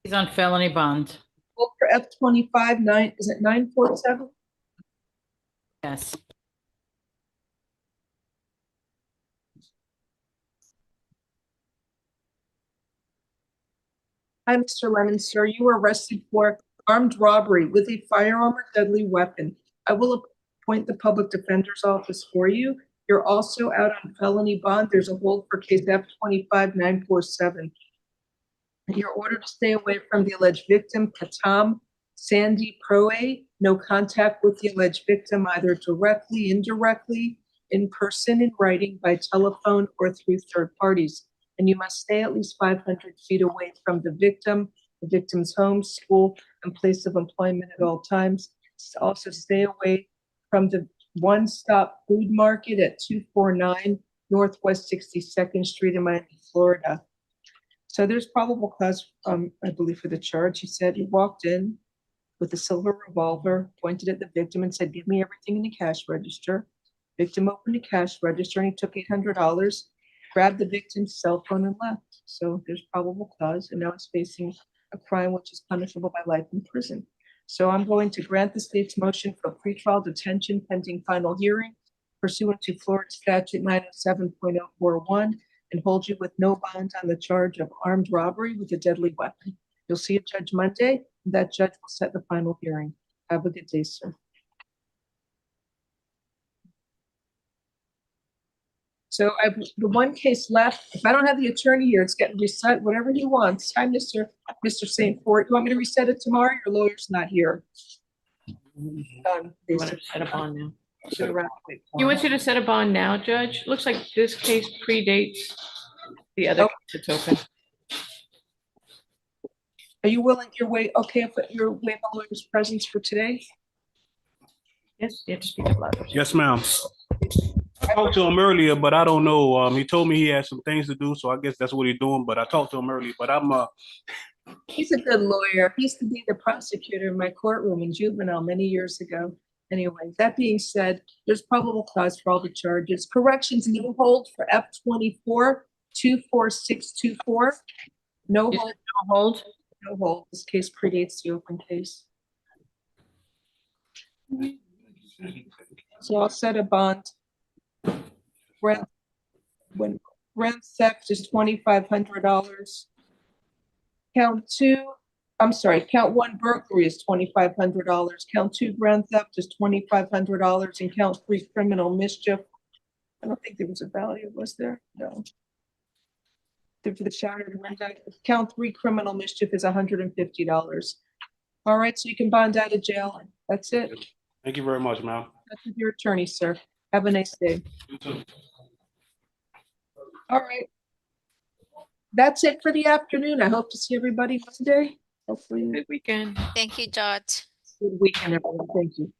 He's on felony bond. hold for F25, 9, is it 947? Yes. Hi, Mr. Lemons, sir. You were arrested for armed robbery with a firearm or deadly weapon. I will appoint the public defender's office for you. You're also out on felony bond. There's a hold for case F25-947. You're ordered to stay away from the alleged victim, Katam Sandy Proe. No contact with the alleged victim, either directly, indirectly, in person, in writing, by telephone, or through third parties. And you must stay at least 500 feet away from the victim's home, school, and place of employment at all times. Also stay away from the one-stop food market at 249 Northwest 62nd Street in Miami, Florida. So there's probable cause, I believe, for the charge. He said he walked in with a silver revolver, pointed at the victim and said, "Give me everything in the cash register." Victim opened the cash register and he took $800, grabbed the victim's cell phone and left. So there's probable cause, and now he's facing a crime which is punishable by life in prison. So I'm going to grant the state's motion for pretrial detention pending final hearing pursuant to Florida statute 907.041 and hold you with no bond on the charge of armed robbery with a deadly weapon. You'll see a judge Monday. And that judge will set the final hearing. Have a good day, sir. So I have the one case left. If I don't have the attorney here, it's getting reset, whatever he wants. Hi, Mr. St. Fort. You want me to reset it tomorrow? Your lawyer's not here. You want to set a bond now? You You want you to set a bond now, Judge? Looks like this case predates the other case that's open. Are you willing, okay, if you're waive the lawyer's presence for today? Yes, you have to speak up louder. Yes, ma'am. I talked to him earlier, but I don't know. He told me he had some things to do, so I guess that's what he's doing. But I talked to him earlier. But He's a good lawyer. He used to be the prosecutor in my courtroom in juvenile many years ago. Anyway, that being said, there's probable cause for all the charges. Corrections, no hold for F24-24624. No hold. No hold. No hold. This case predates the open case. So I'll set a bond. Rent theft is $2,500. Count 1 burglary is $2,500. Count 2 grand theft is $2,500, and count 3 criminal mischief. I don't think there was a value, was there? No. For the shattered window, count 3 criminal mischief is $150. All right, so you can bond out of jail. That's it. thank you very much, ma'am. That's with your attorney, sir. Have a nice day. You too. All right. That's it for the afternoon. I hope to see everybody Monday. Hopefully. Good weekend. Thank you, Judge. Good weekend, everyone. Thank you.